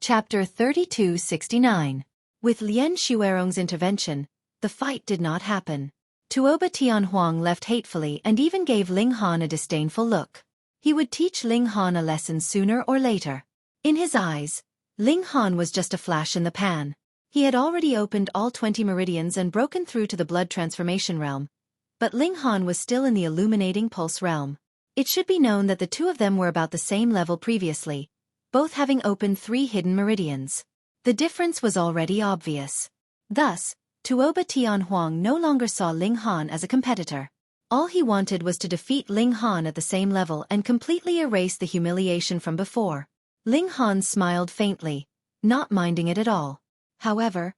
Chapter 3269. With Lien Xuerong's intervention, the fight did not happen. Tuoba Tianhuang left hatefully and even gave Ling Han a disdainful look. He would teach Ling Han a lesson sooner or later. In his eyes, Ling Han was just a flash in the pan. He had already opened all 20 meridians and broken through to the blood transformation realm, but Ling Han was still in the illuminating pulse realm. It should be known that the two of them were about the same level previously, both having opened 3 hidden meridians. The difference was already obvious. Thus, Tuoba Tianhuang no longer saw Ling Han as a competitor. All he wanted was to defeat Ling Han at the same level and completely erase the humiliation from before. Ling Han smiled faintly, not minding it at all. However,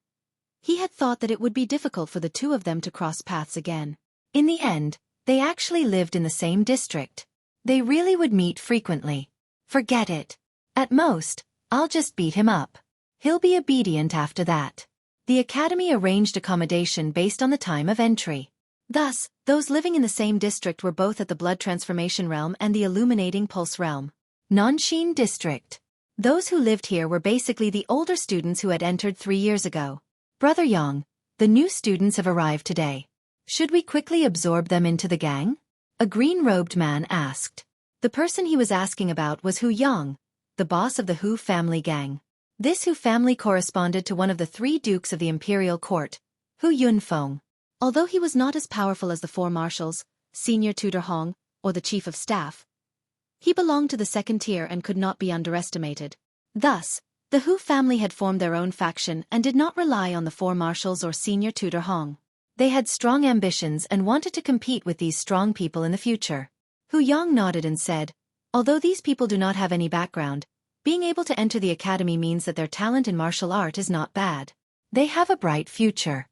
he had thought that it would be difficult for the two of them to cross paths again. In the end, they actually lived in the same district. They really would meet frequently. Forget it. At most, I'll just beat him up. He'll be obedient after that. The academy arranged accommodation based on the time of entry. Thus, those living in the same district were both at the blood transformation realm and the illuminating pulse realm. Nanshin district. Those who lived here were basically the older students who had entered 3 years ago. Brother Yang, the new students have arrived today. Should we quickly absorb them into the gang? A green-robed man asked. The person he was asking about was Hu Yang, the boss of the Hu family gang. This Hu family corresponded to one of the 3 dukes of the imperial court, Hu Yunfeng. Although he was not as powerful as the 4 marshals, senior tutor Hong, or the chief of staff, he belonged to the 2nd tier and could not be underestimated. Thus, the Hu family had formed their own faction and did not rely on the 4 marshals or senior tutor Hong. They had strong ambitions and wanted to compete with these strong people in the future. Hu Yang nodded and said, although these people do not have any background, being able to enter the academy means that their talent in martial art is not bad. They have a bright future.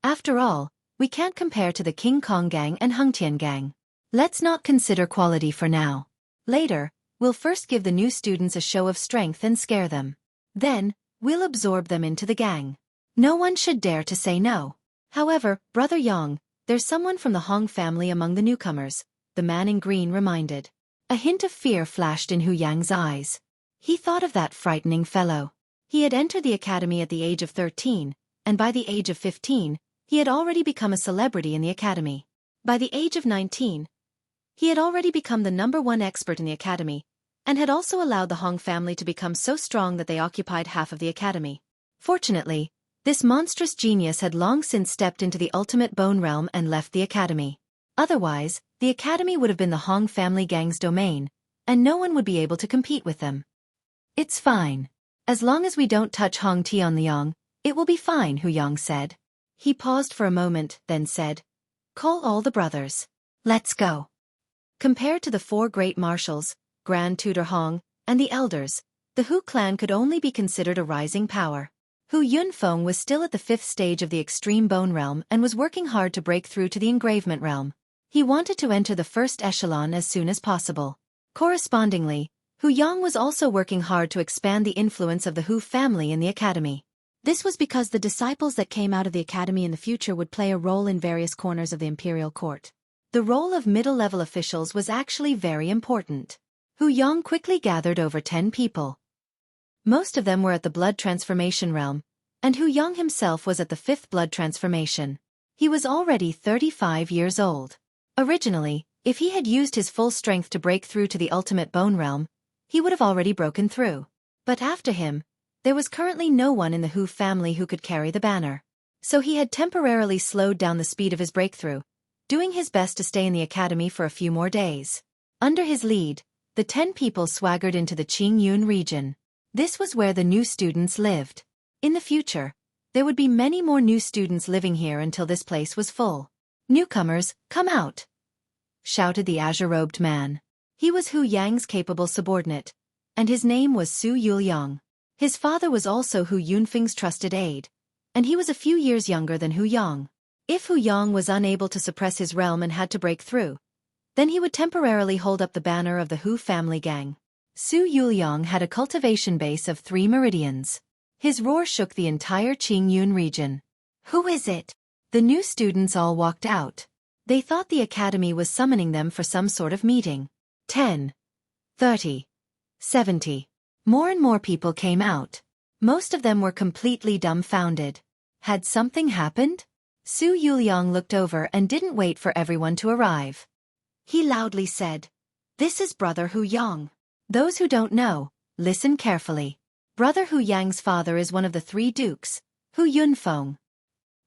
After all, we can't compare to the King Kong gang and Hengtian gang. Let's not consider quality for now. Later, we'll first give the new students a show of strength and scare them. Then, we'll absorb them into the gang. No one should dare to say no. However, Brother Yang, there's someone from the Hong family among the newcomers, the man in green reminded. A hint of fear flashed in Hu Yang's eyes. He thought of that frightening fellow. He had entered the academy at the age of 13, and by the age of 15, he had already become a celebrity in the academy. By the age of 19, he had already become the #1 expert in the academy, and had also allowed the Hong family to become so strong that they occupied half of the academy. Fortunately, this monstrous genius had long since stepped into the ultimate bone realm and left the academy. Otherwise, the academy would have been the Hong family gang's domain, and no one would be able to compete with them. It's fine. As long as we don't touch Hong Tianliang, it will be fine, Hu Yang said. He paused for a moment, then said, call all the brothers. Let's go. Compared to the 4 great marshals, Grand Tutor Hong, and the elders, the Hu clan could only be considered a rising power. Hu Yunfeng was still at the 5th stage of the extreme bone realm and was working hard to break through to the engravement realm. He wanted to enter the 1st echelon as soon as possible. Correspondingly, Hu Yang was also working hard to expand the influence of the Hu family in the academy. This was because the disciples that came out of the academy in the future would play a role in various corners of the imperial court. The role of middle-level officials was actually very important. Hu Yang quickly gathered over 10 people. Most of them were at the blood transformation realm, and Hu Yang himself was at the 5th blood transformation. He was already 35 years old. Originally, if he had used his full strength to break through to the ultimate bone realm, he would have already broken through. But after him, there was currently no one in the Hu family who could carry the banner. So he had temporarily slowed down the speed of his breakthrough, doing his best to stay in the academy for a few more days. Under his lead, the 10 people swaggered into the Qingyun region. This was where the new students lived. In the future, there would be many more new students living here until this place was full. Newcomers, come out! Shouted the azure-robed man. He was Hu Yang's capable subordinate, and his name was Su Yuliang. His father was also Hu Yunfeng's trusted aide, and he was a few years younger than Hu Yang. If Hu Yang was unable to suppress his realm and had to break through, then he would temporarily hold up the banner of the Hu family gang. Su Yuliang had a cultivation base of 3 meridians. His roar shook the entire Qingyun region. Who is it? The new students all walked out. They thought the academy was summoning them for some sort of meeting. 10, 30, 70. More and more people came out. Most of them were completely dumbfounded. Had something happened? Su Yuliang looked over and didn't wait for everyone to arrive. He loudly said, "This is Brother Hu Yang. Those who don't know, listen carefully. Brother Hu Yang's father is one of the 3 dukes, Hu Yunfeng."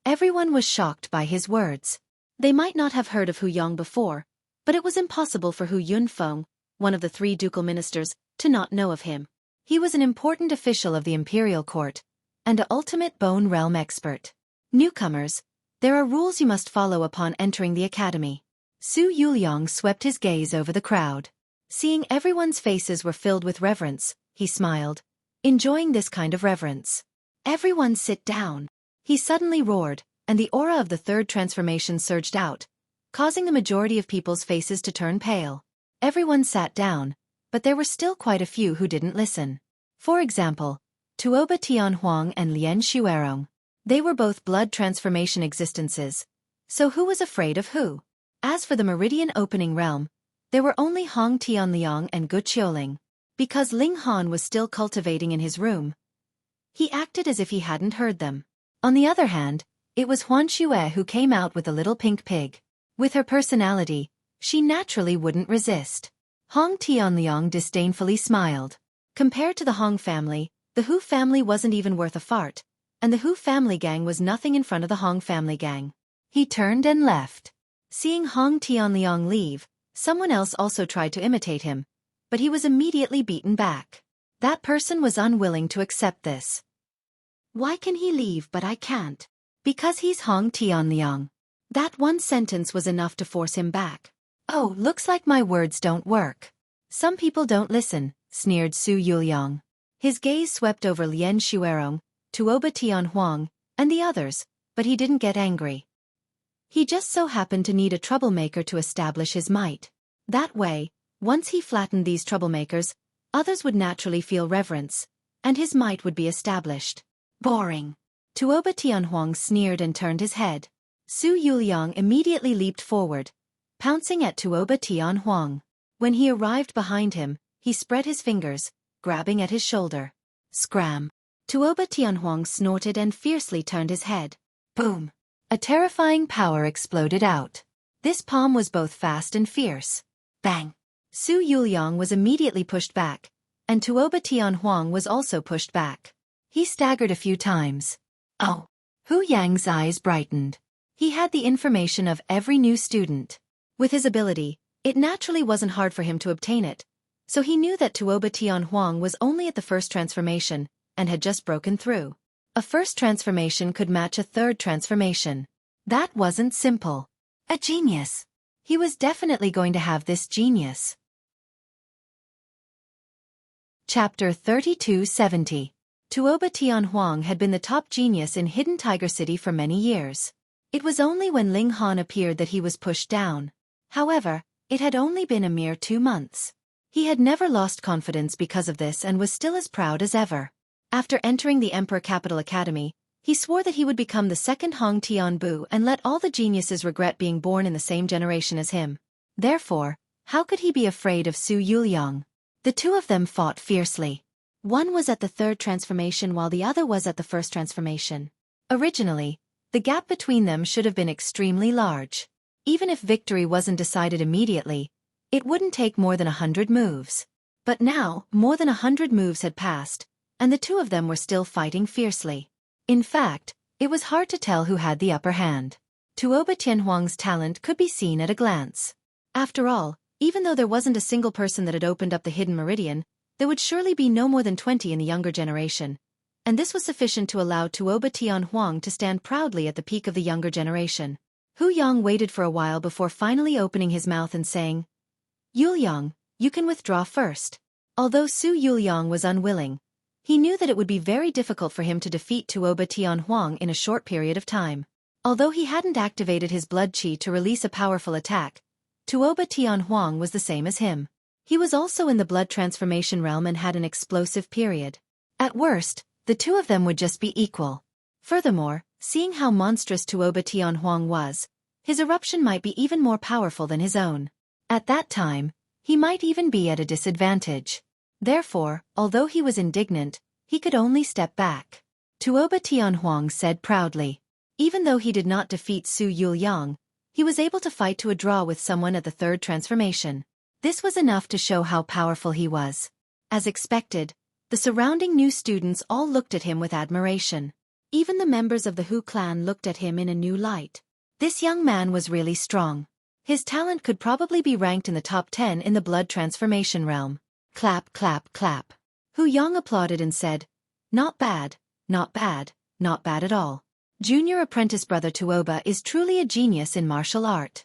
Everyone was shocked by his words. They might not have heard of Hu Yang before, but it was impossible for Hu Yunfeng, one of the 3 ducal ministers, to not know of him. He was an important official of the imperial court, and an ultimate bone realm expert. Newcomers, there are rules you must follow upon entering the academy. Su Yuliang swept his gaze over the crowd. Seeing everyone's faces were filled with reverence, he smiled, enjoying this kind of reverence. "Everyone sit down." He suddenly roared, and the aura of the 3rd transformation surged out, causing the majority of people's faces to turn pale. Everyone sat down, but there were still quite a few who didn't listen. For example, Tuoba Tianhuang and Lian Xuerong. They were both blood transformation existences. So who was afraid of who? As for the Meridian Opening Realm, there were only Hong Tianliang and Gu Qiuling. Because Ling Han was still cultivating in his room, he acted as if he hadn't heard them. On the other hand, it was Huan Xue who came out with the little pink pig. With her personality, she naturally wouldn't resist. Hong Tianliang disdainfully smiled. Compared to the Hong family, the Hu family wasn't even worth a fart, and the Hu family gang was nothing in front of the Hong family gang. He turned and left. Seeing Hong Tianliang leave, someone else also tried to imitate him, but he was immediately beaten back. That person was unwilling to accept this. "Why can he leave but I can't?" "Because he's Hong Tianliang." That one sentence was enough to force him back. "Oh, looks like my words don't work. Some people don't listen," sneered Su Yuliang. His gaze swept over Lian Xuerong, Tuoba Tianhuang, and the others, but he didn't get angry. He just so happened to need a troublemaker to establish his might. That way, once he flattened these troublemakers, others would naturally feel reverence, and his might would be established. "Boring." Tuoba Tianhuang sneered and turned his head. Su Yuliang immediately leaped forward, pouncing at Tuoba Tianhuang. When he arrived behind him, he spread his fingers, grabbing at his shoulder. Scram! Tuoba Tianhuang snorted and fiercely turned his head. Boom! A terrifying power exploded out. This palm was both fast and fierce. Bang! Su Yuliang was immediately pushed back, and Tuoba Tianhuang was also pushed back. He staggered a few times. Oh! Hu Yang's eyes brightened. He had the information of every new student. With his ability, it naturally wasn't hard for him to obtain it, so he knew that Tuoba Tianhuang was only at the 1st transformation, and had just broken through. A 1st transformation could match a 3rd transformation. That wasn't simple. A genius. He was definitely going to have this genius. Chapter 3270. Tuoba Tianhuang had been the top genius in Hidden Tiger City for many years. It was only when Ling Han appeared that he was pushed down. However, it had only been a mere 2 months. He had never lost confidence because of this and was still as proud as ever. After entering the Emperor Capital Academy, he swore that he would become the 2nd Hong Tianbu and let all the geniuses regret being born in the same generation as him. Therefore, how could he be afraid of Su Yuliang? The 2 of them fought fiercely. One was at the 3rd transformation while the other was at the 1st transformation. Originally, the gap between them should have been extremely large. Even if victory wasn't decided immediately, it wouldn't take more than 100 moves. But now, more than 100 moves had passed, and the 2 of them were still fighting fiercely. In fact, it was hard to tell who had the upper hand. Tuoba Tianhuang's talent could be seen at a glance. After all, even though there wasn't a single person that had opened up the hidden meridian, there would surely be no more than 20 in the younger generation. And this was sufficient to allow Tuoba Tianhuang to stand proudly at the peak of the younger generation. Hu Yang waited for a while before finally opening his mouth and saying, "Yuliang, you can withdraw first." Although Su Yuliang was unwilling, he knew that it would be very difficult for him to defeat Tuoba Tianhuang in a short period of time. Although he hadn't activated his blood qi to release a powerful attack, Tuoba Tianhuang was the same as him. He was also in the blood transformation realm and had an explosive period. At worst, the 2 of them would just be equal. Furthermore, seeing how monstrous Tuoba Tianhuang was, his eruption might be even more powerful than his own. At that time, he might even be at a disadvantage. Therefore, although he was indignant, he could only step back. Tuoba Tianhuang said proudly. Even though he did not defeat Su Yuliang, he was able to fight to a draw with someone at the third transformation. This was enough to show how powerful he was. As expected, the surrounding new students all looked at him with admiration. Even the members of the Hu clan looked at him in a new light. This young man was really strong. His talent could probably be ranked in the top 10 in the blood transformation realm. Clap, clap, clap. Hu Yang applauded and said, "Not bad, not bad, not bad at all. Junior apprentice brother Tuoba is truly a genius in martial art."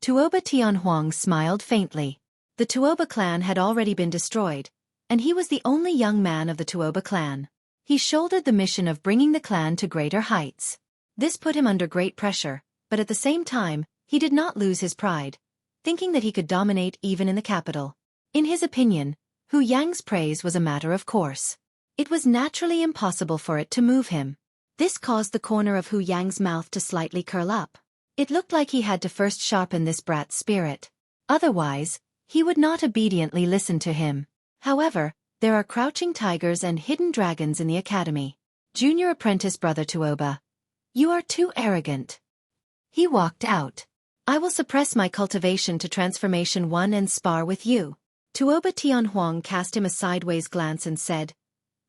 Tuoba Tianhuang smiled faintly. The Tuoba clan had already been destroyed, and he was the only young man of the Tuoba clan. He shouldered the mission of bringing the clan to greater heights. This put him under great pressure, but at the same time, he did not lose his pride, thinking that he could dominate even in the capital. In his opinion, Hu Yang's praise was a matter of course. It was naturally impossible for it to move him. This caused the corner of Hu Yang's mouth to slightly curl up. It looked like he had to first sharpen this brat's spirit. Otherwise, he would not obediently listen to him. However, there are crouching tigers and hidden dragons in the academy. Junior apprentice brother Tuoba, you are too arrogant. He walked out. I will suppress my cultivation to transformation 1 and spar with you. Tuoba Tianhuang cast him a sideways glance and said,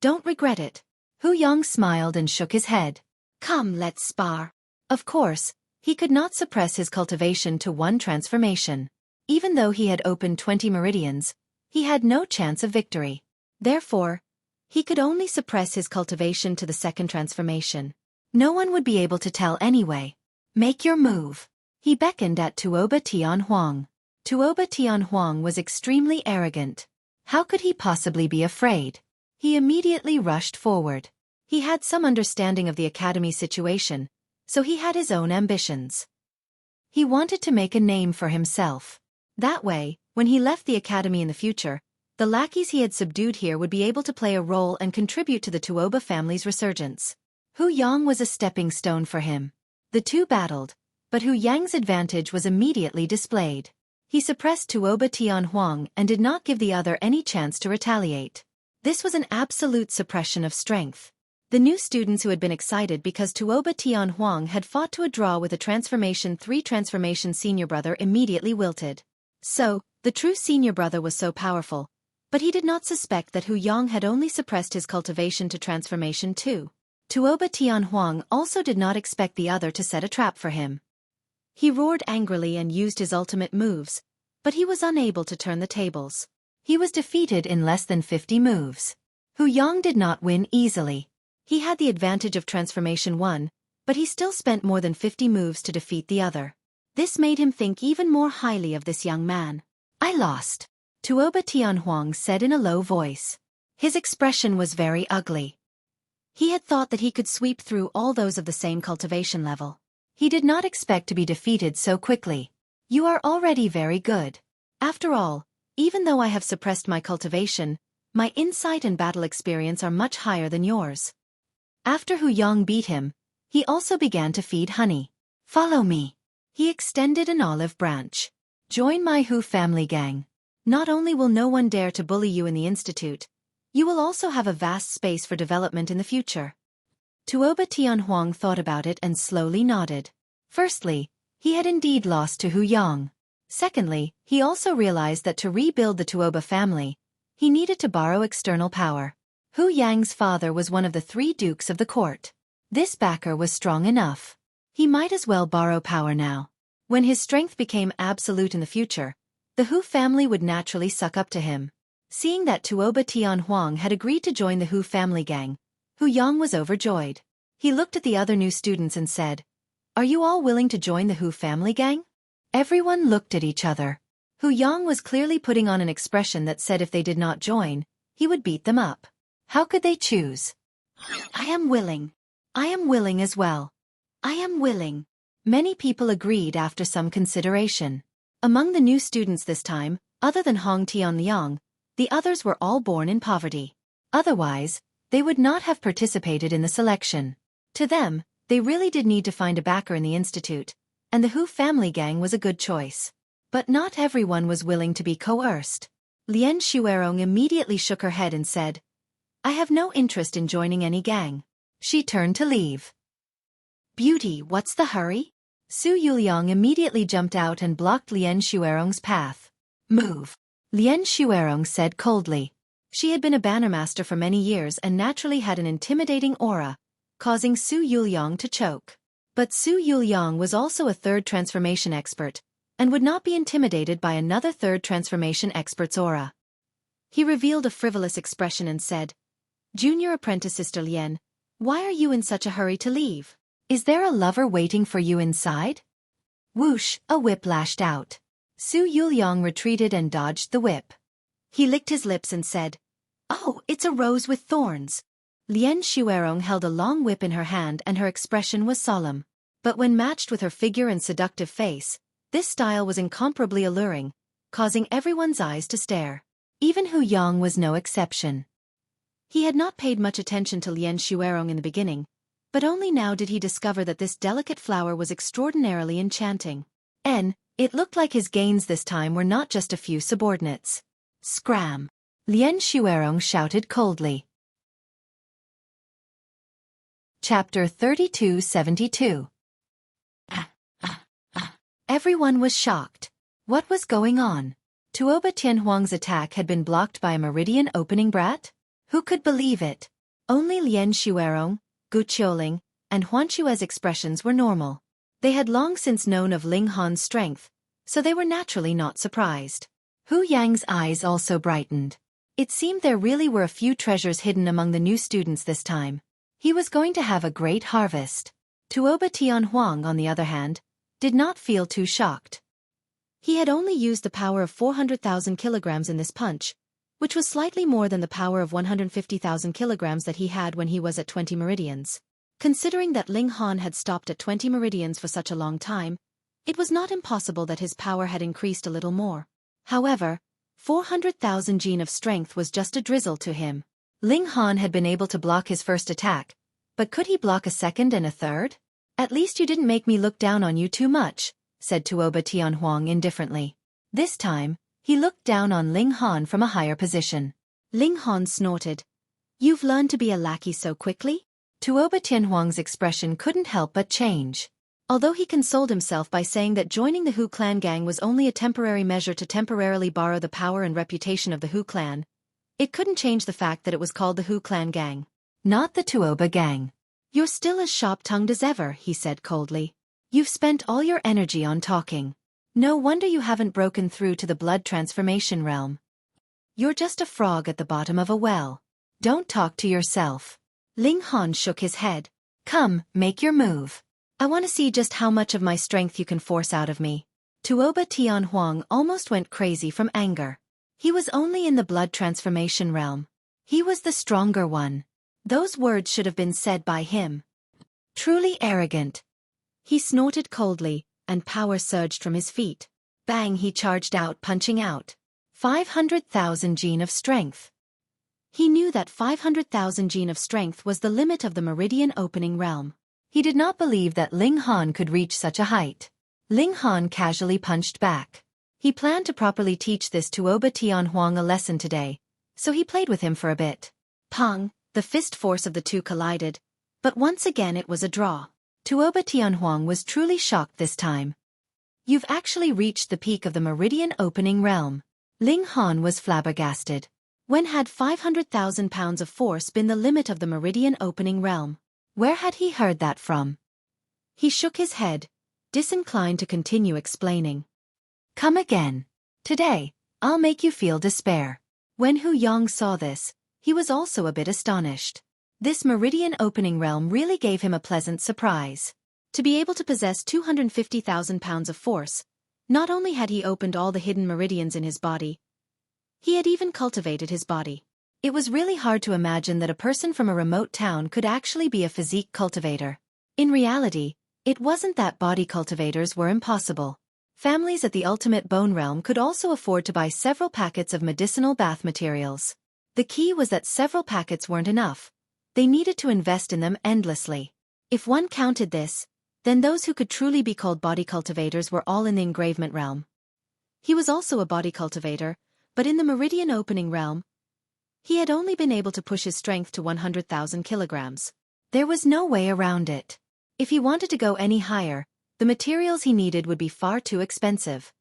"Don't regret it." Hu Yang smiled and shook his head. "Come, let's spar." Of course, he could not suppress his cultivation to 1 transformation. Even though he had opened 20 meridians, he had no chance of victory. Therefore, he could only suppress his cultivation to the 2nd transformation. No one would be able to tell anyway. Make your move. He beckoned at Tuoba Tianhuang. Tuoba Tianhuang was extremely arrogant. How could he possibly be afraid? He immediately rushed forward. He had some understanding of the academy situation, so he had his own ambitions. He wanted to make a name for himself. That way, when he left the academy in the future, the lackeys he had subdued here would be able to play a role and contribute to the Tuoba family's resurgence. Hu Yang was a stepping stone for him. The two battled, but Hu Yang's advantage was immediately displayed. He suppressed Tuoba Tianhuang and did not give the other any chance to retaliate. This was an absolute suppression of strength. The new students who had been excited because Tuoba Tianhuang had fought to a draw with a Transformation 3 Transformation senior brother immediately wilted. So, the true senior brother was so powerful, but he did not suspect that Hu Yang had only suppressed his cultivation to Transformation 2. Tuoba Tianhuang also did not expect the other to set a trap for him. He roared angrily and used his ultimate moves, but he was unable to turn the tables. He was defeated in less than 50 moves. Hu Yang did not win easily. He had the advantage of Transformation 1, but he still spent more than 50 moves to defeat the other. This made him think even more highly of this young man. I lost, Tuoba Tianhuang said in a low voice. His expression was very ugly. He had thought that he could sweep through all those of the same cultivation level. He did not expect to be defeated so quickly. You are already very good. After all, even though I have suppressed my cultivation, my insight and battle experience are much higher than yours. After Hu Yang beat him, he also began to feed honey. Follow me. He extended an olive branch. Join my Hu family gang. Not only will no one dare to bully you in the institute, you will also have a vast space for development in the future. Tuoba Tianhuang thought about it and slowly nodded. Firstly, he had indeed lost to Hu Yang. Secondly, he also realized that to rebuild the Tuoba family, he needed to borrow external power. Hu Yang's father was one of the 3 dukes of the court. This backer was strong enough. He might as well borrow power now. When his strength became absolute in the future, the Hu family would naturally suck up to him. Seeing that Tuoba Tianhuang had agreed to join the Hu family gang, Hu Yang was overjoyed. He looked at the other new students and said, "Are you all willing to join the Hu family gang?" Everyone looked at each other. Hu Yang was clearly putting on an expression that said if they did not join, he would beat them up. How could they choose? I am willing. I am willing as well. I am willing. Many people agreed after some consideration. Among the new students this time, other than Hong Tianliang, the others were all born in poverty. Otherwise, they would not have participated in the selection. To them, they really did need to find a backer in the institute, and the Hu family gang was a good choice. But not everyone was willing to be coerced. Lien Xuerong immediately shook her head and said, I have no interest in joining any gang. She turned to leave. Beauty, what's the hurry? Su Yuliang immediately jumped out and blocked Lien Xuerong's path. Move. Lien Xuerong said coldly. She had been a bannermaster for many years and naturally had an intimidating aura, causing Su Yuliang to choke. But Su Yuliang was also a third transformation expert, and would not be intimidated by another third transformation expert's aura. He revealed a frivolous expression and said, Junior apprentice Sister Lien, why are you in such a hurry to leave? Is there a lover waiting for you inside? Whoosh, a whip lashed out. Su Yuliang retreated and dodged the whip. He licked his lips and said, Oh, it's a rose with thorns. Lien Xuerong held a long whip in her hand and her expression was solemn. But when matched with her figure and seductive face, this style was incomparably alluring, causing everyone's eyes to stare. Even Hu Yang was no exception. He had not paid much attention to Lien Xuerong in the beginning, but only now did he discover that this delicate flower was extraordinarily enchanting. It looked like his gains this time were not just a few subordinates. Scram! Lien Xuerong shouted coldly. Chapter 3272. Everyone was shocked. What was going on? Tuoba Tianhuang's attack had been blocked by a meridian opening brat? Who could believe it? Only Lien Xuerong, Gu Qiuling, and Huan Xue's expressions were normal. They had long since known of Ling Han's strength, so they were naturally not surprised. Hu Yang's eyes also brightened. It seemed there really were a few treasures hidden among the new students this time. He was going to have a great harvest. Tuoba Tianhuang, on the other hand, did not feel too shocked. He had only used the power of 400,000 kilograms in this punch, which was slightly more than the power of 150,000 kilograms that he had when he was at 20 meridians. Considering that Ling Han had stopped at 20 meridians for such a long time, it was not impossible that his power had increased a little more. However, 400,000 gene of strength was just a drizzle to him. Ling Han had been able to block his first attack, but could he block a second and a third? At least you didn't make me look down on you too much, said Tuoba Tianhuang indifferently. This time, he looked down on Ling Han from a higher position. Ling Han snorted. You've learned to be a lackey so quickly? Tuoba Tianhuang's expression couldn't help but change. Although he consoled himself by saying that joining the Hu clan gang was only a temporary measure to temporarily borrow the power and reputation of the Hu clan, it couldn't change the fact that it was called the Hu clan gang, not the Tuoba gang. You're still as sharp-tongued as ever, he said coldly. You've spent all your energy on talking. No wonder you haven't broken through to the blood transformation realm. You're just a frog at the bottom of a well. Don't talk to yourself. Ling Han shook his head. Come, make your move. I want to see just how much of my strength you can force out of me. Tuoba Tianhuang almost went crazy from anger. He was only in the blood transformation realm. He was the stronger one. Those words should have been said by him. Truly arrogant. He snorted coldly, and power surged from his feet. Bang, he charged out, punching out. 500,000 gene of strength. He knew that 500,000 gene of strength was the limit of the meridian opening realm. He did not believe that Ling Han could reach such a height. Ling Han casually punched back. He planned to properly teach this Tuoba Tianhuang a lesson today, so he played with him for a bit. Pong, the fist force of the two collided, but once again it was a draw. Tuoba Tianhuang was truly shocked this time. You've actually reached the peak of the meridian opening realm. Ling Han was flabbergasted. When had 500,000 pounds of force been the limit of the meridian opening realm? Where had he heard that from? He shook his head, disinclined to continue explaining. Come again. Today, I'll make you feel despair. When Hu Yang saw this, he was also a bit astonished. This meridian opening realm really gave him a pleasant surprise. To be able to possess 250,000 pounds of force, not only had he opened all the hidden meridians in his body, he had even cultivated his body. It was really hard to imagine that a person from a remote town could actually be a physique cultivator. In reality, it wasn't that body cultivators were impossible. Families at the ultimate bone realm could also afford to buy several packets of medicinal bath materials. The key was that several packets weren't enough. They needed to invest in them endlessly. If one counted this, then those who could truly be called body cultivators were all in the engravement realm. He was also a body cultivator, But in the meridian opening realm, he had only been able to push his strength to 100,000 kilograms. There was no way around it. If he wanted to go any higher, the materials he needed would be far too expensive.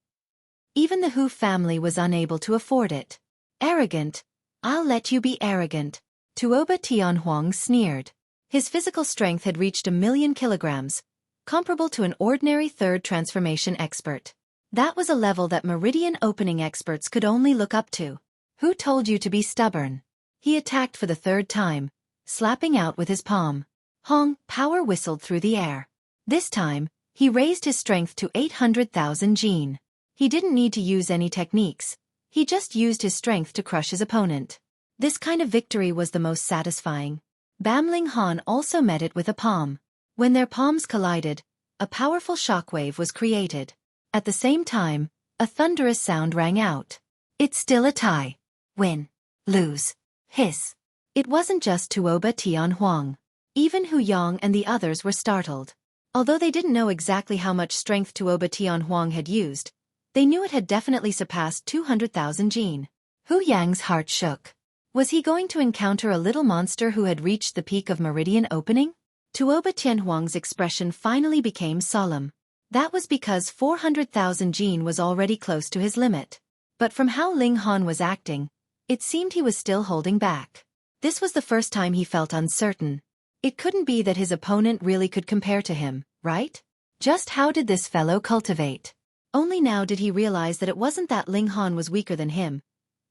Even the Hu family was unable to afford it. Arrogant, I'll let you be arrogant, Tuoba Tianhuang sneered. His physical strength had reached 1,000,000 kilograms, comparable to an ordinary third transformation expert. That was a level that meridian opening experts could only look up to. Who told you to be stubborn? He attacked for the third time, slapping out with his palm. Hong, power whistled through the air. This time, he raised his strength to 800,000 jin. He didn't need to use any techniques, he just used his strength to crush his opponent. This kind of victory was the most satisfying. Bamling Han also met it with a palm. When their palms collided, a powerful shockwave was created. At the same time, a thunderous sound rang out. It's still a tie. Win. Lose. Hiss. It wasn't just Tuoba Tianhuang. Even Hu Yang and the others were startled. Although they didn't know exactly how much strength Tuoba Tianhuang had used, they knew it had definitely surpassed 200,000 jin. Hu Yang's heart shook. Was he going to encounter a little monster who had reached the peak of meridian opening? Tuoba Tianhuang's expression finally became solemn. That was because 400,000 jin was already close to his limit. But from how Ling Han was acting, it seemed he was still holding back. This was the first time he felt uncertain. It couldn't be that his opponent really could compare to him, right? Just how did this fellow cultivate? Only now did he realize that it wasn't that Ling Han was weaker than him,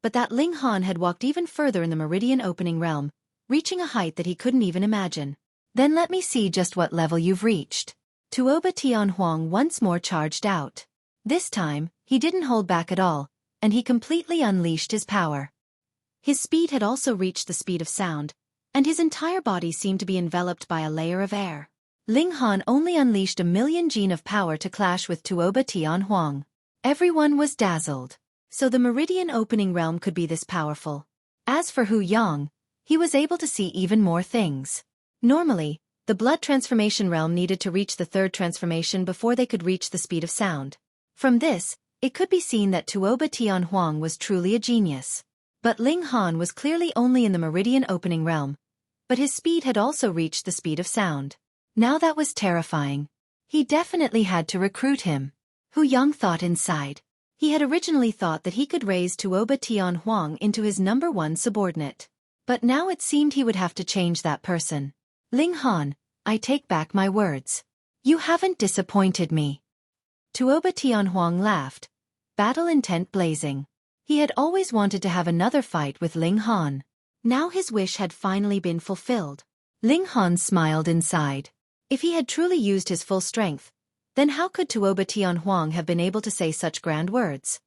but that Ling Han had walked even further in the meridian opening realm, reaching a height that he couldn't even imagine. Then let me see just what level you've reached. Tuoba Tianhuang once more charged out. This time, he didn't hold back at all, and he completely unleashed his power. His speed had also reached the speed of sound, and his entire body seemed to be enveloped by a layer of air. Ling Han only unleashed 1,000,000 jin of power to clash with Tuoba Tianhuang. Everyone was dazzled. So the meridian opening realm could be this powerful. As for Hu Yang, he was able to see even more things. Normally, the blood transformation realm needed to reach the third transformation before they could reach the speed of sound. From this, it could be seen that Tuoba Tianhuang was truly a genius. But Ling Han was clearly only in the meridian opening realm, but his speed had also reached the speed of sound. Now that was terrifying. He definitely had to recruit him. Hu Yang thought inside. He had originally thought that he could raise Tuoba Tianhuang into his #1 subordinate. But now it seemed he would have to change that person. Ling Han, I take back my words. You haven't disappointed me. Tuoba Tianhuang laughed, battle intent blazing. He had always wanted to have another fight with Ling Han. Now his wish had finally been fulfilled. Ling Han smiled inside. If he had truly used his full strength, then how could Tuoba Tianhuang have been able to say such grand words?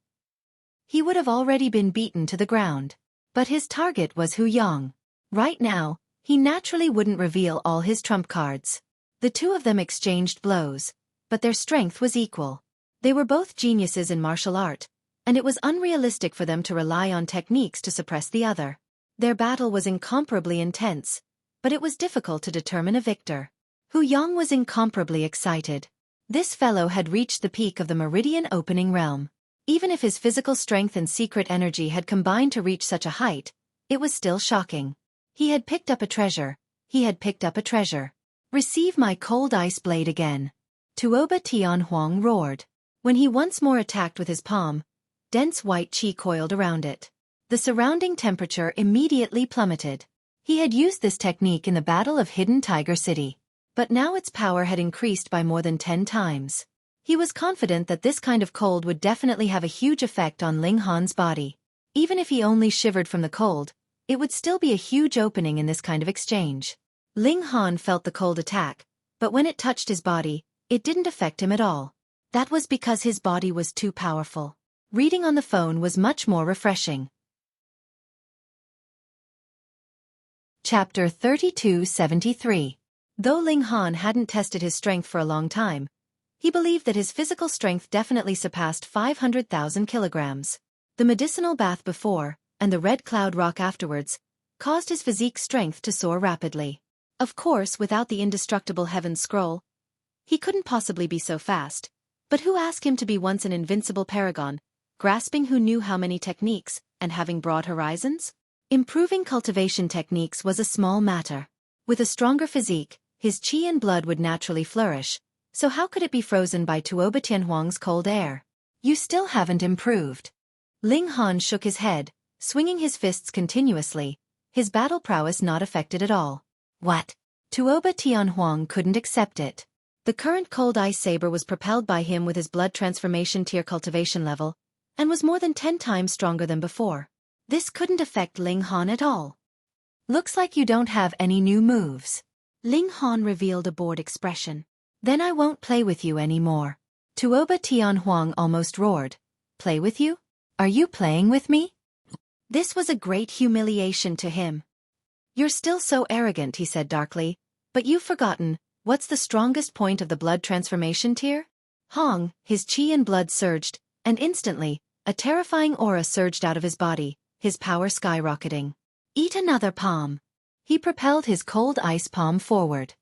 He would have already been beaten to the ground. But his target was Hu Yang. Right now, he naturally wouldn't reveal all his trump cards. The two of them exchanged blows, but their strength was equal. They were both geniuses in martial art, and it was unrealistic for them to rely on techniques to suppress the other. Their battle was incomparably intense, but it was difficult to determine a victor. Hu Yang was incomparably excited. This fellow had reached the peak of the meridian opening realm. Even if his physical strength and secret energy had combined to reach such a height, it was still shocking. He had picked up a treasure. He had picked up a treasure. Receive my cold ice blade again. Tuoba Tianhuang roared. When he once more attacked with his palm, dense white qi coiled around it. The surrounding temperature immediately plummeted. He had used this technique in the Battle of Hidden Tiger City. But now its power had increased by more than 10 times. He was confident that this kind of cold would definitely have a huge effect on Ling Han's body. Even if he only shivered from the cold, it would still be a huge opening in this kind of exchange. Ling Han felt the cold attack, but when it touched his body, it didn't affect him at all. That was because his body was too powerful. Reading on the phone was much more refreshing. Chapter 3273. Though Ling Han hadn't tested his strength for a long time, he believed that his physical strength definitely surpassed 500,000 kilograms. The medicinal bath before, and the red cloud rock afterwards, caused his physique strength to soar rapidly. Of course, without the indestructible Heaven Scroll, he couldn't possibly be so fast. But who asked him to be once an invincible paragon, grasping who knew how many techniques, and having broad horizons? Improving cultivation techniques was a small matter. With a stronger physique, his qi and blood would naturally flourish, so how could it be frozen by Tuoba Tianhuang's cold air? You still haven't improved. Ling Han shook his head, swinging his fists continuously, his battle prowess not affected at all. What? Tuoba Tianhuang couldn't accept it. The current cold ice saber was propelled by him with his blood transformation tier cultivation level, and was more than 10 times stronger than before. This couldn't affect Ling Han at all. Looks like you don't have any new moves. Ling Han revealed a bored expression. Then I won't play with you anymore. Tuoba Tianhuang almost roared. Play with you? Are you playing with me? This was a great humiliation to him. You're still so arrogant, he said darkly, but you've forgotten, what's the strongest point of the blood transformation tier? Hong, his qi and blood surged, and instantly, a terrifying aura surged out of his body, his power skyrocketing. Eat another palm. He propelled his cold ice palm forward.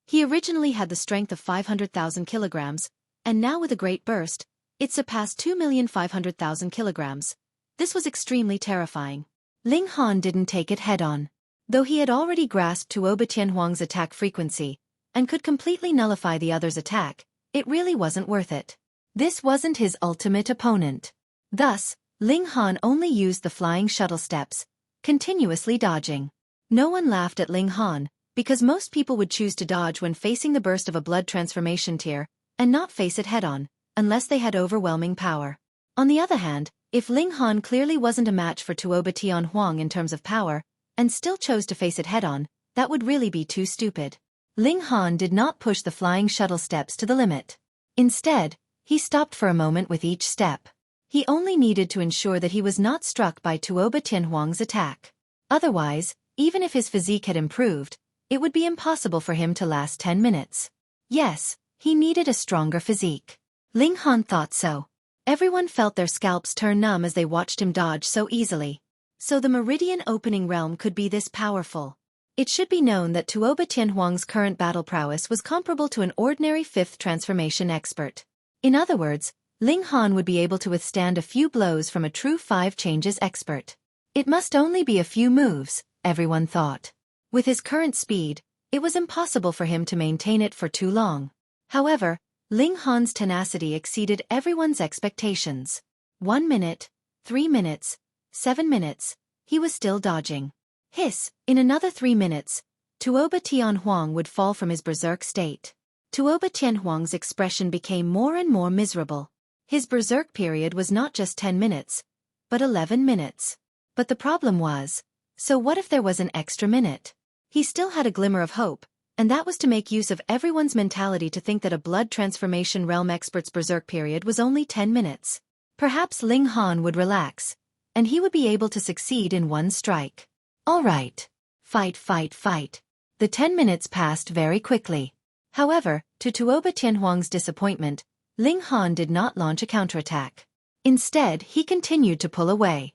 He originally had the strength of 500,000 kilograms, and now with a great burst, it surpassed 2,500,000 kilograms. This was extremely terrifying. Ling Han didn't take it head-on. Though he had already grasped Tuoba Tianhuang's attack frequency, and could completely nullify the other's attack, it really wasn't worth it. This wasn't his ultimate opponent. Thus, Ling Han only used the flying shuttle steps, continuously dodging. No one laughed at Ling Han, because most people would choose to dodge when facing the burst of a blood transformation tier, and not face it head-on, unless they had overwhelming power. On the other hand, if Ling Han clearly wasn't a match for Tuoba Tianhuang in terms of power, and still chose to face it head-on, that would really be too stupid. Ling Han did not push the flying shuttle steps to the limit. Instead, he stopped for a moment with each step. He only needed to ensure that he was not struck by Tuoba Tianhuang's attack. Otherwise, even if his physique had improved, it would be impossible for him to last 10 minutes. Yes, he needed a stronger physique. Ling Han thought so. Everyone felt their scalps turn numb as they watched him dodge so easily. So the Meridian Opening Realm could be this powerful. It should be known that Tuoba Tianhuang's current battle prowess was comparable to an ordinary 5th transformation expert. In other words, Ling Han would be able to withstand a few blows from a true 5 changes expert. It must only be a few moves, everyone thought. With his current speed, it was impossible for him to maintain it for too long. However, Ling Han's tenacity exceeded everyone's expectations. 1 minute, 3 minutes, 7 minutes, he was still dodging. Hiss, in another 3 minutes, Tuoba Tianhuang would fall from his berserk state. Tuoba Tianhuang's expression became more and more miserable. His berserk period was not just 10 minutes, but 11 minutes. But the problem was, so what if there was an extra minute? He still had a glimmer of hope, and that was to make use of everyone's mentality to think that a blood transformation realm expert's berserk period was only 10 minutes. Perhaps Ling Han would relax, and he would be able to succeed in one strike. All right. Fight, fight, fight. The 10 minutes passed very quickly. However, to Tuoba Tianhuang's disappointment, Ling Han did not launch a counterattack. Instead, he continued to pull away.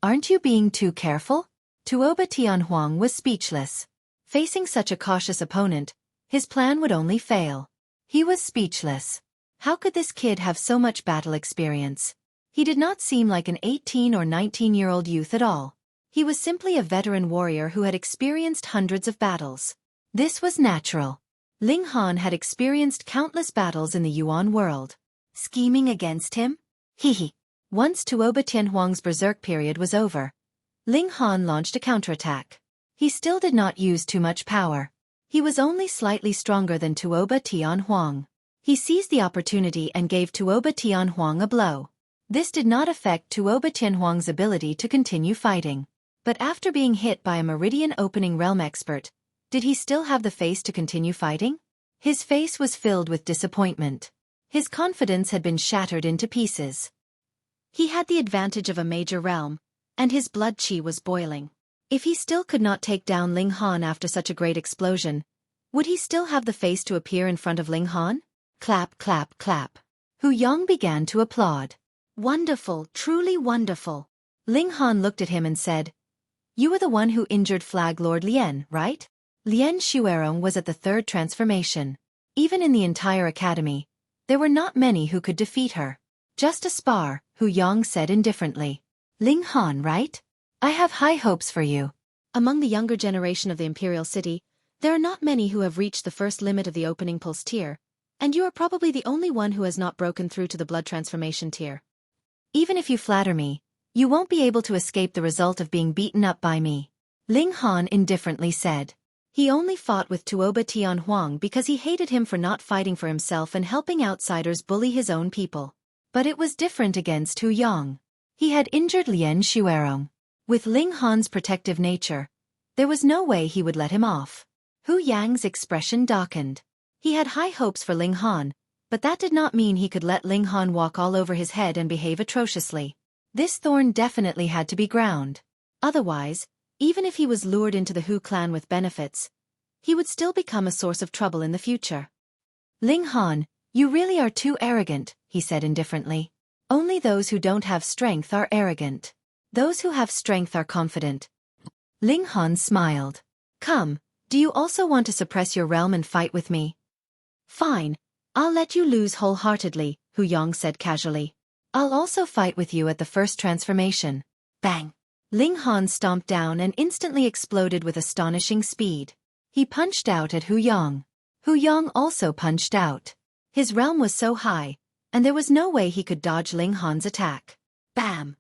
Aren't you being too careful? Tuoba Tianhuang was speechless. Facing such a cautious opponent, his plan would only fail. He was speechless. How could this kid have so much battle experience? He did not seem like an 18 or 19-year-old youth at all. He was simply a veteran warrior who had experienced hundreds of battles. This was natural. Ling Han had experienced countless battles in the Yuan world. Scheming against him? Hehe. Once Tuoba Tianhuang's berserk period was over, Ling Han launched a counterattack. He still did not use too much power. He was only slightly stronger than Tuoba Tianhuang. He seized the opportunity and gave Tuoba Tianhuang a blow. This did not affect Tuoba Tianhuang's ability to continue fighting. But after being hit by a Meridian Opening Realm expert, did he still have the face to continue fighting? His face was filled with disappointment. His confidence had been shattered into pieces. He had the advantage of a major realm, and his blood qi was boiling. If he still could not take down Ling Han after such a great explosion, would he still have the face to appear in front of Ling Han? Clap, clap, clap. Hu Yang began to applaud. Wonderful, truly wonderful. Ling Han looked at him and said, "You were the one who injured Flag Lord Lien, right?" Lien Xueqi was at the 3rd transformation. Even in the entire academy, there were not many who could defeat her. Just a spar, Hu Yang said indifferently. Ling Han, right? I have high hopes for you. Among the younger generation of the Imperial City, there are not many who have reached the first limit of the opening pulse tier, and you are probably the only one who has not broken through to the blood transformation tier. Even if you flatter me, you won't be able to escape the result of being beaten up by me. Ling Han indifferently said. He only fought with Tuoba Tianhuang because he hated him for not fighting for himself and helping outsiders bully his own people. But it was different against Hu Yang. He had injured Lien Xuerong. With Ling Han's protective nature, there was no way he would let him off. Hu Yang's expression darkened. He had high hopes for Ling Han, but that did not mean he could let Ling Han walk all over his head and behave atrociously. This thorn definitely had to be ground. Otherwise, even if he was lured into the Hu clan with benefits, he would still become a source of trouble in the future. Ling Han, you really are too arrogant, he said indifferently. Only those who don't have strength are arrogant. Those who have strength are confident. Ling Han smiled. Come, do you also want to suppress your realm and fight with me? Fine, I'll let you lose wholeheartedly, Hu Yang said casually. I'll also fight with you at the first transformation. Bang! Ling Han stomped down and instantly exploded with astonishing speed. He punched out at Hu Yang. Hu Yang also punched out. His realm was so high, and there was no way he could dodge Ling Han's attack. Bam!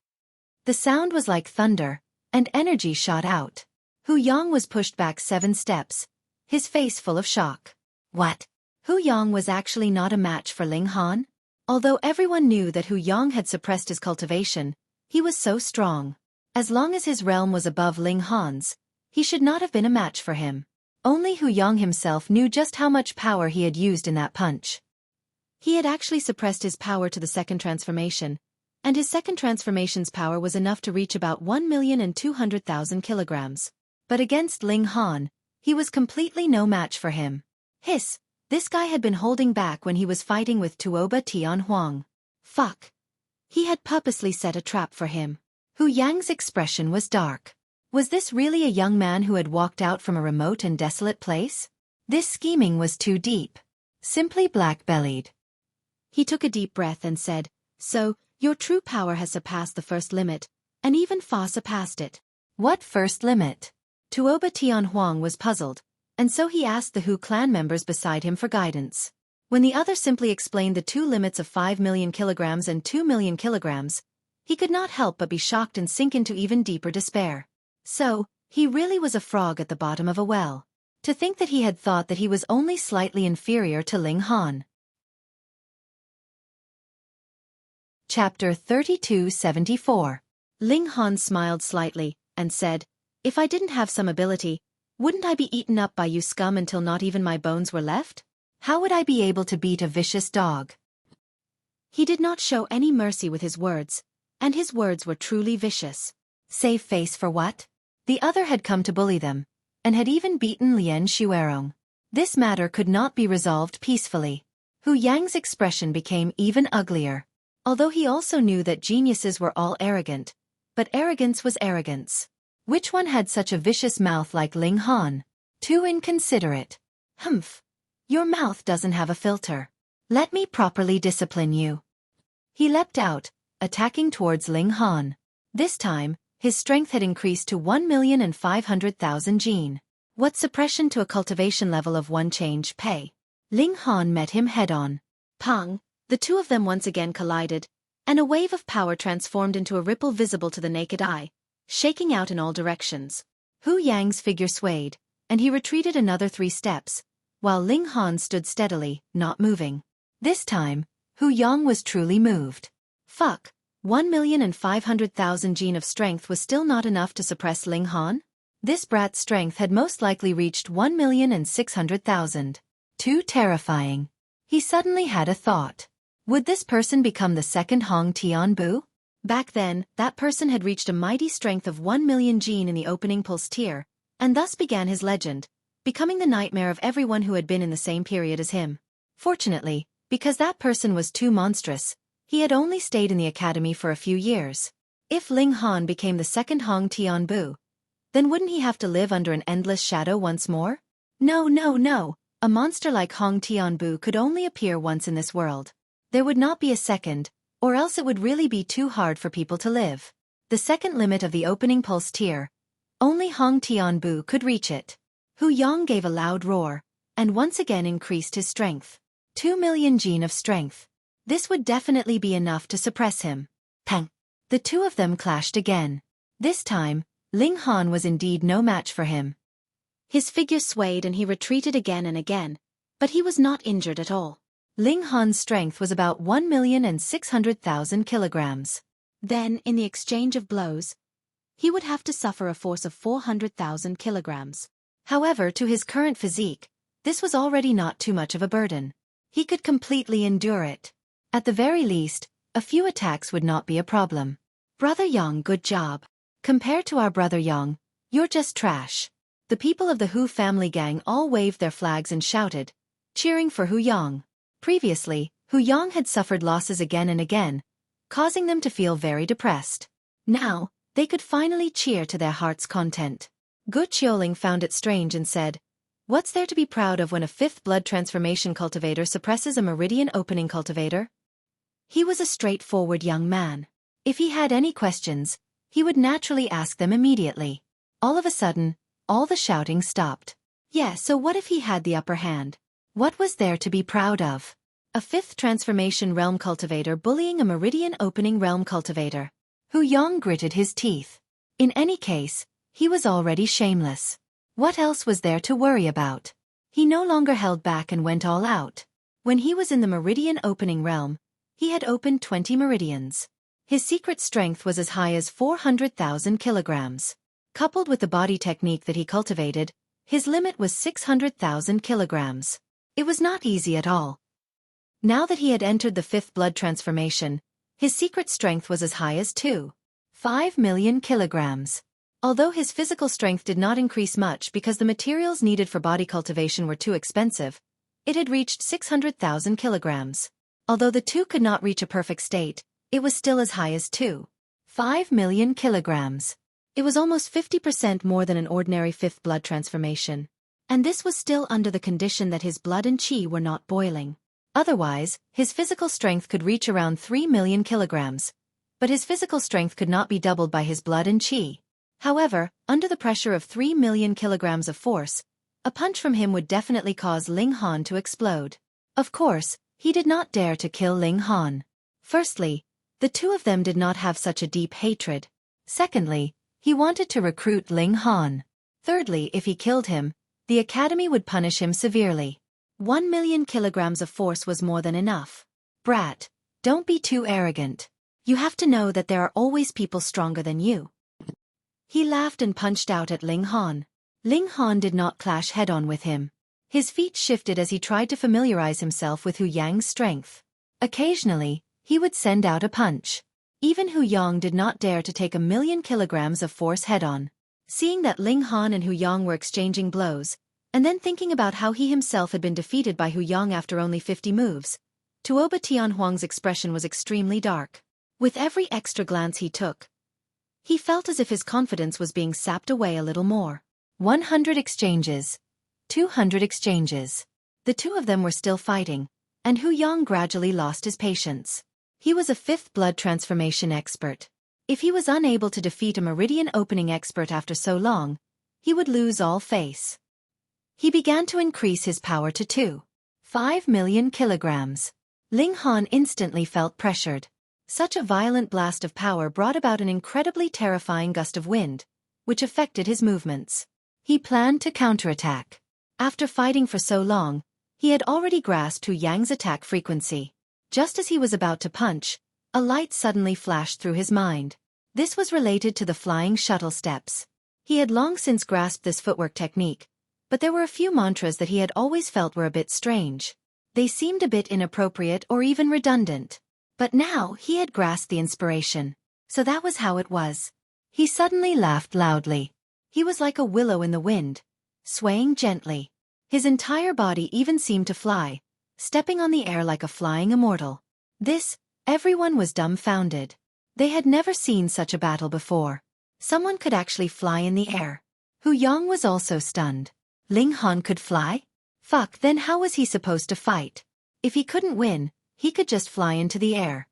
The sound was like thunder, and energy shot out. Hu Yang was pushed back 7 steps, his face full of shock. What? Hu Yang was actually not a match for Ling Han? Although everyone knew that Hu Yang had suppressed his cultivation, he was so strong. As long as his realm was above Ling Han's, he should not have been a match for him. Only Hu Yang himself knew just how much power he had used in that punch. He had actually suppressed his power to the second transformation, and his second transformation's power was enough to reach about 1,200,000 kilograms. But against Ling Han, he was completely no match for him. Hiss, this guy had been holding back when he was fighting with Tuoba Tianhuang. Fuck. He had purposely set a trap for him. Hu Yang's expression was dark. Was this really a young man who had walked out from a remote and desolate place? This scheming was too deep. Simply black-bellied. He took a deep breath and said, So, your true power has surpassed the first limit, and even far surpassed it. What first limit? Tuoba Tianhuang was puzzled, and so he asked the Hu clan members beside him for guidance. When the other simply explained the 2 limits of 5 million kilograms and 2 million kilograms, he could not help but be shocked and sink into even deeper despair. So, he really was a frog at the bottom of a well. To think that he had thought that he was only slightly inferior to Ling Han. Chapter 3274. Ling Han smiled slightly, and said, If I didn't have some ability, wouldn't I be eaten up by you scum until not even my bones were left? How would I be able to beat a vicious dog? He did not show any mercy with his words, and his words were truly vicious. Save face for what? The other had come to bully them, and had even beaten Lien Xuerong. This matter could not be resolved peacefully. Hu Yang's expression became even uglier. Although he also knew that geniuses were all arrogant, but arrogance was arrogance. Which one had such a vicious mouth like Ling Han? Too inconsiderate. Humph. Your mouth doesn't have a filter. Let me properly discipline you. He leapt out, attacking towards Ling Han. This time, his strength had increased to 1,500,000 gene. What suppression to a cultivation level of 1 change pay? Ling Han met him head-on. Pang! The two of them once again collided, and a wave of power transformed into a ripple visible to the naked eye, shaking out in all directions. Hu Yang's figure swayed, and he retreated another 3 steps, while Ling Han stood steadily, not moving. This time, Hu Yang was truly moved. Fuck, 1,500,000 gene of strength was still not enough to suppress Ling Han? This brat's strength had most likely reached 1,600,000. Too terrifying. He suddenly had a thought. Would this person become the second Hong Tianbu? Back then, that person had reached a mighty strength of 1 million gene in the opening pulse tier, and thus began his legend, becoming the nightmare of everyone who had been in the same period as him. Fortunately, because that person was too monstrous, he had only stayed in the academy for a few years. If Ling Han became the second Hong Tianbu, then wouldn't he have to live under an endless shadow once more? No, no, no. A monster like Hong Tianbu could only appear once in this world. There would not be a second, or else it would really be too hard for people to live. The second limit of the opening pulse tier. Only Hong Tianbu could reach it. Hu Yang gave a loud roar, and once again increased his strength. 2 million gene of strength. This would definitely be enough to suppress him. Pang! The two of them clashed again. This time, Ling Han was indeed no match for him. His figure swayed and he retreated again and again, but he was not injured at all. Ling Han's strength was about 1,600,000 kilograms. Then, in the exchange of blows, he would have to suffer a force of 400,000 kilograms. However, to his current physique, this was already not too much of a burden. He could completely endure it. At the very least, a few attacks would not be a problem. Brother Yang, good job. Compared to our brother Yang, you're just trash. The people of the Hu family gang all waved their flags and shouted, cheering for Hu Yang. Previously, Hu Yang had suffered losses again and again, causing them to feel very depressed. Now, they could finally cheer to their heart's content. Gu Qiuling found it strange and said, "What's there to be proud of when a fifth blood transformation cultivator suppresses a meridian opening cultivator?" He was a straightforward young man. If he had any questions, he would naturally ask them immediately. All of a sudden, all the shouting stopped. Yeah, so what if he had the upper hand? What was there to be proud of? A fifth transformation realm cultivator bullying a meridian opening realm cultivator. Hu Yang gritted his teeth. In any case, he was already shameless. What else was there to worry about? He no longer held back and went all out. When he was in the meridian opening realm, he had opened 20 meridians. His secret strength was as high as 400,000 kilograms. Coupled with the body technique that he cultivated, his limit was 600,000 kilograms. It was not easy at all. Now that he had entered the fifth blood transformation, his secret strength was as high as 2.5 million kilograms. Although his physical strength did not increase much because the materials needed for body cultivation were too expensive, it had reached 600,000 kilograms. Although the two could not reach a perfect state, it was still as high as 2.5 million kilograms. It was almost 50% more than an ordinary fifth blood transformation. And this was still under the condition that his blood and qi were not boiling. Otherwise, his physical strength could reach around 3 million kilograms. But his physical strength could not be doubled by his blood and qi. However, under the pressure of 3 million kilograms of force, a punch from him would definitely cause Ling Han to explode. Of course, he did not dare to kill Ling Han. Firstly, the two of them did not have such a deep hatred. Secondly, he wanted to recruit Ling Han. Thirdly, if he killed him, the academy would punish him severely. 1 million kilograms of force was more than enough. Brat, don't be too arrogant. You have to know that there are always people stronger than you. He laughed and punched out at Ling Han. Ling Han did not clash head-on with him. His feet shifted as he tried to familiarize himself with Hu Yang's strength. Occasionally, he would send out a punch. Even Hu Yang did not dare to take 1 million kilograms of force head-on. Seeing that Ling Han and Hu Yang were exchanging blows, and then thinking about how he himself had been defeated by Hu Yang after only 50 moves, Tuoba Tianhuang's expression was extremely dark. With every extra glance he took, he felt as if his confidence was being sapped away a little more. 100 exchanges. 200 exchanges. The two of them were still fighting, and Hu Yang gradually lost his patience. He was a fifth blood transformation expert. If he was unable to defeat a meridian opening expert after so long, he would lose all face. He began to increase his power to 2.5 million kilograms. Ling Han instantly felt pressured. Such a violent blast of power brought about an incredibly terrifying gust of wind, which affected his movements. He planned to counterattack. After fighting for so long, he had already grasped Hu Yang's attack frequency. Just as he was about to punch, a light suddenly flashed through his mind. This was related to the flying shuttle steps. He had long since grasped this footwork technique, but there were a few mantras that he had always felt were a bit strange. They seemed a bit inappropriate or even redundant. But now he had grasped the inspiration. So that was how it was. He suddenly laughed loudly. He was like a willow in the wind, swaying gently. His entire body even seemed to fly, stepping on the air like a flying immortal. Everyone was dumbfounded. They had never seen such a battle before. Someone could actually fly in the air. Hu Yang was also stunned. Ling Han could fly? Fuck, then how was he supposed to fight? If he couldn't win, he could just fly into the air.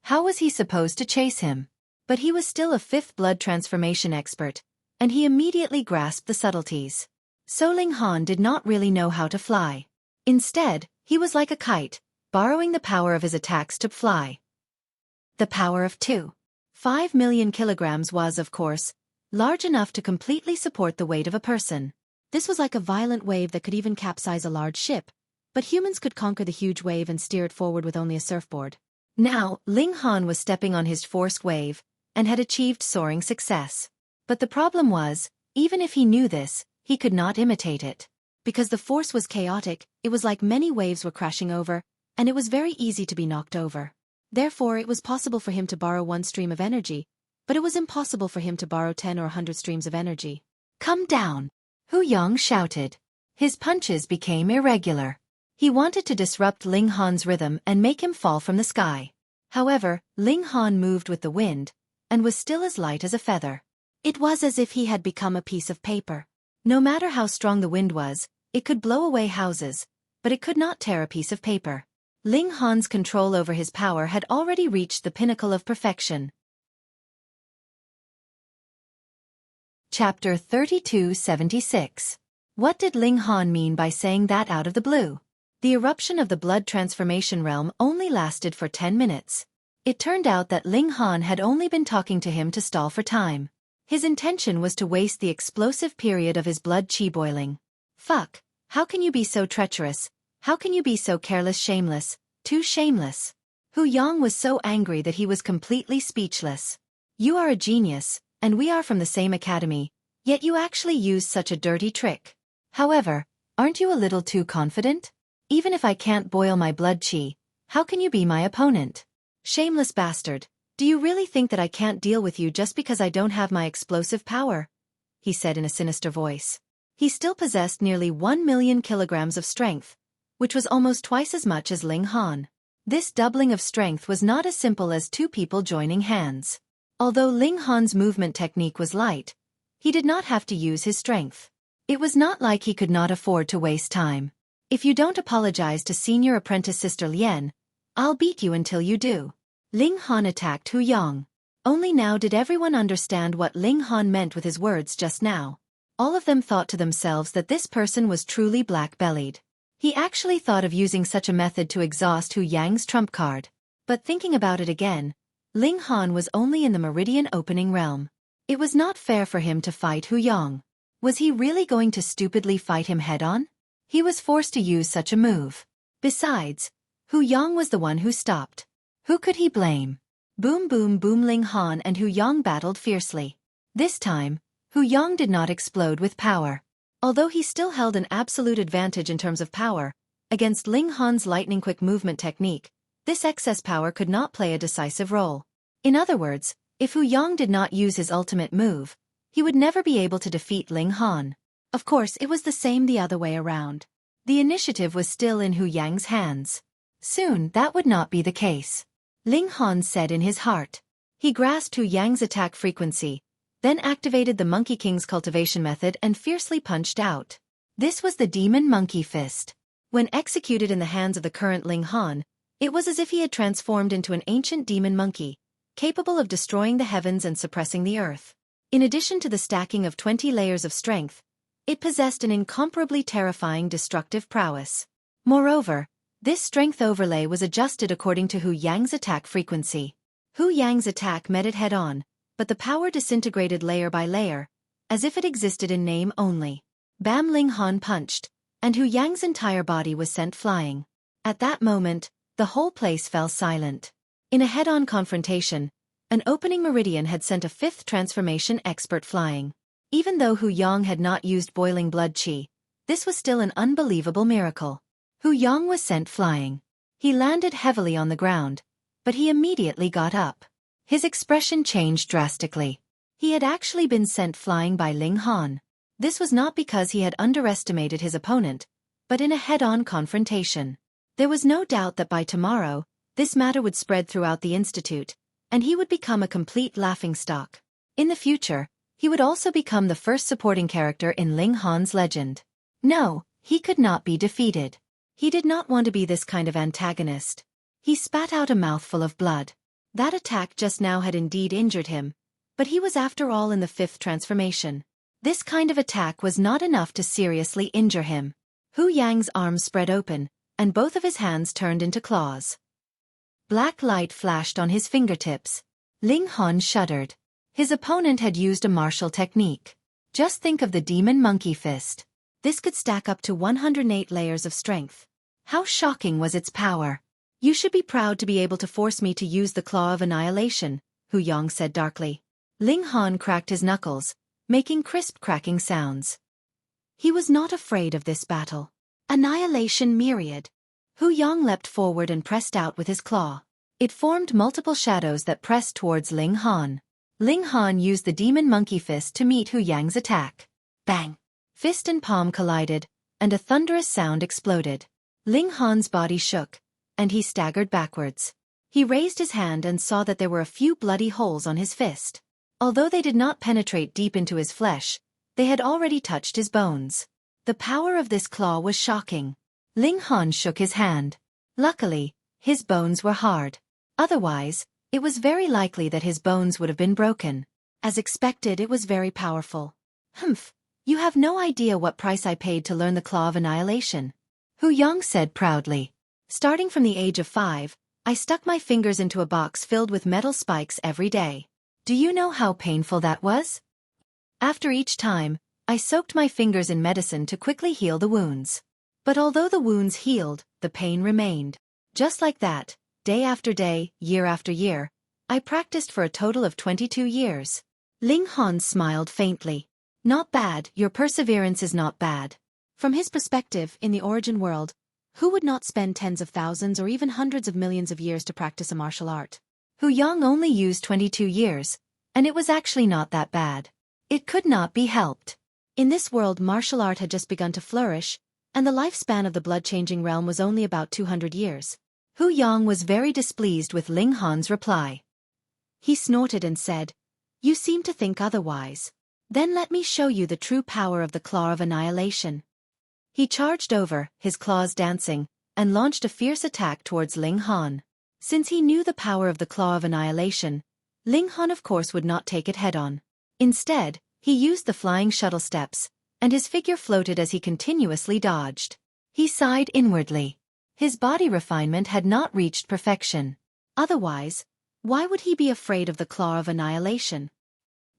How was he supposed to chase him? But he was still a fifth blood transformation expert, and he immediately grasped the subtleties. So Ling Han did not really know how to fly. Instead, he was like a kite, borrowing the power of his attacks to fly. The power of 5 million kilograms was, of course, large enough to completely support the weight of a person. This was like a violent wave that could even capsize a large ship, but humans could conquer the huge wave and steer it forward with only a surfboard. Now, Ling Han was stepping on his forced wave, and had achieved soaring success. But the problem was, even if he knew this, he could not imitate it. Because the force was chaotic, it was like many waves were crashing over, and it was very easy to be knocked over. Therefore, it was possible for him to borrow one stream of energy, but it was impossible for him to borrow 10 or 100 streams of energy. Come down! Hu Yang shouted. His punches became irregular. He wanted to disrupt Ling Han's rhythm and make him fall from the sky. However, Ling Han moved with the wind, and was still as light as a feather. It was as if he had become a piece of paper. No matter how strong the wind was, it could blow away houses, but it could not tear a piece of paper. Ling Han's control over his power had already reached the pinnacle of perfection. Chapter 3276. What did Ling Han mean by saying that out of the blue? The eruption of the blood transformation realm only lasted for 10 minutes. It turned out that Ling Han had only been talking to him to stall for time. His intention was to waste the explosive period of his blood chi boiling. Fuck, how can you be so treacherous? How can you be so careless, shameless, too shameless? Hu Yang was so angry that he was completely speechless. You are a genius, and we are from the same academy, yet you actually used such a dirty trick. However, aren't you a little too confident? Even if I can't boil my blood chi, how can you be my opponent? Shameless bastard, do you really think that I can't deal with you just because I don't have my explosive power? He said in a sinister voice. He still possessed nearly 1 million kilograms of strength, which was almost twice as much as Ling Han. This doubling of strength was not as simple as two people joining hands. Although Ling Han's movement technique was light, he did not have to use his strength. It was not like he could not afford to waste time. If you don't apologize to senior apprentice Sister Lien, I'll beat you until you do. Ling Han attacked Hu Yang. Only now did everyone understand what Ling Han meant with his words just now. All of them thought to themselves that this person was truly black-bellied. He actually thought of using such a method to exhaust Hu Yang's trump card. But thinking about it again, Ling Han was only in the meridian opening realm. It was not fair for him to fight Hu Yang. Was he really going to stupidly fight him head-on? He was forced to use such a move. Besides, Hu Yang was the one who stopped. Who could he blame? Boom boom boom. Ling Han and Hu Yang battled fiercely. This time, Hu Yang did not explode with power. Although he still held an absolute advantage in terms of power, against Ling Han's lightning-quick movement technique, this excess power could not play a decisive role. In other words, if Hu Yang did not use his ultimate move, he would never be able to defeat Ling Han. Of course, it was the same the other way around. The initiative was still in Hu Yang's hands. Soon, that would not be the case. Ling Han said in his heart. He grasped Hu Yang's attack frequency, then activated the Monkey King's cultivation method and fiercely punched out. This was the Demon Monkey Fist. When executed in the hands of the current Ling Han, it was as if he had transformed into an ancient demon monkey, capable of destroying the heavens and suppressing the earth. In addition to the stacking of 20 layers of strength, it possessed an incomparably terrifying destructive prowess. Moreover, this strength overlay was adjusted according to Hu Yang's attack frequency. Hu Yang's attack met it head-on, but the power disintegrated layer by layer, as if it existed in name only. Bam! Ling Han punched, and Hu Yang's entire body was sent flying. At that moment, the whole place fell silent. In a head-on confrontation, an opening meridian had sent a fifth transformation expert flying. Even though Hu Yang had not used boiling blood chi, this was still an unbelievable miracle. Hu Yang was sent flying. He landed heavily on the ground, but he immediately got up. His expression changed drastically. He had actually been sent flying by Ling Han. This was not because he had underestimated his opponent, but in a head-on confrontation. There was no doubt that by tomorrow, this matter would spread throughout the institute, and he would become a complete laughingstock. In the future, he would also become the first supporting character in Ling Han's legend. No, he could not be defeated. He did not want to be this kind of antagonist. He spat out a mouthful of blood. That attack just now had indeed injured him, but he was after all in the 5th transformation. This kind of attack was not enough to seriously injure him. Hu Yang's arms spread open, and both of his hands turned into claws. Black light flashed on his fingertips. Ling Han shuddered. His opponent had used a martial technique. Just think of the demon monkey fist. This could stack up to 108 layers of strength. How shocking was its power! You should be proud to be able to force me to use the claw of annihilation, Hu Yang said darkly. Ling Han cracked his knuckles, making crisp cracking sounds. He was not afraid of this battle. Annihilation myriad. Hu Yang leapt forward and pressed out with his claw. It formed multiple shadows that pressed towards Ling Han. Ling Han used the demon monkey fist to meet Hu Yang's attack. Bang! Fist and palm collided, and a thunderous sound exploded. Ling Han's body shook, and he staggered backwards. He raised his hand and saw that there were a few bloody holes on his fist. Although they did not penetrate deep into his flesh, they had already touched his bones. The power of this claw was shocking. Ling Han shook his hand. Luckily, his bones were hard. Otherwise, it was very likely that his bones would have been broken. As expected, it was very powerful. Humph, you have no idea what price I paid to learn the claw of annihilation, Hu Yang said proudly. Starting from the age of 5, I stuck my fingers into a box filled with metal spikes every day. Do you know how painful that was? After each time, I soaked my fingers in medicine to quickly heal the wounds. But although the wounds healed, the pain remained. Just like that, day after day, year after year, I practiced for a total of 22 years. Ling Han smiled faintly. Not bad, your perseverance is not bad. From his perspective, in the origin world, who would not spend tens of thousands or even hundreds of millions of years to practice a martial art? Hu Yang only used 22 years, and it was actually not that bad. It could not be helped. In this world, martial art had just begun to flourish, and the lifespan of the blood-changing realm was only about 200 years. Hu Yang was very displeased with Ling Han's reply. He snorted and said, "You seem to think otherwise. Then let me show you the true power of the claw of annihilation." He charged over, his claws dancing, and launched a fierce attack towards Ling Han. Since he knew the power of the claw of annihilation, Ling Han of course would not take it head-on. Instead, he used the flying shuttle steps, and his figure floated as he continuously dodged. He sighed inwardly. His body refinement had not reached perfection. Otherwise, why would he be afraid of the claw of annihilation?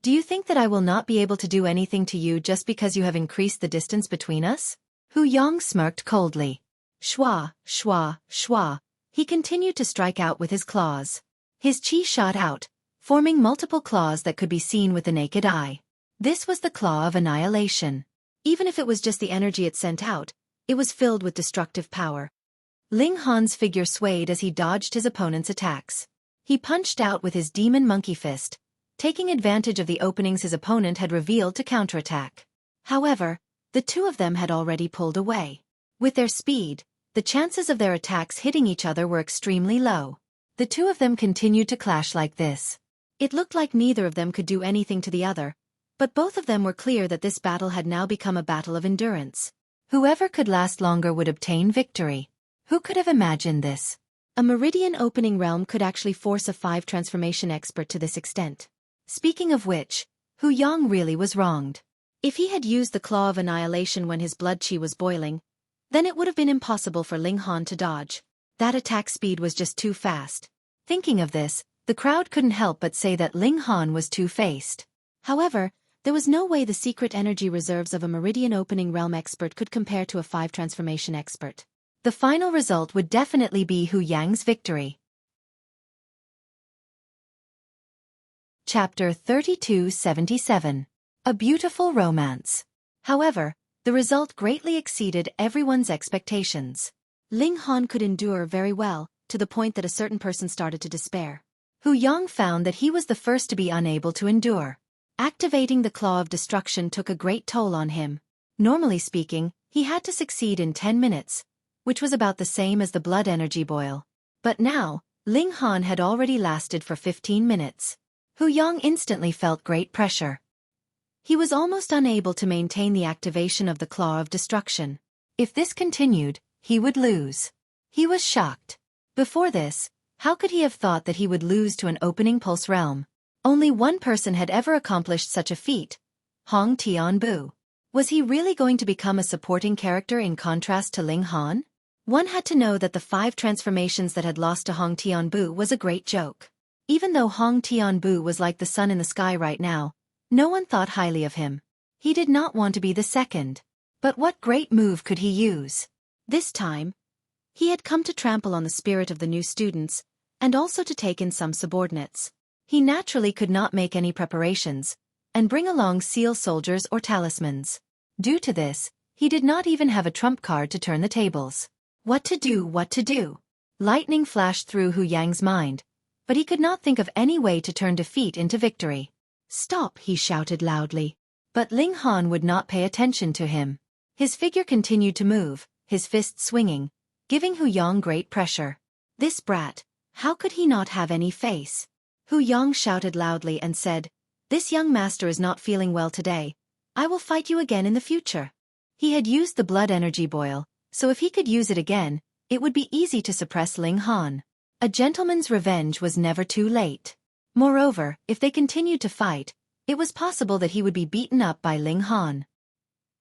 Do you think that I will not be able to do anything to you just because you have increased the distance between us? Hu Yang smirked coldly. Shwa, shwa, shwa. He continued to strike out with his claws. His chi shot out, forming multiple claws that could be seen with the naked eye. This was the claw of annihilation. Even if it was just the energy it sent out, it was filled with destructive power. Ling Han's figure swayed as he dodged his opponent's attacks. He punched out with his demon monkey fist, taking advantage of the openings his opponent had revealed to counterattack. However, the two of them had already pulled away. With their speed, the chances of their attacks hitting each other were extremely low. The two of them continued to clash like this. It looked like neither of them could do anything to the other, but both of them were clear that this battle had now become a battle of endurance. Whoever could last longer would obtain victory. Who could have imagined this? A meridian opening realm could actually force a 5 transformation expert to this extent. Speaking of which, Hu Yang really was wronged. If he had used the claw of annihilation when his blood chi was boiling, then it would have been impossible for Ling Han to dodge. That attack speed was just too fast. Thinking of this, the crowd couldn't help but say that Ling Han was two-faced. However, there was no way the secret energy reserves of a meridian opening realm expert could compare to a 5 transformation expert. The final result would definitely be Hu Yang's victory. Chapter 3277. A Beautiful Romance. However, the result greatly exceeded everyone's expectations. Ling Han could endure very well, to the point that a certain person started to despair. Hu Yang found that he was the first to be unable to endure. Activating the Claw of Destruction took a great toll on him. Normally speaking, he had to succeed in 10 minutes, which was about the same as the blood energy boil. But now, Ling Han had already lasted for 15 minutes. Hu Yang instantly felt great pressure. He was almost unable to maintain the activation of the Claw of Destruction. If this continued, he would lose. He was shocked. Before this, How could he have thought that he would lose to an opening pulse realm? Only one person had ever accomplished such a feat, Hong Tianbu. Was he really going to become a supporting character in contrast to Ling Han? One had to know that the 5 transformations that had lost to Hong Tianbu was a great joke. Even though Hong Tianbu was like the sun in the sky right now, no one thought highly of him. He did not want to be the second. But what great move could he use? This time, he had come to trample on the spirit of the new students, and also to take in some subordinates. He naturally could not make any preparations, and bring along seal soldiers or talismans. Due to this, he did not even have a trump card to turn the tables. What to do, what to do? Lightning flashed through Hu Yang's mind, but he could not think of any way to turn defeat into victory. Stop, he shouted loudly. But Ling Han would not pay attention to him. His figure continued to move, his fists swinging, giving Hu Yang great pressure. This brat, how could he not have any face? Hu Yang shouted loudly and said, "This young master is not feeling well today. I will fight you again in the future." He had used the blood energy boil, so if he could use it again, it would be easy to suppress Ling Han. A gentleman's revenge was never too late. Moreover, if they continued to fight, it was possible that he would be beaten up by Ling Han.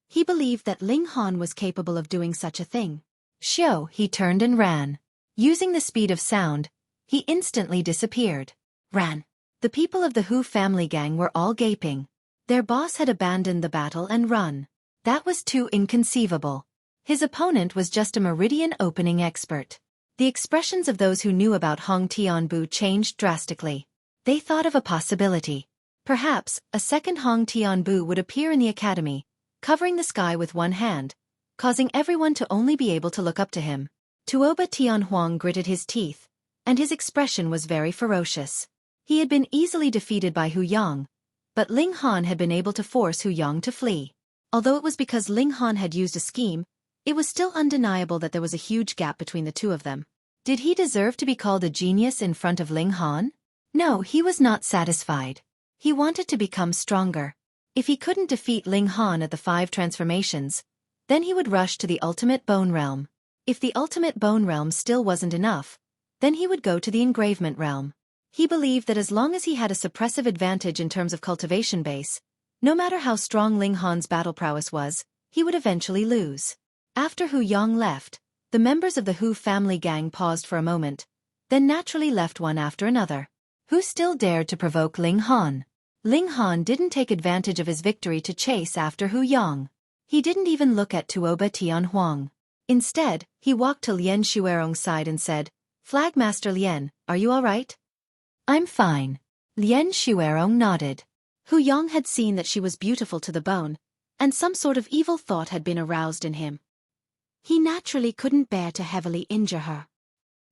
He believed that Ling Han was capable of doing such a thing. Xiao, he turned and ran. Using the speed of sound, he instantly disappeared. Ran. The people of the Hu family gang were all gaping. Their boss had abandoned the battle and run. That was too inconceivable. His opponent was just a meridian opening expert. The expressions of those who knew about Hong Tianbu changed drastically. They thought of a possibility. Perhaps, a second Hong Tianbu would appear in the academy, covering the sky with one hand, causing everyone to only be able to look up to him. Tuoba Tianhuang gritted his teeth, and his expression was very ferocious. He had been easily defeated by Hu Yang, but Ling Han had been able to force Hu Yang to flee. Although it was because Ling Han had used a scheme, it was still undeniable that there was a huge gap between the two of them. Did he deserve to be called a genius in front of Ling Han? No, he was not satisfied. He wanted to become stronger. If he couldn't defeat Ling Han at the 5 transformations, then he would rush to the ultimate bone realm. If the ultimate bone realm still wasn't enough, then he would go to the engravement realm. He believed that as long as he had a suppressive advantage in terms of cultivation base, no matter how strong Ling Han's battle prowess was, he would eventually lose. After Hu Yang left, the members of the Hu family gang paused for a moment, then naturally left one after another. Who still dared to provoke Ling Han? Ling Han didn't take advantage of his victory to chase after Hu Yang. He didn't even look at Tuoba Tianhuang. Instead, he walked to Lien Xuerong's side and said, "Flag Master Lien, are you all right?" "I'm fine." Lien Xuerong nodded. Hu Yang had seen that she was beautiful to the bone, and some sort of evil thought had been aroused in him. He naturally couldn't bear to heavily injure her.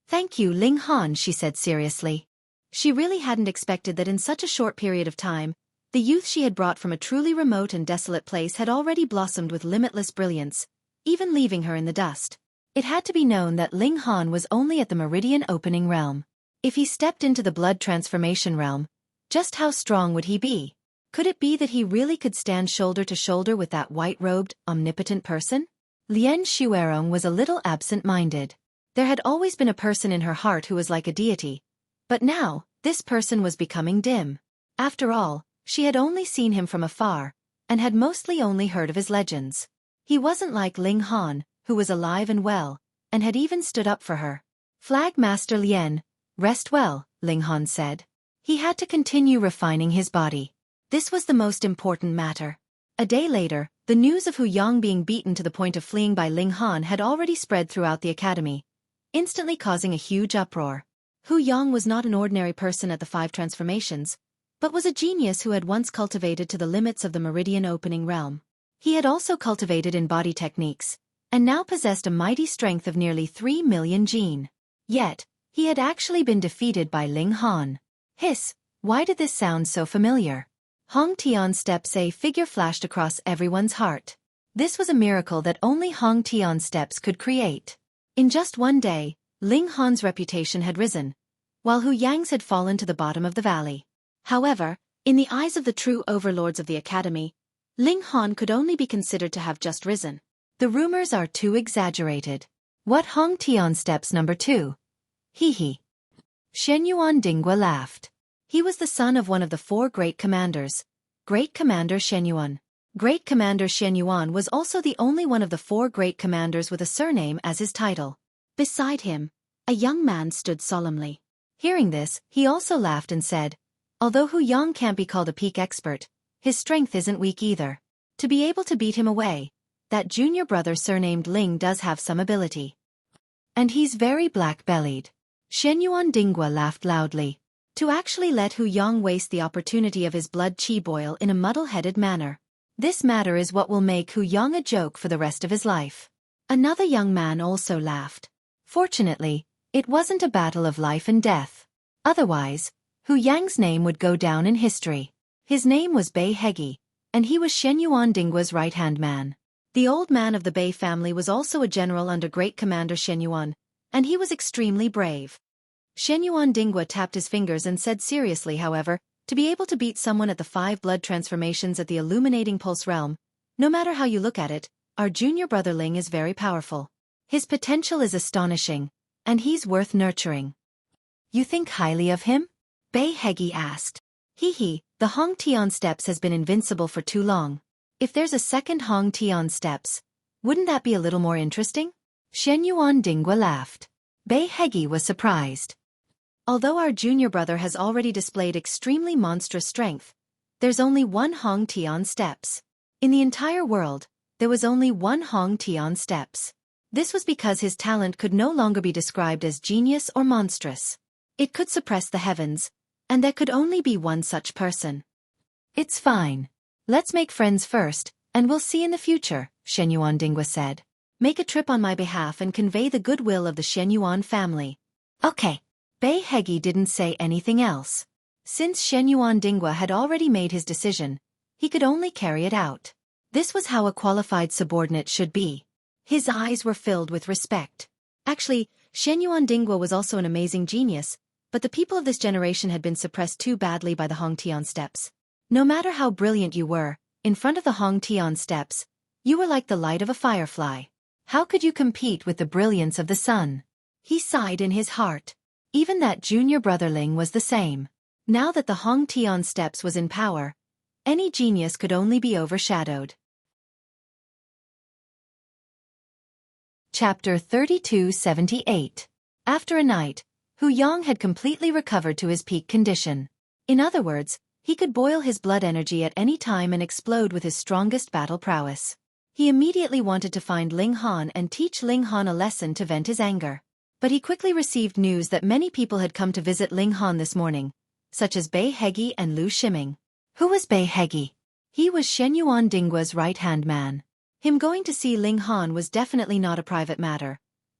"Thank you, Ling Han," she said seriously. She really hadn't expected that in such a short period of time, the youth she had brought from a truly remote and desolate place had already blossomed with limitless brilliance, even leaving her in the dust. It had to be known that Ling Han was only at the meridian opening realm. If he stepped into the blood transformation realm, just how strong would he be? Could it be that he really could stand shoulder to shoulder with that white-robed, omnipotent person? Lien Xuerong was a little absent-minded. There had always been a person in her heart who was like a deity, but now, this person was becoming dim. After all, she had only seen him from afar, and had mostly only heard of his legends. He wasn't like Ling Han, who was alive and well, and had even stood up for her. "Flag Master Lien, rest well," Ling Han said. He had to continue refining his body. This was the most important matter. A day later, the news of Hu Yang being beaten to the point of fleeing by Ling Han had already spread throughout the academy, instantly causing a huge uproar. Hu Yang was not an ordinary person at the 5 transformations, but was a genius who had once cultivated to the limits of the meridian opening realm. He had also cultivated in body techniques, and now possessed a mighty strength of nearly 3 million jin. Yet, he had actually been defeated by Ling Han. Hiss, why did this sound so familiar? Hong Tian's steps, a figure flashed across everyone's heart. This was a miracle that only Hong Tian's steps could create. In just one day, Ling Han's reputation had risen, while Hu Yang's had fallen to the bottom of the valley. However, in the eyes of the true overlords of the academy, Ling Han could only be considered to have just risen. The rumors are too exaggerated. What Hong Tian steps number 2? Hee hee. Xuenyuan Dingwa laughed. He was the son of one of the 4 great commanders, Great Commander Xuenyuan. Great Commander Xuenyuan was also the only one of the 4 great commanders with a surname as his title. Beside him, a young man stood solemnly. Hearing this, he also laughed and said, although Hu Yang can't be called a peak expert, his strength isn't weak either. To be able to beat him away, that junior brother surnamed Ling does have some ability. And he's very black-bellied. Xuenyuan Dingwa laughed loudly. To actually let Hu Yang waste the opportunity of his blood qi boil in a muddle-headed manner. This matter is what will make Hu Yang a joke for the rest of his life. Another young man also laughed. Fortunately, it wasn't a battle of life and death. Otherwise, Hu Yang's name would go down in history. His name was Bei Hegi, and he was Xuenyuan Dingwa's right-hand man. The old man of the Bei family was also a general under Great Commander Xuenyuan, and he was extremely brave. Xuenyuan Dingwa tapped his fingers and said seriously, however, to be able to beat someone at the 5 blood transformations at the illuminating pulse realm, no matter how you look at it, our junior brother Ling is very powerful. His potential is astonishing, and he's worth nurturing. You think highly of him? Bei Hegi asked. The Hong Tian Steps has been invincible for too long. If there's a second Hong Tian Steps, wouldn't that be a little more interesting? Xuenyuan Dingwa laughed. Bei Hegi was surprised. Although our junior brother has already displayed extremely monstrous strength, there's only one Hong Tian Steps. In the entire world, there was only one Hong Tian Steps. This was because his talent could no longer be described as genius or monstrous. It could suppress the heavens, and there could only be one such person. It's fine. Let's make friends first, and we'll see in the future, Xuenyuan Dingwa said. Make a trip on my behalf and convey the goodwill of the Xuenyuan family. Okay. Bei Hegi didn't say anything else. Since Xuenyuan Dingwa had already made his decision, he could only carry it out. This was how a qualified subordinate should be. His eyes were filled with respect. Actually, Xuenyuan Dingwa was also an amazing genius, but the people of this generation had been suppressed too badly by the Hong Tian Steps. No matter how brilliant you were, in front of the Hong Tian Steps, you were like the light of a firefly. How could you compete with the brilliance of the sun? He sighed in his heart. Even that junior brother Ling was the same. Now that the Hong Tian Steps was in power, any genius could only be overshadowed. Chapter 3278. After a night, Hu Yang had completely recovered to his peak condition. In other words, he could boil his blood energy at any time and explode with his strongest battle prowess. He immediately wanted to find Ling Han and teach Ling Han a lesson to vent his anger. But he quickly received news that many people had come to visit Ling Han this morning, such as Bei Hegi and Lu Shiming. Who was Bei Hegi? He was Xuenyuan Dingwa's right-hand man. Him going to see Ling Han was definitely not a private matter,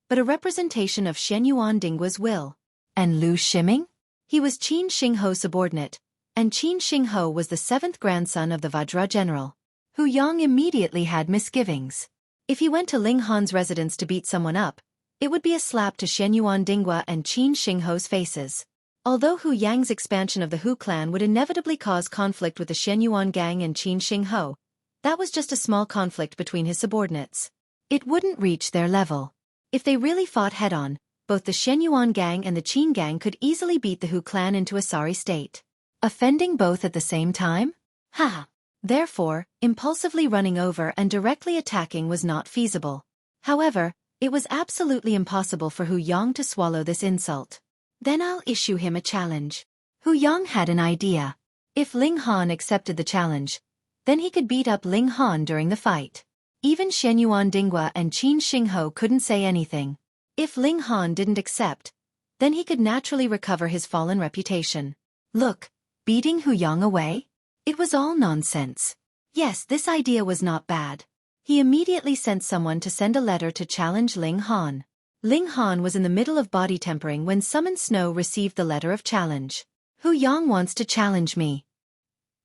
but a representation of Xuenyuan Dingwa's will. And Lu Shiming? He was Qin Shingho's subordinate, and Qin Shingho was the 7th grandson of the Vajra general. Hu Yang immediately had misgivings. If he went to Ling Han's residence to beat someone up, it would be a slap to Xuenyuan Dingwa and Qin Shingho's faces. Although Hu Yang's expansion of the Hu clan would inevitably cause conflict with the Xuenyuan gang and Qin Shingho, that was just a small conflict between his subordinates. It wouldn't reach their level. If they really fought head-on, both the Xuenyuan gang and the Qin gang could easily beat the Hu clan into a sorry state. Offending both at the same time? Ha! Therefore, impulsively running over and directly attacking was not feasible. However, it was absolutely impossible for Hu Yang to swallow this insult. Then I'll issue him a challenge. Hu Yang had an idea. If Ling Han accepted the challenge, then he could beat up Ling Han during the fight. Even Xuenyuan Dingwa and Qin Shingho couldn't say anything. If Ling Han didn't accept, then he could naturally recover his fallen reputation. Look, beating Hu Yang away? It was all nonsense. Yes, this idea was not bad. He immediately sent someone to send a letter to challenge Ling Han. Ling Han was in the middle of body tempering when Summon Snow received the letter of challenge. Hu Yang wants to challenge me.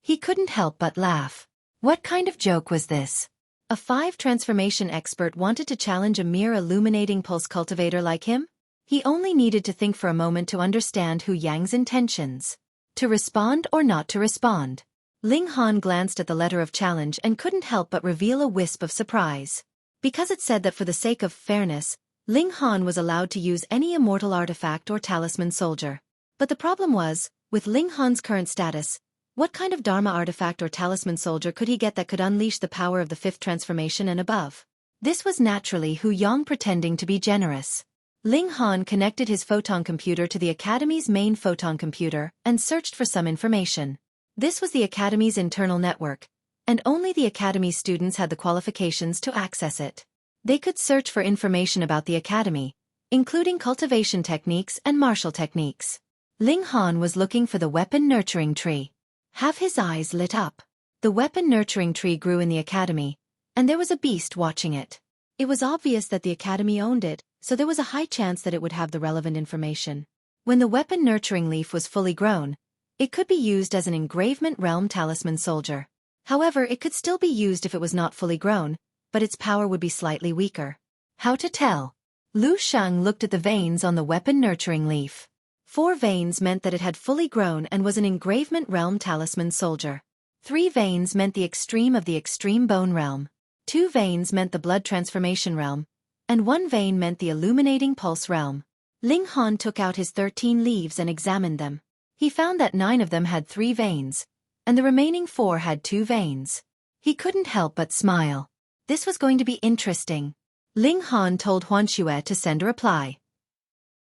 He couldn't help but laugh. What kind of joke was this? A 5 transformation expert wanted to challenge a mere illuminating pulse cultivator like him? He only needed to think for a moment to understand Hu Yang's intentions. To respond or not to respond. Ling Han glanced at the letter of challenge and couldn't help but reveal a wisp of surprise. Because it said that for the sake of fairness, Ling Han was allowed to use any immortal artifact or talisman soldier. But the problem was, with Ling Han's current status, what kind of Dharma artifact or talisman soldier could he get that could unleash the power of the fifth transformation and above? This was naturally Hu Yang pretending to be generous. Ling Han connected his photon computer to the Academy's main photon computer and searched for some information. This was the Academy's internal network, and only the Academy's students had the qualifications to access it. They could search for information about the Academy, including cultivation techniques and martial techniques. Ling Han was looking for the weapon nurturing tree. Have his eyes lit up. The weapon nurturing tree grew in the Academy, and there was a beast watching it. It was obvious that the Academy owned it, so there was a high chance that it would have the relevant information. When the weapon nurturing leaf was fully grown, it could be used as an engravement realm talisman soldier. However, it could still be used if it was not fully grown, but its power would be slightly weaker. How to tell? Lu Sheng looked at the veins on the weapon nurturing leaf. 4 veins meant that it had fully grown and was an engravement realm talisman soldier. 3 veins meant the extreme of the extreme bone realm. 2 veins meant the blood transformation realm, and 1 vein meant the illuminating pulse realm. Ling Han took out his 13 leaves and examined them. He found that 9 of them had 3 veins, and the remaining 4 had 2 veins. He couldn't help but smile. This was going to be interesting. Ling Han told Xueqi to send a reply.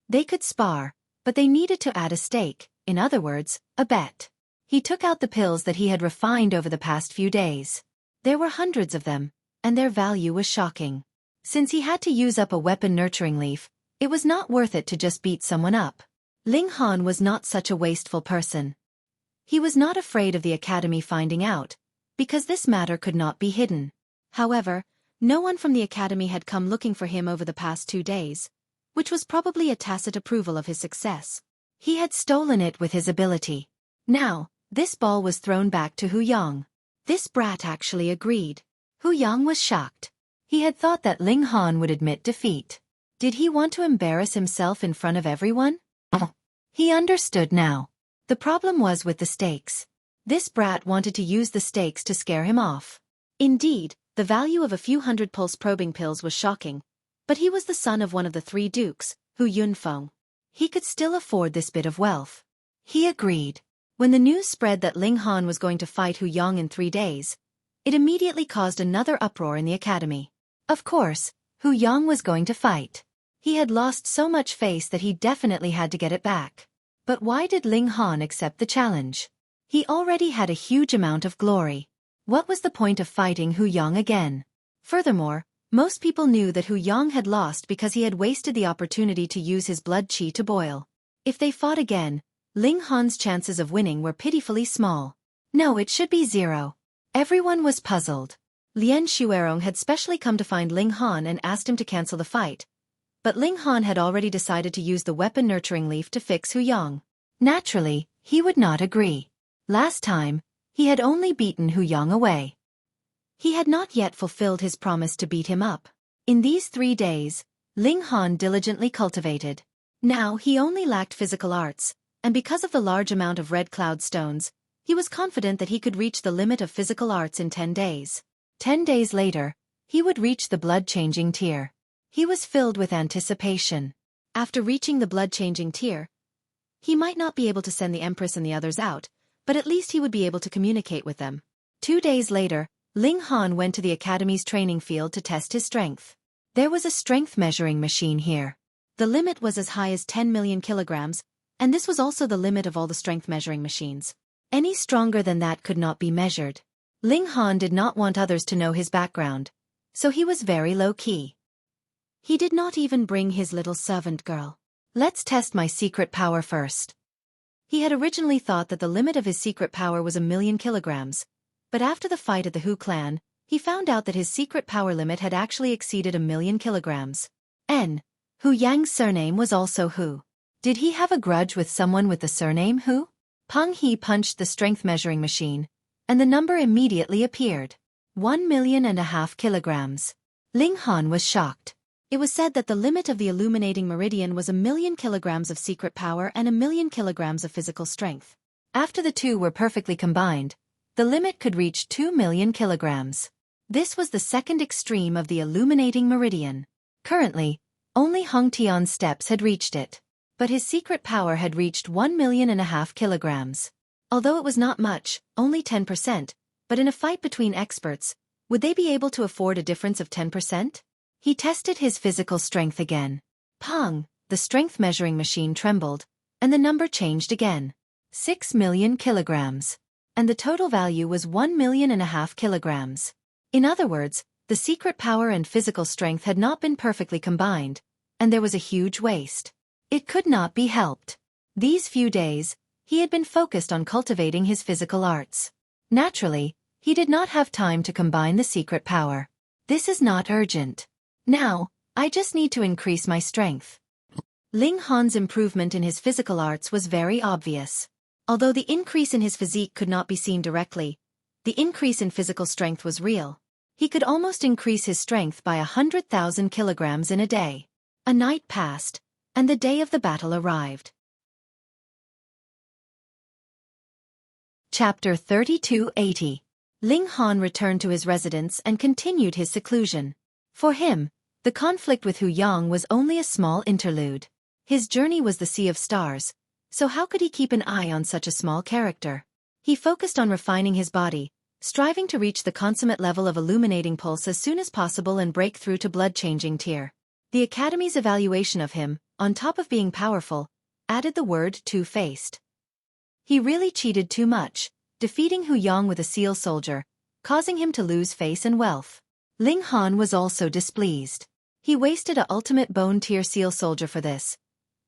They could spar, but they needed to add a stake, in other words, a bet. He took out the pills that he had refined over the past few days. There were hundreds of them, and their value was shocking. Since he had to use up a weapon nurturing leaf, it was not worth it to just beat someone up. Ling Han was not such a wasteful person. He was not afraid of the Academy finding out, because this matter could not be hidden. However, no one from the Academy had come looking for him over the past 2 days, which was probably a tacit approval of his success. He had stolen it with his ability. Now, this ball was thrown back to Hu Yang. This brat actually agreed. Hu Yang was shocked. He had thought that Ling Han would admit defeat. Did he want to embarrass himself in front of everyone? He understood now. The problem was with the stakes. This brat wanted to use the stakes to scare him off. Indeed, the value of a few hundred pulse probing pills was shocking, but he was the son of one of the 3 dukes, Hu Yunfeng. He could still afford this bit of wealth. He agreed. When the news spread that Ling Han was going to fight Hu Yang in 3 days, it immediately caused another uproar in the Academy. Of course, Hu Yang was going to fight. He had lost so much face that he definitely had to get it back. But why did Ling Han accept the challenge? He already had a huge amount of glory. What was the point of fighting Hu Yang again? Furthermore, most people knew that Hu Yang had lost because he had wasted the opportunity to use his blood qi to boil. If they fought again, Ling Han's chances of winning were pitifully small. No, it should be 0. Everyone was puzzled. Lian Xuerong had specially come to find Ling Han and asked him to cancel the fight. But Ling Han had already decided to use the weapon nurturing leaf to fix Hu Yang. Naturally, he would not agree. Last time, he had only beaten Hu Yang away. He had not yet fulfilled his promise to beat him up. In these 3 days, Ling Han diligently cultivated. Now he only lacked physical arts, and because of the large amount of red cloud stones, he was confident that he could reach the limit of physical arts in 10 days. 10 days later, he would reach the blood-changing tier. He was filled with anticipation. After reaching the blood-changing tier, he might not be able to send the Empress and the others out, but at least he would be able to communicate with them. 2 days later, Ling Han went to the Academy's training field to test his strength. There was a strength measuring machine here. The limit was as high as 10 million kilograms, and this was also the limit of all the strength measuring machines. Any stronger than that could not be measured. Ling Han did not want others to know his background, so he was very low-key. He did not even bring his little servant girl. Let's test my secret power first. He had originally thought that the limit of his secret power was 1,000,000 kilograms, but after the fight at the Hu clan, he found out that his secret power limit had actually exceeded 1,000,000 kilograms. Hu Yang's surname was also Hu. Did he have a grudge with someone with the surname Hu? Peng He punched the strength measuring machine, and the number immediately appeared. 1,500,000 kilograms. Ling Han was shocked. It was said that the limit of the illuminating meridian was 1,000,000 kilograms of secret power and 1,000,000 kilograms of physical strength. After the two were perfectly combined, the limit could reach 2,000,000 kilograms. This was the second extreme of the illuminating meridian. Currently, only Hung Tian's steps had reached it. but his secret power had reached 1.5 million kilograms. Although it was not much, only 10%, but in a fight between experts, would they be able to afford a difference of 10%? He tested his physical strength again. Pong! The strength measuring machine trembled, and the number changed again. 6 million kilograms. And the total value was 1.5 million kilograms. In other words, the secret power and physical strength had not been perfectly combined, and there was a huge waste. It could not be helped. These few days, he had been focused on cultivating his physical arts. Naturally, he did not have time to combine the secret power. This is not urgent. Now, I just need to increase my strength. Ling Han's improvement in his physical arts was very obvious. Although the increase in his physique could not be seen directly, the increase in physical strength was real. He could almost increase his strength by 100,000 kilograms in a day. A night passed, and the day of the battle arrived. Chapter 3280. Ling Han returned to his residence and continued his seclusion. For him, the conflict with Hu Yang was only a small interlude. His journey was the sea of stars, so how could he keep an eye on such a small character? He focused on refining his body, striving to reach the consummate level of illuminating pulse as soon as possible and break through to blood-changing tier. The Academy's evaluation of him, on top of being powerful, added the word two-faced. He really cheated too much, defeating Hu Yang with a seal soldier, causing him to lose face and wealth. Ling Han was also displeased. He wasted a ultimate bone tier seal soldier for this.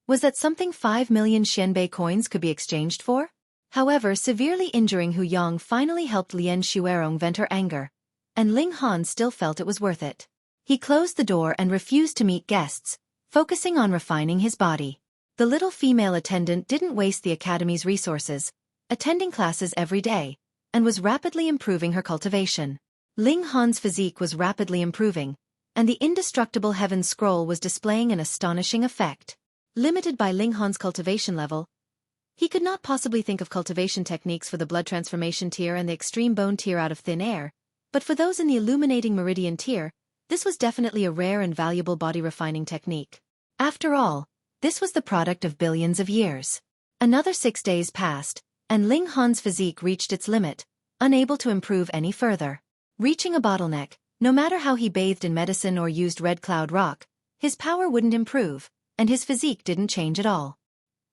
Was that something 5 million Xianbei coins could be exchanged for? However, severely injuring Hu Yang finally helped Lian Xuerong vent her anger, and Ling Han still felt it was worth it. He closed the door and refused to meet guests, focusing on refining his body. The little female attendant didn't waste the Academy's resources, attending classes every day, and was rapidly improving her cultivation. Ling Han's physique was rapidly improving, and the indestructible Heaven Scroll was displaying an astonishing effect. Limited by Ling Han's cultivation level, he could not possibly think of cultivation techniques for the blood transformation tier and the extreme bone tier out of thin air, but for those in the illuminating meridian tier, this was definitely a rare and valuable body refining technique. After all, this was the product of billions of years. Another 6 days passed, and Ling Han's physique reached its limit, unable to improve any further. Reaching a bottleneck, no matter how he bathed in medicine or used Red Cloud Rock, his power wouldn't improve, and his physique didn't change at all.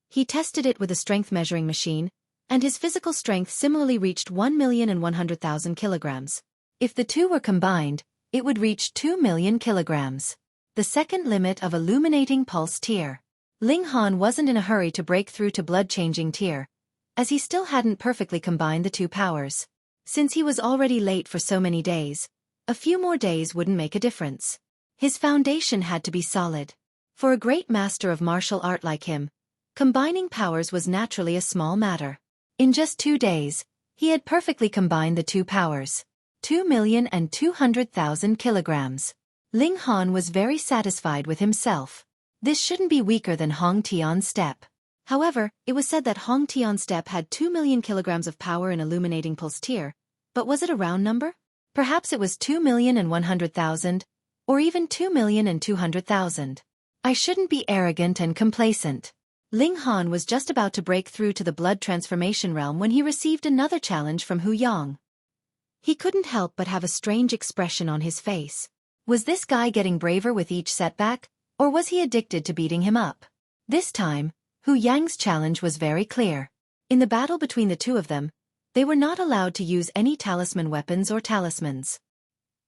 He tested it with a strength measuring machine, and his physical strength similarly reached 1.1 million kilograms. If the two were combined, it would reach 2 million kilograms. The second limit of illuminating pulse tier. Ling Han wasn't in a hurry to break through to blood-changing tier, as he still hadn't perfectly combined the two powers. Since he was already late for so many days, a few more days wouldn't make a difference. His foundation had to be solid. For a great master of martial art like him, combining powers was naturally a small matter. In just 2 days, he had perfectly combined the two powers. 2.2 million kilograms. Ling Han was very satisfied with himself. This shouldn't be weaker than Hong Tian's step. However, it was said that Hong Tian's step had 2 million kilograms of power in illuminating pulse tier, but was it a round number? Perhaps it was 2.1 million, or even 2.2 million. I shouldn't be arrogant and complacent. Ling Han was just about to break through to the blood transformation realm when he received another challenge from Hu Yang. He couldn't help but have a strange expression on his face. Was this guy getting braver with each setback, or was he addicted to beating him up? This time, Hu Yang's challenge was very clear. In the battle between the two of them, they were not allowed to use any talisman weapons or talismans.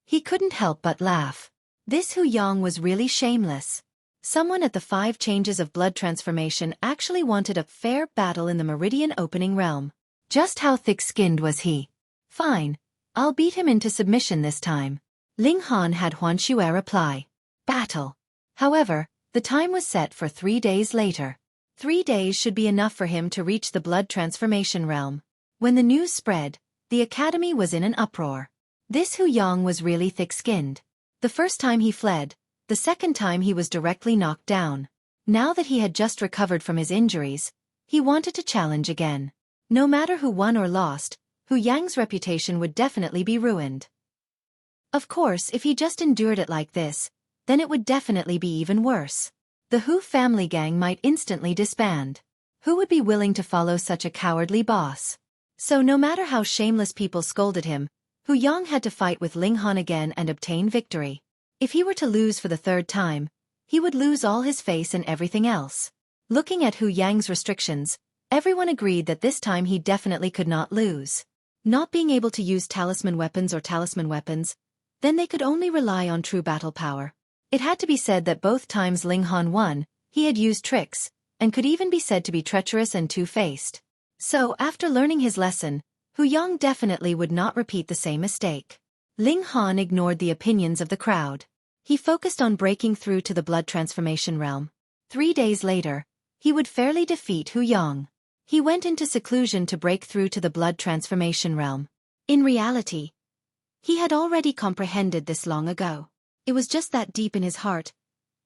He couldn't help but laugh. This Hu Yang was really shameless. Someone at the 5 changes of blood transformation actually wanted a fair battle in the meridian opening realm. Just how thick-skinned was he? Fine, I'll beat him into submission this time. Ling Han had Huan Xue reply. Battle. However, the time was set for 3 days later. 3 days should be enough for him to reach the blood transformation realm. When the news spread, the Academy was in an uproar. This Hu Yang was really thick-skinned. The first time he fled, the second time he was directly knocked down. Now that he had just recovered from his injuries, he wanted to challenge again. No matter who won or lost, Hu Yang's reputation would definitely be ruined. Of course, if he just endured it like this, then it would definitely be even worse. the Hu family gang might instantly disband. Who would be willing to follow such a cowardly boss? So no matter how shameless people scolded him, Hu Yang had to fight with Ling Han again and obtain victory. If he were to lose for the third time, he would lose all his face and everything else. Looking at Hu Yang's restrictions, everyone agreed that this time he definitely could not lose. Not being able to use talisman weapons, then they could only rely on true battle power. It had to be said that both times Ling Han won, he had used tricks, and could even be said to be treacherous and two-faced. So, after learning his lesson, Hu Yang definitely would not repeat the same mistake. Ling Han ignored the opinions of the crowd. He focused on breaking through to the blood transformation realm. 3 days later, he would fairly defeat Hu Yang. He went into seclusion to break through to the blood transformation realm. In reality, he had already comprehended this long ago. It was just that deep in his heart.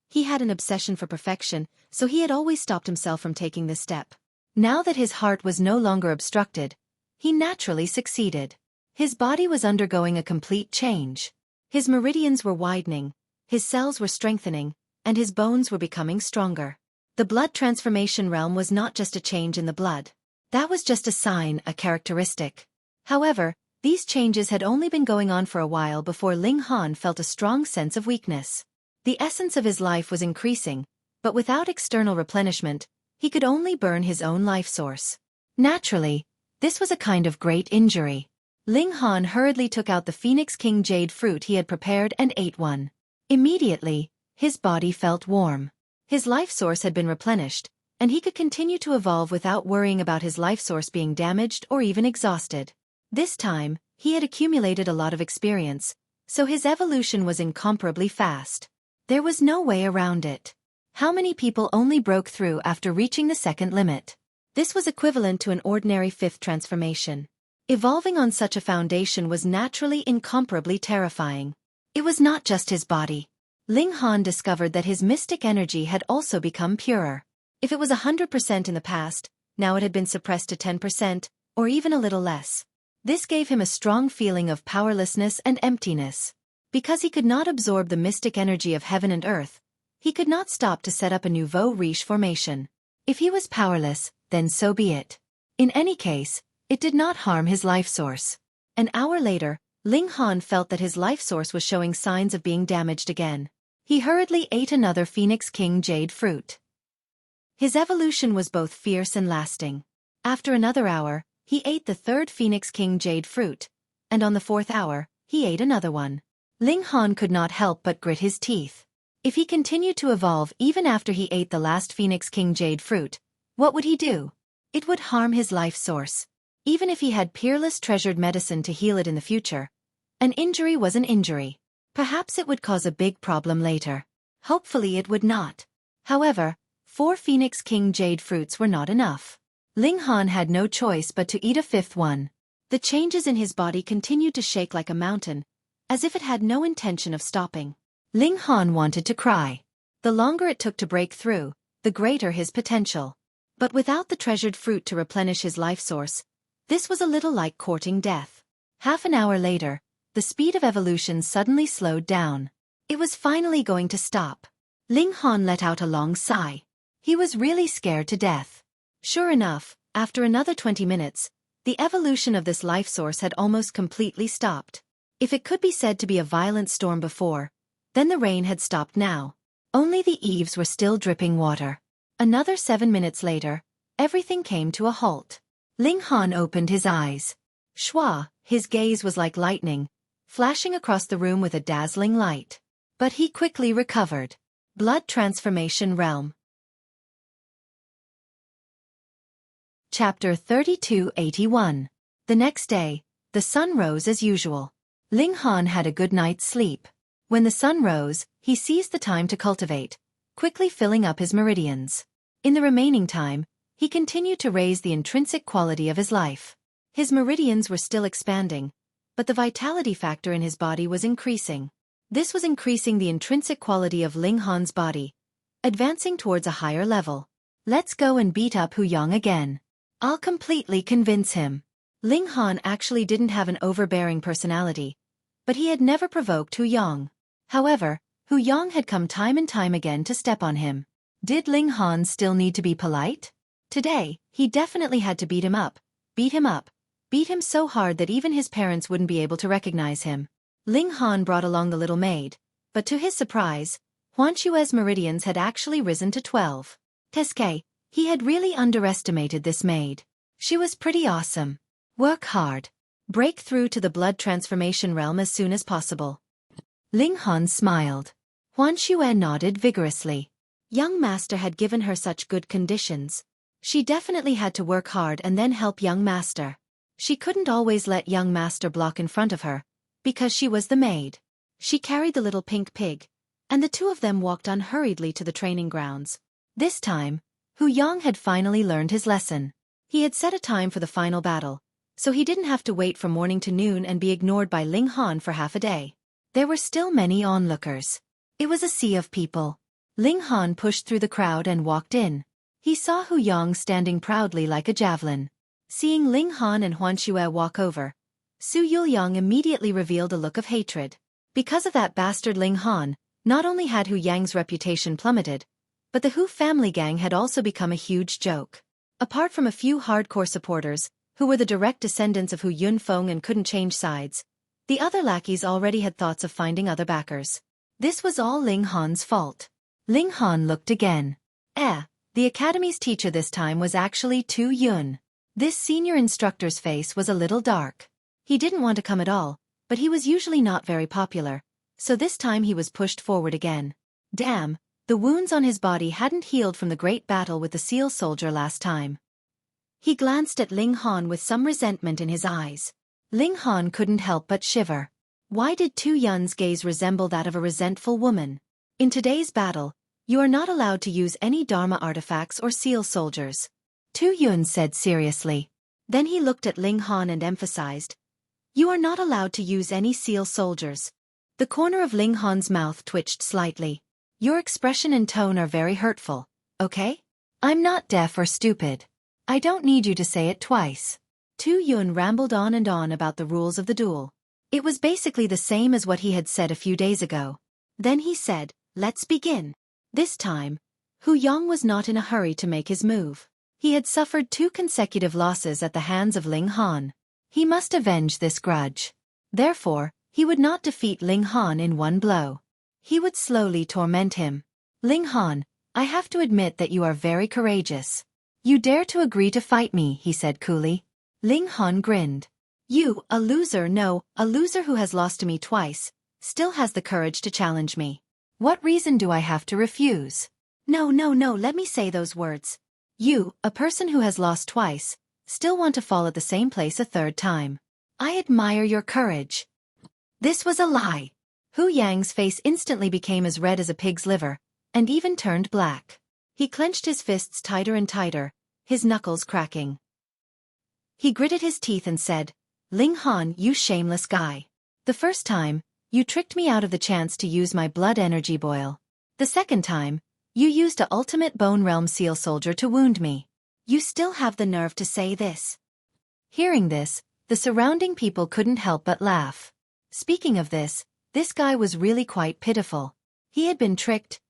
He had an obsession for perfection, so he had always stopped himself from taking this step. Now that his heart was no longer obstructed, he naturally succeeded. His body was undergoing a complete change. His meridians were widening, his cells were strengthening, and his bones were becoming stronger. The blood transformation realm was not just a change in the blood. That was just a sign, a characteristic. However, these changes had only been going on for a while before Ling Han felt a strong sense of weakness. The essence of his life was increasing, but without external replenishment, he could only burn his own life source. Naturally, this was a kind of great injury. Ling Han hurriedly took out the Phoenix King Jade fruit he had prepared and ate one. Immediately, his body felt warm. His life source had been replenished, and he could continue to evolve without worrying about his life source being damaged or even exhausted. This time, he had accumulated a lot of experience, so his evolution was incomparably fast. There was no way around it. How many people only broke through after reaching the second limit? This was equivalent to an ordinary fifth transformation. Evolving on such a foundation was naturally incomparably terrifying. It was not just his body. Ling Han discovered that his mystic energy had also become purer. If it was 100% in the past, now it had been suppressed to 10%, or even a little less. This gave him a strong feeling of powerlessness and emptiness. Because he could not absorb the mystic energy of heaven and earth, he could not stop to set up a nouveau riche formation. If he was powerless, then so be it. In any case, it did not harm his life source. An hour later, Ling Han felt that his life source was showing signs of being damaged again. He hurriedly ate another Phoenix King Jade fruit. His evolution was both fierce and lasting. After another hour, he ate the third Phoenix King Jade fruit, and on the 4th hour, he ate another one. Ling Han could not help but grit his teeth. If he continued to evolve even after he ate the last Phoenix King Jade fruit, what would he do? It would harm his life source. Even if he had peerless treasured medicine to heal it in the future, an injury was an injury. Perhaps it would cause a big problem later. Hopefully it would not. However, 4 Phoenix King Jade fruits were not enough. Ling Han had no choice but to eat a 5th one. The changes in his body continued to shake like a mountain, as if it had no intention of stopping. Ling Han wanted to cry. The longer it took to break through, the greater his potential. But without the treasured fruit to replenish his life source, this was a little like courting death. Half an hour later, the speed of evolution suddenly slowed down. It was finally going to stop. Ling Han let out a long sigh. He was really scared to death. Sure enough, after another 20 minutes, the evolution of this life source had almost completely stopped. If it could be said to be a violent storm before, then the rain had stopped now. Only the eaves were still dripping water. Another 7 minutes later, everything came to a halt. Ling Han opened his eyes. Shua, his gaze was like lightning, flashing across the room with a dazzling light. But he quickly recovered. Blood Transformation Realm. Chapter 3281. The next day, the sun rose as usual. Ling Han had a good night's sleep. When the sun rose, he seized the time to cultivate, quickly filling up his meridians. In the remaining time, he continued to raise the intrinsic quality of his life. His meridians were still expanding, but the vitality factor in his body was increasing. This was increasing the intrinsic quality of Ling Han's body, advancing towards a higher level. Let's go and beat up Hu Yang again. I'll completely convince him. Ling Han actually didn't have an overbearing personality, but he had never provoked Hu Yang. However, Hu Yang had come time and time again to step on him. Did Ling Han still need to be polite? Today, he definitely had to beat him up, beat him up, beat him so hard that even his parents wouldn't be able to recognize him. Ling Han brought along the little maid, but to his surprise, Xueqi's meridians had actually risen to 12. Teske, he had really underestimated this maid. She was pretty awesome. Work hard. Break through to the blood transformation realm as soon as possible. Ling Han smiled. Xueqi nodded vigorously. Young Master had given her such good conditions. She definitely had to work hard and then help Young Master. She couldn't always let Young Master block in front of her, because she was the maid. She carried the little pink pig, and the two of them walked unhurriedly to the training grounds. This time, Hu Yang had finally learned his lesson. He had set a time for the final battle, so he didn't have to wait from morning to noon and be ignored by Ling Han for half a day. There were still many onlookers. It was a sea of people. Ling Han pushed through the crowd and walked in. He saw Hu Yang standing proudly like a javelin. Seeing Ling Han and Xueqi walk over, Su Yuliang immediately revealed a look of hatred. Because of that bastard Ling Han, not only had Hu Yang's reputation plummeted, but the Hu family gang had also become a huge joke. Apart from a few hardcore supporters, who were the direct descendants of Hu Yunfeng and couldn't change sides, the other lackeys already had thoughts of finding other backers. This was all Ling Han's fault. Ling Han looked again. The academy's teacher this time was actually Tu Yun. This senior instructor's face was a little dark. He didn't want to come at all, but he was usually not very popular, so this time he was pushed forward again. Damn, the wounds on his body hadn't healed from the great battle with the seal soldier last time. He glanced at Ling Han with some resentment in his eyes. Ling Han couldn't help but shiver. Why did Tu Yun's gaze resemble that of a resentful woman? In today's battle, you are not allowed to use any Dharma artifacts or seal soldiers, Tu Yun said seriously. Then he looked at Ling Han and emphasized, you are not allowed to use any seal soldiers. The corner of Ling Han's mouth twitched slightly. Your expression and tone are very hurtful, okay? I'm not deaf or stupid. I don't need you to say it twice. Tu Yun rambled on and on about the rules of the duel. It was basically the same as what he had said a few days ago. Then he said, let's begin. This time, Hu Yang was not in a hurry to make his move. He had suffered 2 consecutive losses at the hands of Ling Han. He must avenge this grudge. Therefore, he would not defeat Ling Han in one blow. He would slowly torment him. Ling Han, I have to admit that you are very courageous. You dare to agree to fight me, he said coolly. Ling Han grinned. You, a loser, no, a loser who has lost to me twice, still has the courage to challenge me. What reason do I have to refuse? No, let me say those words. You, a person who has lost twice, still want to fall at the same place a third time. I admire your courage. This was a lie. Hu Yang's face instantly became as red as a pig's liver, and even turned black. He clenched his fists tighter and tighter, his knuckles cracking. He gritted his teeth and said, Ling Han, you shameless guy. The first time, you tricked me out of the chance to use my blood energy boil. The second time, you used a ultimate bone realm seal soldier to wound me. You still have the nerve to say this. Hearing this, the surrounding people couldn't help but laugh. Speaking of this guy was really quite pitiful. He had been tricked,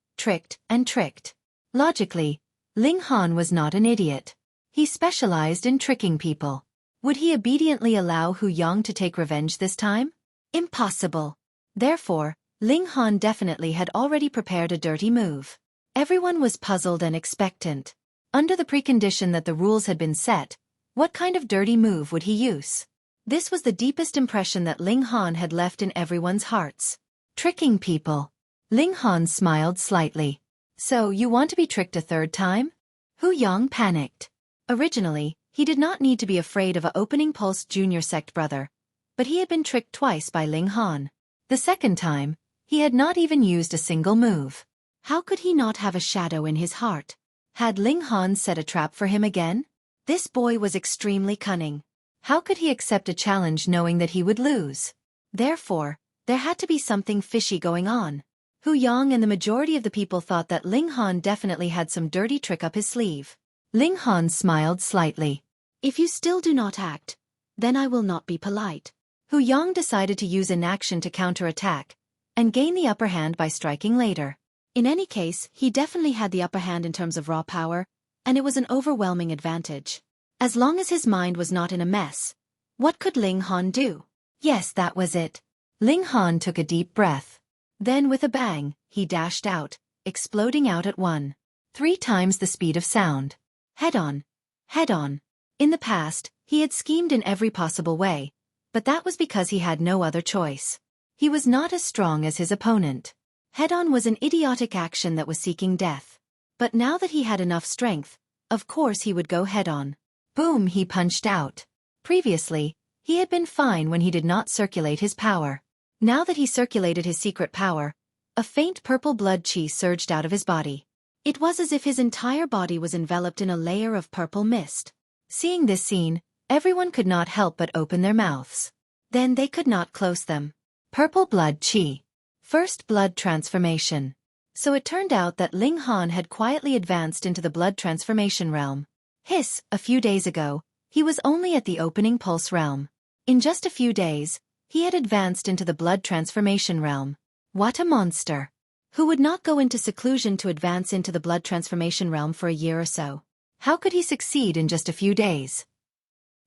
and tricked. Logically, Ling Han was not an idiot. He specialized in tricking people. Would he obediently allow Hu Yang to take revenge this time? Impossible. Therefore, Ling Han definitely had already prepared a dirty move. Everyone was puzzled and expectant. Under the precondition that the rules had been set, what kind of dirty move would he use? This was the deepest impression that Ling Han had left in everyone's hearts. Tricking people. Ling Han smiled slightly. So you want to be tricked a third time? Hu Yang panicked. Originally, he did not need to be afraid of a opening pulse junior sect brother, but he had been tricked twice by Ling Han. The second time, he had not even used a single move. How could he not have a shadow in his heart? Had Ling Han set a trap for him again? This boy was extremely cunning. How could he accept a challenge knowing that he would lose? Therefore, there had to be something fishy going on. Hu Yang and the majority of the people thought that Ling Han definitely had some dirty trick up his sleeve. Ling Han smiled slightly. If you still do not act, then I will not be polite. Hu Yang decided to use inaction to counterattack, and gain the upper hand by striking later. In any case, he definitely had the upper hand in terms of raw power, and it was an overwhelming advantage. As long as his mind was not in a mess, what could Ling Han do? Yes, that was it. Ling Han took a deep breath. Then with a bang, he dashed out, exploding out at 1.3 times the speed of sound. Head on. Head on. In the past, he had schemed in every possible way, but that was because he had no other choice. He was not as strong as his opponent. Head-on was an idiotic action that was seeking death. But now that he had enough strength, of course he would go head-on. Boom, he punched out. Previously, he had been fine when he did not circulate his power. Now that he circulated his secret power, a faint purple blood chi surged out of his body. It was as if his entire body was enveloped in a layer of purple mist. Seeing this scene, everyone could not help but open their mouths. Then they could not close them. Purple blood chi. First blood transformation. So it turned out that Ling Han had quietly advanced into the blood transformation realm. Hiss, a few days ago, he was only at the opening pulse realm. In just a few days, he had advanced into the blood transformation realm. What a monster! Who would not go into seclusion to advance into the blood transformation realm for a year or so? How could he succeed in just a few days?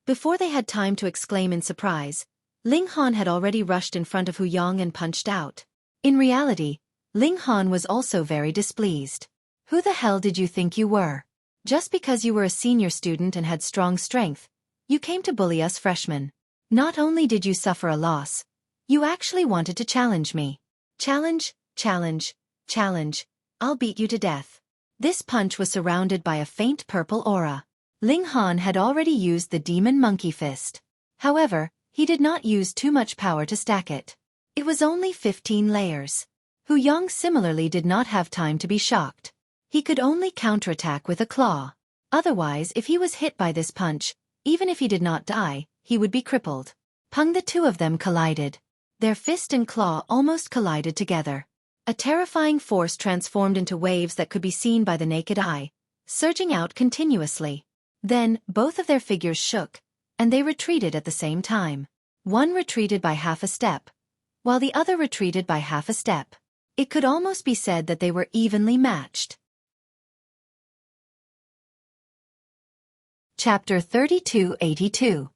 Before they had time to exclaim in surprise, Ling Han had already rushed in front of Hu Yang and punched out. In reality, Ling Han was also very displeased. Who the hell did you think you were? Just because you were a senior student and had strong strength, you came to bully us freshmen. Not only did you suffer a loss, you actually wanted to challenge me. Challenge, challenge, challenge, I'll beat you to death. This punch was surrounded by a faint purple aura. Ling Han had already used the demon monkey fist. However, he did not use too much power to stack it. It was only 15 layers. Hu Yang similarly did not have time to be shocked. He could only counterattack with a claw. Otherwise, if he was hit by this punch, even if he did not die, he would be crippled. Pung, the two of them collided. Their fist and claw almost collided together. A terrifying force transformed into waves that could be seen by the naked eye, surging out continuously. Then, both of their figures shook, and they retreated at the same time. One retreated by half a step, while the other retreated by half a step. It could almost be said that they were evenly matched. Chapter 3282.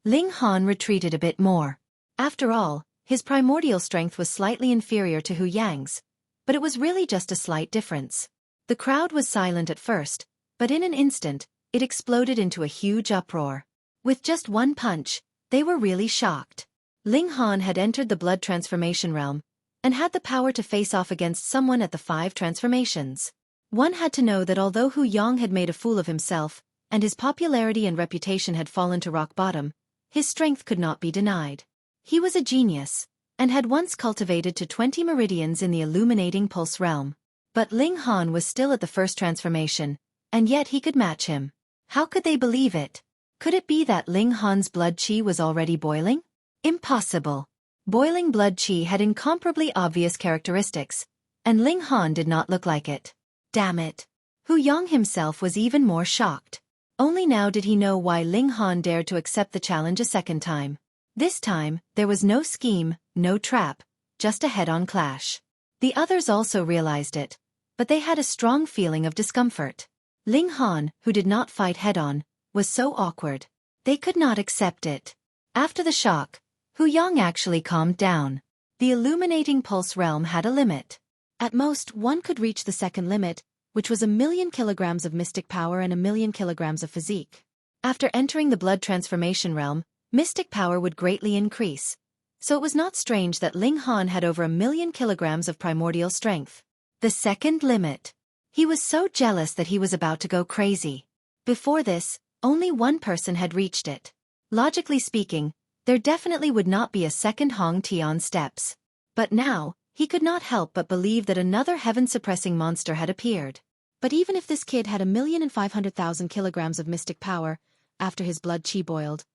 Ling Han retreated a bit more. After all, his primordial strength was slightly inferior to Hu Yang's, but it was really just a slight difference. The crowd was silent at first, but in an instant, it exploded into a huge uproar. With just one punch, they were really shocked. Ling Han had entered the blood transformation realm, and had the power to face off against someone at the 5 transformations. One had to know that although Hu Yang had made a fool of himself, and his popularity and reputation had fallen to rock bottom, his strength could not be denied. He was a genius, and had once cultivated to 20 meridians in the illuminating pulse realm. But Ling Han was still at the first transformation, and yet he could match him. How could they believe it? Could it be that Ling Han's blood chi was already boiling? Impossible. Boiling blood chi had incomparably obvious characteristics, and Ling Han did not look like it. Damn it. Hu Yang himself was even more shocked. Only now did he know why Ling Han dared to accept the challenge a second time. This time, there was no scheme, no trap, just a head-on clash. The others also realized it, but they had a strong feeling of discomfort. Ling Han, who did not fight head-on, was so awkward. They could not accept it. After the shock, Hu Yang actually calmed down. The illuminating pulse realm had a limit. At most, one could reach the second limit, which was 1,000,000 kilograms of mystic power and 1,000,000 kilograms of physique. After entering the blood transformation realm, mystic power would greatly increase. So it was not strange that Ling Han had over 1,000,000 kilograms of primordial strength. The second limit. He was so jealous that he was about to go crazy. Before this, only one person had reached it. Logically speaking, there definitely would not be a second Hong Tian steps. But now, he could not help but believe that another heaven-suppressing monster had appeared. But even if this kid had 1,500,000 kilograms of mystic power, after his blood chi boiled,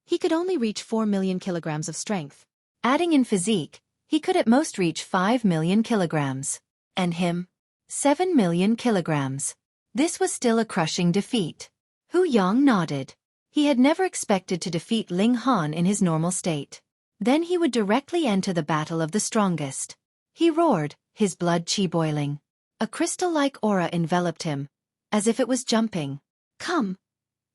he could only reach 4,000,000 kilograms of strength. Adding in physique, he could at most reach 5,000,000 kilograms. And him? 7,000,000 kilograms. This was still a crushing defeat. Hu Yang nodded. He had never expected to defeat Ling Han in his normal state. Then he would directly enter the battle of the strongest. He roared, his blood chi boiling. A crystal-like aura enveloped him, as if it was jumping. Come!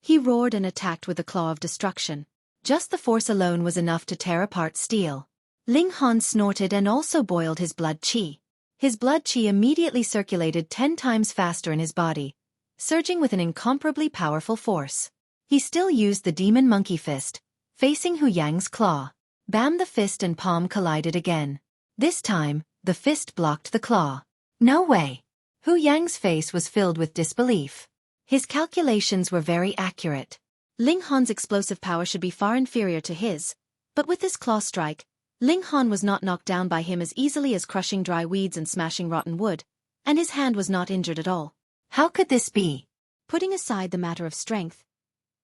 He roared and attacked with the claw of destruction. Just the force alone was enough to tear apart steel. Ling Han snorted and also boiled his blood chi. His blood chi immediately circulated 10 times faster in his body, surging with an incomparably powerful force. He still used the demon monkey fist, facing Hu Yang's claw. Bam! The fist and palm collided again. This time, the fist blocked the claw. No way! Hu Yang's face was filled with disbelief. His calculations were very accurate. Ling Han's explosive power should be far inferior to his, but with this claw strike, Ling Han was not knocked down by him as easily as crushing dry weeds and smashing rotten wood, and his hand was not injured at all. How could this be? Putting aside the matter of strength,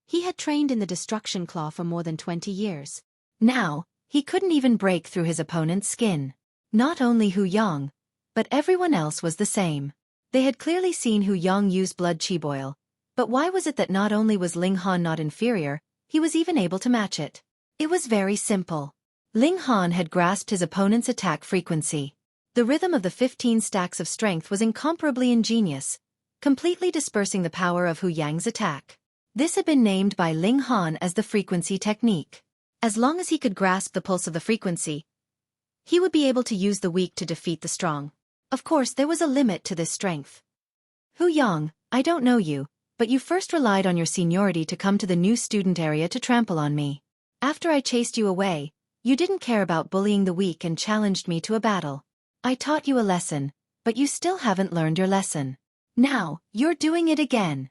he had trained in the destruction claw for more than 20 years. Now, he couldn't even break through his opponent's skin. Not only Hu Yang, but everyone else was the same. They had clearly seen Hu Yang use blood chi boil, but why was it that not only was Ling Han not inferior, he was even able to match it? It was very simple. Ling Han had grasped his opponent's attack frequency. The rhythm of the 15 stacks of strength was incomparably ingenious, completely dispersing the power of Hu Yang's attack. This had been named by Ling Han as the frequency technique. As long as he could grasp the pulse of the frequency, he would be able to use the weak to defeat the strong. Of course, there was a limit to this strength. Hu Yang, I don't know you, but you first relied on your seniority to come to the new student area to trample on me. After I chased you away, you didn't care about bullying the weak and challenged me to a battle. I taught you a lesson, but you still haven't learned your lesson. Now, you're doing it again.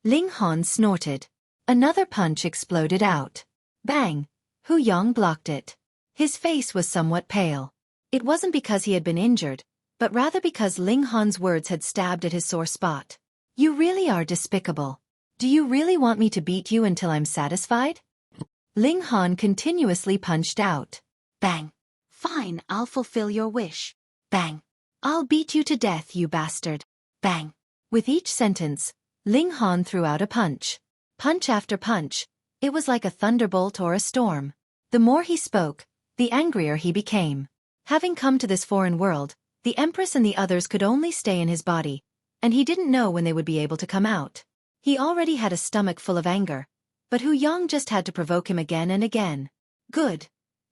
Ling Han snorted. Another punch exploded out. Bang! Hu Yang blocked it. His face was somewhat pale. It wasn't because he had been injured, but rather because Ling Han's words had stabbed at his sore spot. You really are despicable. Do you really want me to beat you until I'm satisfied? Ling Han continuously punched out. Bang! Fine, I'll fulfill your wish. Bang! I'll beat you to death, you bastard. Bang! With each sentence, Ling Han threw out a punch. Punch after punch, it was like a thunderbolt or a storm. The more he spoke, the angrier he became. Having come to this foreign world, the Empress and the others could only stay in his body, and he didn't know when they would be able to come out. He already had a stomach full of anger, but Hu Yang just had to provoke him again and again. Good.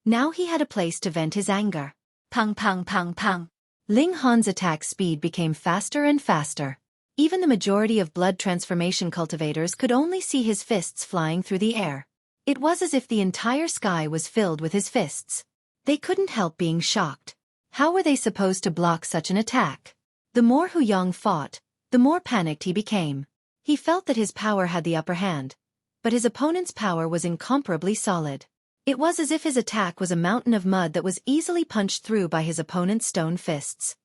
Now he had a place to vent his anger. Pang pang pang pang. Ling Han's attack speed became faster and faster. Even the majority of blood transformation cultivators could only see his fists flying through the air. It was as if the entire sky was filled with his fists. They couldn't help being shocked. How were they supposed to block such an attack? The more Hu Yang fought, the more panicked he became. He felt that his power had the upper hand, but his opponent's power was incomparably solid. It was as if his attack was a mountain of mud that was easily punched through by his opponent's stone fists.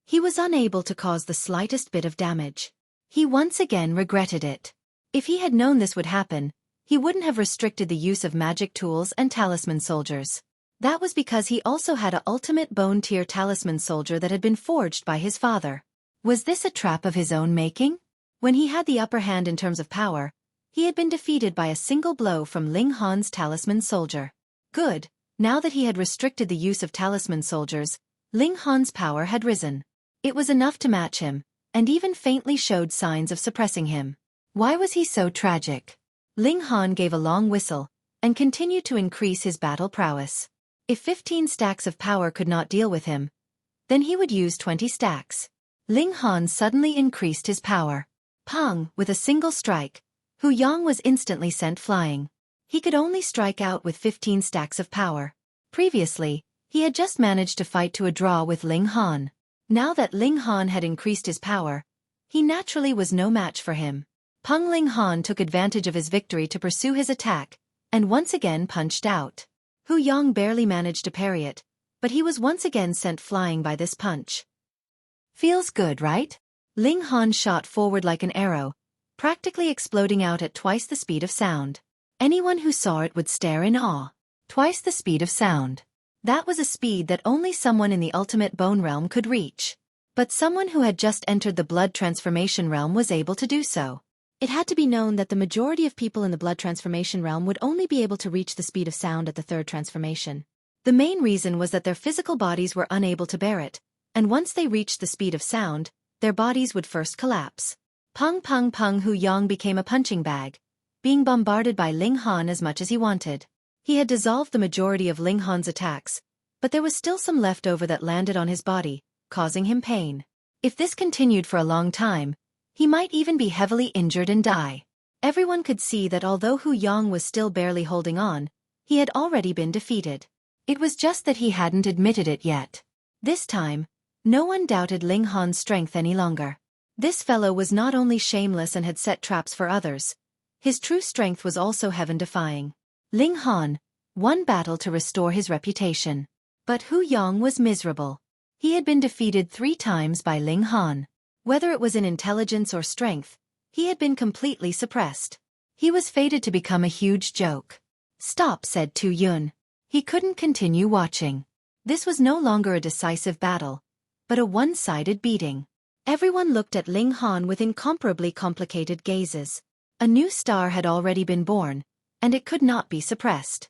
He was unable to cause the slightest bit of damage. He once again regretted it. If he had known this would happen, he wouldn't have restricted the use of magic tools and talisman soldiers. That was because he also had an ultimate bone-tier talisman soldier that had been forged by his father. Was this a trap of his own making? When he had the upper hand in terms of power, he had been defeated by a single blow from Ling Han's talisman soldier. Good, now that he had restricted the use of talisman soldiers, Ling Han's power had risen. It was enough to match him, and even faintly showed signs of suppressing him. Why was he so tragic? Ling Han gave a long whistle, and continued to increase his battle prowess. If 15 stacks of power could not deal with him, then he would use 20 stacks. Ling Han suddenly increased his power. Pang! With a single strike, Hu Yang was instantly sent flying. He could only strike out with 15 stacks of power. Previously, he had just managed to fight to a draw with Ling Han. Now that Ling Han had increased his power, he naturally was no match for him. Peng Ling Han took advantage of his victory to pursue his attack, and once again punched out. Hu Yang barely managed to parry it, but he was once again sent flying by this punch. Feels good, right? Ling Han shot forward like an arrow, practically exploding out at twice the speed of sound. Anyone who saw it would stare in awe. Twice the speed of sound. That was a speed that only someone in the ultimate bone realm could reach. But someone who had just entered the blood transformation realm was able to do so. It had to be known that the majority of people in the blood transformation realm would only be able to reach the speed of sound at the third transformation. The main reason was that their physical bodies were unable to bear it, and once they reached the speed of sound, their bodies would first collapse. Pung pung pung. Hu Yang became a punching bag, being bombarded by Ling Han as much as he wanted. He had dissolved the majority of Ling Han's attacks, but there was still some left over that landed on his body, causing him pain. If this continued for a long time, he might even be heavily injured and die. Everyone could see that although Hu Yang was still barely holding on, he had already been defeated. It was just that he hadn't admitted it yet. This time, no one doubted Ling Han's strength any longer. This fellow was not only shameless and had set traps for others, his true strength was also heaven-defying. Ling Han won battle to restore his reputation. But Hu Yang was miserable. He had been defeated 3 times by Ling Han. Whether it was in intelligence or strength, he had been completely suppressed. He was fated to become a huge joke. "Stop," said Tu Yun. He couldn't continue watching. This was no longer a decisive battle, but a one-sided beating. Everyone looked at Ling Han with incomparably complicated gazes. A new star had already been born, and it could not be suppressed.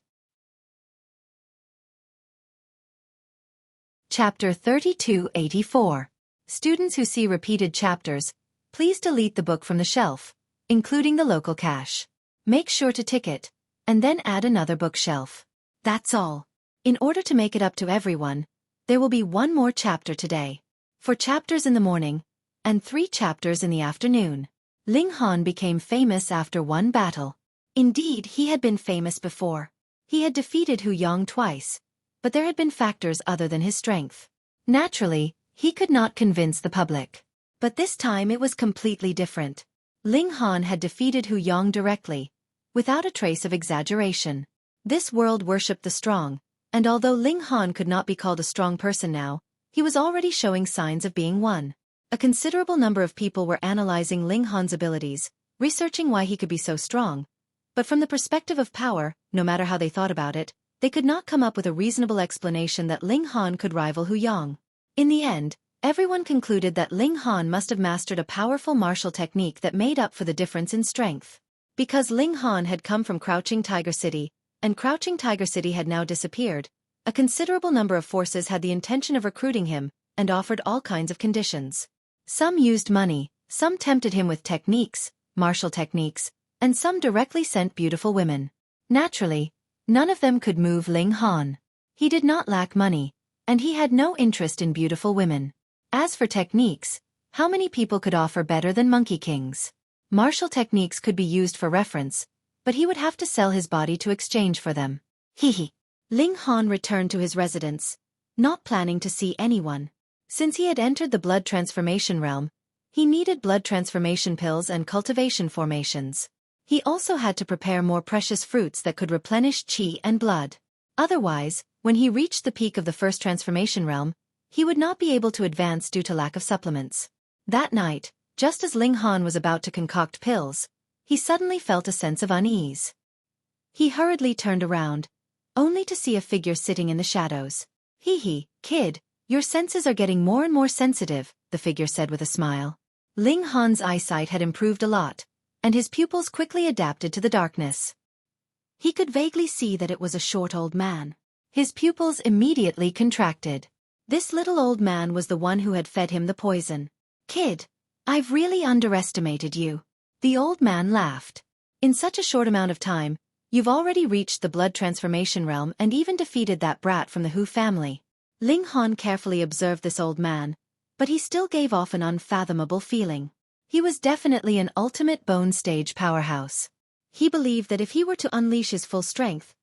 Chapter 3284. Students who see repeated chapters, please delete the book from the shelf, including the local cache. Make sure to tick it, and then add another bookshelf. That's all. In order to make it up to everyone, there will be 1 more chapter today. 4 chapters in the morning, and 3 chapters in the afternoon. Ling Han became famous after one battle. Indeed, he had been famous before. He had defeated Hu Yang twice, but there had been factors other than his strength. Naturally, he could not convince the public. But this time it was completely different. Ling Han had defeated Hu Yang directly, without a trace of exaggeration. This world worshipped the strong, and although Ling Han could not be called a strong person now, he was already showing signs of being one. A considerable number of people were analyzing Ling Han's abilities, researching why he could be so strong. But from the perspective of power, no matter how they thought about it, they could not come up with a reasonable explanation that Ling Han could rival Hu Yang. In the end, everyone concluded that Ling Han must have mastered a powerful martial technique that made up for the difference in strength. Because Ling Han had come from Crouching Tiger City, and Crouching Tiger City had now disappeared, a considerable number of forces had the intention of recruiting him, and offered all kinds of conditions. Some used money, some tempted him with techniques, martial techniques, and some directly sent beautiful women. Naturally, none of them could move Ling Han. He did not lack money, and he had no interest in beautiful women. As for techniques, how many people could offer better than Monkey King's? Martial techniques could be used for reference, but he would have to sell his body to exchange for them. Hehe. Ling Han returned to his residence, not planning to see anyone. Since he had entered the blood transformation realm, he needed blood transformation pills and cultivation formations. He also had to prepare more precious fruits that could replenish qi and blood. Otherwise, when he reached the peak of the first transformation realm, he would not be able to advance due to lack of supplements. That night, just as Ling Han was about to concoct pills, he suddenly felt a sense of unease. He hurriedly turned around, only to see a figure sitting in the shadows. "Hee, kid, your senses are getting more and more sensitive," the figure said with a smile. Ling Han's eyesight had improved a lot, and his pupils quickly adapted to the darkness. He could vaguely see that it was a short old man. His pupils immediately contracted. This little old man was the one who had fed him the poison. "Kid, I've really underestimated you." The old man laughed. "In such a short amount of time, you've already reached the blood transformation realm and even defeated that brat from the Hu family." Ling Han carefully observed this old man, but he still gave off an unfathomable feeling. He was definitely an ultimate bone stage powerhouse. He believed that if he were to unleash his full strength,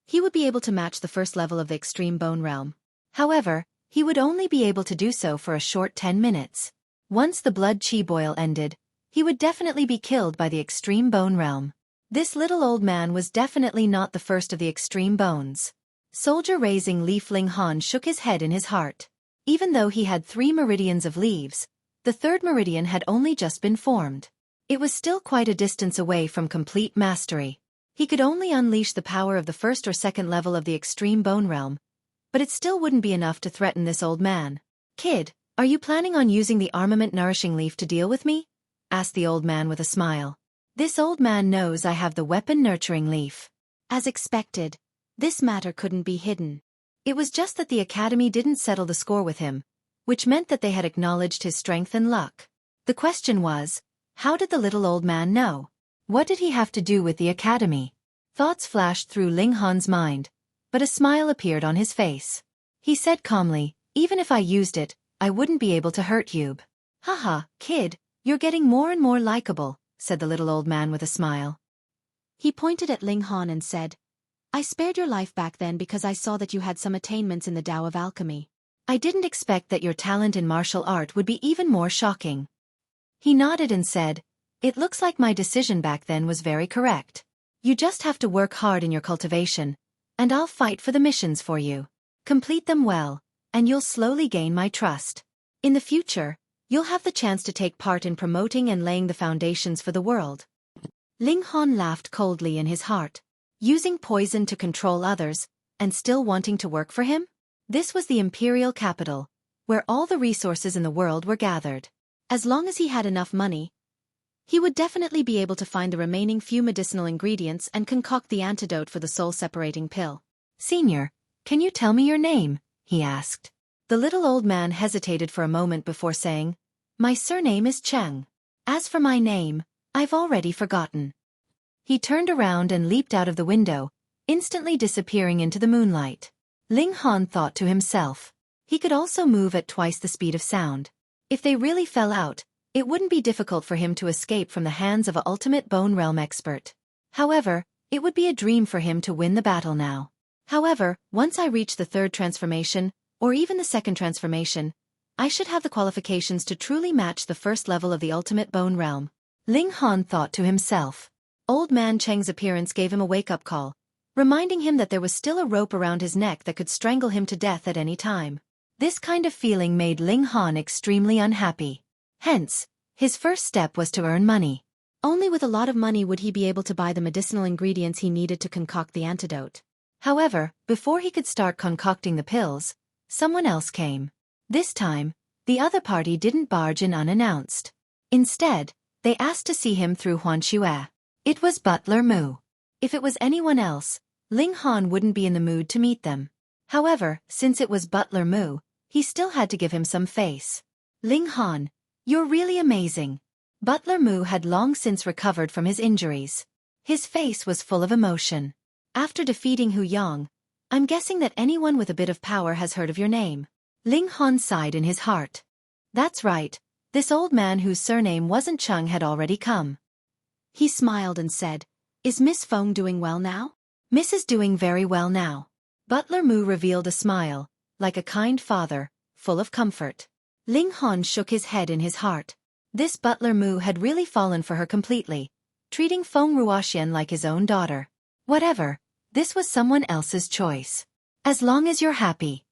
he would be able to match the first level of the extreme bone realm. However, he would only be able to do so for a short 10 minutes. Once the blood chi boil ended, he would definitely be killed by the extreme bone realm. This little old man was definitely not the first of the extreme bones. Soldier-raising leaf Ling Han shook his head in his heart. Even though he had 3 meridians of leaves, the 3rd meridian had only just been formed. It was still quite a distance away from complete mastery. He could only unleash the power of the 1st or 2nd level of the extreme bone realm, but it still wouldn't be enough to threaten this old man. "Kid, are you planning on using the armament-nourishing leaf to deal with me?" asked the old man with a smile. "This old man knows I have the weapon-nurturing leaf." As expected, this matter couldn't be hidden. It was just that the academy didn't settle the score with him, which meant that they had acknowledged his strength and luck. The question was, how did the little old man know? What did he have to do with the academy? Thoughts flashed through Ling Han's mind, but a smile appeared on his face. He said calmly, even if I used it, I wouldn't be able to hurt you. Haha, kid, you're getting more and more likable, said the little old man with a smile. He pointed at Ling Han and said, I spared your life back then because I saw that you had some attainments in the Tao of Alchemy. I didn't expect that your talent in martial art would be even more shocking. He nodded and said, it looks like my decision back then was very correct. You just have to work hard in your cultivation, and I'll fight for the missions for you. Complete them well, and you'll slowly gain my trust. In the future, you'll have the chance to take part in promoting and laying the foundations for the world. Ling Han laughed coldly in his heart. Using poison to control others, and still wanting to work for him? This was the imperial capital, where all the resources in the world were gathered. As long as he had enough money, he would definitely be able to find the remaining few medicinal ingredients and concoct the antidote for the soul-separating pill. Senior, can you tell me your name? He asked. The little old man hesitated for a moment before saying, my surname is Cheng. As for my name, I've already forgotten. He turned around and leaped out of the window, instantly disappearing into the moonlight. Ling Han thought to himself. He could also move at twice the speed of sound. If they really fell out, it wouldn't be difficult for him to escape from the hands of an ultimate bone realm expert. However, it would be a dream for him to win the battle now. However, once I reach the third transformation, or even the second transformation, I should have the qualifications to truly match the first level of the ultimate bone realm. Ling Han thought to himself. Old man Cheng's appearance gave him a wake-up call, reminding him that there was still a rope around his neck that could strangle him to death at any time. This kind of feeling made Ling Han extremely unhappy. Hence, his first step was to earn money. Only with a lot of money would he be able to buy the medicinal ingredients he needed to concoct the antidote. However, before he could start concocting the pills, someone else came. This time, the other party didn't barge in unannounced. Instead, they asked to see him through Xueqi. It was Butler Mu. If it was anyone else, Ling Han wouldn't be in the mood to meet them. However, since it was Butler Mu, he still had to give him some face. Ling Han, you're really amazing. Butler Mu had long since recovered from his injuries. His face was full of emotion. After defeating Hu Yang, I'm guessing that anyone with a bit of power has heard of your name. Ling Han sighed in his heart. That's right, this old man whose surname wasn't Chung had already come. He smiled and said, is Miss Feng doing well now? Miss is doing very well now. Butler Mu revealed a smile, like a kind father, full of comfort. Ling Han shook his head in his heart. This Butler Mu had really fallen for her completely, treating Feng Ruoxian like his own daughter. Whatever, this was someone else's choice. As long as you're happy.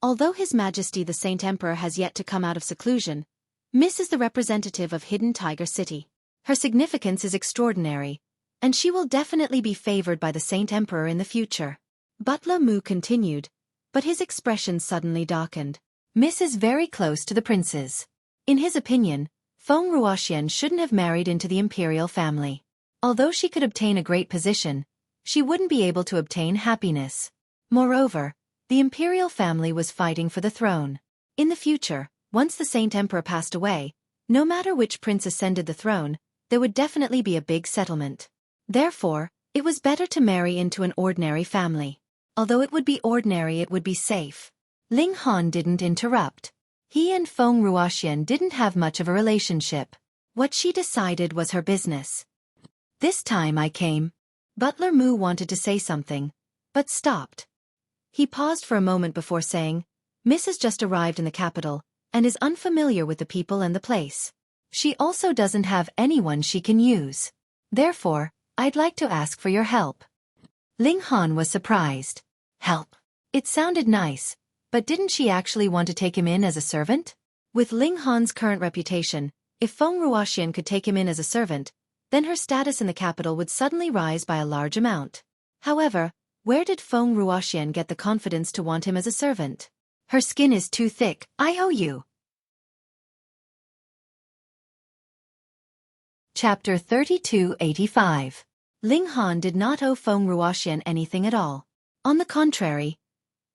Although His Majesty the Saint Emperor has yet to come out of seclusion, Miss is the representative of Hidden Tiger City. Her significance is extraordinary, and she will definitely be favored by the Saint Emperor in the future. Butler Mu continued, but his expression suddenly darkened. Miss is very close to the princes. In his opinion, Feng Ruoxian shouldn't have married into the imperial family. Although she could obtain a great position, she wouldn't be able to obtain happiness. Moreover, the imperial family was fighting for the throne. In the future, once the Saint Emperor passed away, no matter which prince ascended the throne, there would definitely be a big settlement. Therefore, it was better to marry into an ordinary family. Although it would be ordinary, it would be safe. Ling Han didn't interrupt. He and Feng Ruoxian didn't have much of a relationship. What she decided was her business. This time I came. Butler Mu wanted to say something, but stopped. He paused for a moment before saying, Miss has just arrived in the capital, and is unfamiliar with the people and the place. She also doesn't have anyone she can use. Therefore, I'd like to ask for your help. Ling Han was surprised. Help. It sounded nice, but didn't she actually want to take him in as a servant? With Ling Han's current reputation, if Feng Ruoxian could take him in as a servant, then her status in the capital would suddenly rise by a large amount. However, where did Feng Ruoxian get the confidence to want him as a servant? Her skin is too thick, I owe you. Chapter 3285. Ling Han did not owe Feng Ruoxian anything at all. On the contrary,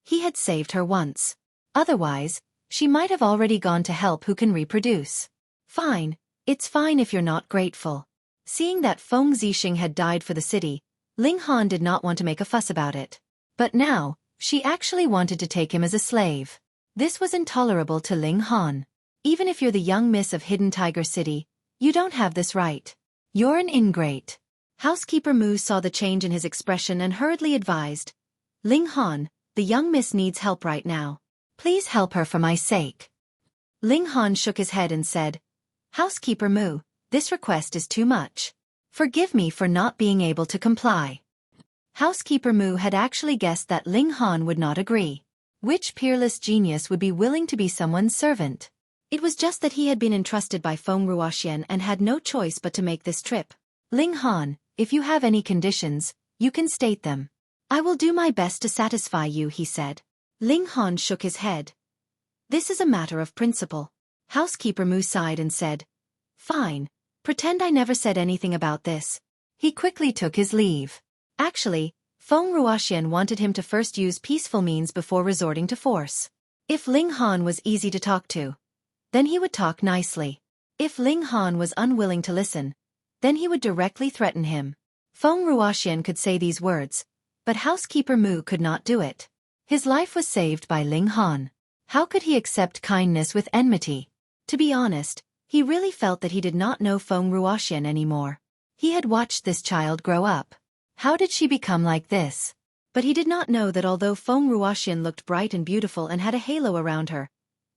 He had saved her once. Otherwise, she might have already gone to help who can reproduce. Fine, it's fine if you're not grateful. Seeing that Feng Zixing had died for the city, Ling Han did not want to make a fuss about it. But now, she actually wanted to take him as a slave. This was intolerable to Ling Han. Even if you're the young miss of Hidden Tiger City, you don't have this right. You're an ingrate. Housekeeper Mu saw the change in his expression and hurriedly advised, Ling Han, the young miss needs help right now. Please help her for my sake. Ling Han shook his head and said, Housekeeper Mu, this request is too much. Forgive me for not being able to comply. Housekeeper Mu had actually guessed that Ling Han would not agree. Which peerless genius would be willing to be someone's servant? It was just that he had been entrusted by Feng Ruoxian and had no choice but to make this trip. Ling Han, if you have any conditions, you can state them. I will do my best to satisfy you, he said. Ling Han shook his head. This is a matter of principle. Housekeeper Mu sighed and said, Fine, pretend I never said anything about this. He quickly took his leave. Actually, Feng Ruoxian wanted him to first use peaceful means before resorting to force. If Ling Han was easy to talk to, then he would talk nicely. If Ling Han was unwilling to listen, then he would directly threaten him. Feng Ruoxian could say these words, but Housekeeper Mu could not do it. His life was saved by Ling Han. How could he accept kindness with enmity? To be honest, he really felt that he did not know Feng Ruoxian anymore. He had watched this child grow up. How did she become like this? But he did not know that although Feng Ruoxian looked bright and beautiful and had a halo around her,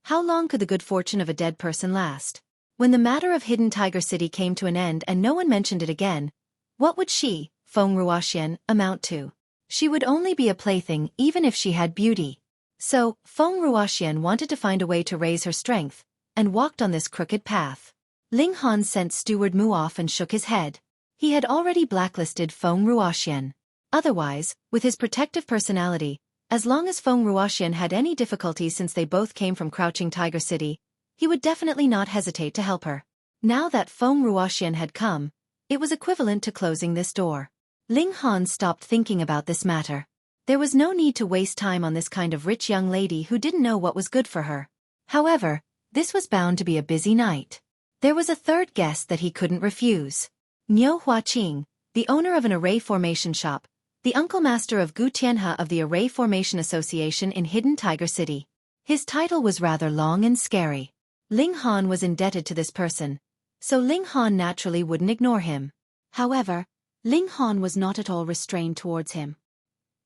how long could the good fortune of a dead person last? When the matter of Hidden Tiger City came to an end and no one mentioned it again, what would she, Feng Ruoxian, amount to? She would only be a plaything even if she had beauty. So, Feng Ruoxian wanted to find a way to raise her strength, and walked on this crooked path. Ling Han sent Steward Mu off and shook his head. He had already blacklisted Feng Ruoxian. Otherwise, with his protective personality, as long as Feng Ruoxian had any difficulties since they both came from Crouching Tiger City, he would definitely not hesitate to help her. Now that Feng Ruoxian had come, it was equivalent to closing this door. Ling Han stopped thinking about this matter. There was no need to waste time on this kind of rich young lady who didn't know what was good for her. However, this was bound to be a busy night. There was a third guest that he couldn't refuse. Niu Huaqing, the owner of an array formation shop, the uncle master of Gu Tianhe of the Array Formation Association in Hidden Tiger City. His title was rather long and scary. Ling Han was indebted to this person, so Ling Han naturally wouldn't ignore him. However, Ling Han was not at all restrained towards him.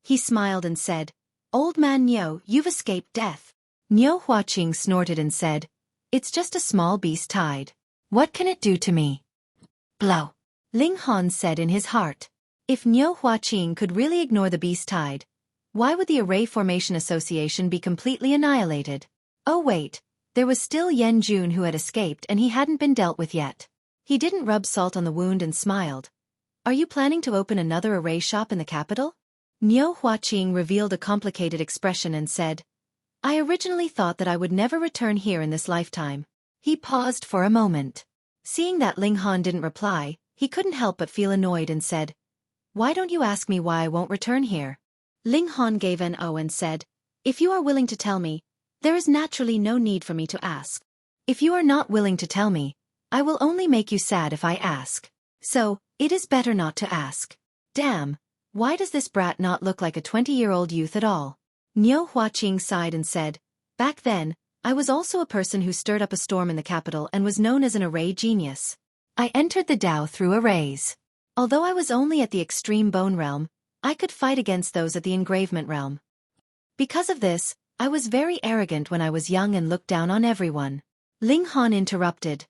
He smiled and said, Old man Niu, you've escaped death. Niu Huaqing snorted and said, It's just a small beast tide. What can it do to me? Blow. Ling Han said in his heart. If Niu Huaqing could really ignore the beast tide, why would the Array Formation Association be completely annihilated? Oh wait, there was still Yan Jun who had escaped and he hadn't been dealt with yet. He didn't rub salt on the wound and smiled. Are you planning to open another array shop in the capital? Niu Huaqing revealed a complicated expression and said, I originally thought that I would never return here in this lifetime. He paused for a moment. Seeing that Ling Han didn't reply, he couldn't help but feel annoyed and said, Why don't you ask me why I won't return here? Ling Han gave an O and said, If you are willing to tell me, there is naturally no need for me to ask. If you are not willing to tell me, I will only make you sad if I ask. So, it is better not to ask. Damn, why does this brat not look like a 20-year-old youth at all? Niu Huaqing sighed and said, Back then, I was also a person who stirred up a storm in the capital and was known as an array genius. I entered the Tao through arrays. Although I was only at the extreme bone realm, I could fight against those at the engravement realm. Because of this, I was very arrogant when I was young and looked down on everyone. Ling Han interrupted.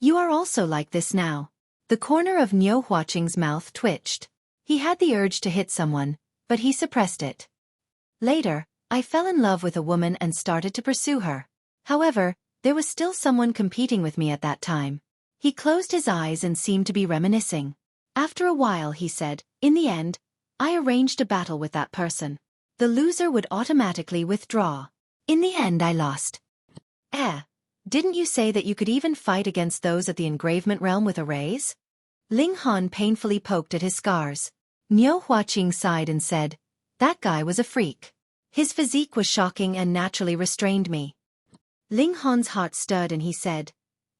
You are also like this now. The corner of Niu Huaqing's mouth twitched. He had the urge to hit someone, but he suppressed it. Later, I fell in love with a woman and started to pursue her. However, there was still someone competing with me at that time. He closed his eyes and seemed to be reminiscing. After a while he said, In the end, I arranged a battle with that person. The loser would automatically withdraw. In the end I lost. Didn't you say that you could even fight against those at the engravement realm with arrays? Ling Han painfully poked at his scars. Niu Huaqing sighed and said, That guy was a freak. His physique was shocking and naturally restrained me. Ling Han's heart stirred and he said,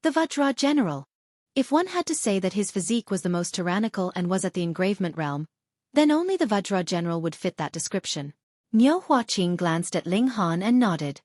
"The Vajra General." If one had to say that his physique was the most tyrannical and was at the engravement realm, then only the Vajra General would fit that description. Niu Huaqing glanced at Ling Han and nodded.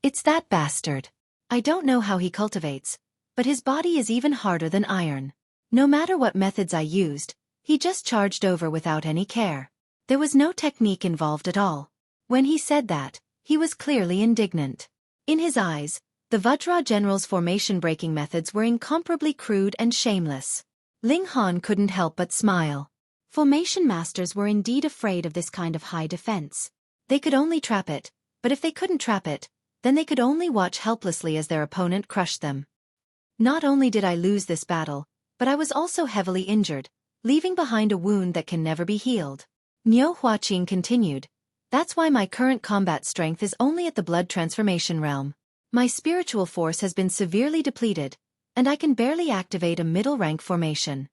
"It's that bastard. I don't know how he cultivates, but his body is even harder than iron. No matter what methods I used, he just charged over without any care. There was no technique involved at all." When he said that, he was clearly indignant. In his eyes, the Vajra General's formation-breaking methods were incomparably crude and shameless. Ling Han couldn't help but smile. Formation masters were indeed afraid of this kind of high defense. They could only trap it, but if they couldn't trap it, then they could only watch helplessly as their opponent crushed them. Not only did I lose this battle, but I was also heavily injured, leaving behind a wound that can never be healed. Niu Huaqing continued, "That's why my current combat strength is only at the blood transformation realm. My spiritual force has been severely depleted, and I can barely activate a middle-rank formation."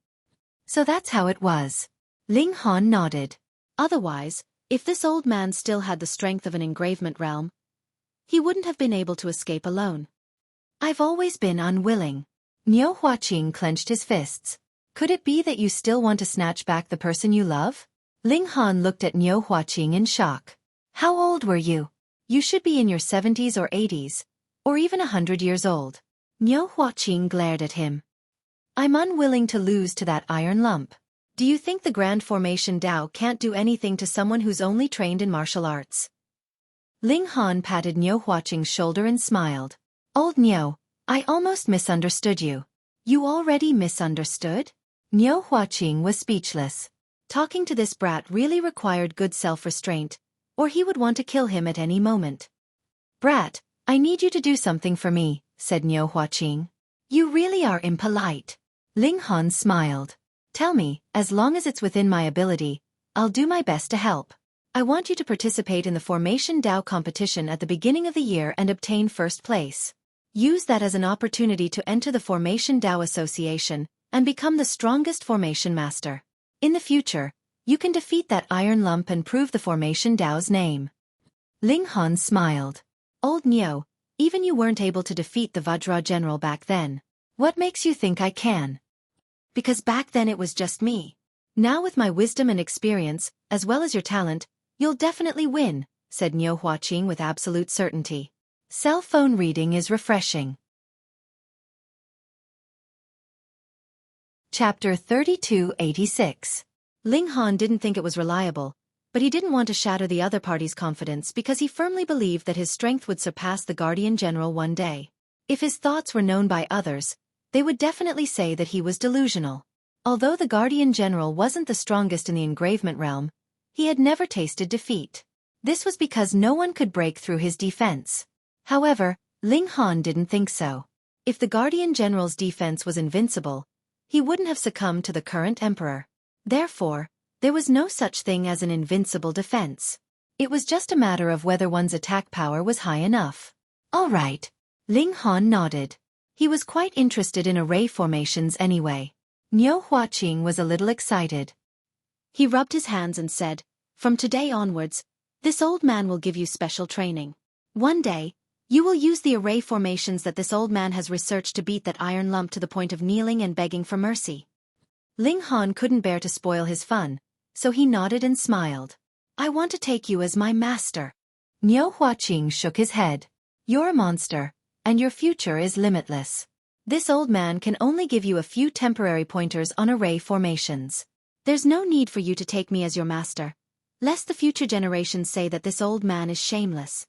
So that's how it was. Ling Han nodded. Otherwise, if this old man still had the strength of an engravement realm, he wouldn't have been able to escape alone. "I've always been unwilling." Niu Huaqing clenched his fists. "Could it be that you still want to snatch back the person you love?" Ling Han looked at Niu Huaqing in shock. "How old were you? You should be in your 70s or 80s, or even 100 years old." Niu Huaqing glared at him. "I'm unwilling to lose to that iron lump. Do you think the Grand Formation Dao can't do anything to someone who's only trained in martial arts?" Ling Han patted Niu Huaqing's shoulder and smiled. "Old Niu, I almost misunderstood you." "You already misunderstood?" Niu Huaqing was speechless. Talking to this brat really required good self-restraint, or he would want to kill him at any moment. "Brat, I need you to do something for me," said Niu Huaqing. "You really are impolite." Ling Han smiled. "Tell me, as long as it's within my ability, I'll do my best to help. I want you to participate in the Formation Dao competition at the beginning of the year and obtain first place. Use that as an opportunity to enter the Formation Dao Association and become the strongest formation master. In the future, you can defeat that iron lump and prove the Formation Dao's name." Ling Han smiled. "Old Niu, even you weren't able to defeat the Vajra General back then. What makes you think I can?" "Because back then it was just me. Now with my wisdom and experience, as well as your talent, you'll definitely win," said Niu Huaqing with absolute certainty. Cell phone reading is refreshing. Chapter 3286. Ling Han didn't think it was reliable, but he didn't want to shatter the other party's confidence because he firmly believed that his strength would surpass the Guardian General one day. If his thoughts were known by others, they would definitely say that he was delusional. Although the Guardian General wasn't the strongest in the engravement realm, he had never tasted defeat. This was because no one could break through his defense. However, Ling Han didn't think so. If the Guardian General's defense was invincible, he wouldn't have succumbed to the current emperor. Therefore, there was no such thing as an invincible defense. It was just a matter of whether one's attack power was high enough. "All right." Ling Han nodded. He was quite interested in array formations anyway. Niu Huaqing was a little excited. He rubbed his hands and said, "From today onwards, this old man will give you special training. One day, you will use the array formations that this old man has researched to beat that iron lump to the point of kneeling and begging for mercy." Ling Han couldn't bear to spoil his fun, so he nodded and smiled. "I want to take you as my master." Niu Huaqing shook his head. "You're a monster, and your future is limitless. This old man can only give you a few temporary pointers on array formations. There's no need for you to take me as your master, lest the future generations say that this old man is shameless."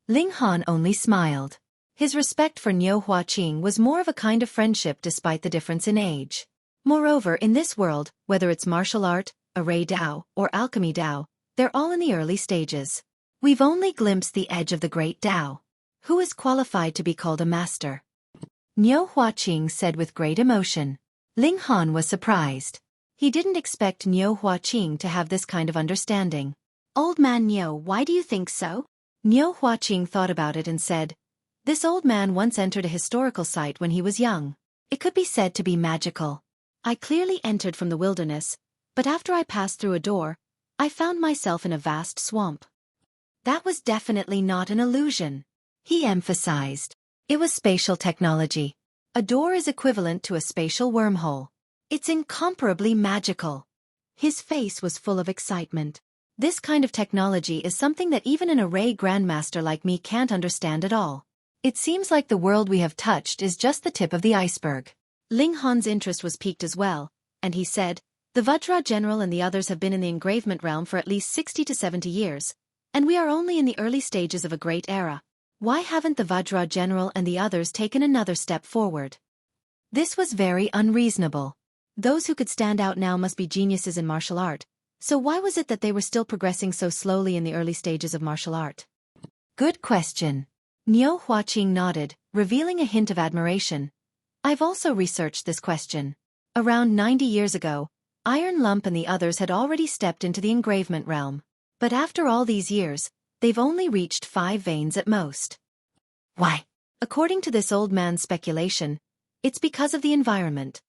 Ling Han only smiled. His respect for Niu Huaqing was more of a kind of friendship despite the difference in age. Moreover, in this world, whether it's martial art, array Dao, or alchemy Dao, they're all in the early stages. We've only glimpsed the edge of the great Dao. Who is qualified to be called a master? Niu Huaqing said with great emotion. Ling Han was surprised. He didn't expect Niu Huaqing to have this kind of understanding. "Old man Niu, why do you think so?" Niu Huaqing thought about it and said, "This old man once entered a historical site when he was young. It could be said to be magical. I clearly entered from the wilderness, but after I passed through a door, I found myself in a vast swamp. That was definitely not an illusion. He emphasized. It was spatial technology. A door is equivalent to a spatial wormhole. It's incomparably magical. His face was full of excitement. This kind of technology is something that even an array grandmaster like me can't understand at all. It seems like the world we have touched is just the tip of the iceberg. Ling Han's interest was piqued as well, and he said, the Vajra General and the others have been in the engravement realm for at least 60 to 70 years, and we are only in the early stages of a great era. Why haven't the Vajra General and the others taken another step forward? This was very unreasonable. Those who could stand out now must be geniuses in martial art, so why was it that they were still progressing so slowly in the early stages of martial art? Good question. Niu Huaqing nodded, revealing a hint of admiration. I've also researched this question. Around 90 years ago, Iron Lump and the others had already stepped into the engravement realm. But after all these years, they've only reached 5 veins at most. Why? According to this old man's speculation, it's because of the environment.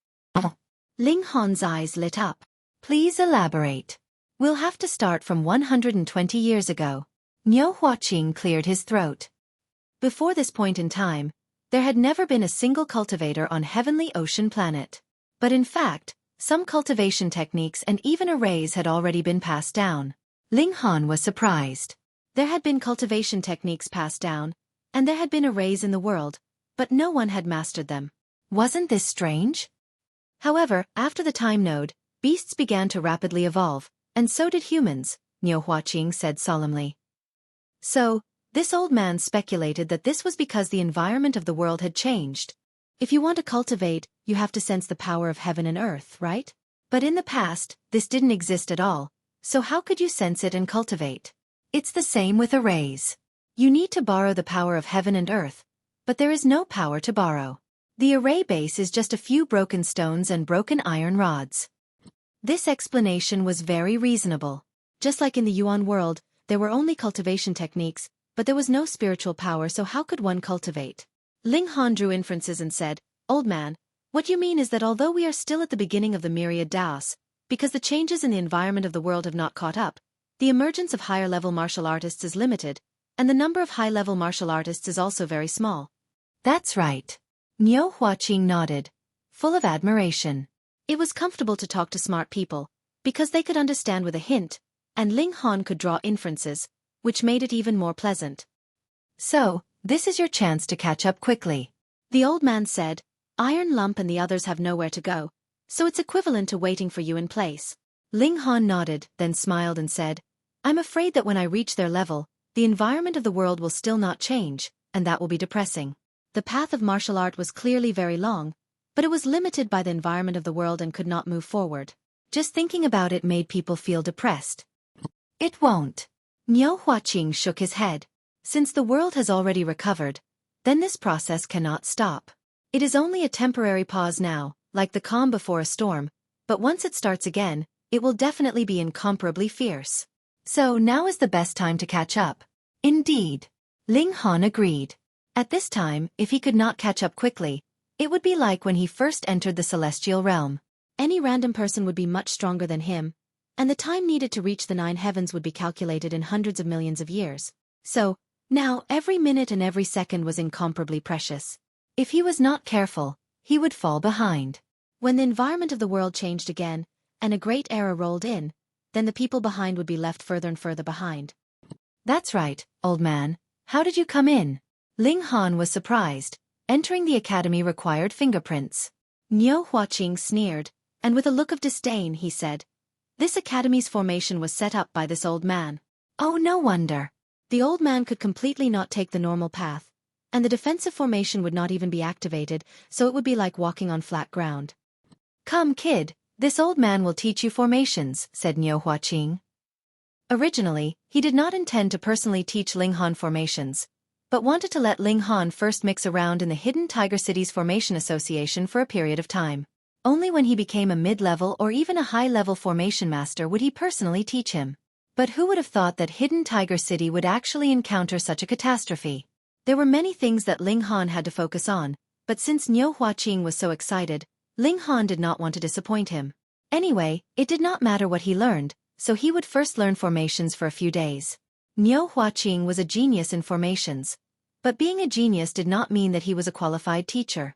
Ling Han's eyes lit up. Please elaborate. We'll have to start from 120 years ago. Niu Huaqing cleared his throat. Before this point in time, there had never been a single cultivator on Heavenly Ocean Planet. But in fact, some cultivation techniques and even arrays had already been passed down. Ling Han was surprised. There had been cultivation techniques passed down, and there had been arrays in the world, but no one had mastered them. Wasn't this strange? However, after the time node, beasts began to rapidly evolve, and so did humans, Niu Huaqing said solemnly. So, this old man speculated that this was because the environment of the world had changed. If you want to cultivate, you have to sense the power of heaven and earth, right? But in the past, this didn't exist at all, so how could you sense it and cultivate? It's the same with arrays. You need to borrow the power of heaven and earth, but there is no power to borrow. The array base is just a few broken stones and broken iron rods. This explanation was very reasonable. Just like in the Yuan world, there were only cultivation techniques, but there was no spiritual power, so how could one cultivate? Ling Han drew inferences and said, Old man, what you mean is that although we are still at the beginning of the myriad Daos, because the changes in the environment of the world have not caught up, the emergence of higher-level martial artists is limited, and the number of high-level martial artists is also very small. That's right. Niu Huaqing nodded, full of admiration. It was comfortable to talk to smart people, because they could understand with a hint, and Ling Han could draw inferences, which made it even more pleasant. So, this is your chance to catch up quickly. The old man said, Iron Lump and the others have nowhere to go, so it's equivalent to waiting for you in place. Ling Han nodded, then smiled and said, I'm afraid that when I reach their level, the environment of the world will still not change, and that will be depressing. The path of martial art was clearly very long, but it was limited by the environment of the world and could not move forward. Just thinking about it made people feel depressed. It won't. Niu Huaqing shook his head. Since the world has already recovered, then this process cannot stop. It is only a temporary pause now, like the calm before a storm, but once it starts again, it will definitely be incomparably fierce. So now is the best time to catch up. Indeed. Ling Han agreed. At this time, if he could not catch up quickly, it would be like when he first entered the celestial realm. Any random person would be much stronger than him, and the time needed to reach the 9 heavens would be calculated in hundreds of millions of years. So, now every minute and every second was incomparably precious. If he was not careful, he would fall behind. When the environment of the world changed again, and a great era rolled in, then the people behind would be left further and further behind. That's right, old man. How did you come in? Ling Han was surprised. Entering the academy required fingerprints. Niu Huaqing sneered, and with a look of disdain he said, This academy's formation was set up by this old man. Oh, no wonder. The old man could completely not take the normal path, and the defensive formation would not even be activated, so it would be like walking on flat ground. Come, kid, this old man will teach you formations, said Niu Huaqing. Originally, he did not intend to personally teach Ling Han formations, but wanted to let Ling Han first mix around in the hidden Tiger City's Formation Association for a period of time. Only when he became a mid-level or even a high-level formation master would he personally teach him. But who would have thought that hidden Tiger City would actually encounter such a catastrophe? There were many things that Ling Han had to focus on, but since Niu Huaqing was so excited, Ling Han did not want to disappoint him. Anyway, it did not matter what he learned, so he would first learn formations for a few days. Niu Huaqing was a genius in formations, but being a genius did not mean that he was a qualified teacher.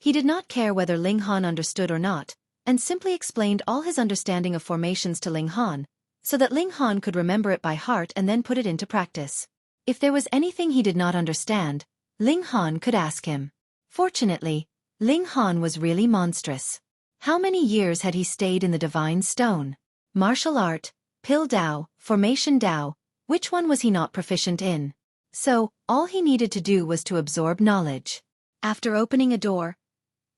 He did not care whether Ling Han understood or not, and simply explained all his understanding of formations to Ling Han, so that Ling Han could remember it by heart and then put it into practice. If there was anything he did not understand, Ling Han could ask him. Fortunately, Ling Han was really monstrous. How many years had he stayed in the Divine Stone? Martial art, Pill Dao, Formation Dao, which one was he not proficient in? So, all he needed to do was to absorb knowledge. After opening a door,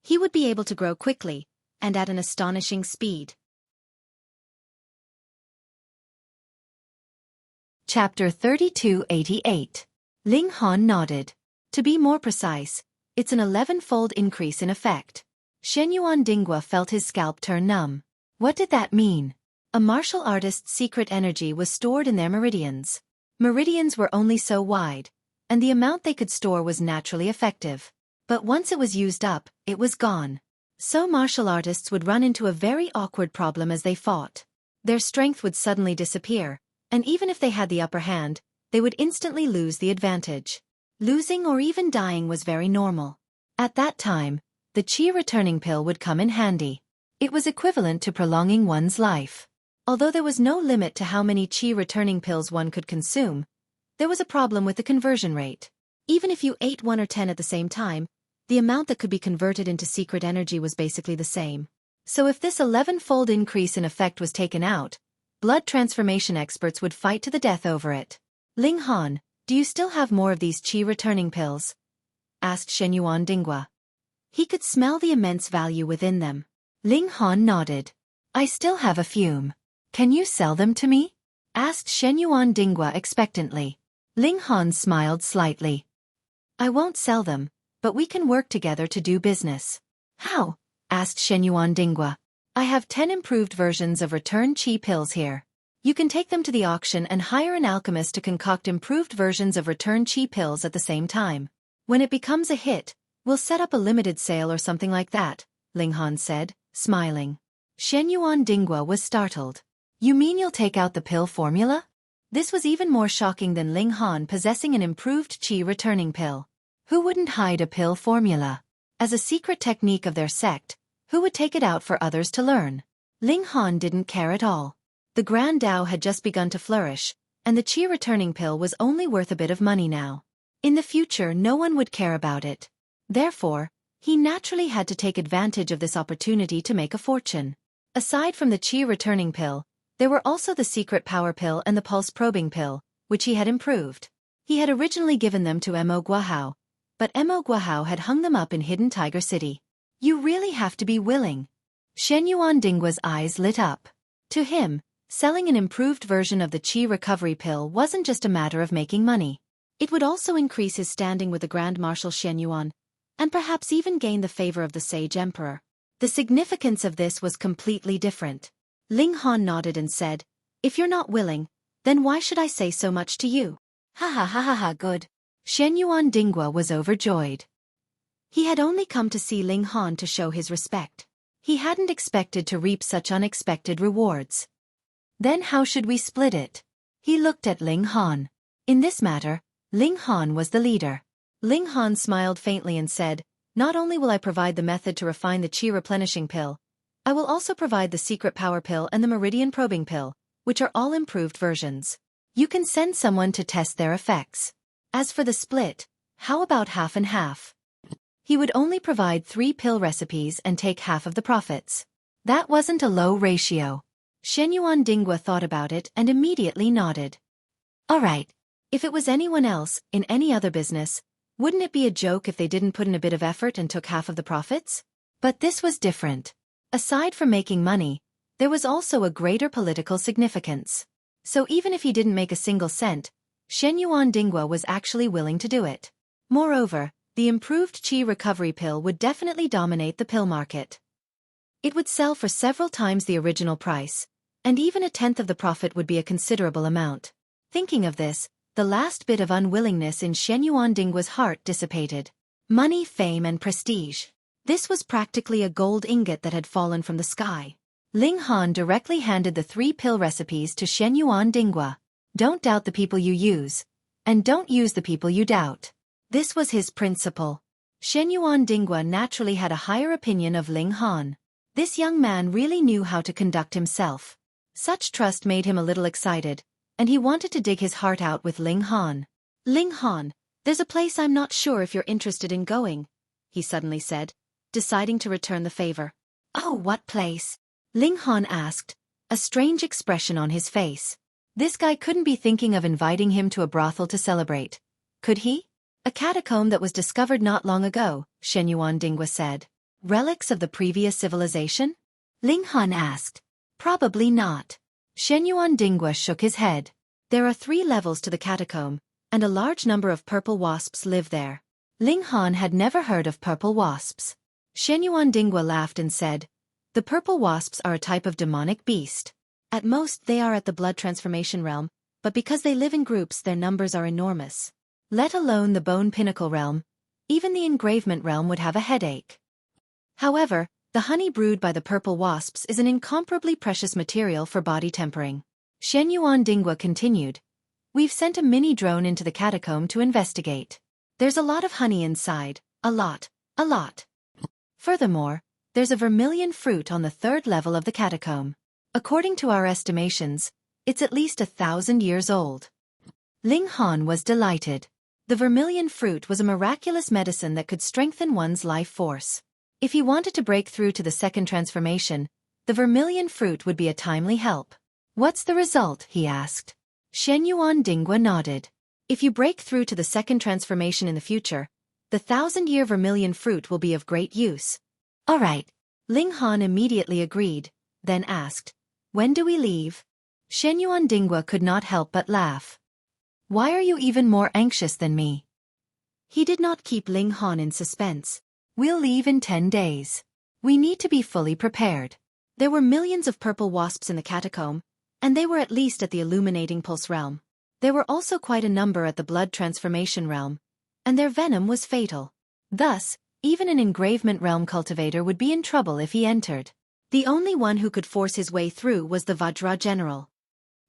he would be able to grow quickly, and at an astonishing speed. Chapter 3288. Ling Han nodded. To be more precise, it's an 11-fold increase in effect. Shenyuan Dingwa felt his scalp turn numb. What did that mean? A martial artist's secret energy was stored in their meridians. Meridians were only so wide, and the amount they could store was naturally effective. But once it was used up, it was gone. So martial artists would run into a very awkward problem as they fought. Their strength would suddenly disappear, and even if they had the upper hand, they would instantly lose the advantage. Losing or even dying was very normal. At that time, the Qi returning pill would come in handy. It was equivalent to prolonging one's life. Although there was no limit to how many Qi returning pills one could consume, there was a problem with the conversion rate. Even if you ate 1 or 10 at the same time, the amount that could be converted into secret energy was basically the same. So if this 11-fold increase in effect was taken out, blood transformation experts would fight to the death over it. Ling Han, do you still have more of these Qi returning pills? Asked Shenyuan Dingwa. He could smell the immense value within them. Ling Han nodded. I still have a few. Can you sell them to me? Asked Shenyuan Dingwa expectantly. Ling Han smiled slightly. I won't sell them, but we can work together to do business. How? Asked Shenyuan Dingwa. I have 10 improved versions of return Qi pills here. You can take them to the auction and hire an alchemist to concoct improved versions of return Qi pills at the same time. When it becomes a hit, we'll set up a limited sale or something like that, Ling Han said, smiling. Shenyuan Dingwa was startled. You mean you'll take out the pill formula? This was even more shocking than Ling Han possessing an improved Qi returning pill. Who wouldn't hide a pill formula? As a secret technique of their sect, who would take it out for others to learn? Ling Han didn't care at all. The Grand Dao had just begun to flourish, and the Qi returning pill was only worth a bit of money now. In the future no one would care about it. Therefore, he naturally had to take advantage of this opportunity to make a fortune. Aside from the Qi returning pill, there were also the secret power pill and the pulse probing pill, which he had improved. He had originally given them to Mo Guahao, but Mo Guahao had hung them up in Hidden Tiger City. You really have to be willing. Shenyuan Dingwa's eyes lit up. To him, selling an improved version of the Qi recovery pill wasn't just a matter of making money. It would also increase his standing with the Grand Marshal Shenyuan, and perhaps even gain the favor of the Sage Emperor. The significance of this was completely different. Ling Han nodded and said, If you're not willing, then why should I say so much to you? Ha ha ha ha ha, good. Shenyuan Dingwa was overjoyed. He had only come to see Ling Han to show his respect. He hadn't expected to reap such unexpected rewards. Then how should we split it? He looked at Ling Han. In this matter, Ling Han was the leader. Ling Han smiled faintly and said, Not only will I provide the method to refine the Qi replenishing pill, I will also provide the secret power pill and the meridian probing pill, which are all improved versions. You can send someone to test their effects. As for the split, how about half and half? He would only provide 3 pill recipes and take half of the profits. That wasn't a low ratio. Shenyuan Dingwa thought about it and immediately nodded. All right. If it was anyone else, in any other business, wouldn't it be a joke if they didn't put in a bit of effort and took half of the profits? But this was different. Aside from making money, there was also a greater political significance. So even if he didn't make a single cent, Shenyuan Dingwa was actually willing to do it. Moreover, the improved Qi recovery pill would definitely dominate the pill market. It would sell for several times the original price, and even a tenth of the profit would be a considerable amount. Thinking of this, the last bit of unwillingness in Shenyuan Dingwa's heart dissipated. Money, fame, and prestige. This was practically a gold ingot that had fallen from the sky. Ling Han directly handed the 3 pill recipes to Shenyuan Dingwa. Don't doubt the people you use, and don't use the people you doubt. This was his principle. Shenyuan Dingwa naturally had a higher opinion of Ling Han. This young man really knew how to conduct himself. Such trust made him a little excited, and he wanted to dig his heart out with Ling Han. Ling Han, there's a place I'm not sure if you're interested in going, he suddenly said, deciding to return the favor. Oh, what place? Ling Han asked, a strange expression on his face. This guy couldn't be thinking of inviting him to a brothel to celebrate. Could he? A catacomb that was discovered not long ago, Shenyuan Dingwa said. Relics of the previous civilization? Ling Han asked. Probably not. Shenyuan Dingwa shook his head. There are 3 levels to the catacomb, and a large number of purple wasps live there. Ling Han had never heard of purple wasps. Shenyuan Dingwa laughed and said, the purple wasps are a type of demonic beast. At most they are at the blood transformation realm, but because they live in groups their numbers are enormous. Let alone the bone pinnacle realm, even the engravement realm would have a headache. However, the honey brewed by the purple wasps is an incomparably precious material for body tempering. Shenyuan Dingwa continued, we've sent a mini drone into the catacomb to investigate. There's a lot of honey inside, a lot. Furthermore, there's a vermilion fruit on the 3rd level of the catacomb. According to our estimations, it's at least 1,000 years old. Ling Han was delighted. The vermilion fruit was a miraculous medicine that could strengthen one's life force. If he wanted to break through to the 2nd transformation, the vermilion fruit would be a timely help. What's the result? He asked. Shenyuan Dingwa nodded. If you break through to the 2nd transformation in the future, the 1,000-year vermilion fruit will be of great use. All right. Ling Han immediately agreed, then asked, when do we leave? Shenyuan Dingwa could not help but laugh. Why are you even more anxious than me? He did not keep Ling Han in suspense. We'll leave in 10 days. We need to be fully prepared. There were millions of purple wasps in the catacomb, and they were at least at the illuminating pulse realm. There were also quite a number at the blood transformation realm, and their venom was fatal. Thus, even an engravement realm cultivator would be in trouble if he entered. The only one who could force his way through was the Vajra general.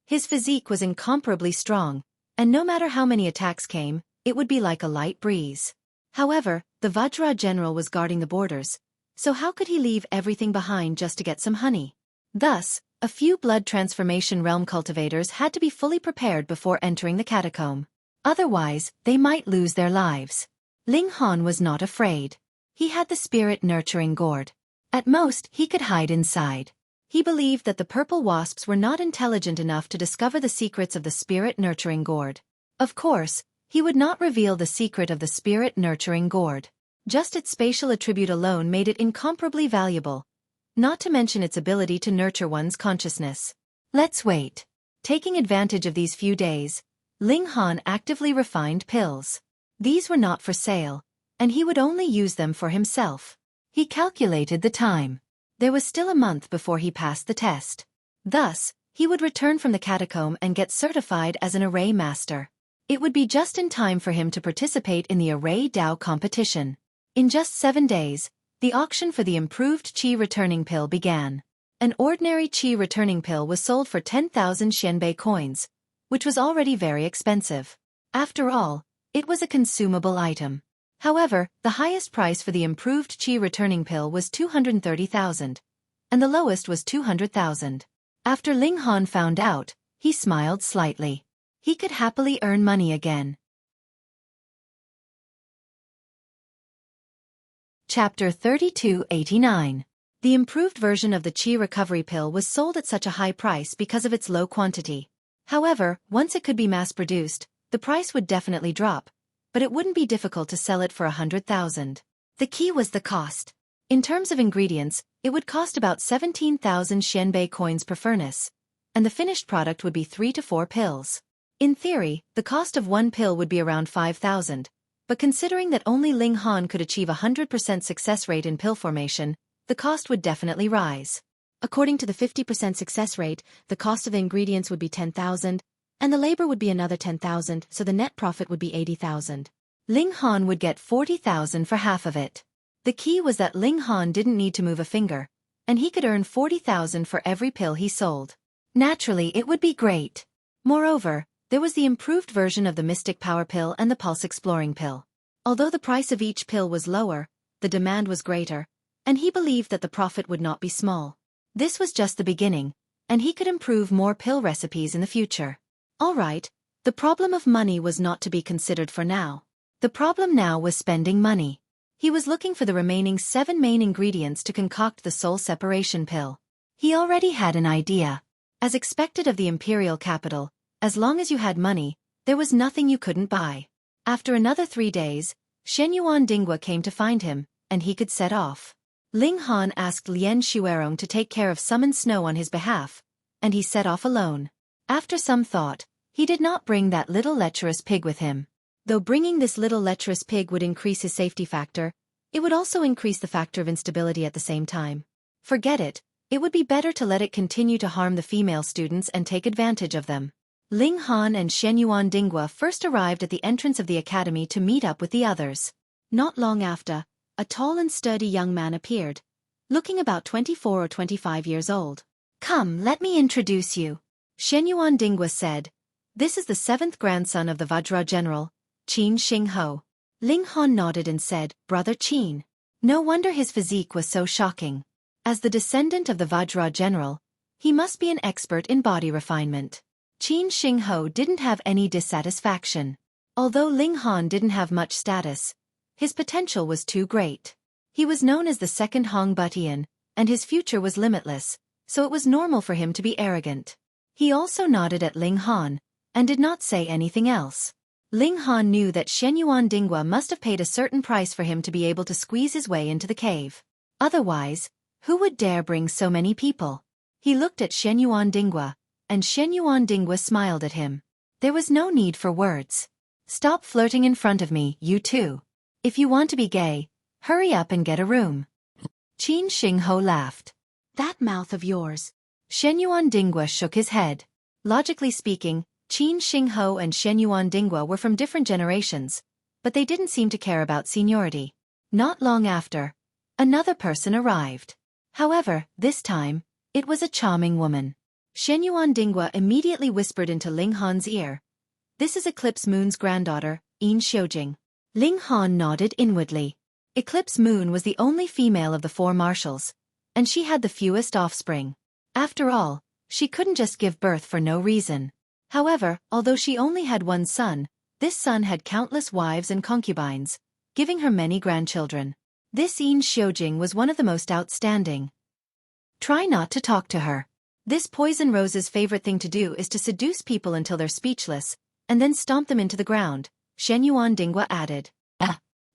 His physique was incomparably strong, and no matter how many attacks came, it would be like a light breeze. However, the Vajra general was guarding the borders, so how could he leave everything behind just to get some honey? Thus, a few blood transformation realm cultivators had to be fully prepared before entering the catacomb. Otherwise, they might lose their lives. Ling Han was not afraid. He had the spirit nurturing gourd. At most, he could hide inside. He believed that the purple wasps were not intelligent enough to discover the secrets of the spirit nurturing gourd. Of course, he would not reveal the secret of the spirit nurturing gourd. Just its spatial attribute alone made it incomparably valuable, not to mention its ability to nurture one's consciousness. Let's wait. Taking advantage of these few days, Ling Han actively refined pills. These were not for sale, and he would only use them for himself. He calculated the time. There was still a month before he passed the test. Thus, he would return from the catacomb and get certified as an array master. It would be just in time for him to participate in the array Dao competition. In just 7 days, the auction for the improved Qi returning pill began. An ordinary Qi returning pill was sold for 10,000 Xianbei coins, which was already very expensive. After all, it was a consumable item. However, the highest price for the improved Qi returning pill was 230,000, and the lowest was 200,000. After Ling Han found out, he smiled slightly. He could happily earn money again. Chapter 3289. The improved version of the Qi recovery pill was sold at such a high price because of its low quantity. However, once it could be mass-produced, the price would definitely drop, but it wouldn't be difficult to sell it for 100,000. The key was the cost. In terms of ingredients, it would cost about 17,000 Xianbei coins per furnace, and the finished product would be 3 to 4 pills. In theory, the cost of one pill would be around 5,000, but considering that only Ling Han could achieve a 100% success rate in pill formation, the cost would definitely rise. According to the 50% success rate, the cost of the ingredients would be 10,000, and the labor would be another 10,000, so the net profit would be 80,000. Ling Han would get 40,000 for half of it. The key was that Ling Han didn't need to move a finger, and he could earn 40,000 for every pill he sold. Naturally, it would be great. Moreover, There was the improved version of the Mystic Power Pill and the Pulse Exploring Pill. Although the price of each pill was lower, the demand was greater, and he believed that the profit would not be small. This was just the beginning, and he could improve more pill recipes in the future. All right, the problem of money was not to be considered for now. The problem now was spending money. He was looking for the remaining 7 main ingredients to concoct the soul separation pill. He already had an idea. As expected of the imperial capital, as long as you had money, there was nothing you couldn't buy. After another 3 days, Xueqi Dingwa came to find him, and he could set off. Ling Han asked Lian Xuerong to take care of Summon Snow on his behalf, and he set off alone. After some thought, he did not bring that little lecherous pig with him. Though bringing this little lecherous pig would increase his safety factor, it would also increase the factor of instability at the same time. Forget it, it would be better to let it continue to harm the female students and take advantage of them. Ling Han and Xueqi Dingwa first arrived at the entrance of the academy to meet up with the others. Not long after, a tall and sturdy young man appeared, looking about 24 or 25 years old. "Come, let me introduce you," Xueqi Dingwa said. "This is the 7th grandson of the Vajra general, Qin Xingho." Ling Han nodded and said, "Brother Qin." No wonder his physique was so shocking. As the descendant of the Vajra general, he must be an expert in body refinement. Qin Xingho didn't have any dissatisfaction. Although Ling Han didn't have much status, his potential was too great. He was known as the second Hong Butian, and his future was limitless, so it was normal for him to be arrogant. He also nodded at Ling Han, and did not say anything else. Ling Han knew that Xueqi Dingwa must have paid a certain price for him to be able to squeeze his way into the cave. Otherwise, who would dare bring so many people? He looked at Xueqi Dingwa, and Xueqi Dingwa smiled at him. There was no need for words. "Stop flirting in front of me, you two. If you want to be gay, hurry up and get a room." Qin Xingho laughed. "That mouth of yours." Xueqi Dingwa shook his head. Logically speaking, Qin Xingho and Xueqi Dingwa were from different generations, but they didn't seem to care about seniority. Not long after, another person arrived. However, this time, it was a charming woman. Xueqi Dingwa immediately whispered into Ling Han's ear, "This is Eclipse Moon's granddaughter, Yin Xiujing." Ling Han nodded inwardly. Eclipse Moon was the only female of the 4 marshals, and she had the fewest offspring. After all, she couldn't just give birth for no reason. However, although she only had 1 son, this son had countless wives and concubines, giving her many grandchildren. This Yin Xiujing was one of the most outstanding. Try not to talk to her. This Poison Rose's favorite thing to do is to seduce people until they're speechless, and then stomp them into the ground, Xueqi Dingwa added.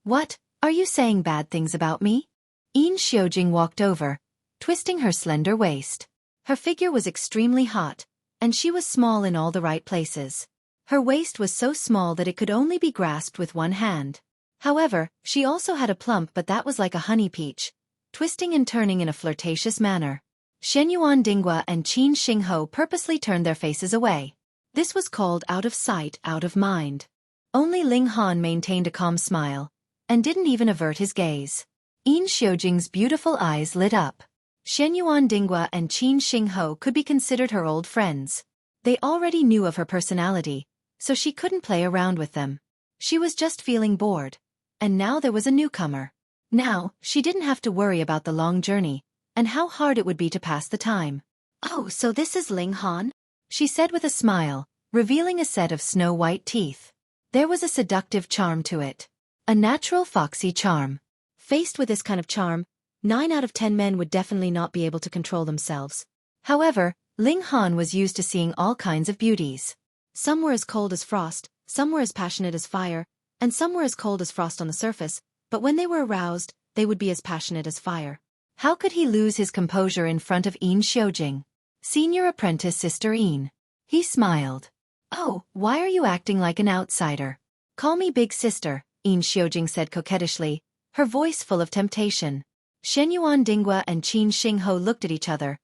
What, are you saying bad things about me?" Yin Xiujing walked over, twisting her slender waist. Her figure was extremely hot, and she was small in all the right places. Her waist was so small that it could only be grasped with one hand. However, she also had a plump but that was like a honey peach, twisting and turning in a flirtatious manner. Xueqi Dingwa and Qin Xingho purposely turned their faces away. This was called out of sight, out of mind. Only Ling Han maintained a calm smile, and didn't even avert his gaze. Yin Xiujing's beautiful eyes lit up. Xueqi Dingwa and Qin Xingho could be considered her old friends. They already knew of her personality, so she couldn't play around with them. She was just feeling bored, and now there was a newcomer. Now, she didn't have to worry about the long journey, and how hard it would be to pass the time. "Oh, so this is Ling Han?" she said with a smile, revealing a set of snow-white teeth. There was a seductive charm to it. A natural foxy charm. Faced with this kind of charm, 9 out of 10 men would definitely not be able to control themselves. However, Ling Han was used to seeing all kinds of beauties. Some were as cold as frost, some were as passionate as fire, and some were as cold as frost on the surface, but when they were aroused, they would be as passionate as fire. How could he lose his composure in front of Yin Xiujing? Senior apprentice Sister Yin. He smiled. "Oh, why are you acting like an outsider? Call me big sister," Yin Xiujing said coquettishly, her voice full of temptation. Xueqi Dingwa and Qin Xingho looked at each other,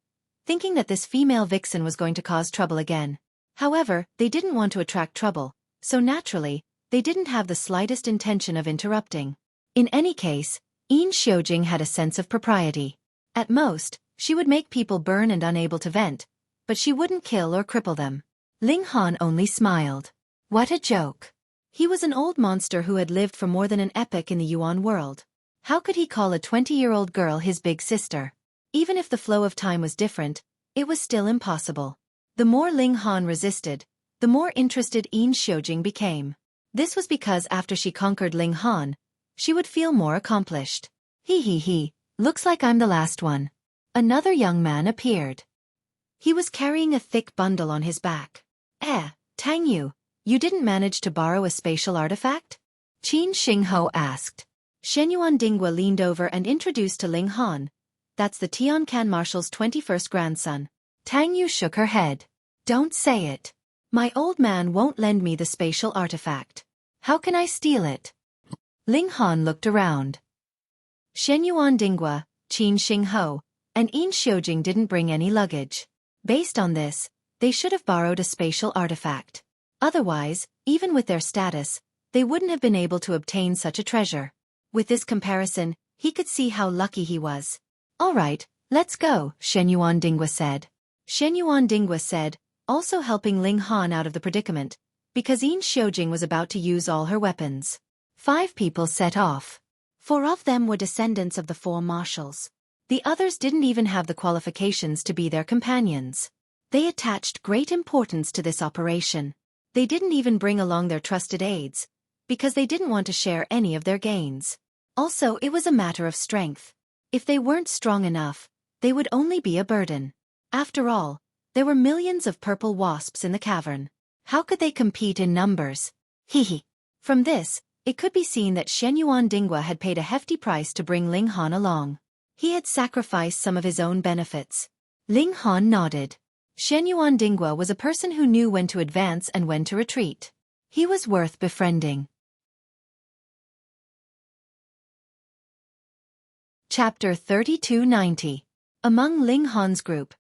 thinking that this female vixen was going to cause trouble again. However, they didn't want to attract trouble, so naturally, they didn't have the slightest intention of interrupting. In any case, Yin Xiujing had a sense of propriety. At most, she would make people burn and unable to vent, but she wouldn't kill or cripple them. Ling Han only smiled. What a joke. He was an old monster who had lived for more than an epoch in the Yuan world. How could he call a 20-year-old girl his big sister? Even if the flow of time was different, it was still impossible. The more Ling Han resisted, the more interested Yin Xiujing became. This was because after she conquered Ling Han, she would feel more accomplished. He, looks like I'm the last one. Another young man appeared. He was carrying a thick bundle on his back. Tang Yu, you didn't manage to borrow a spatial artifact? Qin Xingho asked. Shenyuan Dingwa leaned over and introduced to Ling Han. That's the Tiancan Marshal's 21st grandson. Tang Yu shook her head. Don't say it. My old man won't lend me the spatial artifact. How can I steal it? Ling Han looked around. Shenyuan Dingwa, Qin Xingho, and Yin Xiujing didn't bring any luggage. Based on this, they should have borrowed a spatial artifact. Otherwise, even with their status, they wouldn't have been able to obtain such a treasure. With this comparison, he could see how lucky he was. All right, let's go, Shenyuan Dingwa said. Shenyuan Dingwa said, also helping Ling Han out of the predicament, because Yin Xiujing was about to use all her weapons. 5 people set off. 4 of them were descendants of the 4 marshals. The others didn't even have the qualifications to be their companions. They attached great importance to this operation. They didn't even bring along their trusted aides, because they didn't want to share any of their gains. Also, it was a matter of strength. If they weren't strong enough, they would only be a burden. After all, there were millions of purple wasps in the cavern. How could they compete in numbers? From this, it could be seen that Shenyuan Dingwa had paid a hefty price to bring Ling Han along. He had sacrificed some of his own benefits. Ling Han nodded. Shenyuan Dingwa was a person who knew when to advance and when to retreat. He was worth befriending. Chapter 3290. Among Ling Han's group,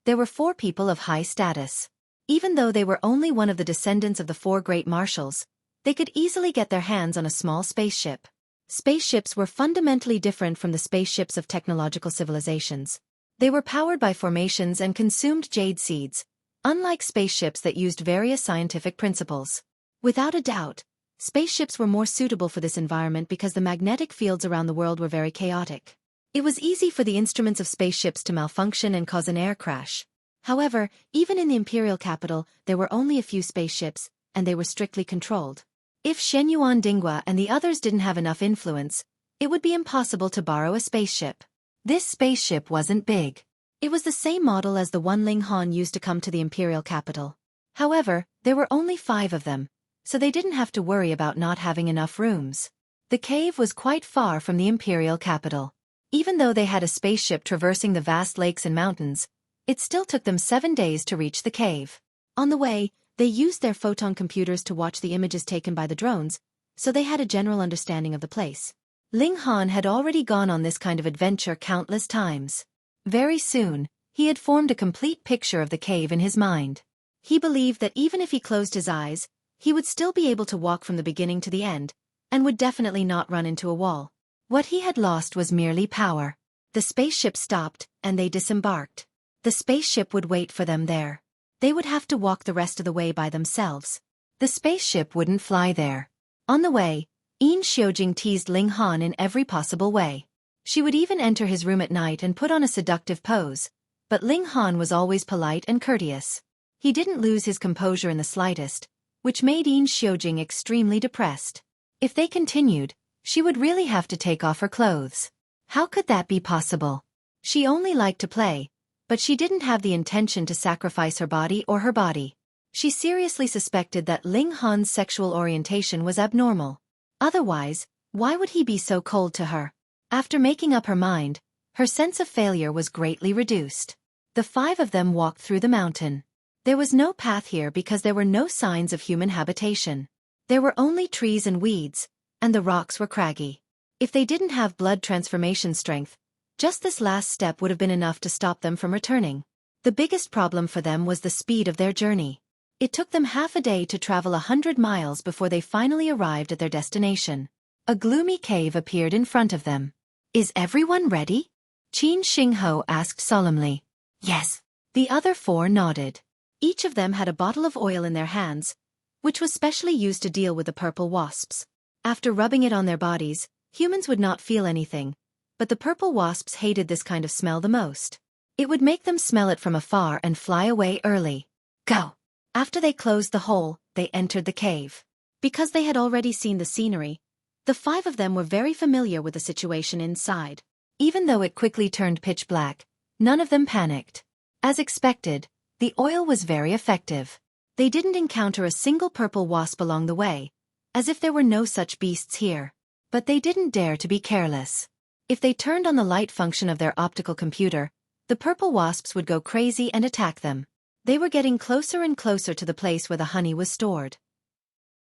there were 4 people of high status. Even though they were only one of the descendants of the 4 great marshals, they could easily get their hands on a small spaceship. Spaceships were fundamentally different from the spaceships of technological civilizations. They were powered by formations and consumed jade seeds, unlike spaceships that used various scientific principles. Without a doubt, spaceships were more suitable for this environment because the magnetic fields around the world were very chaotic. It was easy for the instruments of spaceships to malfunction and cause an air crash. However, even in the imperial capital, there were only a few spaceships, and they were strictly controlled. If Shenyuan Dingwa and the others didn't have enough influence, it would be impossible to borrow a spaceship. This spaceship wasn't big. It was the same model as the one Ling Han used to come to the imperial capital. However, there were only 5 of them, so they didn't have to worry about not having enough rooms. The cave was quite far from the imperial capital. Even though they had a spaceship traversing the vast lakes and mountains, it still took them 7 days to reach the cave. On the way, they used their photon computers to watch the images taken by the drones, so they had a general understanding of the place. Ling Han had already gone on this kind of adventure countless times. Very soon, he had formed a complete picture of the cave in his mind. He believed that even if he closed his eyes, he would still be able to walk from the beginning to the end, and would definitely not run into a wall. What he had lost was merely power. The spaceship stopped, and they disembarked. The spaceship would wait for them there. They would have to walk the rest of the way by themselves. The spaceship wouldn't fly there. On the way, Yin Xiujing teased Ling Han in every possible way. She would even enter his room at night and put on a seductive pose, but Ling Han was always polite and courteous. He didn't lose his composure in the slightest, which made Yin Xiujing extremely depressed. If they continued, she would really have to take off her clothes. How could that be possible? She only liked to play, but she didn't have the intention to sacrifice her body or her body. She seriously suspected that Ling Han's sexual orientation was abnormal. Otherwise, why would he be so cold to her? After making up her mind, her sense of failure was greatly reduced. The 5 of them walked through the mountain. There was no path here because there were no signs of human habitation. There were only trees and weeds, and the rocks were craggy. If they didn't have blood transformation strength, just this last step would have been enough to stop them from returning. The biggest problem for them was the speed of their journey. It took them half a day to travel 100 miles before they finally arrived at their destination. A gloomy cave appeared in front of them. Is everyone ready? Qin Xingho asked solemnly. Yes. The other 4 nodded. Each of them had a bottle of oil in their hands, which was specially used to deal with the purple wasps. After rubbing it on their bodies, humans would not feel anything, but the purple wasps hated this kind of smell the most. It would make them smell it from afar and fly away early. Go! After they closed the hole, they entered the cave. Because they had already seen the scenery, the 5 of them were very familiar with the situation inside. Even though it quickly turned pitch black, none of them panicked. As expected, the oil was very effective. They didn't encounter a single purple wasp along the way, as if there were no such beasts here. But they didn't dare to be careless. If they turned on the light function of their optical computer, the purple wasps would go crazy and attack them. They were getting closer and closer to the place where the honey was stored.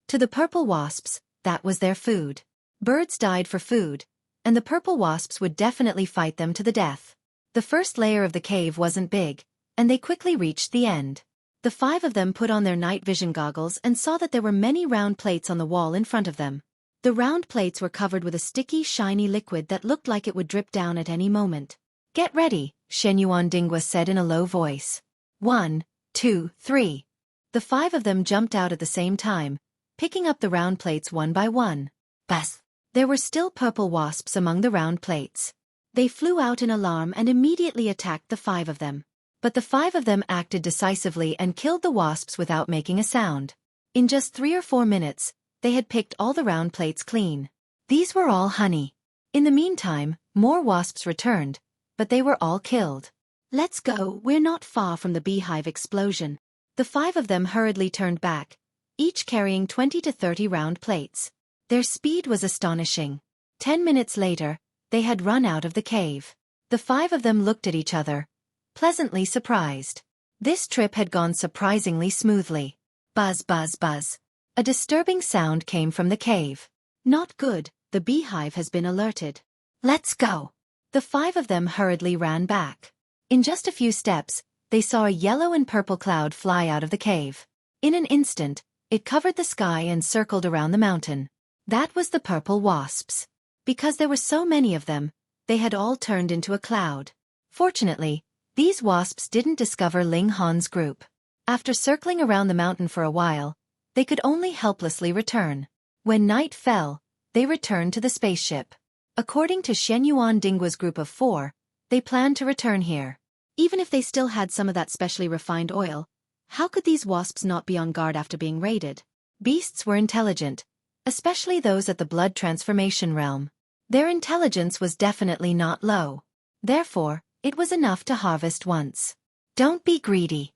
To the purple wasps, that was their food. Birds died for food, and the purple wasps would definitely fight them to the death. The first layer of the cave wasn't big, and they quickly reached the end. The 5 of them put on their night vision goggles and saw that there were many round plates on the wall in front of them. The round plates were covered with a sticky, shiny liquid that looked like it would drip down at any moment. Get ready, Xueqi Dingwa said in a low voice. 1, 2, 3. The 5 of them jumped out at the same time, picking up the round plates one by one. Buzz! There were still purple wasps among the round plates. They flew out in alarm and immediately attacked the 5 of them. But the 5 of them acted decisively and killed the wasps without making a sound. In just 3 or 4 minutes, they had picked all the round plates clean. These were all honey. In the meantime, more wasps returned, but they were all killed. Let's go, we're not far from the beehive explosion. The 5 of them hurriedly turned back, each carrying 20 to 30 round plates. Their speed was astonishing. 10 minutes later, they had run out of the cave. The 5 of them looked at each other, pleasantly surprised. This trip had gone surprisingly smoothly. Buzz, buzz, buzz. A disturbing sound came from the cave. Not good, the beehive has been alerted. Let's go. The 5 of them hurriedly ran back. In just a few steps, they saw a yellow and purple cloud fly out of the cave. In an instant, it covered the sky and circled around the mountain. That was the purple wasps. Because there were so many of them, they had all turned into a cloud. Fortunately, these wasps didn't discover Ling Han's group. After circling around the mountain for a while, they could only helplessly return. When night fell, they returned to the spaceship. According to Xueqi Dingwa's group of 4, they planned to return here. Even if they still had some of that specially refined oil, how could these wasps not be on guard after being raided? Beasts were intelligent, especially those at the blood transformation realm. Their intelligence was definitely not low. Therefore, it was enough to harvest once. Don't be greedy.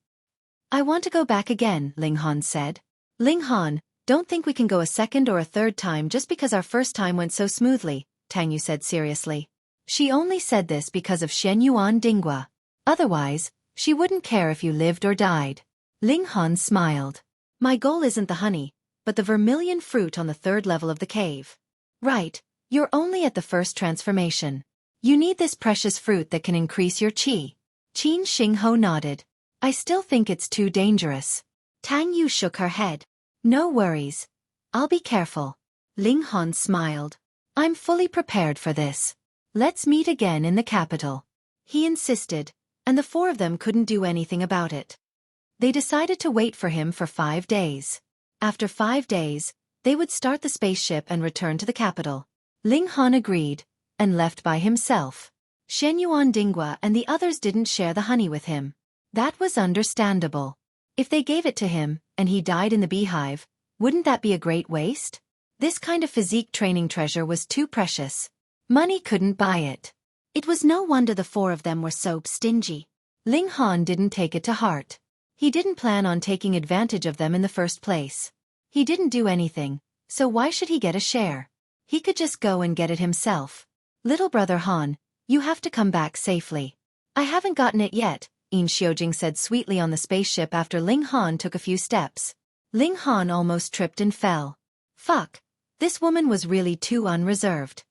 I want to go back again, Ling Han said. Ling Han, don't think we can go a second or a third time just because our first time went so smoothly, Tang Yu said seriously. She only said this because of Xueqi Dingwa. Otherwise, she wouldn't care if you lived or died. Ling Han smiled. My goal isn't the honey, but the vermilion fruit on the 3rd level of the cave. Right, you're only at the first transformation. You need this precious fruit that can increase your qi. Qin Xingho nodded. I still think it's too dangerous. Tang Yu shook her head. No worries. I'll be careful. Ling Han smiled. I'm fully prepared for this. Let's meet again in the capital. He insisted, and the 4 of them couldn't do anything about it. They decided to wait for him for 5 days. After 5 days, they would start the spaceship and return to the capital. Ling Han agreed, and left by himself. Xueqi Dingwa and the others didn't share the honey with him. That was understandable. If they gave it to him, and he died in the beehive, wouldn't that be a great waste? This kind of physique training treasure was too precious. Money couldn't buy it. It was no wonder the 4 of them were so stingy. Ling Han didn't take it to heart. He didn't plan on taking advantage of them in the first place. He didn't do anything, so why should he get a share? He could just go and get it himself. Little brother Han, you have to come back safely. I haven't gotten it yet, Yin Xiujing said sweetly on the spaceship after Ling Han took a few steps. Ling Han almost tripped and fell. Fuck, this woman was really too unreserved.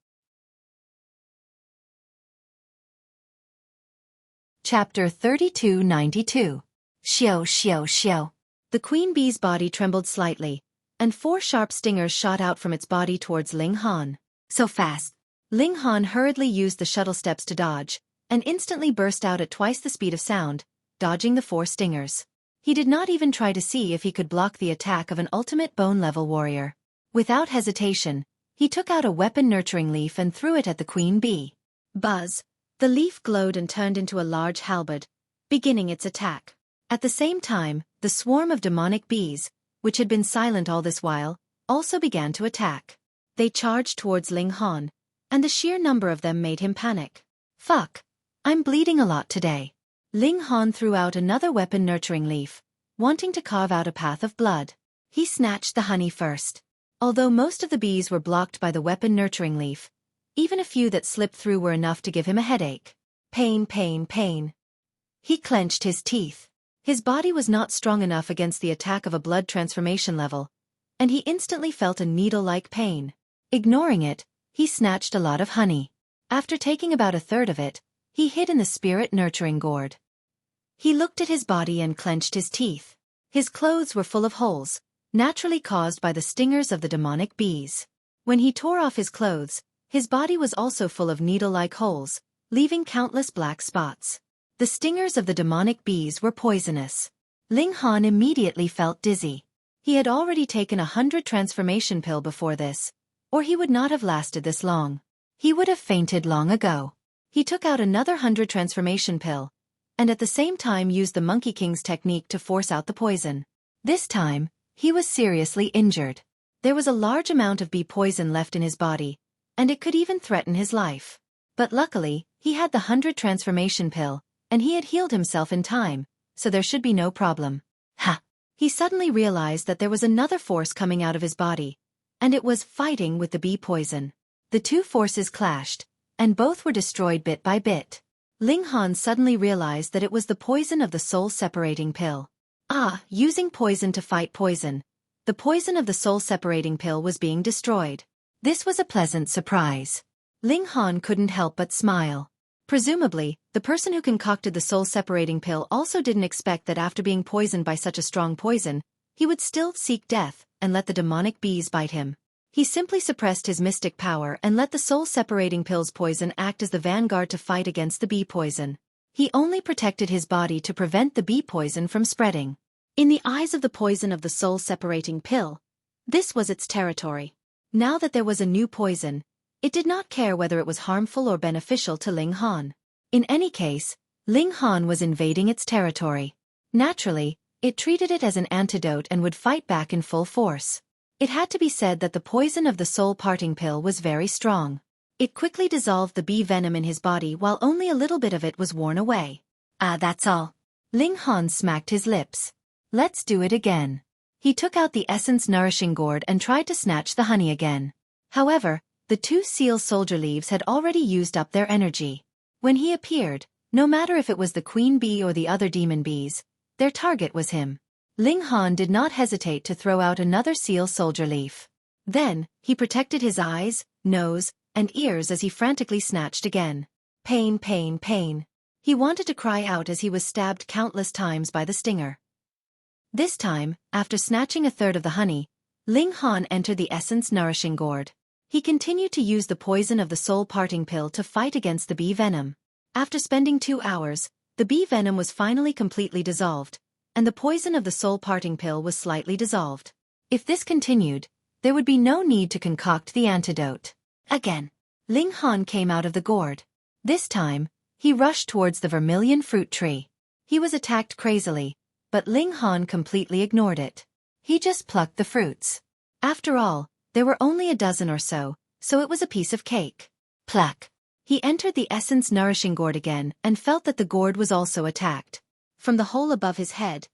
Chapter 3292. Xiao xiao xiao. The queen bee's body trembled slightly, and 4 sharp stingers shot out from its body towards Ling Han. So fast. Ling Han hurriedly used the shuttle steps to dodge, and instantly burst out at twice the speed of sound, dodging the 4 stingers. He did not even try to see if he could block the attack of an ultimate bone-level warrior. Without hesitation, he took out a weapon-nurturing leaf and threw it at the queen bee. Buzz! The leaf glowed and turned into a large halberd, beginning its attack. At the same time, the swarm of demonic bees, which had been silent all this while, also began to attack. They charged towards Ling Han, and the sheer number of them made him panic. Fuck! I'm bleeding a lot today. Ling Han threw out another weapon-nurturing leaf, wanting to carve out a path of blood. He snatched the honey first. Although most of the bees were blocked by the weapon-nurturing leaf, even a few that slipped through were enough to give him a headache. Pain, pain, pain. He clenched his teeth. His body was not strong enough against the attack of a blood transformation level, and he instantly felt a needle-like pain. Ignoring it, he snatched a lot of honey. After taking about a third of it, he hid in the spirit-nurturing gourd. He looked at his body and clenched his teeth. His clothes were full of holes, naturally caused by the stingers of the demonic bees. When he tore off his clothes, his body was also full of needle-like holes, leaving countless black spots. The stingers of the demonic bees were poisonous. Ling Han immediately felt dizzy. He had already taken 100 transformation pill before this, or he would not have lasted this long. He would have fainted long ago. He took out another 100 transformation pill, and at the same time used the Monkey King's technique to force out the poison. This time, he was seriously injured. There was a large amount of bee poison left in his body, and it could even threaten his life. But luckily, he had the 100 transformation pill, and he had healed himself in time, so there should be no problem. Ha! He suddenly realized that there was another force coming out of his body, and it was fighting with the bee poison. The two forces clashed, and both were destroyed bit by bit. Ling Han suddenly realized that it was the poison of the soul-separating pill. Using poison to fight poison. The poison of the soul-separating pill was being destroyed. This was a pleasant surprise. Ling Han couldn't help but smile. Presumably, the person who concocted the soul-separating pill also didn't expect that after being poisoned by such a strong poison, he would still seek death and let the demonic bees bite him. He simply suppressed his mystic power and let the soul-separating pill's poison act as the vanguard to fight against the bee poison. He only protected his body to prevent the bee poison from spreading. In the eyes of the poison of the soul-separating pill, this was its territory. Now that there was a new poison, it did not care whether it was harmful or beneficial to Ling Han. In any case, Ling Han was invading its territory. Naturally, it treated it as an antidote and would fight back in full force. It had to be said that the poison of the soul-parting pill was very strong. It quickly dissolved the bee venom in his body while only a little bit of it was worn away. That's all. Ling Han smacked his lips. Let's do it again. He took out the essence-nourishing gourd and tried to snatch the honey again. However, the two seal soldier leaves had already used up their energy. When he appeared, no matter if it was the queen bee or the other demon bees, their target was him. Ling Han did not hesitate to throw out another seal soldier leaf. Then, he protected his eyes, nose, and ears as he frantically snatched again. Pain, pain, pain. He wanted to cry out as he was stabbed countless times by the stinger. This time, after snatching a third of the honey, Ling Han entered the essence-nourishing gourd. He continued to use the poison of the soul-parting pill to fight against the bee venom. After spending 2 hours, the bee venom was finally completely dissolved, and the poison of the soul-parting pill was slightly dissolved. If this continued, there would be no need to concoct the antidote. Again, Ling Han came out of the gourd. This time, he rushed towards the vermilion fruit tree. He was attacked crazily, but Ling Han completely ignored it. He just plucked the fruits. After all, there were only a dozen or so it was a piece of cake. Pluck. He entered the essence-nourishing gourd again and felt that the gourd was also attacked. From the hole above his head,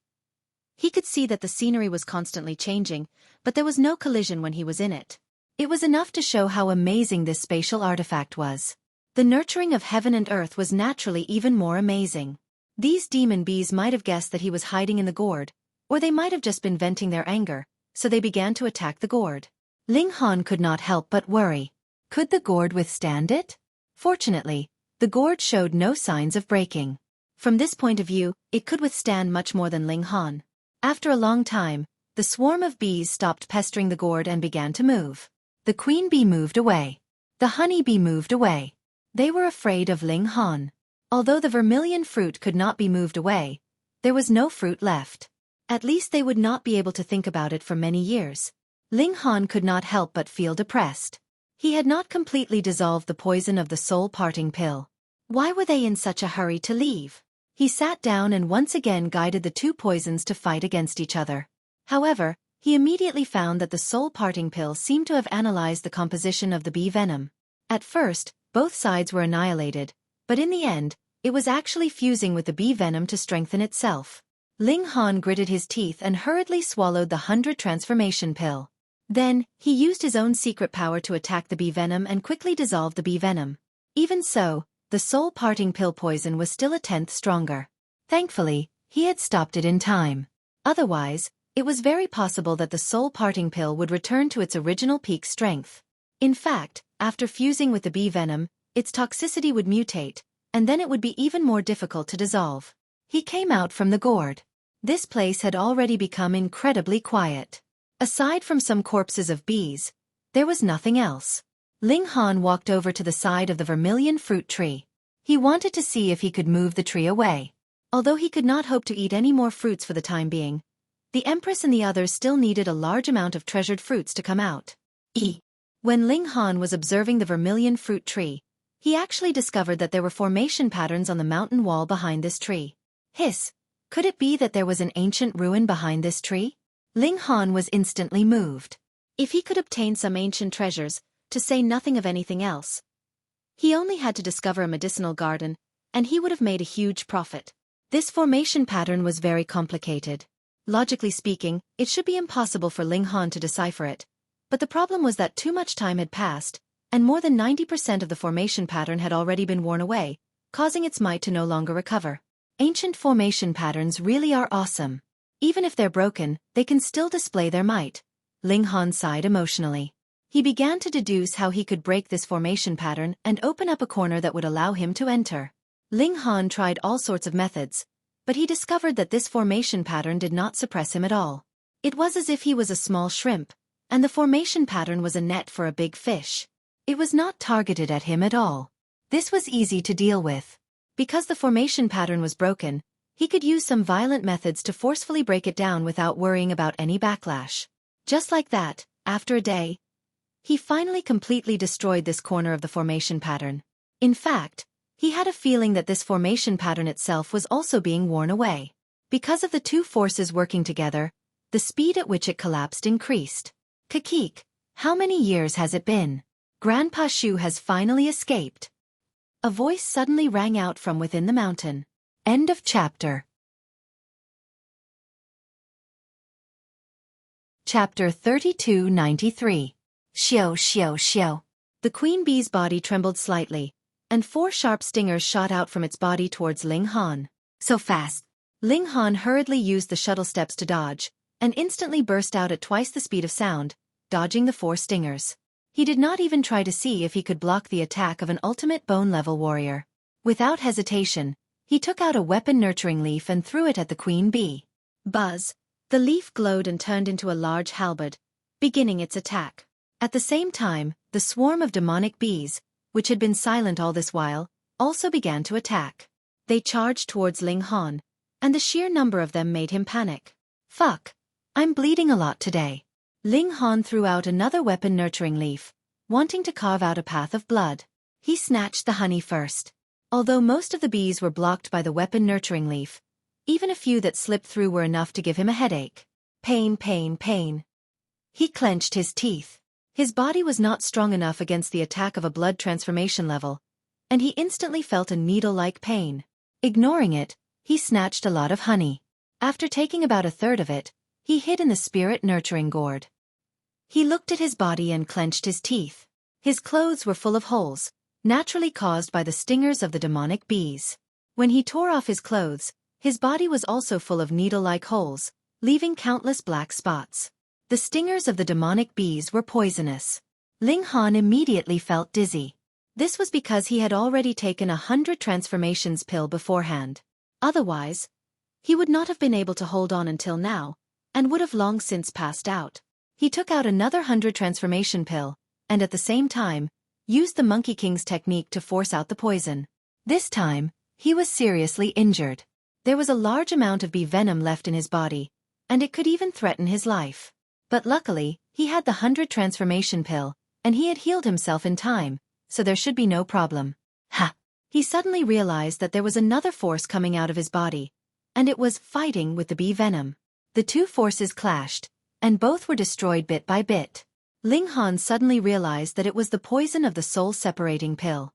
he could see that the scenery was constantly changing, but there was no collision when he was in it. It was enough to show how amazing this spatial artifact was. The nurturing of heaven and earth was naturally even more amazing. These demon bees might have guessed that he was hiding in the gourd, or they might have just been venting their anger, so they began to attack the gourd. Ling Han could not help but worry. Could the gourd withstand it? Fortunately, the gourd showed no signs of breaking. From this point of view, it could withstand much more than Ling Han. After a long time, the swarm of bees stopped pestering the gourd and began to move. The queen bee moved away. The honey bee moved away. They were afraid of Ling Han. Although the vermilion fruit could not be moved away, there was no fruit left. At least they would not be able to think about it for many years. Ling Han could not help but feel depressed. He had not completely dissolved the poison of the soul-parting pill. Why were they in such a hurry to leave? He sat down and once again guided the two poisons to fight against each other. However, he immediately found that the soul-parting pill seemed to have analyzed the composition of the bee venom. At first, both sides were annihilated, but in the end, it was actually fusing with the bee venom to strengthen itself. Ling Han gritted his teeth and hurriedly swallowed the 100 transformation pill. Then, he used his own secret power to attack the bee venom and quickly dissolve the bee venom. Even so, the soul-parting pill poison was still a tenth stronger. Thankfully, he had stopped it in time. Otherwise, it was very possible that the soul-parting pill would return to its original peak strength. In fact, after fusing with the bee venom, its toxicity would mutate, and then it would be even more difficult to dissolve. He came out from the gourd. This place had already become incredibly quiet. Aside from some corpses of bees, there was nothing else. Ling Han walked over to the side of the vermilion fruit tree. He wanted to see if he could move the tree away. Although he could not hope to eat any more fruits for the time being, the Empress and the others still needed a large amount of treasured fruits to come out. When Ling Han was observing the vermilion fruit tree, he actually discovered that there were formation patterns on the mountain wall behind this tree. Hiss! Could it be that there was an ancient ruin behind this tree? Ling Han was instantly moved. If he could obtain some ancient treasures, to say nothing of anything else, he only had to discover a medicinal garden, and he would have made a huge profit. This formation pattern was very complicated. Logically speaking, it should be impossible for Ling Han to decipher it. But the problem was that too much time had passed, and more than 90% of the formation pattern had already been worn away, causing its might to no longer recover. Ancient formation patterns really are awesome. Even if they're broken, they can still display their might. Ling Han sighed emotionally. He began to deduce how he could break this formation pattern and open up a corner that would allow him to enter. Ling Han tried all sorts of methods, but he discovered that this formation pattern did not suppress him at all. It was as if he was a small shrimp, and the formation pattern was a net for a big fish. It was not targeted at him at all. This was easy to deal with. Because the formation pattern was broken, he could use some violent methods to forcefully break it down without worrying about any backlash. Just like that, after a day, he finally completely destroyed this corner of the formation pattern. In fact, he had a feeling that this formation pattern itself was also being worn away. Because of the two forces working together, the speed at which it collapsed increased. Kakik, how many years has it been? Grandpa Shu has finally escaped. A voice suddenly rang out from within the mountain. End of chapter. Chapter 3293. Xiao xiao xiao. The queen bee's body trembled slightly, and 4 sharp stingers shot out from its body towards Ling Han. So fast. Ling Han hurriedly used the shuttle steps to dodge, and instantly burst out at twice the speed of sound, dodging the 4 stingers. He did not even try to see if he could block the attack of an ultimate bone-level warrior. Without hesitation, he took out a weapon-nurturing leaf and threw it at the queen bee. Buzz! The leaf glowed and turned into a large halberd, beginning its attack. At the same time, the swarm of demonic bees, which had been silent all this while, also began to attack. They charged towards Ling Han, and the sheer number of them made him panic. Fuck! I'm bleeding a lot today. Ling Han threw out another weapon-nurturing leaf, wanting to carve out a path of blood. He snatched the honey first. Although most of the bees were blocked by the weapon-nurturing leaf, even a few that slipped through were enough to give him a headache. Pain, pain, pain. He clenched his teeth. His body was not strong enough against the attack of a blood transformation level, and he instantly felt a needle-like pain. Ignoring it, he snatched a lot of honey. After taking about a third of it, he hid in the spirit-nurturing gourd. He looked at his body and clenched his teeth. His clothes were full of holes, naturally caused by the stingers of the demonic bees. When he tore off his clothes, his body was also full of needle-like holes, leaving countless black spots. The stingers of the demonic bees were poisonous. Ling Han immediately felt dizzy. This was because he had already taken 100 transformations pill beforehand. Otherwise, he would not have been able to hold on until now, and would have long since passed out. He took out another 100 transformation pill, and at the same time, used the Monkey King's technique to force out the poison. This time, he was seriously injured. There was a large amount of bee venom left in his body, and it could even threaten his life. But luckily, he had the 100 transformation pill, and he had healed himself in time, so there should be no problem. Ha! He suddenly realized that there was another force coming out of his body, and it was fighting with the bee venom. The two forces clashed, and both were destroyed bit by bit. Ling Han suddenly realized that it was the poison of the soul-separating pill.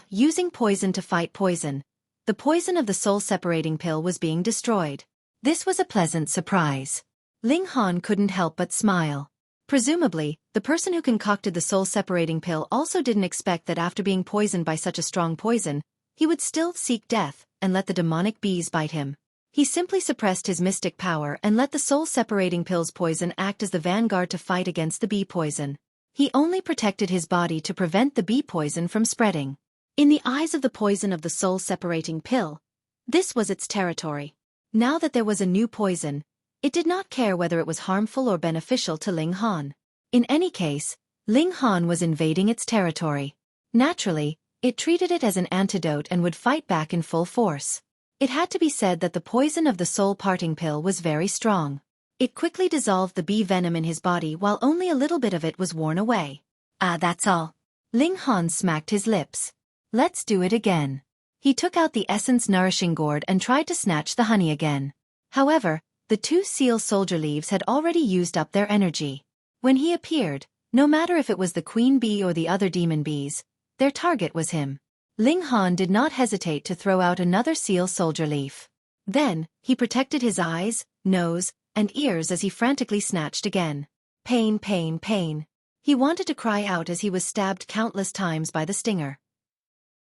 Using poison to fight poison. The poison of the soul-separating pill was being destroyed. This was a pleasant surprise. Ling Han couldn't help but smile. Presumably, the person who concocted the soul-separating pill also didn't expect that after being poisoned by such a strong poison, he would still seek death and let the demonic bees bite him. He simply suppressed his mystic power and let the soul-separating pill's poison act as the vanguard to fight against the bee poison. He only protected his body to prevent the bee poison from spreading. In the eyes of the poison of the soul-separating pill, this was its territory. Now that there was a new poison, it did not care whether it was harmful or beneficial to Ling Han. In any case, Ling Han was invading its territory. Naturally, it treated it as an antidote and would fight back in full force. It had to be said that the poison of the soul-parting pill was very strong. It quickly dissolved the bee venom in his body while only a little bit of it was worn away. That's all. Ling Han smacked his lips. Let's do it again. He took out the essence nourishing gourd and tried to snatch the honey again. However, the two seal soldier leaves had already used up their energy. When he appeared, no matter if it was the queen bee or the other demon bees, their target was him. Ling Han did not hesitate to throw out another seal soldier leaf. Then, he protected his eyes, nose, and ears as he frantically snatched again. Pain, pain, pain. He wanted to cry out as he was stabbed countless times by the stinger.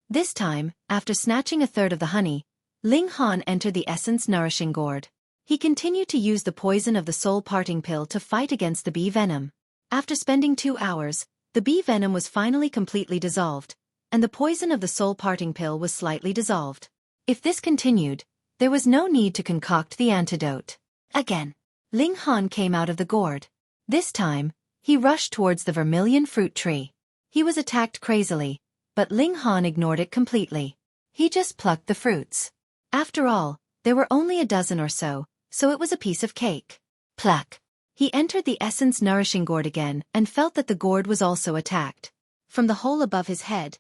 This time, after snatching a third of the honey, Ling Han entered the essence nourishing gourd. He continued to use the poison of the soul-parting pill to fight against the bee venom. After spending 2 hours, the bee venom was finally completely dissolved, and the poison of the soul-parting pill was slightly dissolved. If this continued, there was no need to concoct the antidote. Again, Ling Han came out of the gourd. This time, he rushed towards the vermilion fruit tree. He was attacked crazily, but Ling Han ignored it completely. He just plucked the fruits. After all, there were only a dozen or so it was a piece of cake. Pluck. He entered the essence nourishing gourd again and felt that the gourd was also attacked. From the hole above his head,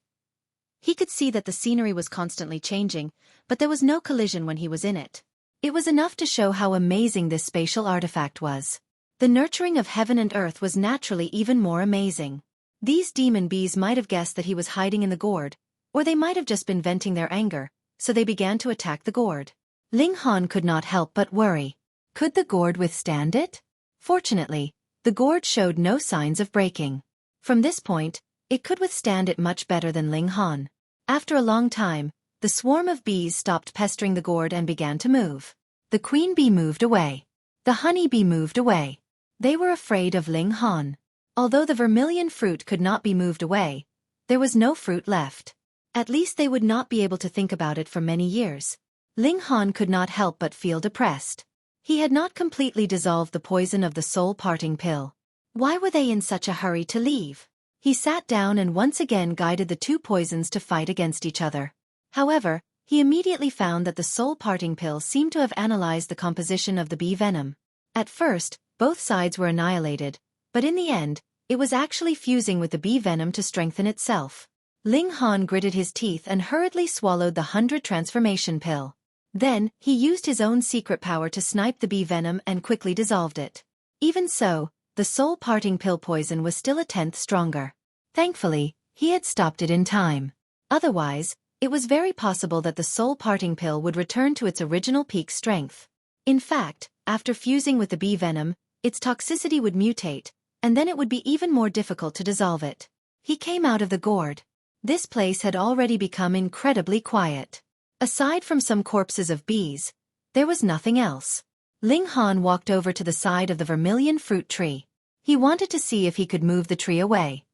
he could see that the scenery was constantly changing, but there was no collision when he was in it. It was enough to show how amazing this spatial artifact was. The nurturing of heaven and earth was naturally even more amazing. These demon bees might have guessed that he was hiding in the gourd, or they might have just been venting their anger, so they began to attack the gourd. Ling Han could not help but worry. Could the gourd withstand it? Fortunately, the gourd showed no signs of breaking. From this point, it could withstand it much better than Ling Han. After a long time, the swarm of bees stopped pestering the gourd and began to move. The queen bee moved away. The honey bee moved away. They were afraid of Ling Han. Although the vermilion fruit could not be moved away, there was no fruit left. At least they would not be able to think about it for many years. Ling Han could not help but feel depressed. He had not completely dissolved the poison of the soul-parting pill. Why were they in such a hurry to leave? He sat down and once again guided the two poisons to fight against each other. However, he immediately found that the soul-parting pill seemed to have analyzed the composition of the bee venom. At first, both sides were annihilated, but in the end, it was actually fusing with the bee venom to strengthen itself. Ling Han gritted his teeth and hurriedly swallowed the 100 transformation pill. Then, he used his own secret power to snipe the bee venom and quickly dissolved it. Even so, the soul-parting pill poison was still a tenth stronger. Thankfully, he had stopped it in time. Otherwise, it was very possible that the soul-parting pill would return to its original peak strength. In fact, after fusing with the bee venom, its toxicity would mutate, and then it would be even more difficult to dissolve it. He came out of the gourd. This place had already become incredibly quiet. Aside from some corpses of bees, there was nothing else. Ling Han walked over to the side of the vermilion fruit tree. He wanted to see if he could move the tree away.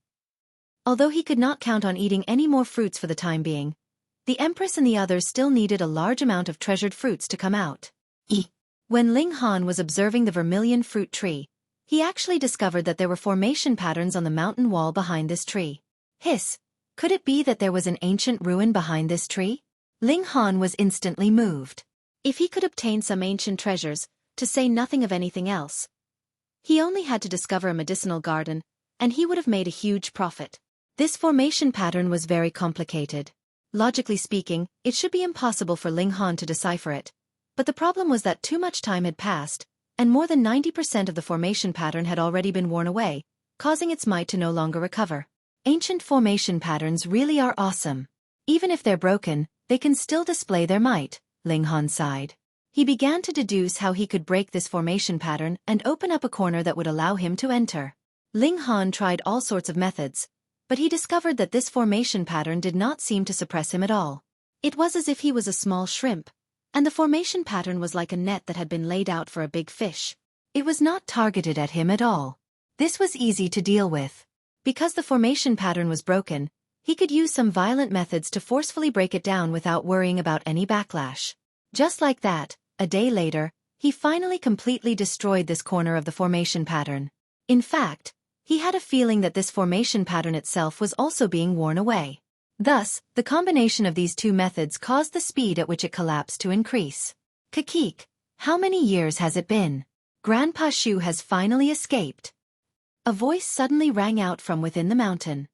Although he could not count on eating any more fruits for the time being, the Empress and the others still needed a large amount of treasured fruits to come out. When Ling Han was observing the vermilion fruit tree, he actually discovered that there were formation patterns on the mountain wall behind this tree. Hiss! Could it be that there was an ancient ruin behind this tree? Ling Han was instantly moved. If he could obtain some ancient treasures, to say nothing of anything else. He only had to discover a medicinal garden, and he would have made a huge profit. This formation pattern was very complicated. Logically speaking, it should be impossible for Ling Han to decipher it. But the problem was that too much time had passed, and more than 90% of the formation pattern had already been worn away, causing its might to no longer recover. Ancient formation patterns really are awesome. Even if they're broken, they can still display their might, Ling Han sighed. He began to deduce how he could break this formation pattern and open up a corner that would allow him to enter. Ling Han tried all sorts of methods, but he discovered that this formation pattern did not seem to suppress him at all. It was as if he was a small shrimp, and the formation pattern was like a net that had been laid out for a big fish. It was not targeted at him at all. This was easy to deal with. Because the formation pattern was broken, he could use some violent methods to forcefully break it down without worrying about any backlash. Just like that, a day later, he finally completely destroyed this corner of the formation pattern. In fact, he had a feeling that this formation pattern itself was also being worn away. Thus, the combination of these two methods caused the speed at which it collapsed to increase. Xueqi, how many years has it been? Grandpa Shu has finally escaped. A voice suddenly rang out from within the mountain.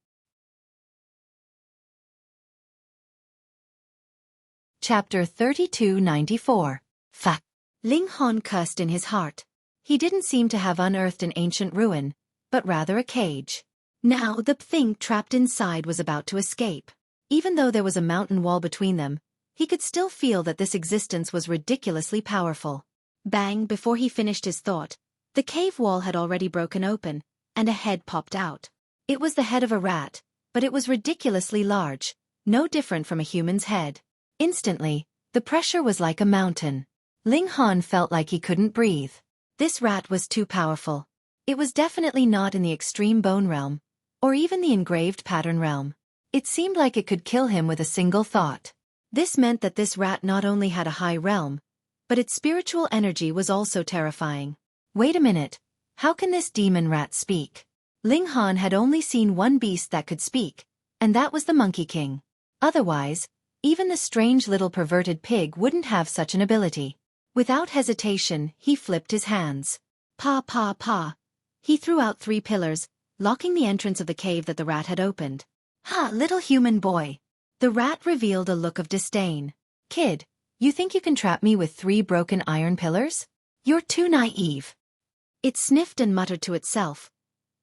Chapter 3294. Fuck. Ling Han cursed in his heart. He didn't seem to have unearthed an ancient ruin, but rather a cage. Now the thing trapped inside was about to escape. Even though there was a mountain wall between them, he could still feel that this existence was ridiculously powerful. Bang! Before he finished his thought, the cave wall had already broken open, and a head popped out. It was the head of a rat, but it was ridiculously large, no different from a human's head. Instantly, the pressure was like a mountain. Ling Han felt like he couldn't breathe. This rat was too powerful. It was definitely not in the extreme bone realm, or even the engraved pattern realm. It seemed like it could kill him with a single thought. This meant that this rat not only had a high realm, but its spiritual energy was also terrifying. Wait a minute, how can this demon rat speak? Ling Han had only seen one beast that could speak, and that was the Monkey King. Otherwise, even the strange little perverted pig wouldn't have such an ability. Without hesitation, he flipped his hands. Pa pa pa. He threw out 3 pillars, locking the entrance of the cave that the rat had opened. Ha, little human boy. The rat revealed a look of disdain. Kid, you think you can trap me with 3 broken iron pillars? You're too naive. It sniffed and muttered to itself.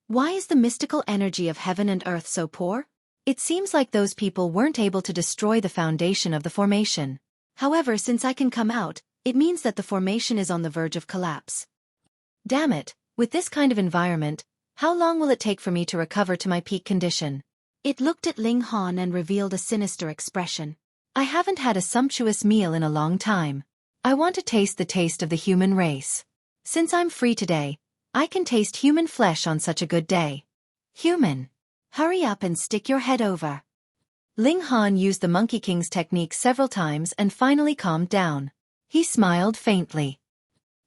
Why is the mystical energy of heaven and earth so poor? It seems like those people weren't able to destroy the foundation of the formation. However, since I can come out, it means that the formation is on the verge of collapse. Damn it, with this kind of environment, how long will it take for me to recover to my peak condition? It looked at Ling Han and revealed a sinister expression. I haven't had a sumptuous meal in a long time. I want to taste the taste of the human race. Since I'm free today, I can taste human flesh on such a good day. Human. Hurry up and stick your head over. Ling Han used the Monkey King's technique several times and finally calmed down. He smiled faintly.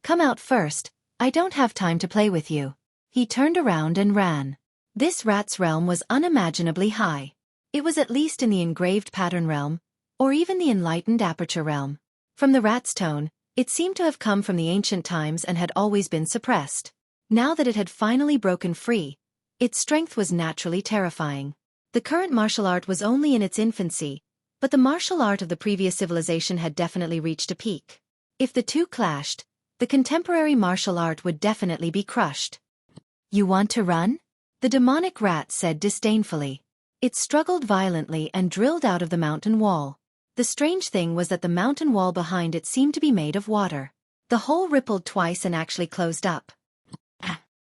Come out first, I don't have time to play with you. He turned around and ran. This rat's realm was unimaginably high. It was at least in the engraved pattern realm, or even the enlightened aperture realm. From the rat's tone, it seemed to have come from the ancient times and had always been suppressed. Now that it had finally broken free, its strength was naturally terrifying. The current martial art was only in its infancy, but the martial art of the previous civilization had definitely reached a peak. If the two clashed, the contemporary martial art would definitely be crushed. You want to run? The demonic rat said disdainfully. It struggled violently and drilled out of the mountain wall. The strange thing was that the mountain wall behind it seemed to be made of water. The hole rippled twice and actually closed up.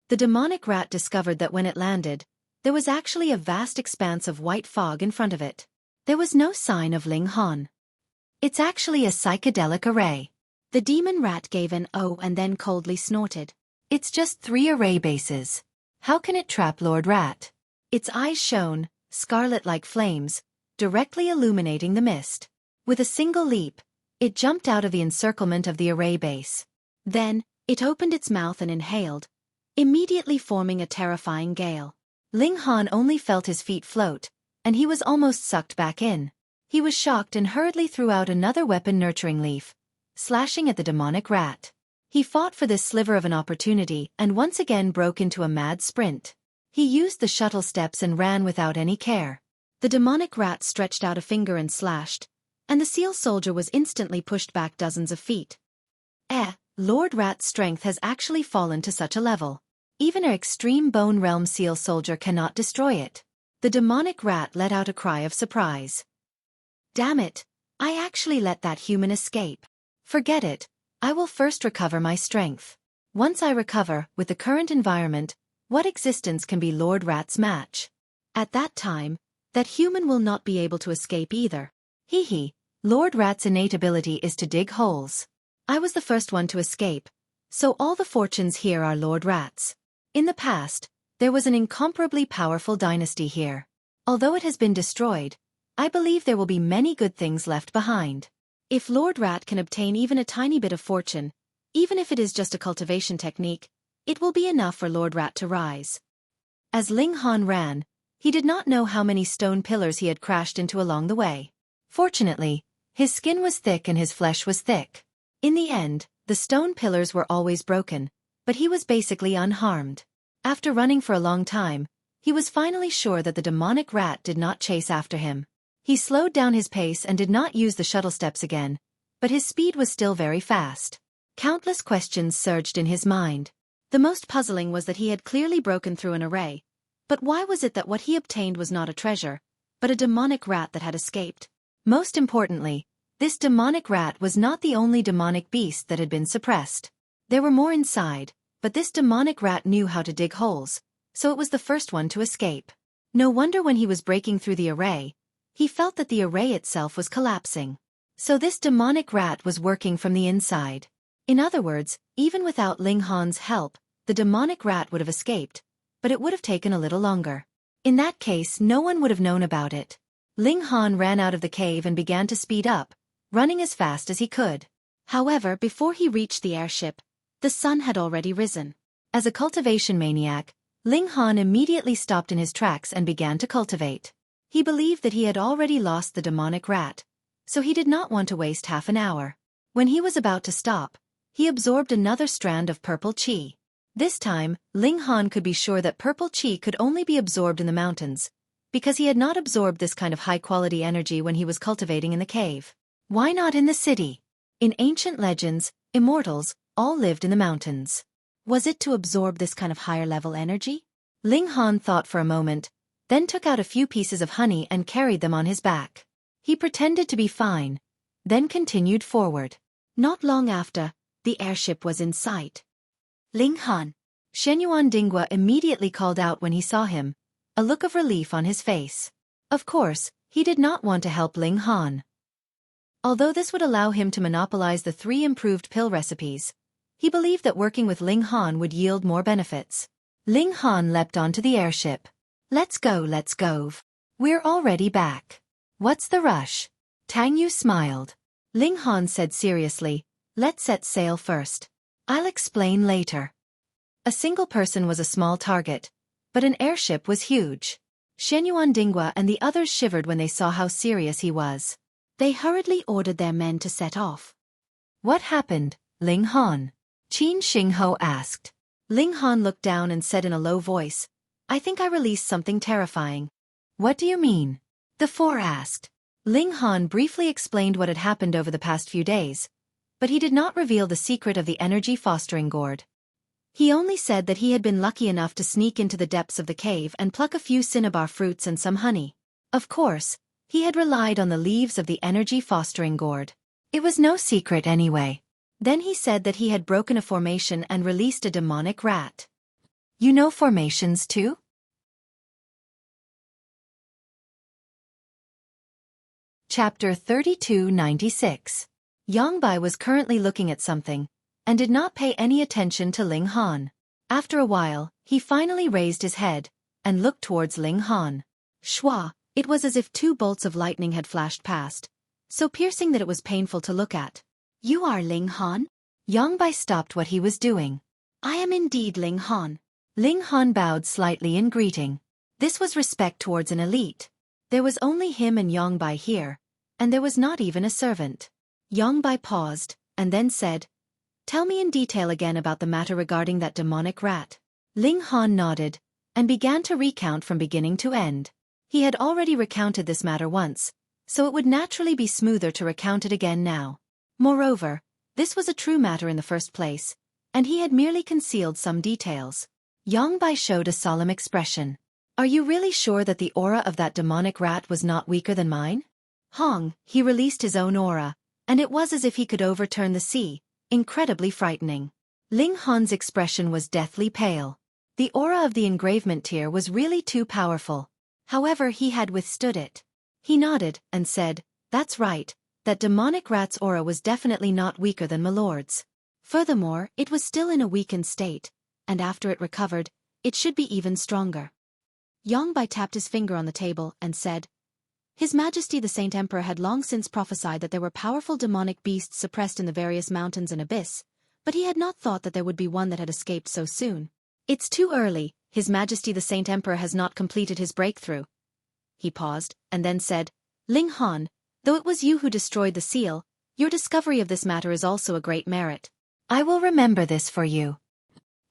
The demonic rat discovered that when it landed, there was actually a vast expanse of white fog in front of it. There was no sign of Ling Han. It's actually a psychedelic array. The demon rat gave an "oh" and then coldly snorted. It's just 3 array bases. How can it trap Lord Rat? Its eyes shone, scarlet like flames, directly illuminating the mist. With a single leap, it jumped out of the encirclement of the array base. Then, it opened its mouth and inhaled, immediately forming a terrifying gale. Ling Han only felt his feet float, and he was almost sucked back in. He was shocked and hurriedly threw out another weapon-nurturing leaf, slashing at the demonic rat. He fought for this sliver of an opportunity and once again broke into a mad sprint. He used the shuttle steps and ran without any care. The demonic rat stretched out a finger and slashed, and the seal soldier was instantly pushed back dozens of feet. Lord Rat's strength has actually fallen to such a level. Even an extreme bone realm seal soldier cannot destroy it. The demonic rat let out a cry of surprise. Damn it, I actually let that human escape. Forget it, I will first recover my strength. Once I recover, with the current environment, what existence can be Lord Rat's match? At that time, that human will not be able to escape either. Lord Rat's innate ability is to dig holes. I was the first one to escape, so all the fortunes here are Lord Rat's. In the past, there was an incomparably powerful dynasty here. Although it has been destroyed, I believe there will be many good things left behind. If Lord Rat can obtain even a tiny bit of fortune, even if it is just a cultivation technique, it will be enough for Lord Rat to rise. As Ling Han ran, he did not know how many stone pillars he had crashed into along the way. Fortunately, his skin was thick and his flesh was thick. In the end, the stone pillars were always broken, but he was basically unharmed. After running for a long time, he was finally sure that the demonic rat did not chase after him. He slowed down his pace and did not use the shuttle steps again, but his speed was still very fast. Countless questions surged in his mind. The most puzzling was that he had clearly broken through an array, but why was it that what he obtained was not a treasure, but a demonic rat that had escaped? Most importantly, this demonic rat was not the only demonic beast that had been suppressed. There were more inside, but this demonic rat knew how to dig holes, so it was the first one to escape. No wonder when he was breaking through the array, he felt that the array itself was collapsing. So this demonic rat was working from the inside. In other words, even without Ling Han's help, the demonic rat would have escaped, but it would have taken a little longer. In that case, no one would have known about it. Ling Han ran out of the cave and began to speed up, running as fast as he could. However, before he reached the airship, the sun had already risen. As a cultivation maniac, Ling Han immediately stopped in his tracks and began to cultivate. He believed that he had already lost the demonic rat, so he did not want to waste half an hour. When he was about to stop, he absorbed another strand of purple chi. This time, Ling Han could be sure that purple chi could only be absorbed in the mountains, because he had not absorbed this kind of high-quality energy when he was cultivating in the cave. Why not in the city? In ancient legends, immortals all lived in the mountains. Was it to absorb this kind of higher-level energy? Ling Han thought for a moment, then took out a few pieces of honey and carried them on his back. He pretended to be fine, then continued forward. Not long after, the airship was in sight. Ling Han. Shenyuan Dinghua immediately called out when he saw him, a look of relief on his face. Of course, he did not want to help Ling Han. Although this would allow him to monopolize the 3 improved pill recipes, he believed that working with Ling Han would yield more benefits. Ling Han leapt onto the airship. Let's go. We're already back. What's the rush? Tang Yu smiled. Ling Han said seriously, let's set sail first. I'll explain later. A single person was a small target, but an airship was huge. Shenyuan Dinghua and the others shivered when they saw how serious he was. They hurriedly ordered their men to set off. What happened, Ling Han? Qin Xingho asked. Ling Han looked down and said in a low voice, I think I released something terrifying. What do you mean? The 4 asked. Ling Han briefly explained what had happened over the past few days, but he did not reveal the secret of the energy fostering gourd. He only said that he had been lucky enough to sneak into the depths of the cave and pluck a few cinnabar fruits and some honey. Of course, he had relied on the leaves of the energy fostering gourd. It was no secret anyway. Then he said that he had broken a formation and released a demonic rat. You know formations too? Chapter 3296. Yongbai was currently looking at something, and did not pay any attention to Ling Han. After a while, he finally raised his head, and looked towards Ling Han. Shua, it was as if 2 bolts of lightning had flashed past, so piercing that it was painful to look at. You are Ling Han? Yongbai stopped what he was doing. I am indeed Ling Han. Ling Han bowed slightly in greeting. This was respect towards an elite. There was only him and Yongbai here, and there was not even a servant. Yongbai paused, and then said, Tell me in detail again about the matter regarding that demonic rat. Ling Han nodded, and began to recount from beginning to end. He had already recounted this matter once, so it would naturally be smoother to recount it again now. Moreover, this was a true matter in the first place, and he had merely concealed some details. Yang Bai showed a solemn expression. Are you really sure that the aura of that demonic rat was not weaker than mine? Hong, he released his own aura, and it was as if he could overturn the sea, incredibly frightening. Ling Han's expression was deathly pale. The aura of the engravement tier was really too powerful. However, he had withstood it. He nodded and said, that's right, that demonic rat's aura was definitely not weaker than Milord's. Furthermore, it was still in a weakened state, and after it recovered, it should be even stronger. Yang Bai tapped his finger on the table and said, His Majesty the Saint Emperor had long since prophesied that there were powerful demonic beasts suppressed in the various mountains and abyss, but he had not thought that there would be one that had escaped so soon. It's too early, His Majesty the Saint Emperor has not completed his breakthrough. He paused, and then said, Ling Han, though it was you who destroyed the seal, your discovery of this matter is also a great merit. I will remember this for you.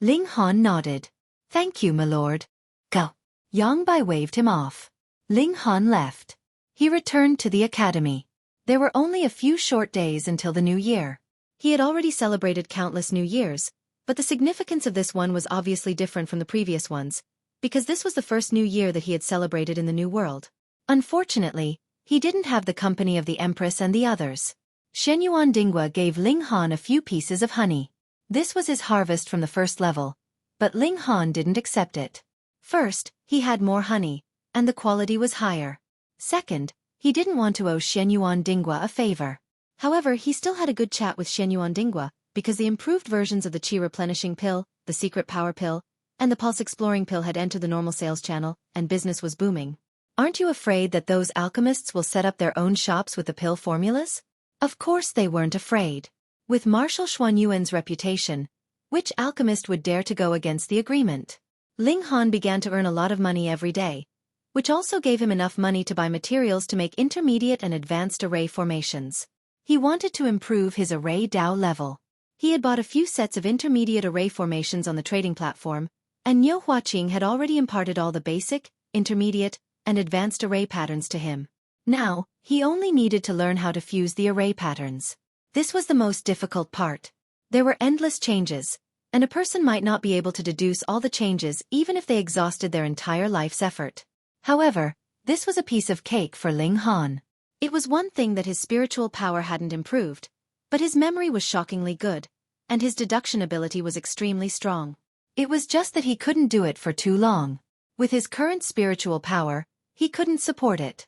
Ling Han nodded. Thank you, my lord. Go. Yang Bai waved him off. Ling Han left. He returned to the academy. There were only a few short days until the new year. He had already celebrated countless New Years, but the significance of this one was obviously different from the previous ones, because this was the first new year that he had celebrated in the new world. Unfortunately, he didn't have the company of the Empress and the others. Shenyuan Dingwa gave Ling Han a few pieces of honey. This was his harvest from the first level, but Ling Han didn't accept it. First, he had more honey, and the quality was higher. Second, he didn't want to owe Shenyuan Dingwa a favor. However, he still had a good chat with Shenyuan Dingwa, because the improved versions of the Qi replenishing pill, the secret power pill, and the pulse exploring pill had entered the normal sales channel, and business was booming. Aren't you afraid that those alchemists will set up their own shops with the pill formulas? Of course they weren't afraid. With Marshal Xuanyuan's reputation, which alchemist would dare to go against the agreement? Ling Han began to earn a lot of money every day, which also gave him enough money to buy materials to make intermediate and advanced array formations. He wanted to improve his array Dao level. He had bought a few sets of intermediate array formations on the trading platform, and Niu Huaqing had already imparted all the basic, intermediate, and advanced array patterns to him. Now, he only needed to learn how to fuse the array patterns. This was the most difficult part. There were endless changes, and a person might not be able to deduce all the changes even if they exhausted their entire life's effort. However, this was a piece of cake for Ling Han. It was one thing that his spiritual power hadn't improved, but his memory was shockingly good, and his deduction ability was extremely strong. It was just that he couldn't do it for too long. With his current spiritual power, he couldn't support it.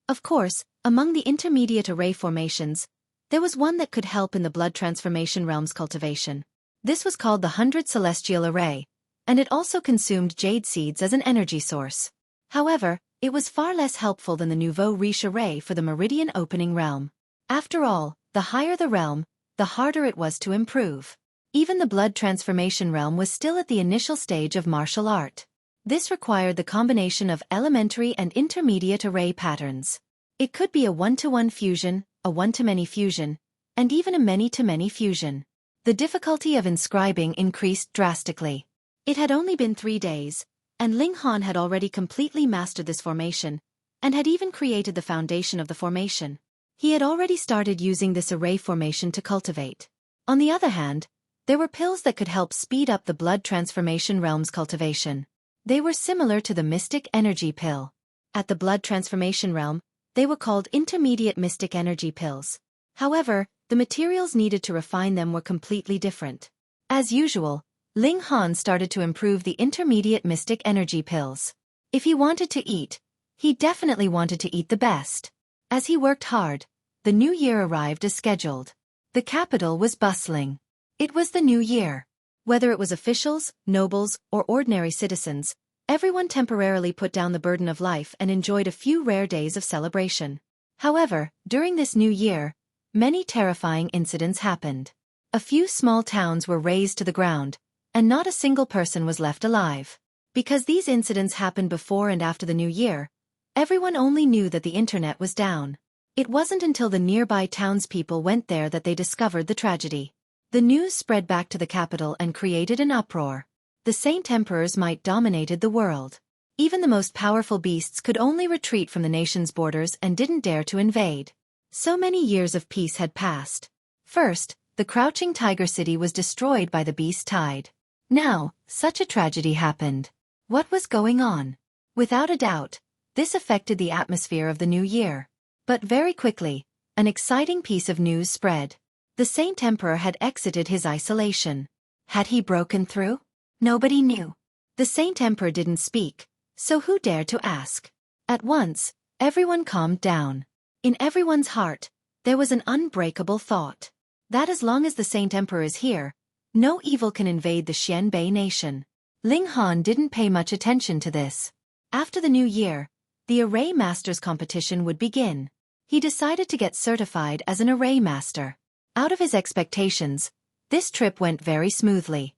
Of course, among the intermediate array formations, there was one that could help in the blood transformation realm's cultivation. This was called the 100 Celestial Array, and it also consumed jade seeds as an energy source. However, it was far less helpful than the Nouveau Riche Array for the Meridian Opening realm. After all, the higher the realm, the harder it was to improve. Even the blood transformation realm was still at the initial stage of martial art. This required the combination of elementary and intermediate array patterns. It could be a one-to-one fusion, a one-to-many fusion, and even a many-to-many fusion. The difficulty of inscribing increased drastically. It had only been 3 days, and Ling Han had already completely mastered this formation, and had even created the foundation of the formation. He had already started using this array formation to cultivate. On the other hand, there were pills that could help speed up the blood transformation realm's cultivation. They were similar to the Mystic Energy Pill. At the blood transformation realm, they were called intermediate Mystic Energy Pills. However, the materials needed to refine them were completely different. As usual, Ling Han started to improve the intermediate Mystic Energy Pills. If he wanted to eat, he definitely wanted to eat the best. As he worked hard, the new year arrived as scheduled. The capital was bustling. It was the new year. Whether it was officials, nobles, or ordinary citizens, everyone temporarily put down the burden of life and enjoyed a few rare days of celebration. However, during this new year, many terrifying incidents happened. A few small towns were razed to the ground, and not a single person was left alive. Because these incidents happened before and after the new year, everyone only knew that the internet was down. It wasn't until the nearby townspeople went there that they discovered the tragedy. The news spread back to the capital and created an uproar. The Saint Emperor's might dominated the world. Even the most powerful beasts could only retreat from the nation's borders and didn't dare to invade. So many years of peace had passed. First, the crouching tiger city was destroyed by the beast tide. Now, such a tragedy happened. What was going on? Without a doubt, this affected the atmosphere of the new year. But very quickly, an exciting piece of news spread. The Saint Emperor had exited his isolation. Had he broken through? Nobody knew. The Saint Emperor didn't speak, so who dared to ask? At once, everyone calmed down. In everyone's heart, there was an unbreakable thought. That as long as the Saint Emperor is here, no evil can invade the Xianbei nation. Ling Han didn't pay much attention to this. After the new year, the Array Masters competition would begin. He decided to get certified as an Array Master. Out of his expectations, this trip went very smoothly.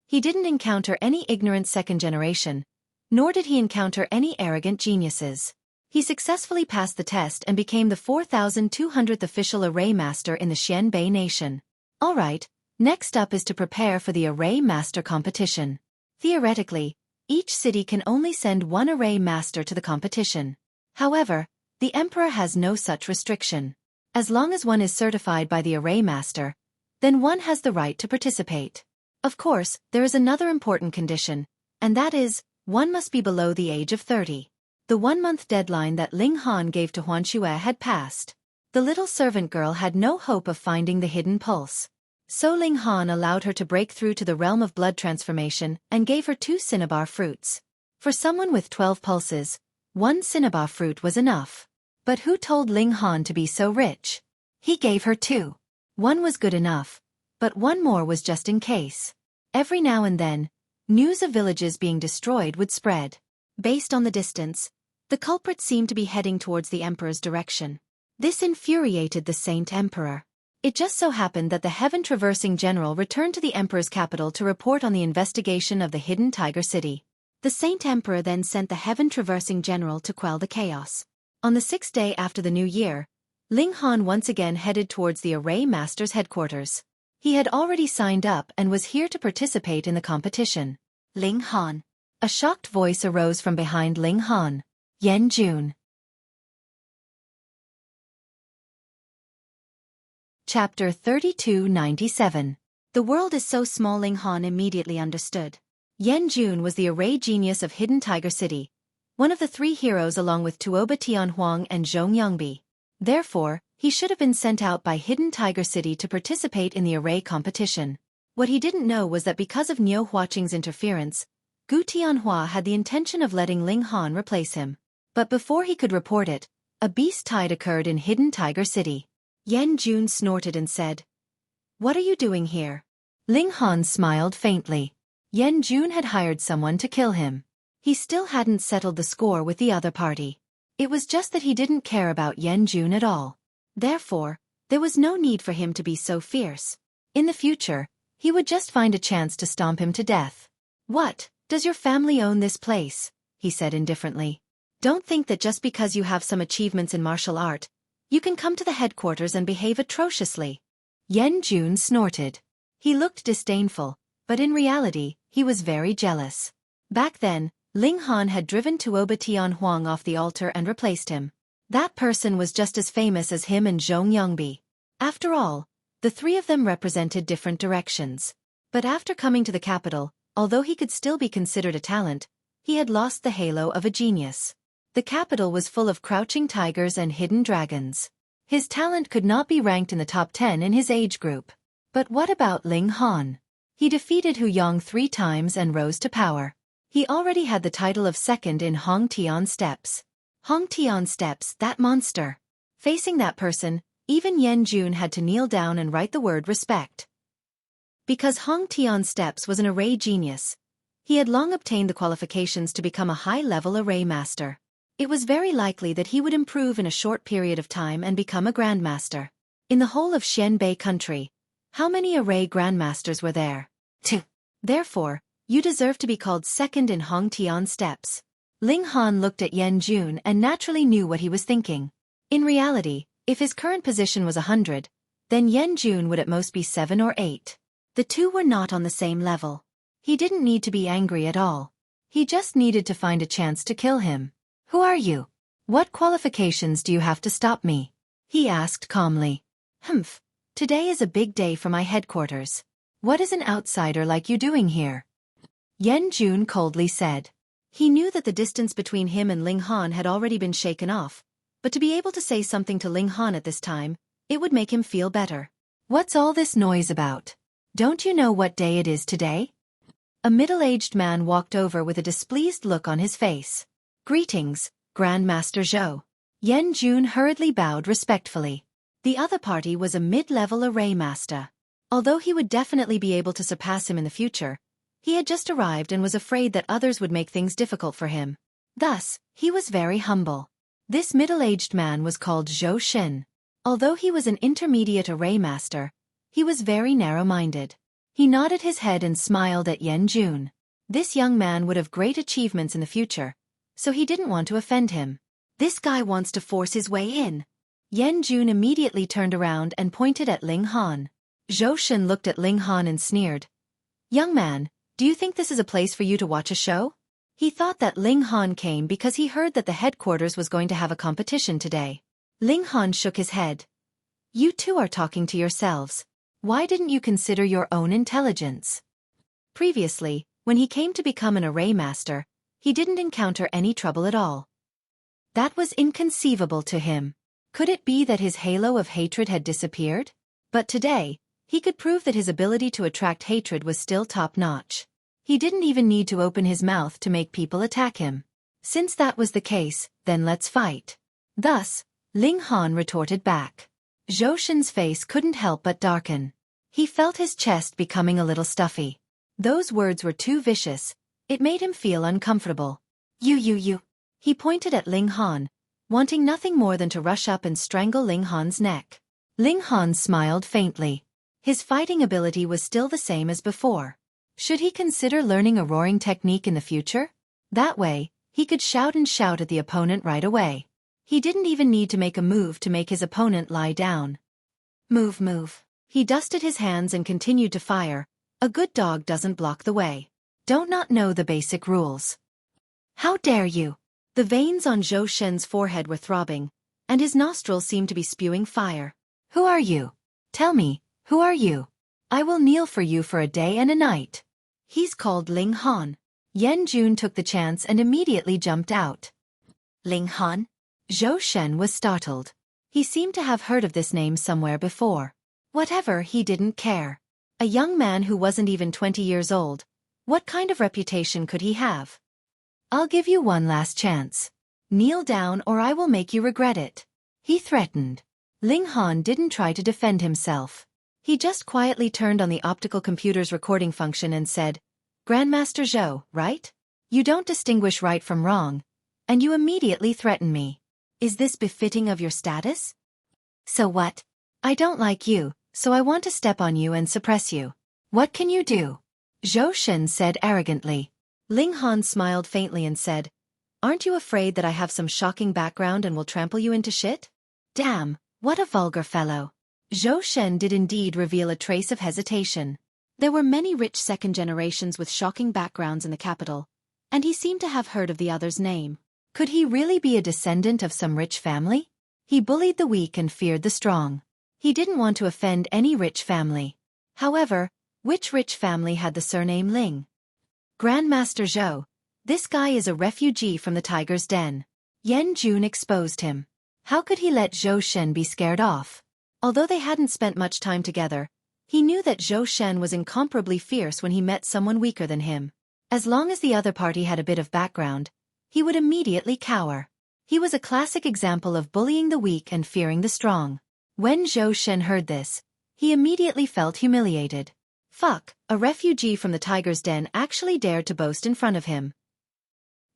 He didn't encounter any ignorant second generation, nor did he encounter any arrogant geniuses. He successfully passed the test and became the 4,200th official Array Master in the Xianbei nation. Alright, next up is to prepare for the Array Master competition. Theoretically, each city can only send one Array Master to the competition. However, the Emperor has no such restriction. As long as one is certified by the Array Master, then one has the right to participate. Of course, there is another important condition, and that is, one must be below the age of 30. The 1-month deadline that Ling Han gave to Xueqi had passed. The little servant girl had no hope of finding the hidden pulse. So Ling Han allowed her to break through to the realm of blood transformation and gave her 2 cinnabar fruits. For someone with 12 pulses, 1 cinnabar fruit was enough. But who told Ling Han to be so rich? He gave her 2. 1 was good enough, but 1 more was just in case. Every now and then, news of villages being destroyed would spread. Based on the distance, the culprit seemed to be heading towards the Emperor's direction. This infuriated the Saint Emperor. It just so happened that the heaven-traversing general returned to the Emperor's capital to report on the investigation of the hidden Tiger City. The Saint Emperor then sent the heaven-traversing general to quell the chaos. On the 6th day after the new year, Ling Han once again headed towards the Array Master's headquarters. He had already signed up and was here to participate in the competition. Ling Han. A shocked voice arose from behind Ling Han. Yan Jun. Chapter 3297. The world is so small. Ling Han immediately understood. Yan Jun was the array genius of Hidden Tiger City, one of the 3 heroes along with Tuoba Tianhuang and Zhong Yongbi. Therefore, he should have been sent out by Hidden Tiger City to participate in the array competition. What he didn't know was that because of Niu Huaqing's interference, Gu Tianhua had the intention of letting Ling Han replace him. But before he could report it, a beast tide occurred in Hidden Tiger City. Yan Jun snorted and said, "What are you doing here?" Ling Han smiled faintly. Yan Jun had hired someone to kill him. He still hadn't settled the score with the other party. It was just that he didn't care about Yan Jun at all. Therefore, there was no need for him to be so fierce. In the future, he would just find a chance to stomp him to death. "What, does your family own this place?" he said indifferently. "Don't think that just because you have some achievements in martial art, you can come to the headquarters and behave atrociously." Yan Jun snorted. He looked disdainful, but in reality, he was very jealous. Back then, Ling Han had driven Tuoba Tianhuang off the altar and replaced him. That person was just as famous as him and Zhong Yongbi. After all, the 3 of them represented different directions. But after coming to the capital, although he could still be considered a talent, he had lost the halo of a genius. The capital was full of crouching tigers and hidden dragons. His talent could not be ranked in the top 10 in his age group. But what about Ling Han? He defeated Hu Yang 3 times and rose to power. He already had the title of second in Hong Tian Steps. Hong Tian Steps, that monster. Facing that person, even Yan Jun had to kneel down and write the word respect. Because Hong Tian Steps was an array genius, he had long obtained the qualifications to become a high-level array master. It was very likely that he would improve in a short period of time and become a grandmaster. In the whole of Xianbei country, how many array grandmasters were there? 2. Therefore, you deserve to be called second in Hong Tian Steps. Ling Han looked at Yan Jun and naturally knew what he was thinking. In reality, if his current position was 100, then Yan Jun would at most be 7 or 8. The two were not on the same level. He didn't need to be angry at all. He just needed to find a chance to kill him. Who are you? What qualifications do you have to stop me? He asked calmly. Humph. Today is a big day for my headquarters. What is an outsider like you doing here? Yan Jun coldly said. He knew that the distance between him and Ling Han had already been shaken off, but to be able to say something to Ling Han at this time, it would make him feel better. What's all this noise about? Don't you know what day it is today? A middle-aged man walked over with a displeased look on his face. Greetings, Grandmaster Zhou. Yan Jun hurriedly bowed respectfully. The other party was a mid-level array master. Although he would definitely be able to surpass him in the future, he had just arrived and was afraid that others would make things difficult for him. Thus, he was very humble. This middle-aged man was called Zhou Shen. Although he was an intermediate array master, he was very narrow-minded. He nodded his head and smiled at Yan Jun. This young man would have great achievements in the future, so he didn't want to offend him. This guy wants to force his way in. Yan Jun immediately turned around and pointed at Ling Han. Zhou Shen looked at Ling Han and sneered. Young man, do you think this is a place for you to watch a show? He thought that Ling Han came because he heard that the headquarters was going to have a competition today. Ling Han shook his head. You two are talking to yourselves. Why didn't you consider your own intelligence? Previously, when he came to become an array master, he didn't encounter any trouble at all. That was inconceivable to him. Could it be that his halo of hatred had disappeared? But today, he could prove that his ability to attract hatred was still top-notch. He didn't even need to open his mouth to make people attack him. Since that was the case, then let's fight. Thus, Ling Han retorted back. Zhou Shen's face couldn't help but darken. He felt his chest becoming a little stuffy. Those words were too vicious. It made him feel uncomfortable. You. He pointed at Ling Han, wanting nothing more than to rush up and strangle Ling Han's neck. Ling Han smiled faintly. His fighting ability was still the same as before. Should he consider learning a roaring technique in the future? That way, he could shout at the opponent right away. He didn't even need to make a move to make his opponent lie down. Move. He dusted his hands and continued to fire. A good dog doesn't block the way. Don't not know the basic rules. How dare you? The veins on Zhou Shen's forehead were throbbing, and his nostrils seemed to be spewing fire. Who are you? Tell me, who are you? I will kneel for you for a day and a night. He's called Ling Han. Yan Jun took the chance and immediately jumped out. Ling Han? Zhou Shen was startled. He seemed to have heard of this name somewhere before. Whatever, he didn't care. A young man who wasn't even 20 years old. What kind of reputation could he have? I'll give you one last chance. Kneel down or I will make you regret it. He threatened. Ling Han didn't try to defend himself. He just quietly turned on the optical computer's recording function and said, Grandmaster Zhou, right? You don't distinguish right from wrong, and you immediately threaten me. Is this befitting of your status? So what? I don't like you, so I want to step on you and suppress you. What can you do? Zhou Shen said arrogantly. Ling Han smiled faintly and said, Aren't you afraid that I have some shocking background and will trample you into shit? Damn, what a vulgar fellow. Zhou Shen did indeed reveal a trace of hesitation. There were many rich second generations with shocking backgrounds in the capital, and he seemed to have heard of the other's name. Could he really be a descendant of some rich family? He bullied the weak and feared the strong. He didn't want to offend any rich family. However, which rich family had the surname Ling? Grandmaster Zhou, this guy is a refugee from the tiger's den. Yan Jun exposed him. How could he let Zhou Shen be scared off? Although they hadn't spent much time together, he knew that Zhou Shen was incomparably fierce when he met someone weaker than him. As long as the other party had a bit of background, he would immediately cower. He was a classic example of bullying the weak and fearing the strong. When Zhou Shen heard this, he immediately felt humiliated. Fuck, a refugee from the tiger's den actually dared to boast in front of him.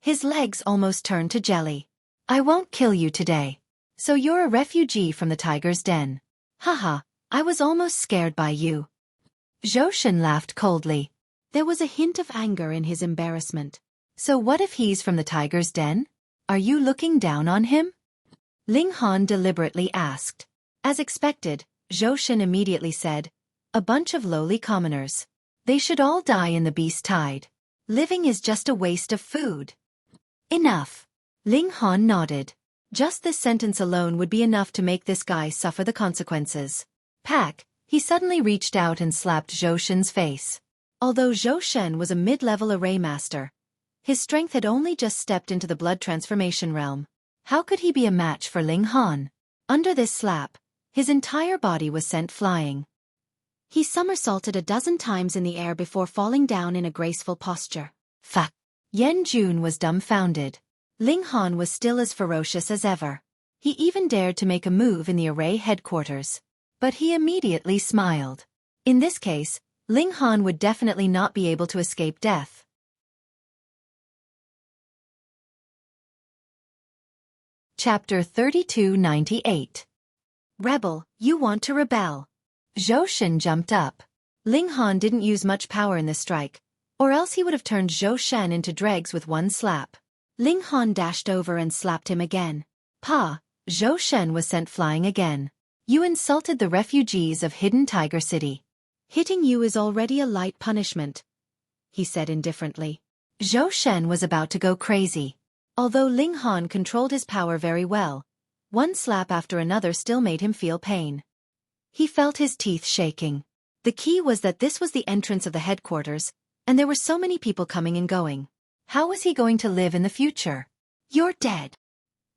His legs almost turned to jelly. I won't kill you today. So you're a refugee from the tiger's den. Haha, I was almost scared by you. Zhou Shen laughed coldly. There was a hint of anger in his embarrassment. So what if he's from the tiger's den? Are you looking down on him? Ling Han deliberately asked. As expected, Zhou Shen immediately said. A bunch of lowly commoners. They should all die in the beast tide. Living is just a waste of food. Enough. Ling Han nodded. Just this sentence alone would be enough to make this guy suffer the consequences. Pack, he suddenly reached out and slapped Zhou Shen's face. Although Zhou Shen was a mid-level array master, his strength had only just stepped into the blood transformation realm. How could he be a match for Ling Han? Under this slap, his entire body was sent flying. He somersaulted a dozen times in the air before falling down in a graceful posture. Fuck. Yan Jun was dumbfounded. Ling Han was still as ferocious as ever. He even dared to make a move in the array headquarters. But he immediately smiled. In this case, Ling Han would definitely not be able to escape death. Chapter 3298. Rebel, you want to rebel. Zhou Shen jumped up. Ling Han didn't use much power in this strike, or else he would have turned Zhou Shen into dregs with one slap. Ling Han dashed over and slapped him again. Pa, Zhou Shen was sent flying again. You insulted the refugees of Hidden Tiger City. Hitting you is already a light punishment, he said indifferently. Zhou Shen was about to go crazy. Although Ling Han controlled his power very well, one slap after another still made him feel pain. He felt his teeth shaking. The key was that this was the entrance of the headquarters, and there were so many people coming and going. How was he going to live in the future? You're dead.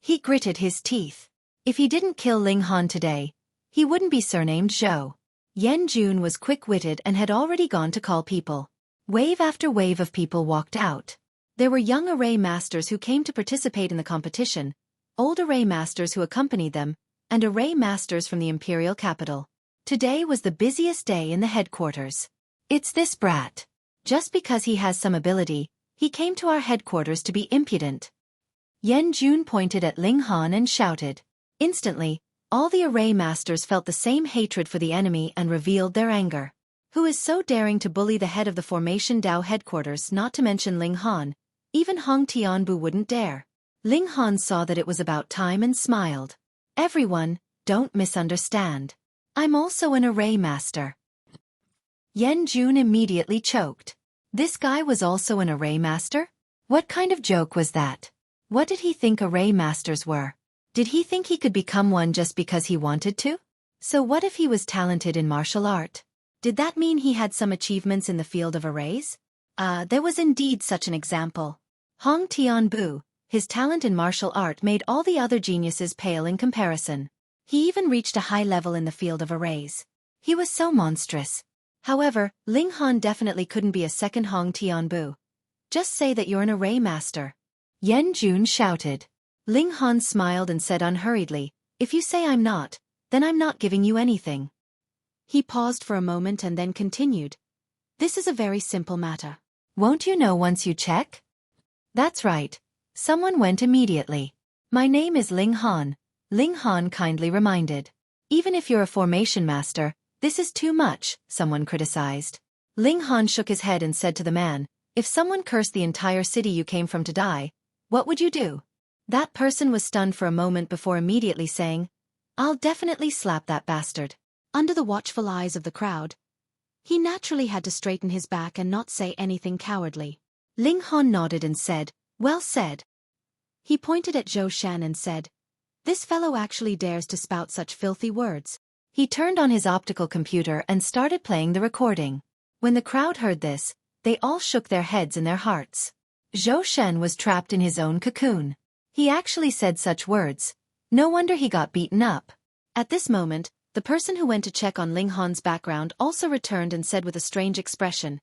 He gritted his teeth. If he didn't kill Ling Han today, he wouldn't be surnamed Zhou. Yan Jun was quick-witted and had already gone to call people. Wave after wave of people walked out. There were young array masters who came to participate in the competition, old array masters who accompanied them, and array masters from the imperial capital. Today was the busiest day in the headquarters. It's this brat. Just because he has some ability, he came to our headquarters to be impudent. Yan Jun pointed at Ling Han and shouted. Instantly, all the array masters felt the same hatred for the enemy and revealed their anger. Who is so daring to bully the head of the Formation Dao headquarters, not to mention Ling Han? Even Hong Tianbu wouldn't dare. Ling Han saw that it was about time and smiled. Everyone, don't misunderstand. I'm also an array master. Yan Jun immediately choked. This guy was also an array master? What kind of joke was that? What did he think array masters were? Did he think he could become one just because he wanted to? So what if he was talented in martial art? Did that mean he had some achievements in the field of arrays? There was indeed such an example. Hong Tianbu, his talent in martial art made all the other geniuses pale in comparison. He even reached a high level in the field of arrays. He was so monstrous. However, Ling Han definitely couldn't be a second Hong Tianbu. Just say that you're an array master. Yan Jun shouted. Ling Han smiled and said unhurriedly, if you say I'm not, then I'm not giving you anything. He paused for a moment and then continued. This is a very simple matter. Won't you know once you check? That's right. Someone went immediately. My name is Ling Han. Ling Han kindly reminded. Even if you're a formation master, this is too much, someone criticized. Ling Han shook his head and said to the man, if someone cursed the entire city you came from to die, what would you do? That person was stunned for a moment before immediately saying, I'll definitely slap that bastard. Under the watchful eyes of the crowd, he naturally had to straighten his back and not say anything cowardly. Ling Han nodded and said, well said. He pointed at Zhou Shen and said, this fellow actually dares to spout such filthy words. He turned on his optical computer and started playing the recording. When the crowd heard this, they all shook their heads in their hearts. Zhou Shen was trapped in his own cocoon. He actually said such words. No wonder he got beaten up. At this moment, the person who went to check on Ling Han's background also returned and said with a strange expression,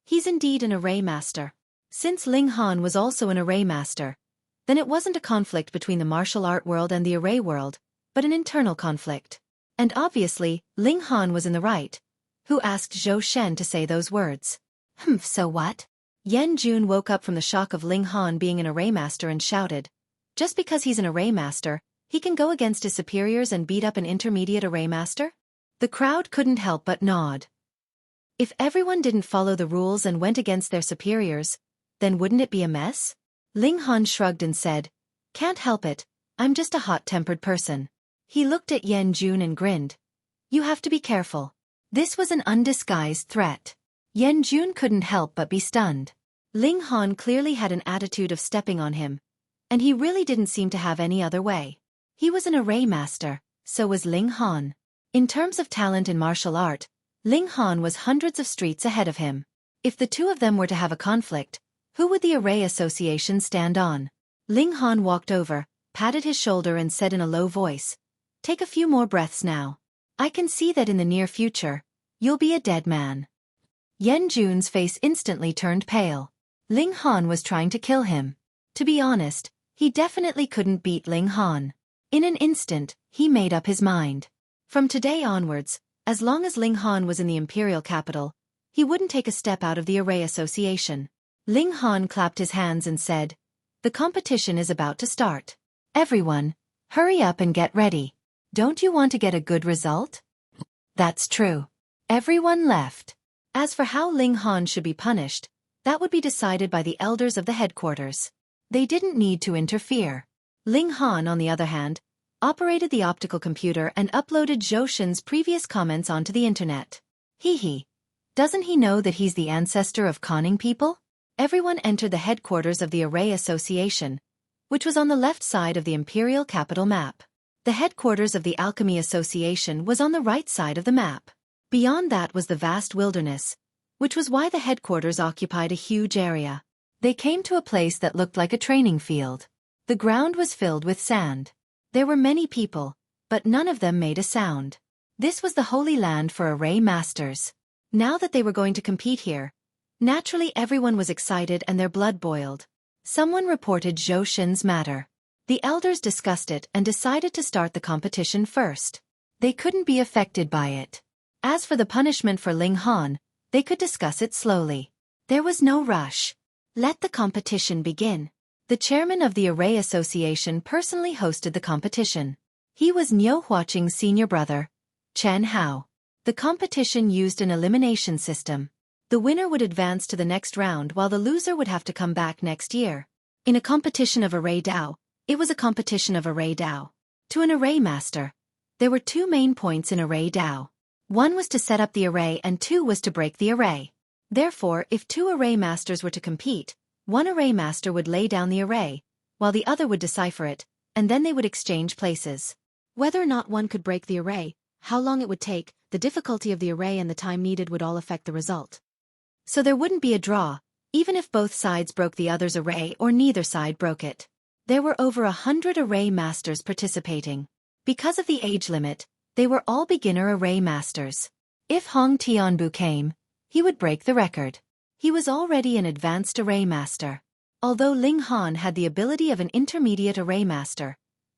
he's indeed an array master. Since Ling Han was also an array master, then it wasn't a conflict between the martial art world and the array world, but an internal conflict. And obviously, Ling Han was in the right. Who asked Zhou Shen to say those words? So what? Yan Jun woke up from the shock of Ling Han being an array master and shouted. Just because he's an array master, he can go against his superiors and beat up an intermediate array master? The crowd couldn't help but nod. If everyone didn't follow the rules and went against their superiors, then wouldn't it be a mess? Ling Han shrugged and said, can't help it, I'm just a hot-tempered person. He looked at Yan Jun and grinned. You have to be careful. This was an undisguised threat. Yan Jun couldn't help but be stunned. Ling Han clearly had an attitude of stepping on him, and he really didn't seem to have any other way. He was an array master, so was Ling Han. In terms of talent in martial art, Ling Han was hundreds of streets ahead of him. If the two of them were to have a conflict, who would the Array Association stand on? Ling Han walked over, patted his shoulder and said in a low voice, "Take a few more breaths now. I can see that in the near future, you'll be a dead man." Yan Jun's face instantly turned pale. Ling Han was trying to kill him. To be honest, he definitely couldn't beat Ling Han. In an instant, he made up his mind. From today onwards, as long as Ling Han was in the imperial capital, he wouldn't take a step out of the Array Association. Ling Han clapped his hands and said, "The competition is about to start. Everyone, hurry up and get ready. Don't you want to get a good result?" That's true. Everyone left. As for how Ling Han should be punished, that would be decided by the elders of the headquarters. They didn't need to interfere. Ling Han, on the other hand, operated the optical computer and uploaded Zhou Shen's previous comments onto the internet. Hee. Doesn't he know that he's the ancestor of conning people? Everyone entered the headquarters of the Array Association, which was on the left side of the imperial capital map. The headquarters of the Alchemy Association was on the right side of the map. Beyond that was the vast wilderness, which was why the headquarters occupied a huge area. They came to a place that looked like a training field. The ground was filled with sand. There were many people, but none of them made a sound. This was the holy land for Array Masters. Now that they were going to compete here, naturally everyone was excited and their blood boiled. Someone reported Zhou Shen's matter. The elders discussed it and decided to start the competition first. They couldn't be affected by it. As for the punishment for Ling Han, they could discuss it slowly. There was no rush. Let the competition begin. The chairman of the Array Association personally hosted the competition. He was Niu Huaqing's senior brother, Chen Hao. The competition used an elimination system. The winner would advance to the next round while the loser would have to come back next year. In a competition of Array Dao, it was a competition of Array Dao. To an Array Master, there were two main points in Array Dao. One was to set up the array and two was to break the array. Therefore, if two Array Masters were to compete, one Array Master would lay down the array, while the other would decipher it, and then they would exchange places. Whether or not one could break the array, how long it would take, the difficulty of the array and the time needed would all affect the result. So there wouldn't be a draw, even if both sides broke the other's array or neither side broke it. There were over 100 Array Masters participating. Because of the age limit, they were all beginner Array Masters. If Hong Tianbu came, he would break the record. He was already an advanced Array Master. Although Ling Han had the ability of an intermediate Array Master,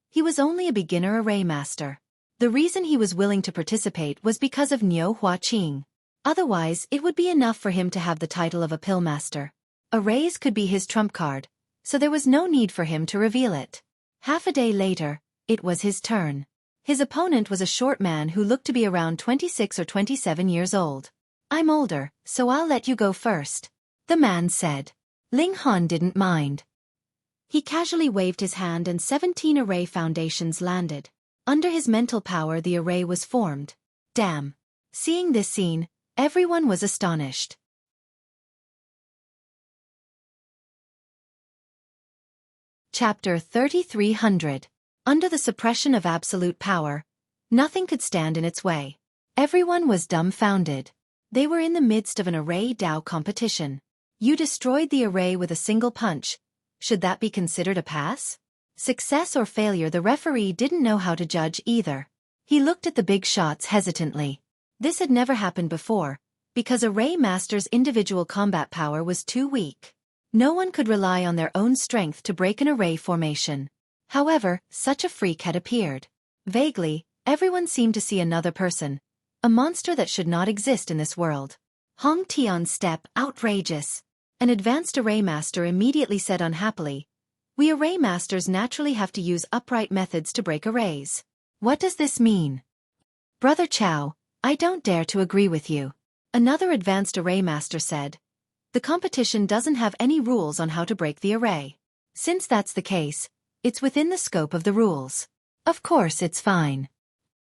he was only a beginner Array Master. The reason he was willing to participate was because of Niu Huaqing. Otherwise, it would be enough for him to have the title of a Pill Master. Arrays could be his trump card, so there was no need for him to reveal it. Half a day later, it was his turn. His opponent was a short man who looked to be around 26 or 27 years old. "I'm older, so I'll let you go first," the man said. Ling Han didn't mind. He casually waved his hand and 17 array foundations landed. Under his mental power the array was formed. Damn. Seeing this scene, everyone was astonished. Chapter 3300. Under the suppression of absolute power, nothing could stand in its way. Everyone was dumbfounded. They were in the midst of an Array Dao competition. You destroyed the array with a single punch. Should that be considered a pass? Success or failure, the referee didn't know how to judge either. He looked at the big shots hesitantly. This had never happened before, because Array Master's individual combat power was too weak. No one could rely on their own strength to break an array formation. However, such a freak had appeared. Vaguely, everyone seemed to see another person, a monster that should not exist in this world. Hong Tian's step, outrageous. An advanced Array Master immediately said unhappily, "We Array Masters naturally have to use upright methods to break arrays. What does this mean?" "Brother Chow, I don't dare to agree with you." Another advanced Array Master said, "The competition doesn't have any rules on how to break the array. Since that's the case, it's within the scope of the rules. Of course it's fine."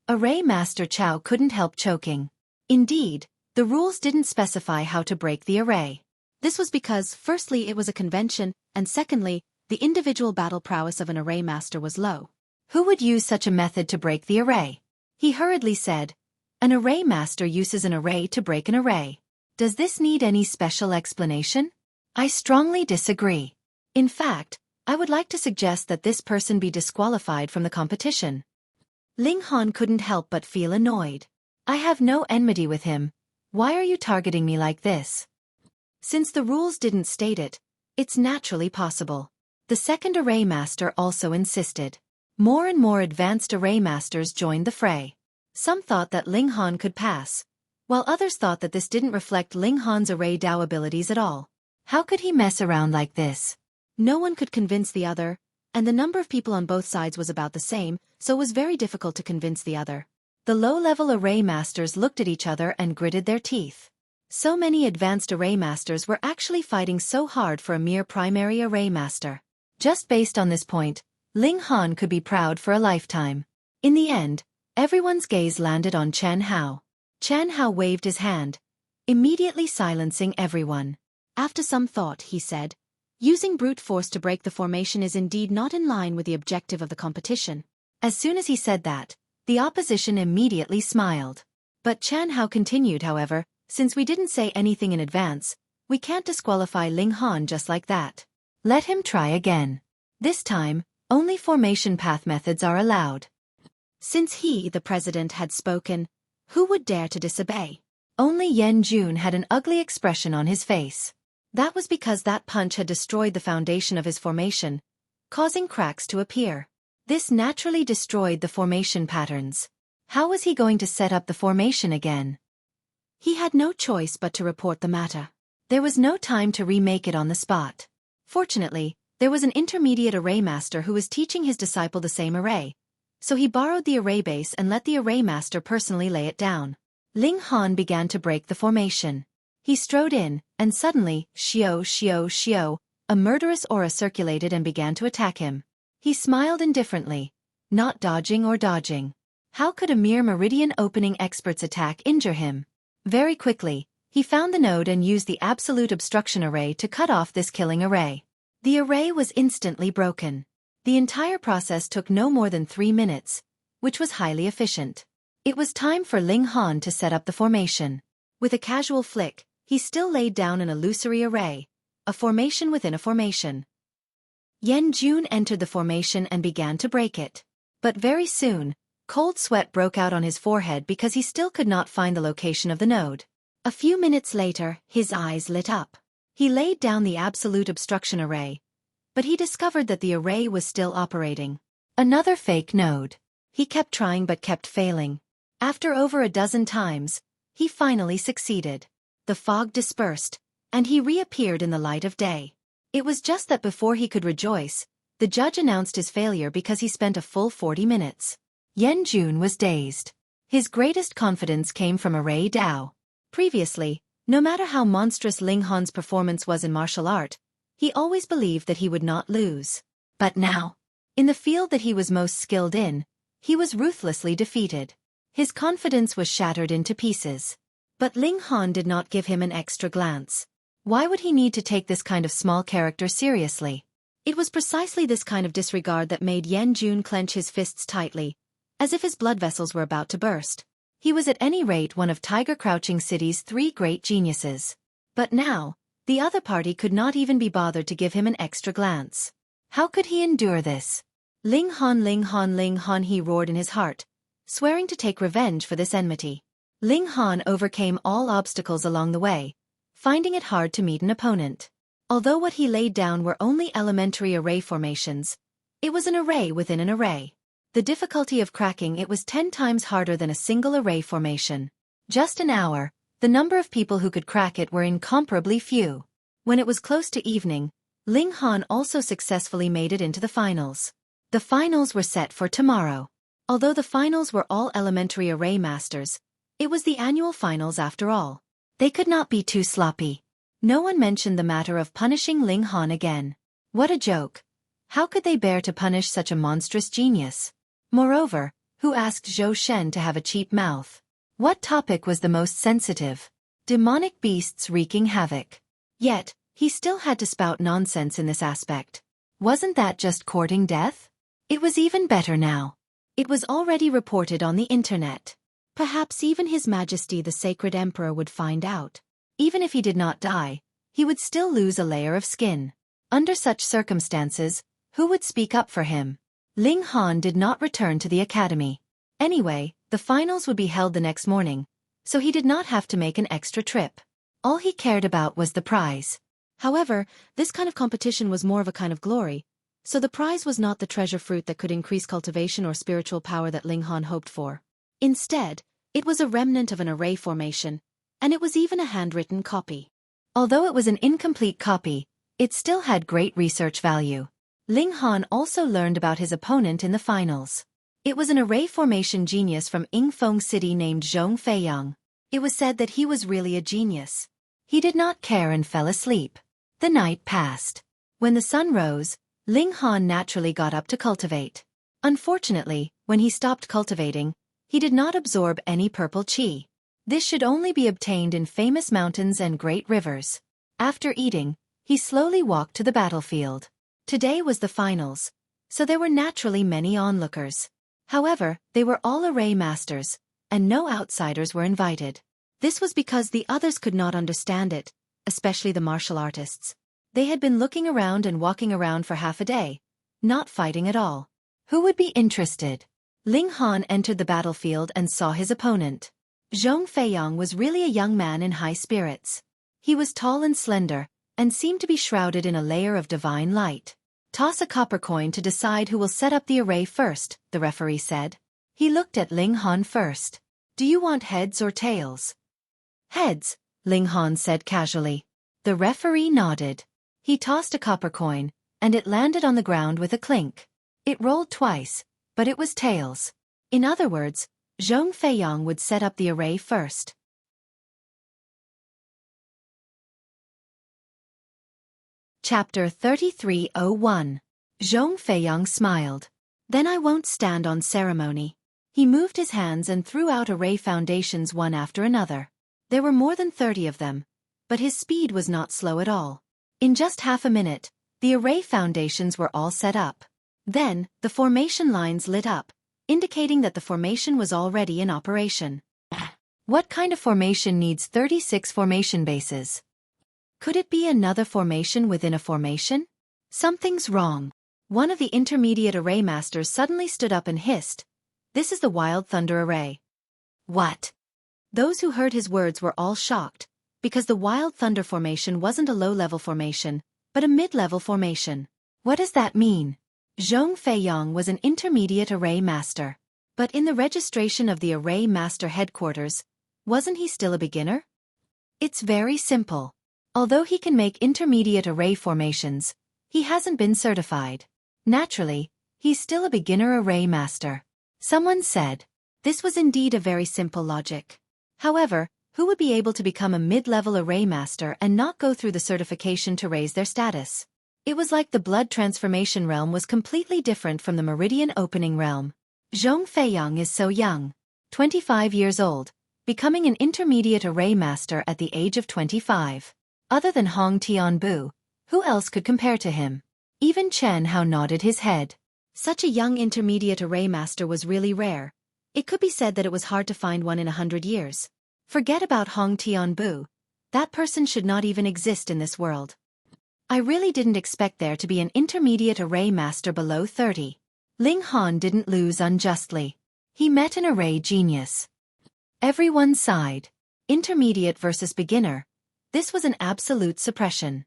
Array Master Chow couldn't help choking. Indeed, the rules didn't specify how to break the array. This was because, firstly, it was a convention, and secondly, the individual battle prowess of an array master was low. Who would use such a method to break the array? He hurriedly said, "An array master uses an array to break an array. Does this need any special explanation? I strongly disagree. In fact, I would like to suggest that this person be disqualified from the competition." Ling Han couldn't help but feel annoyed. "I have no enmity with him. Why are you targeting me like this?" Since the rules didn't state it, it's naturally possible. The second array master also insisted. More and more advanced array masters joined the fray. Some thought that Ling Han could pass, while others thought that this didn't reflect Ling Han's array Dao abilities at all. How could he mess around like this? No one could convince the other, and the number of people on both sides was about the same, so it was very difficult to convince the other. The low-level array masters looked at each other and gritted their teeth. So many advanced array masters were actually fighting so hard for a mere primary array master. Just based on this point, Ling Han could be proud for a lifetime. In the end, everyone's gaze landed on Chen Hao. Chen Hao waved his hand, immediately silencing everyone. After some thought, he said, "Using brute force to break the formation is indeed not in line with the objective of the competition." As soon as he said that, the opposition immediately smiled. But Chen Hao continued, "However, since we didn't say anything in advance, we can't disqualify Ling Han just like that. Let him try again. This time, only formation path methods are allowed." Since he, the president, had spoken, who would dare to disobey? Only Yan Jun had an ugly expression on his face. That was because that punch had destroyed the foundation of his formation, causing cracks to appear. This naturally destroyed the formation patterns. How was he going to set up the formation again? He had no choice but to report the matter. There was no time to remake it on the spot. Fortunately, there was an intermediate array master who was teaching his disciple the same array, so he borrowed the array base and let the array master personally lay it down. Ling Han began to break the formation. He strode in, and suddenly, Xiao, Xiao, Xiao, a murderous aura circulated and began to attack him. He smiled indifferently, not dodging or dodging. How could a mere meridian opening expert's attack injure him? Very quickly, he found the node and used the absolute obstruction array to cut off this killing array. The array was instantly broken. The entire process took no more than 3 minutes, which was highly efficient. It was time for Ling Han to set up the formation. With a casual flick, he still laid down an illusory array, a formation within a formation. Yan Jun entered the formation and began to break it. But very soon, cold sweat broke out on his forehead because he still could not find the location of the node. A few minutes later, his eyes lit up. He laid down the absolute obstruction array, but he discovered that the array was still operating. Another fake node. He kept trying but kept failing. After over a dozen times, he finally succeeded. The fog dispersed, and he reappeared in the light of day. It was just that before he could rejoice, the judge announced his failure because he spent a full 40 minutes. Yan Jun was dazed. His greatest confidence came from Array Dao. Previously, no matter how monstrous Ling Han's performance was in martial art, he always believed that he would not lose. But now, in the field that he was most skilled in, he was ruthlessly defeated. His confidence was shattered into pieces. But Ling Han did not give him an extra glance. Why would he need to take this kind of small character seriously? It was precisely this kind of disregard that made Yan Jun clench his fists tightly, as if his blood vessels were about to burst. He was at any rate one of Tiger Crouching City's 3 great geniuses. But now, the other party could not even be bothered to give him an extra glance. How could he endure this? Ling Han, Ling Han, Ling Han, he roared in his heart, swearing to take revenge for this enmity. Ling Han overcame all obstacles along the way, finding it hard to meet an opponent. Although what he laid down were only elementary array formations, it was an array within an array. The difficulty of cracking it was 10 times harder than a single array formation. Just an hour, the number of people who could crack it were incomparably few. When it was close to evening, Ling Han also successfully made it into the finals. The finals were set for tomorrow. Although the finals were all elementary array masters, it was the annual finals after all. They could not be too sloppy. No one mentioned the matter of punishing Ling Han again. What a joke. How could they bear to punish such a monstrous genius? Moreover, Who asked Zhou Shen to have a cheap mouth? What topic was the most sensitive? Demonic beasts wreaking havoc. Yet, he still had to spout nonsense in this aspect. Wasn't that just courting death? It was even better now. It was already reported on the internet. Perhaps even His Majesty the Sacred Emperor would find out. Even if he did not die, he would still lose a layer of skin. Under such circumstances, who would speak up for him? Ling Han did not return to the academy. Anyway, the finals would be held the next morning, so he did not have to make an extra trip. All he cared about was the prize. However, this kind of competition was more of a kind of glory, so the prize was not the treasure fruit that could increase cultivation or spiritual power that Ling Han hoped for. Instead, it was a remnant of an array formation, and it was even a handwritten copy. Although it was an incomplete copy, it still had great research value. Ling Han also learned about his opponent in the finals. It was an array formation genius from Yingfeng City named Zhong Feiyang. It was said that he was really a genius. He did not care and fell asleep. The night passed. When the sun rose, Ling Han naturally got up to cultivate. Unfortunately, when he stopped cultivating, he did not absorb any purple qi. This should only be obtained in famous mountains and great rivers. After eating, he slowly walked to the battlefield. Today was the finals, so there were naturally many onlookers. However, they were all array masters, and no outsiders were invited. This was because the others could not understand it, especially the martial artists. They had been looking around and walking around for half a day, not fighting at all. Who would be interested? Ling Han entered the battlefield and saw his opponent. Zhong Feiyang was really a young man in high spirits. He was tall and slender, and seemed to be shrouded in a layer of divine light. Toss a copper coin to decide who will set up the array first, the referee said. He looked at Ling Han first. Do you want heads or tails? Heads, Ling Han said casually. The referee nodded. He tossed a copper coin, and it landed on the ground with a clink. It rolled twice, but it was tails. In other words, Zhong Feiyang would set up the array first. Chapter 3301. Zhong Feiyang smiled. Then I won't stand on ceremony. He moved his hands and threw out array foundations one after another. There were more than 30 of them, but his speed was not slow at all. In just half a minute, the array foundations were all set up. Then, the formation lines lit up, indicating that the formation was already in operation. What kind of formation needs 36 formation bases? Could it be another formation within a formation? Something's wrong. One of the intermediate array masters suddenly stood up and hissed, "This is the Wild Thunder Array." What? Those who heard his words were all shocked, because the Wild Thunder formation wasn't a low-level formation, but a mid-level formation. What does that mean? Zhong Feiyang was an intermediate array master. But in the registration of the array master headquarters, wasn't he still a beginner? It's very simple. Although he can make intermediate array formations, he hasn't been certified. Naturally, he's still a beginner array master. Someone said. This was indeed a very simple logic. However, who would be able to become a mid-level array master and not go through the certification to raise their status? It was like the blood transformation realm was completely different from the meridian opening realm. Zhong Feiyang is so young, 25 years old, becoming an intermediate array master at the age of 25. Other than Hong Tianbu, who else could compare to him? Even Chen Hao nodded his head. Such a young intermediate array master was really rare. It could be said that it was hard to find one in 100 years. Forget about Hong Tianbu. That person should not even exist in this world. I really didn't expect there to be an intermediate array master below 30. Ling Han didn't lose unjustly. He met an array genius. Everyone sighed. Intermediate versus beginner. This was an absolute suppression.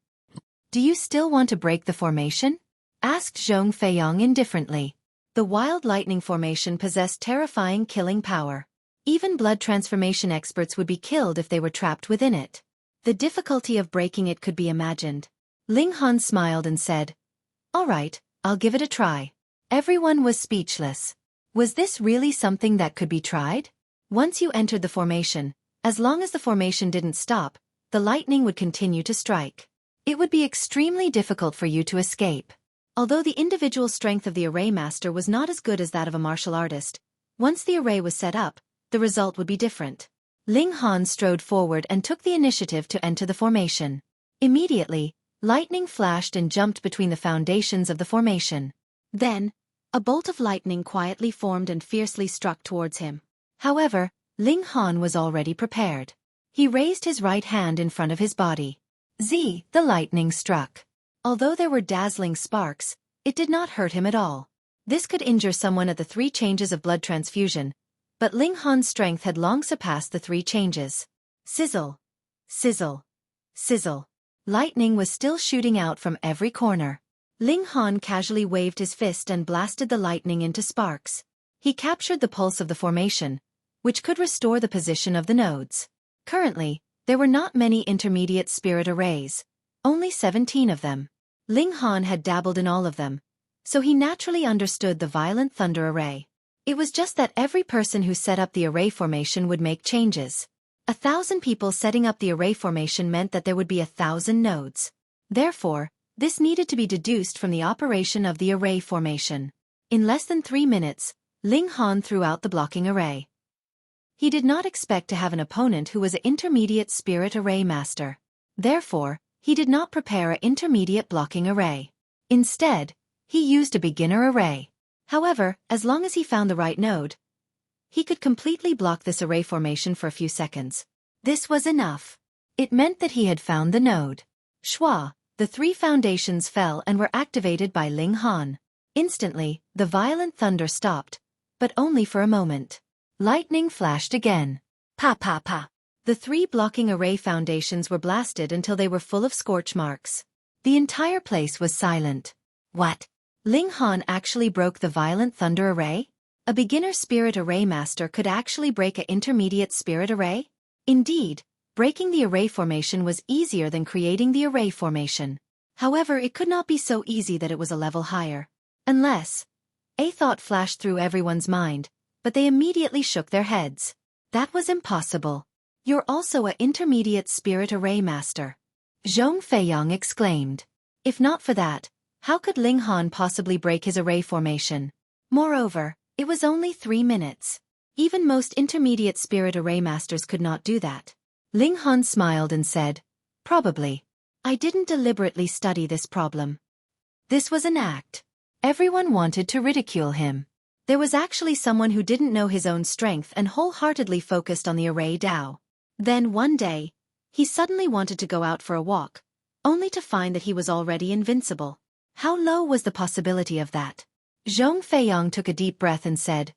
Do you still want to break the formation? Asked Zhong Feiyang indifferently. The wild lightning formation possessed terrifying killing power. Even blood transformation experts would be killed if they were trapped within it. The difficulty of breaking it could be imagined. Ling Han smiled and said, "All right, I'll give it a try." Everyone was speechless. Was this really something that could be tried? Once you entered the formation, as long as the formation didn't stop, the lightning would continue to strike. It would be extremely difficult for you to escape. Although the individual strength of the array master was not as good as that of a martial artist, Once the array was set up, the result would be different. Ling Han strode forward and took the initiative to enter the formation. Immediately, lightning flashed and jumped between the foundations of the formation. Then, a bolt of lightning quietly formed and fiercely struck towards him. However, Ling Han was already prepared. He raised his right hand in front of his body. The lightning struck. Although there were dazzling sparks, it did not hurt him at all. This could injure someone at the 3 changes of blood transfusion, but Ling Han's strength had long surpassed the 3 changes. Sizzle. Sizzle. Sizzle. Lightning was still shooting out from every corner. Ling Han casually waved his fist and blasted the lightning into sparks. He captured the pulse of the formation, which could restore the position of the nodes. Currently, there were not many intermediate spirit arrays, only 17 of them. Ling Han had dabbled in all of them, so he naturally understood the violent thunder array. It was just that every person who set up the array formation would make changes. 1,000 people setting up the array formation meant that there would be 1,000 nodes. Therefore, this needed to be deduced from the operation of the array formation. In less than 3 minutes, Ling Han threw out the blocking array. He did not expect to have an opponent who was an intermediate spirit array master. Therefore, he did not prepare an intermediate blocking array. Instead, he used a beginner array. However, as long as he found the right node, he could completely block this array formation for a few seconds. This was enough. It meant that he had found the node. Shwa, the 3 foundations fell and were activated by Ling Han. Instantly, the violent thunder stopped, but only for a moment. Lightning flashed again. Pa pa pa. The 3 blocking array foundations were blasted until they were full of scorch marks. The entire place was silent. What? Ling Han actually broke the violent thunder array? A beginner spirit array master could actually break an intermediate spirit array? Indeed, breaking the array formation was easier than creating the array formation. However, it could not be so easy that it was a level higher. Unless, a thought flashed through everyone's mind, but they immediately shook their heads. That was impossible. You're also an intermediate spirit array master. Zhong Feiyang exclaimed. If not for that, how could Ling Han possibly break his array formation? Moreover, it was only 3 minutes. Even most intermediate spirit array masters could not do that. Ling Han smiled and said, "Probably. I didn't deliberately study this problem." This was an act. Everyone wanted to ridicule him. There was actually someone who didn't know his own strength and wholeheartedly focused on the array Dao. Then one day, he suddenly wanted to go out for a walk, only to find that he was already invincible. How low was the possibility of that? Zhong Feiyang took a deep breath and said,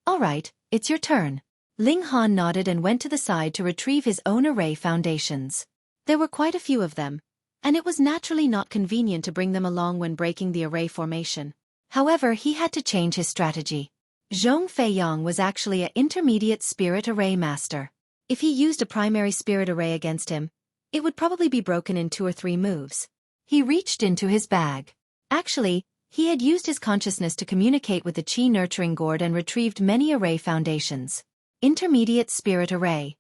"All right, it's your turn." Ling Han nodded and went to the side to retrieve his own array foundations. There were quite a few of them, and it was naturally not convenient to bring them along when breaking the array formation. However, he had to change his strategy. Zhong Feiyang was actually an intermediate spirit array master. If he used a primary spirit array against him, it would probably be broken in 2 or 3 moves. He reached into his bag. Actually, he had used his consciousness to communicate with the Qi nurturing gourd and retrieved many array foundations. Intermediate spirit array.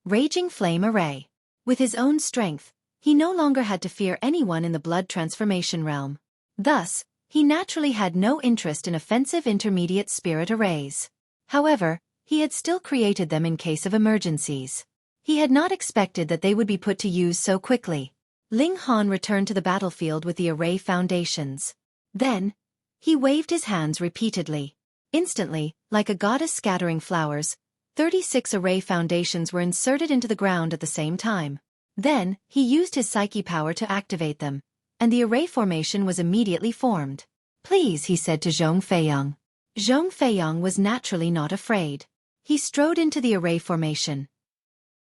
Raging flame array. With his own strength, he no longer had to fear anyone in the blood transformation realm. Thus, he naturally had no interest in offensive intermediate spirit arrays. However, he had still created them in case of emergencies. He had not expected that they would be put to use so quickly. Ling Han returned to the battlefield with the array foundations. Then, he waved his hands repeatedly. Instantly, like a goddess scattering flowers, 36 array foundations were inserted into the ground at the same time. Then, he used his psyche power to activate them, and the array formation was immediately formed. "Please," he said to Zhong Feiyang. Zhong Feiyang was naturally not afraid. He strode into the array formation.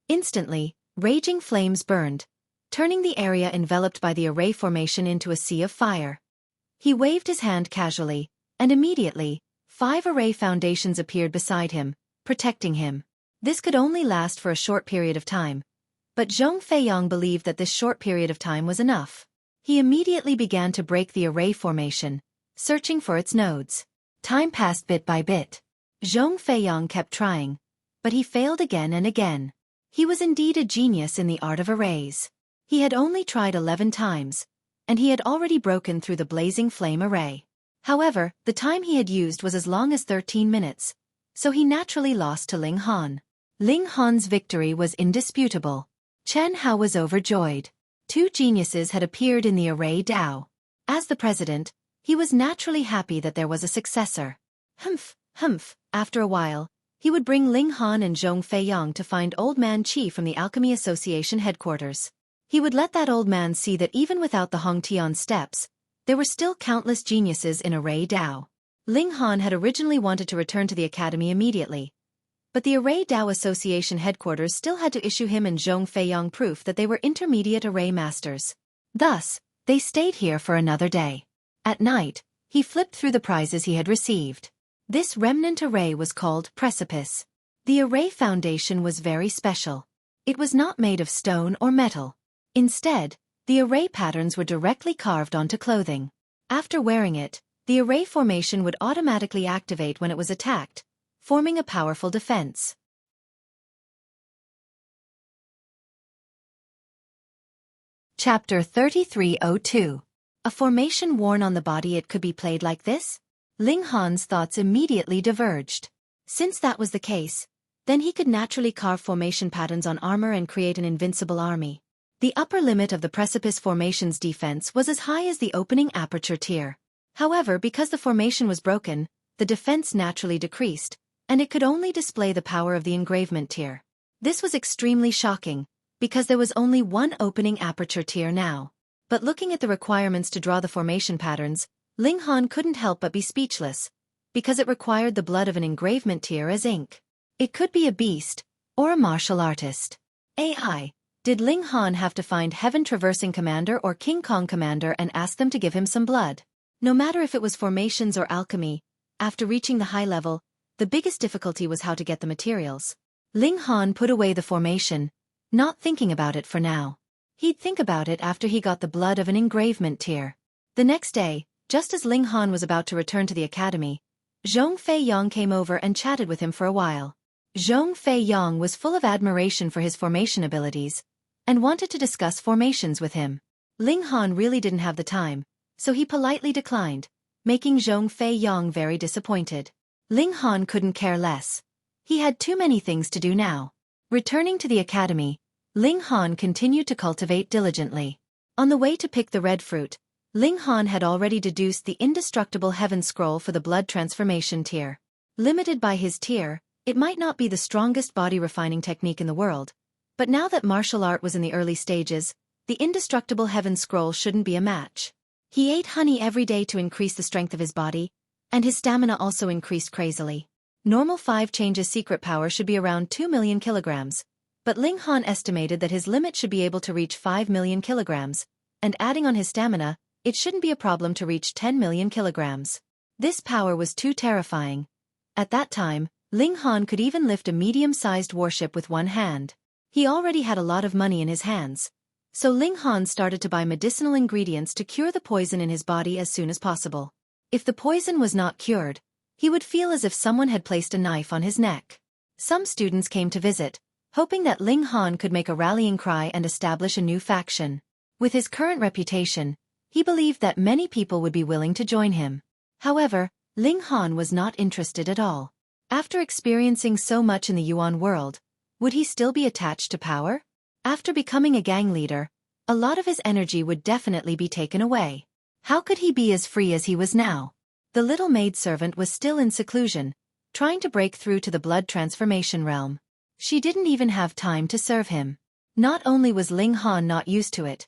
Instantly, raging flames burned, turning the area enveloped by the array formation into a sea of fire. He waved his hand casually, and immediately, 5 array foundations appeared beside him, protecting him. This could only last for a short period of time, but Zhong Feiyang believed that this short period of time was enough. He immediately began to break the array formation, searching for its nodes. Time passed bit by bit. Zhong Feiyang kept trying, but he failed again and again. He was indeed a genius in the art of arrays. He had only tried 11 times, and he had already broken through the blazing flame array. However, the time he had used was as long as 13 minutes, so he naturally lost to Ling Han. Ling Han's victory was indisputable. Chen Hao was overjoyed. Two geniuses had appeared in the array Dao. As the president, he was naturally happy that there was a successor. Humph, after a while, he would bring Ling Han and Zhong Feiyang to find Old Man Qi from the Alchemy Association headquarters. He would let that old man see that even without the Hongtian steps, there were still countless geniuses in array Dao. Ling Han had originally wanted to return to the academy immediately, but the Array Dao Association headquarters still had to issue him and Zhong Feiyang proof that they were intermediate array masters. Thus, they stayed here for another day. At night, he flipped through the prizes he had received. This remnant array was called Precipice. The array foundation was very special. It was not made of stone or metal. Instead, the array patterns were directly carved onto clothing. After wearing it, the array formation would automatically activate when it was attacked, forming a powerful defense. Chapter 3302. A formation worn on the body. It could be played like this? Ling Han's thoughts immediately diverged. Since that was the case, then he could naturally carve formation patterns on armor and create an invincible army. The upper limit of the Precipice formation's defense was as high as the opening aperture tier. However, because the formation was broken, the defense naturally decreased, and it could only display the power of the engravement tier. This was extremely shocking, because there was only one opening aperture tier now. But looking at the requirements to draw the formation patterns, Ling Han couldn't help but be speechless, because it required the blood of an engravement tier as ink. It could be a beast, or a martial artist. AI. Did Ling Han have to find Heaven Traversing Commander or King Kong Commander and ask them to give him some blood? No matter if it was formations or alchemy, after reaching the high level, the biggest difficulty was how to get the materials. Ling Han put away the formation, not thinking about it for now. He'd think about it after he got the blood of an engravement tier. The next day, just as Ling Han was about to return to the academy, Zhong Feiyang came over and chatted with him for a while. Zhong Feiyang was full of admiration for his formation abilities, and wanted to discuss formations with him. Ling Han really didn't have the time, so he politely declined, making Zhong Feiyang very disappointed. Ling Han couldn't care less. He had too many things to do now. Returning to the academy, Ling Han continued to cultivate diligently. On the way to pick the red fruit, Ling Han had already deduced the indestructible heaven scroll for the blood transformation tier. Limited by his tier, it might not be the strongest body refining technique in the world, but now that martial art was in the early stages, the indestructible heaven scroll shouldn't be a match. He ate honey every day to increase the strength of his body, and his stamina also increased crazily. Normal 5 changes secret power should be around 2 million kilograms, but Ling Han estimated that his limit should be able to reach 5 million kilograms, and adding on his stamina, it shouldn't be a problem to reach 10 million kilograms. This power was too terrifying. At that time, Ling Han could even lift a medium-sized warship with one hand. He already had a lot of money in his hands, so Ling Han started to buy medicinal ingredients to cure the poison in his body as soon as possible. If the poison was not cured, he would feel as if someone had placed a knife on his neck. Some students came to visit, hoping that Ling Han could make a rallying cry and establish a new faction. With his current reputation, he believed that many people would be willing to join him. However, Ling Han was not interested at all. After experiencing so much in the Yuan world, would he still be attached to power? After becoming a gang leader, a lot of his energy would definitely be taken away. How could he be as free as he was now? The little maidservant was still in seclusion, trying to break through to the blood transformation realm. She didn't even have time to serve him. Not only was Ling Han not used to it,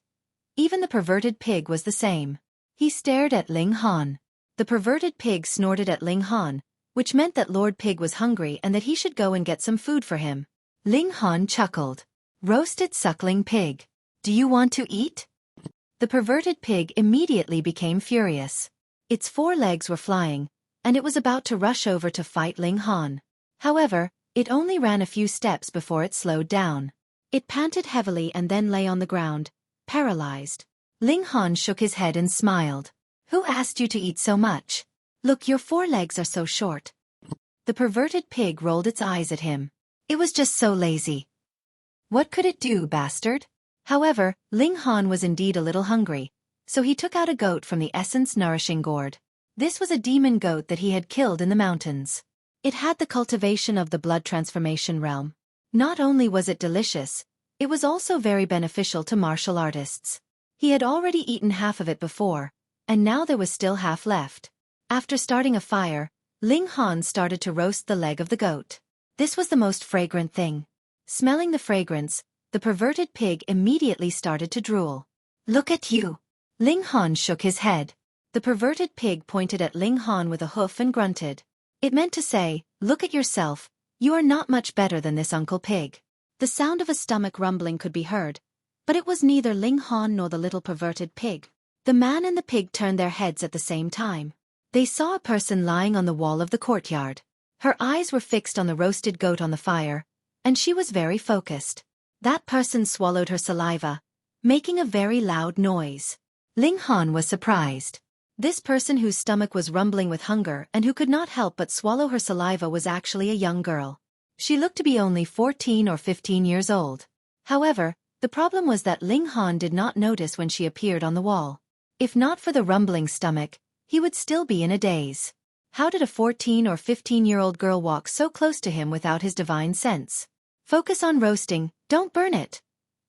even the perverted pig was the same. He stared at Ling Han. The perverted pig snorted at Ling Han, which meant that Lord Pig was hungry and that he should go and get some food for him. Ling Han chuckled. Roasted suckling pig. Do you want to eat? The perverted pig immediately became furious. Its 4 legs were flying, and it was about to rush over to fight Ling Han. However, it only ran a few steps before it slowed down. It panted heavily and then lay on the ground, paralyzed. Ling Han shook his head and smiled. Who asked you to eat so much? Look, your 4 legs are so short. The perverted pig rolled its eyes at him. It was just so lazy. What could it do, bastard? However, Ling Han was indeed a little hungry, so he took out a goat from the essence nourishing gourd. This was a demon goat that he had killed in the mountains. It had the cultivation of the blood transformation realm. Not only was it delicious, it was also very beneficial to martial artists. He had already eaten half of it before, and now there was still half left. After starting a fire, Ling Han started to roast the leg of the goat. This was the most fragrant thing. Smelling the fragrance, the perverted pig immediately started to drool. "Look at you." Ling Han shook his head. The perverted pig pointed at Ling Han with a hoof and grunted. It meant to say, "Look at yourself, you are not much better than this Uncle Pig." The sound of a stomach rumbling could be heard, but it was neither Ling Han nor the little perverted pig. The man and the pig turned their heads at the same time. They saw a person lying on the wall of the courtyard. Her eyes were fixed on the roasted goat on the fire, and she was very focused. That person swallowed her saliva, making a very loud noise. Ling Han was surprised. This person whose stomach was rumbling with hunger and who could not help but swallow her saliva was actually a young girl. She looked to be only 14 or 15 years old. However, the problem was that Ling Han did not notice when she appeared on the wall. If not for the rumbling stomach, he would still be in a daze. How did a 14 or 15-year-old girl walk so close to him without his divine sense? "Focus on roasting, don't burn it,"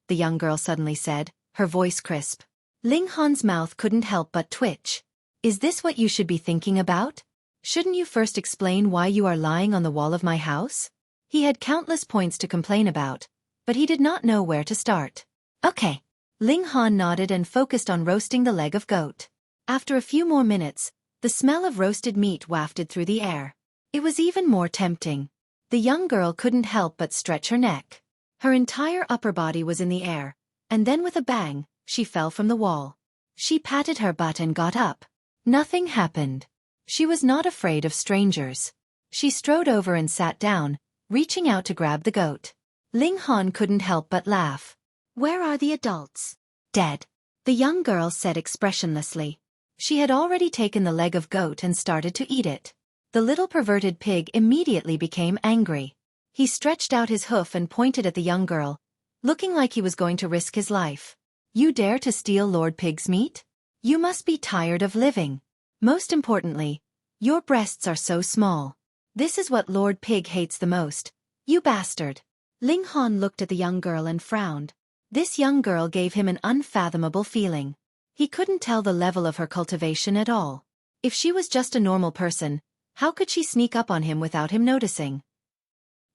the young girl suddenly said, her voice crisp. Ling Han's mouth couldn't help but twitch. "Is this what you should be thinking about? Shouldn't you first explain why you are lying on the wall of my house?" He had countless points to complain about, but he did not know where to start. "Okay." Ling Han nodded and focused on roasting the leg of goat. After a few more minutes, the smell of roasted meat wafted through the air. It was even more tempting. The young girl couldn't help but stretch her neck. Her entire upper body was in the air, and then with a bang, she fell from the wall. She patted her butt and got up. Nothing happened. She was not afraid of strangers. She strode over and sat down, reaching out to grab the goat. Ling Han couldn't help but laugh. "Where are the adults?" "Dead," the young girl said expressionlessly. She had already taken the leg of goat and started to eat it. The little perverted pig immediately became angry. He stretched out his hoof and pointed at the young girl, looking like he was going to risk his life. "You dare to steal Lord Pig's meat? You must be tired of living. Most importantly, your breasts are so small. This is what Lord Pig hates the most. You bastard." Ling Han looked at the young girl and frowned. This young girl gave him an unfathomable feeling. He couldn't tell the level of her cultivation at all. If she was just a normal person, how could she sneak up on him without him noticing?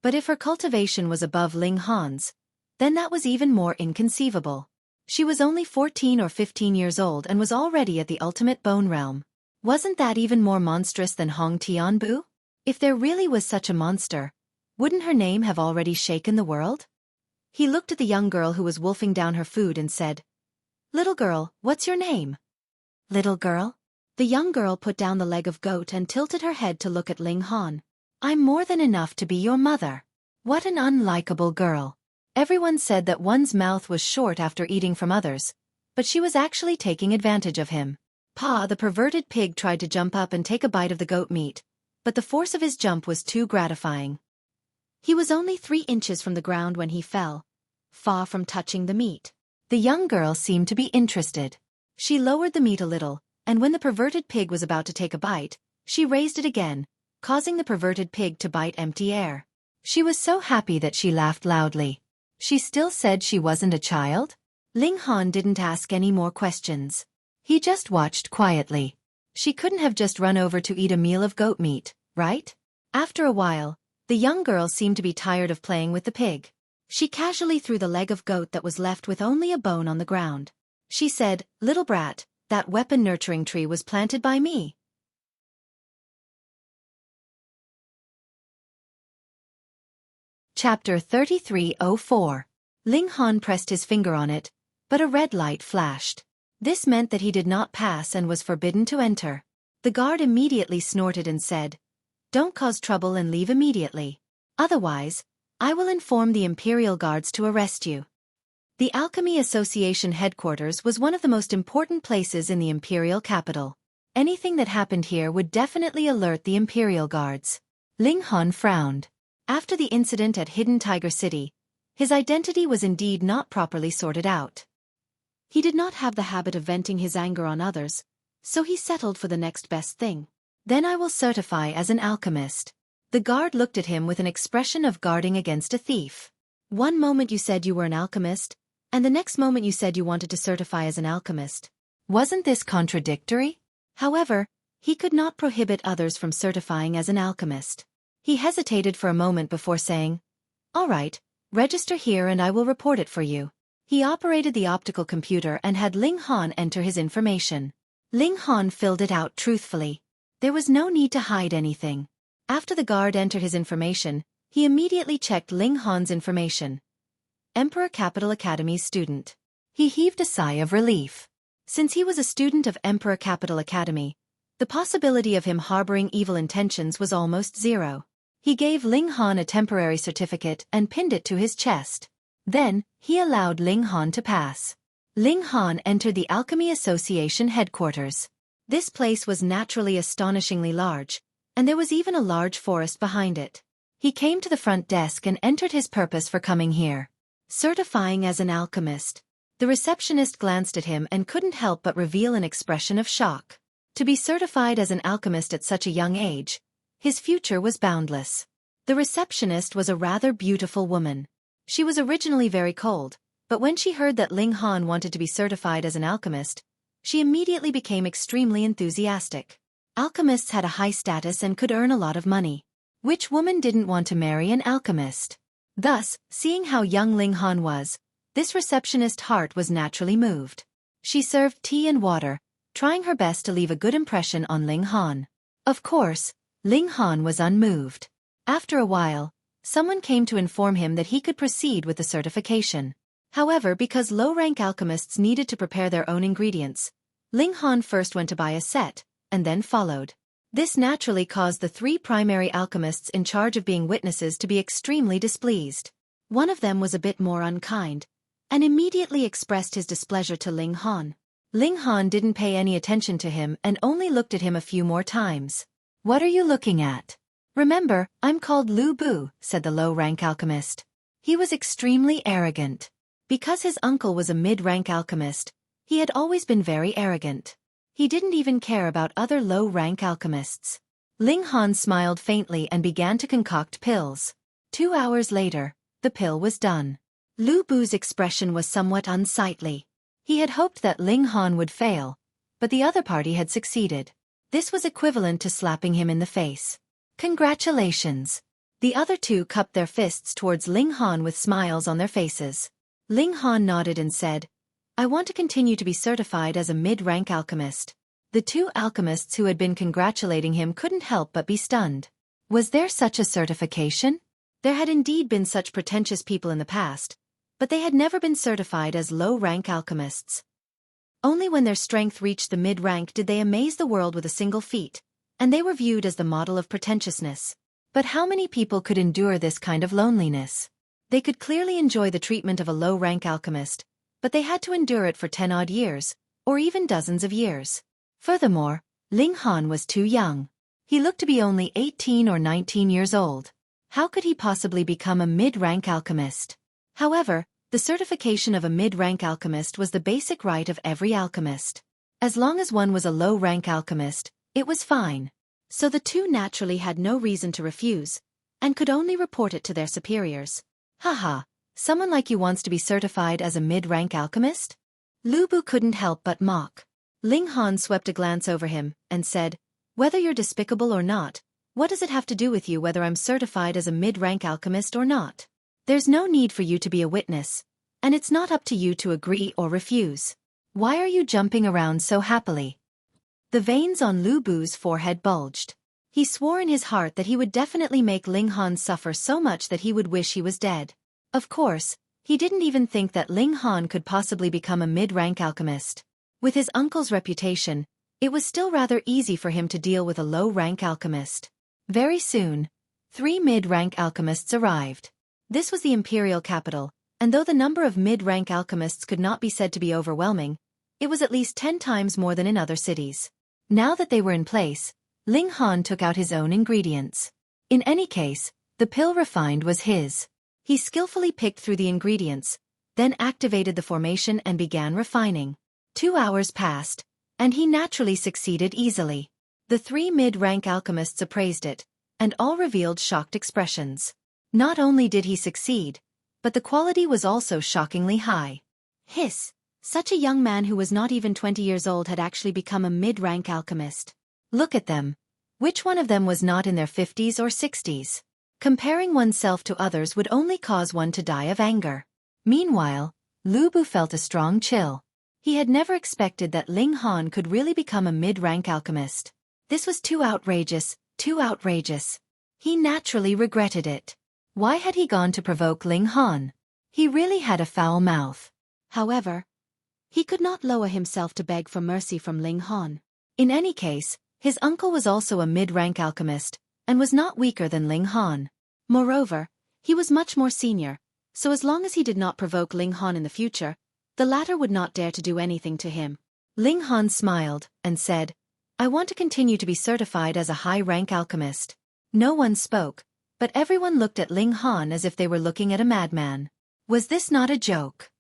But if her cultivation was above Ling Han's, then that was even more inconceivable. She was only 14 or 15 years old and was already at the ultimate bone realm. Wasn't that even more monstrous than Hong Tianbu? If there really was such a monster, wouldn't her name have already shaken the world? He looked at the young girl who was wolfing down her food and said, "Little girl, what's your name?" "Little girl?" The young girl put down the leg of goat and tilted her head to look at Ling Han. "I'm more than enough to be your mother." What an unlikable girl. Everyone said that one's mouth was short after eating from others, but she was actually taking advantage of him. Pa, the perverted pig, tried to jump up and take a bite of the goat meat, but the force of his jump was too gratifying. He was only 3 inches from the ground when he fell, far from touching the meat. The young girl seemed to be interested. She lowered the meat a little, and when the perverted pig was about to take a bite, she raised it again, causing the perverted pig to bite empty air. She was so happy that she laughed loudly. She still said she wasn't a child? Ling Han didn't ask any more questions. He just watched quietly. She couldn't have just run over to eat a meal of goat meat, right? After a while, the young girl seemed to be tired of playing with the pig. She casually threw the leg of goat that was left with only a bone on the ground. She said, "Little brat, that weapon nurturing tree was planted by me." Chapter 3304. Ling Han pressed his finger on it, but a red light flashed. This meant that he did not pass and was forbidden to enter. The guard immediately snorted and said, "Don't cause trouble and leave immediately. Otherwise, I will inform the Imperial Guards to arrest you." The Alchemy Association headquarters was one of the most important places in the Imperial capital. Anything that happened here would definitely alert the Imperial Guards. Ling Han frowned. After the incident at Hidden Tiger City, his identity was indeed not properly sorted out. He did not have the habit of venting his anger on others, so he settled for the next best thing. "Then I will certify as an alchemist." The guard looked at him with an expression of guarding against a thief. One moment you said you were an alchemist, and the next moment you said you wanted to certify as an alchemist. Wasn't this contradictory? However, he could not prohibit others from certifying as an alchemist. He hesitated for a moment before saying, "All right, register here and I will report it for you." He operated the optical computer and had Ling Han enter his information. Ling Han filled it out truthfully. There was no need to hide anything. After the guard entered his information, he immediately checked Ling Han's information. Emperor Capital Academy's student. He heaved a sigh of relief. Since he was a student of Emperor Capital Academy, the possibility of him harboring evil intentions was almost zero. He gave Ling Han a temporary certificate and pinned it to his chest. Then, he allowed Ling Han to pass. Ling Han entered the Alchemy Association headquarters. This place was naturally astonishingly large, and there was even a large forest behind it. He came to the front desk and entered his purpose for coming here. Certifying as an alchemist. The receptionist glanced at him and couldn't help but reveal an expression of shock. To be certified as an alchemist at such a young age, his future was boundless. The receptionist was a rather beautiful woman. She was originally very cold, but when she heard that Ling Han wanted to be certified as an alchemist, she immediately became extremely enthusiastic. Alchemists had a high status and could earn a lot of money. Which woman didn't want to marry an alchemist? Thus, seeing how young Ling Han was, this receptionist's heart was naturally moved. She served tea and water, trying her best to leave a good impression on Ling Han. Of course, Ling Han was unmoved. After a while, someone came to inform him that he could proceed with the certification. However, because low-rank alchemists needed to prepare their own ingredients, Ling Han first went to buy a set, and then followed. This naturally caused the three primary alchemists in charge of being witnesses to be extremely displeased. One of them was a bit more unkind, and immediately expressed his displeasure to Ling Han. Ling Han didn't pay any attention to him and only looked at him a few more times. "What are you looking at?" "Remember, I'm called Lu Bu," said the low-rank alchemist. He was extremely arrogant. Because his uncle was a mid-rank alchemist, he had always been very arrogant. He didn't even care about other low-rank alchemists. Ling Han smiled faintly and began to concoct pills. 2 hours later, the pill was done. Lu Bu's expression was somewhat unsightly. He had hoped that Ling Han would fail, but the other party had succeeded. This was equivalent to slapping him in the face. "Congratulations." The other two cupped their fists towards Ling Han with smiles on their faces. Ling Han nodded and said, "I want to continue to be certified as a mid-rank alchemist." The two alchemists who had been congratulating him couldn't help but be stunned. Was there such a certification? There had indeed been such pretentious people in the past, but they had never been certified as low-rank alchemists. Only when their strength reached the mid-rank did they amaze the world with a single feat, and they were viewed as the model of pretentiousness. But how many people could endure this kind of loneliness? They could clearly enjoy the treatment of a low-rank alchemist, but they had to endure it for 10-odd years, or even dozens of years. Furthermore, Ling Han was too young. He looked to be only 18 or 19 years old. How could he possibly become a mid-rank alchemist? However, the certification of a mid-rank alchemist was the basic right of every alchemist. As long as one was a low-rank alchemist, it was fine. So the two naturally had no reason to refuse, and could only report it to their superiors. "Haha, someone like you wants to be certified as a mid-rank alchemist?" Lu Bu couldn't help but mock. Ling Han swept a glance over him, and said, "Whether you're despicable or not, what does it have to do with you whether I'm certified as a mid-rank alchemist or not? There's no need for you to be a witness, and it's not up to you to agree or refuse. Why are you jumping around so happily?" The veins on Lu Bu's forehead bulged. He swore in his heart that he would definitely make Ling Han suffer so much that he would wish he was dead. Of course, he didn't even think that Ling Han could possibly become a mid-rank alchemist. With his uncle's reputation, it was still rather easy for him to deal with a low-rank alchemist. Very soon, 3 mid-rank alchemists arrived. This was the imperial capital, and though the number of mid-rank alchemists could not be said to be overwhelming, it was at least 10 times more than in other cities. Now that they were in place, Ling Han took out his own ingredients. In any case, the pill refined was his. He skillfully picked through the ingredients, then activated the formation and began refining. 2 hours passed, and he naturally succeeded easily. The 3 mid-rank alchemists appraised it, and all revealed shocked expressions. Not only did he succeed, but the quality was also shockingly high. Hiss! Such a young man who was not even 20 years old had actually become a mid-rank alchemist. Look at them. Which one of them was not in their 50s or 60s? Comparing oneself to others would only cause one to die of anger. Meanwhile, Lu Bu felt a strong chill. He had never expected that Ling Han could really become a mid-rank alchemist. This was too outrageous, too outrageous. He naturally regretted it. Why had he gone to provoke Ling Han? He really had a foul mouth. However, he could not lower himself to beg for mercy from Ling Han. In any case, his uncle was also a mid-rank alchemist, and was not weaker than Ling Han. Moreover, he was much more senior, so as long as he did not provoke Ling Han in the future, the latter would not dare to do anything to him. Ling Han smiled, and said, "I want to continue to be certified as a high-rank alchemist." No one spoke, but everyone looked at Ling Han as if they were looking at a madman. Was this not a joke?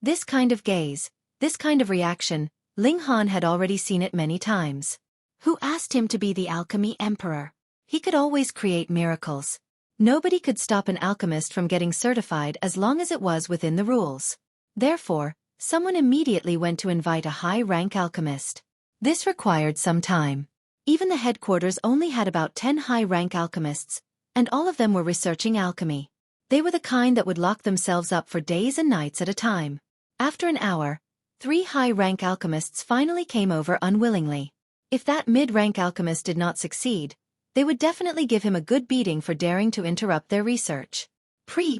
This kind of gaze, this kind of reaction, Ling Han had already seen it many times. Who asked him to be the alchemy emperor? He could always create miracles. Nobody could stop an alchemist from getting certified as long as it was within the rules. Therefore, someone immediately went to invite a high-rank alchemist. This required some time. Even the headquarters only had about 10 high-rank alchemists, and all of them were researching alchemy. They were the kind that would lock themselves up for days and nights at a time. After an hour, 3 high-rank alchemists finally came over unwillingly. If that mid-rank alchemist did not succeed, they would definitely give him a good beating for daring to interrupt their research.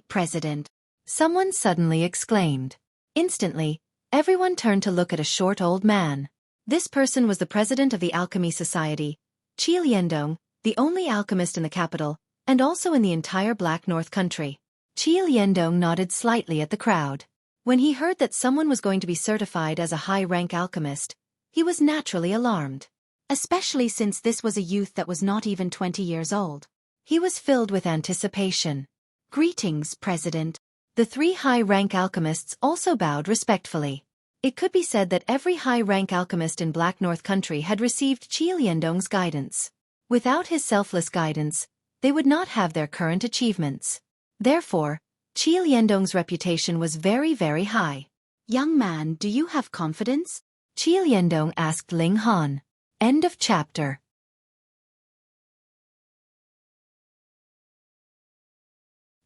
President! Someone suddenly exclaimed. Instantly, everyone turned to look at a short old man. This person was the president of the Alchemy Society, Qi Liandong, the only alchemist in the capital, and also in the entire Black North country. Qi Liandong nodded slightly at the crowd. When he heard that someone was going to be certified as a high-rank alchemist, he was naturally alarmed. Especially since this was a youth that was not even 20 years old. He was filled with anticipation. "Greetings, President." The 3 high-rank alchemists also bowed respectfully. It could be said that every high-rank alchemist in Black North country had received Qi Liandong's guidance. Without his selfless guidance, they would not have their current achievements. Therefore, Qi Liandong's reputation was very, very high. "Young man, do you have confidence?" Qi Liandong asked Ling Han. End of chapter.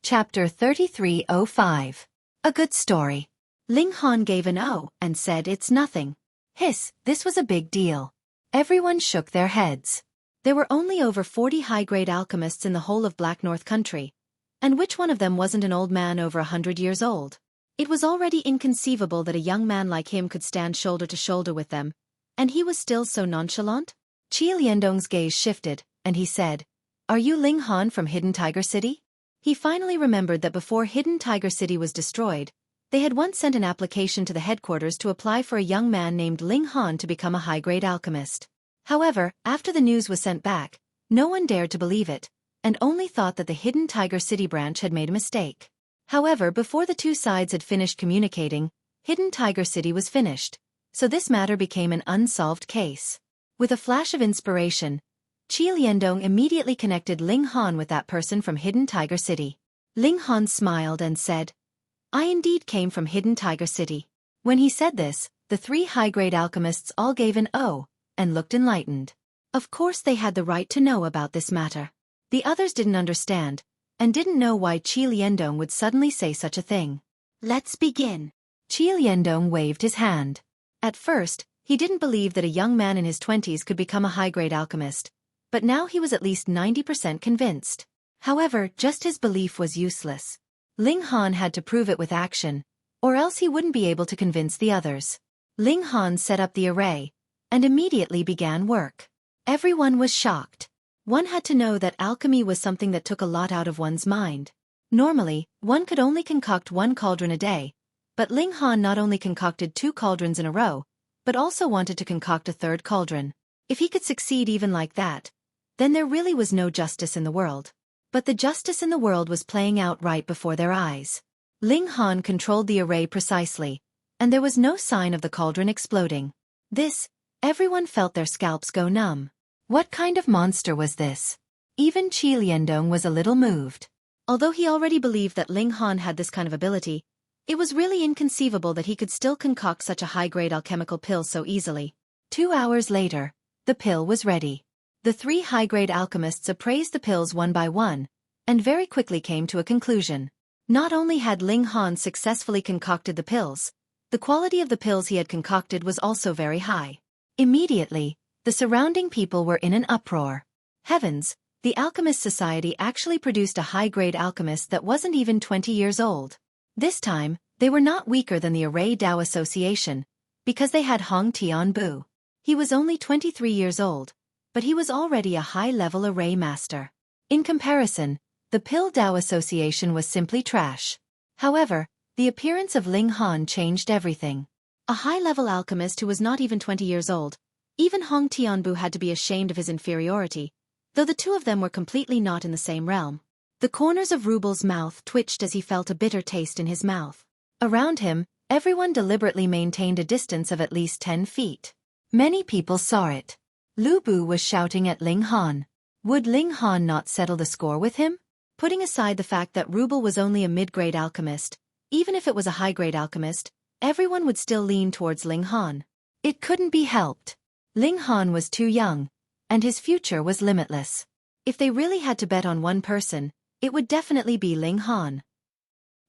Chapter 3305. A good story. Ling Han gave an "oh" and said, "It's nothing." Hiss, this was a big deal. Everyone shook their heads. There were only over 40 high-grade alchemists in the whole of Black North country. And which one of them wasn't an old man over 100 years old? It was already inconceivable that a young man like him could stand shoulder to shoulder with them. And he was still so nonchalant? Qi Liandong's gaze shifted, and he said, "Are you Ling Han from Hidden Tiger City?" He finally remembered that before Hidden Tiger City was destroyed, they had once sent an application to the headquarters to apply for a young man named Ling Han to become a high-grade alchemist. However, after the news was sent back, no one dared to believe it, and only thought that the Hidden Tiger City branch had made a mistake. However, before the two sides had finished communicating, Hidden Tiger City was finished, so this matter became an unsolved case. With a flash of inspiration, Qi Liandong immediately connected Ling Han with that person from Hidden Tiger City. Ling Han smiled and said, "I indeed came from Hidden Tiger City." When he said this, the 3 high-grade alchemists all gave an "oh" and looked enlightened. Of course they had the right to know about this matter. The others didn't understand, and didn't know why Qi Liandong would suddenly say such a thing. "Let's begin." Qi Liandong waved his hand. At first, he didn't believe that a young man in his 20s could become a high-grade alchemist, but now he was at least 90% convinced. However, just his belief was useless. Ling Han had to prove it with action, or else he wouldn't be able to convince the others. Ling Han set up the array, and immediately began work. Everyone was shocked. One had to know that alchemy was something that took a lot out of one's mind. Normally, one could only concoct 1 cauldron a day, but Ling Han not only concocted 2 cauldrons in a row, but also wanted to concoct a 3rd cauldron. If he could succeed even like that, then there really was no justice in the world. But the justice in the world was playing out right before their eyes. Ling Han controlled the array precisely, and there was no sign of the cauldron exploding. Everyone felt their scalps go numb. What kind of monster was this? Even Qi Liandong was a little moved. Although he already believed that Ling Han had this kind of ability, it was really inconceivable that he could still concoct such a high-grade alchemical pill so easily. 2 hours later, the pill was ready. The 3 high-grade alchemists appraised the pills one by one, and very quickly came to a conclusion. Not only had Ling Han successfully concocted the pills, the quality of the pills he had concocted was also very high. Immediately, the surrounding people were in an uproar. Heavens, the Alchemist Society actually produced a high-grade alchemist that wasn't even 20 years old. This time, they were not weaker than the Array Dao Association, because they had Hong Tianbu. He was only 23 years old, but he was already a high-level array master. In comparison, the Pill Dao Association was simply trash. However, the appearance of Ling Han changed everything. A high-level alchemist who was not even 20 years old, even Hong Tianbu had to be ashamed of his inferiority, though the two of them were completely not in the same realm. The corners of Rubel's mouth twitched as he felt a bitter taste in his mouth. Around him, everyone deliberately maintained a distance of at least 10 feet. Many people saw it. Lu Bu was shouting at Ling Han. Would Ling Han not settle the score with him? Putting aside the fact that Rubel was only a mid-grade alchemist, even if it was a high-grade alchemist, everyone would still lean towards Ling Han. It couldn't be helped. Ling Han was too young, and his future was limitless. If they really had to bet on one person, it would definitely be Ling Han.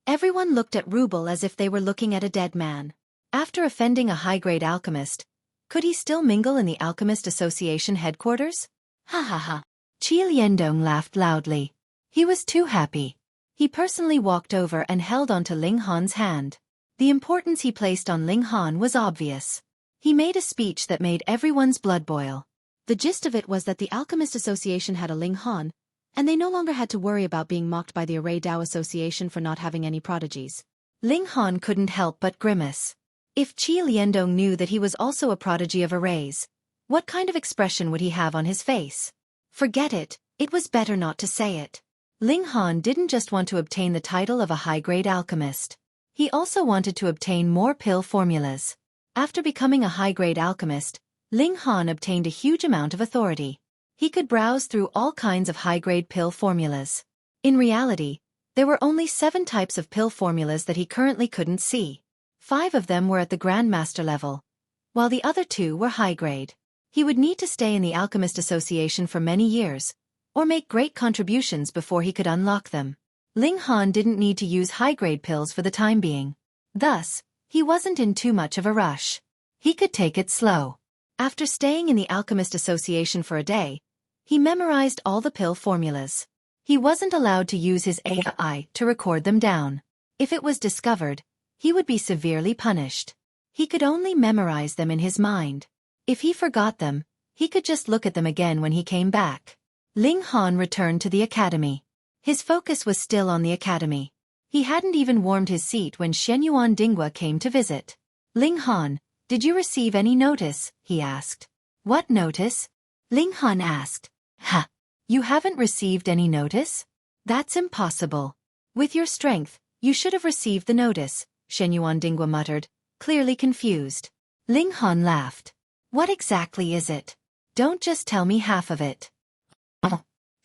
Everyone looked at Rubel as if they were looking at a dead man. After offending a high-grade alchemist, could he still mingle in the Alchemist Association headquarters? Ha ha ha. Qi Liandong laughed loudly. He was too happy. He personally walked over and held onto Ling Han's hand. The importance he placed on Ling Han was obvious. He made a speech that made everyone's blood boil. The gist of it was that the Alchemist Association had a Ling Han, and they no longer had to worry about being mocked by the Array Dao Association for not having any prodigies. Ling Han couldn't help but grimace. If Qi Liandong knew that he was also a prodigy of arrays, what kind of expression would he have on his face? Forget it, it was better not to say it. Ling Han didn't just want to obtain the title of a high-grade alchemist. He also wanted to obtain more pill formulas. After becoming a high-grade alchemist, Ling Han obtained a huge amount of authority. He could browse through all kinds of high-grade pill formulas. In reality, there were only 7 types of pill formulas that he currently couldn't see. 5 of them were at the Grandmaster level, while the other 2 were high-grade. He would need to stay in the Alchemist Association for many years, or make great contributions before he could unlock them. Ling Han didn't need to use high-grade pills for the time being. Thus, he wasn't in too much of a rush. He could take it slow. After staying in the Alchemist Association for a day, he memorized all the pill formulas. He wasn't allowed to use his AI to record them down. If it was discovered, he would be severely punished. He could only memorize them in his mind. If he forgot them, he could just look at them again when he came back. Ling Han returned to the academy. His focus was still on the academy. He hadn't even warmed his seat when Xueqi Dingwa came to visit. Ling Han, did you receive any notice? He asked. What notice? Ling Han asked. Ha! You haven't received any notice? That's impossible. With your strength, you should have received the notice, Xueqi Dingwa muttered, clearly confused. Ling Han laughed. What exactly is it? Don't just tell me half of it.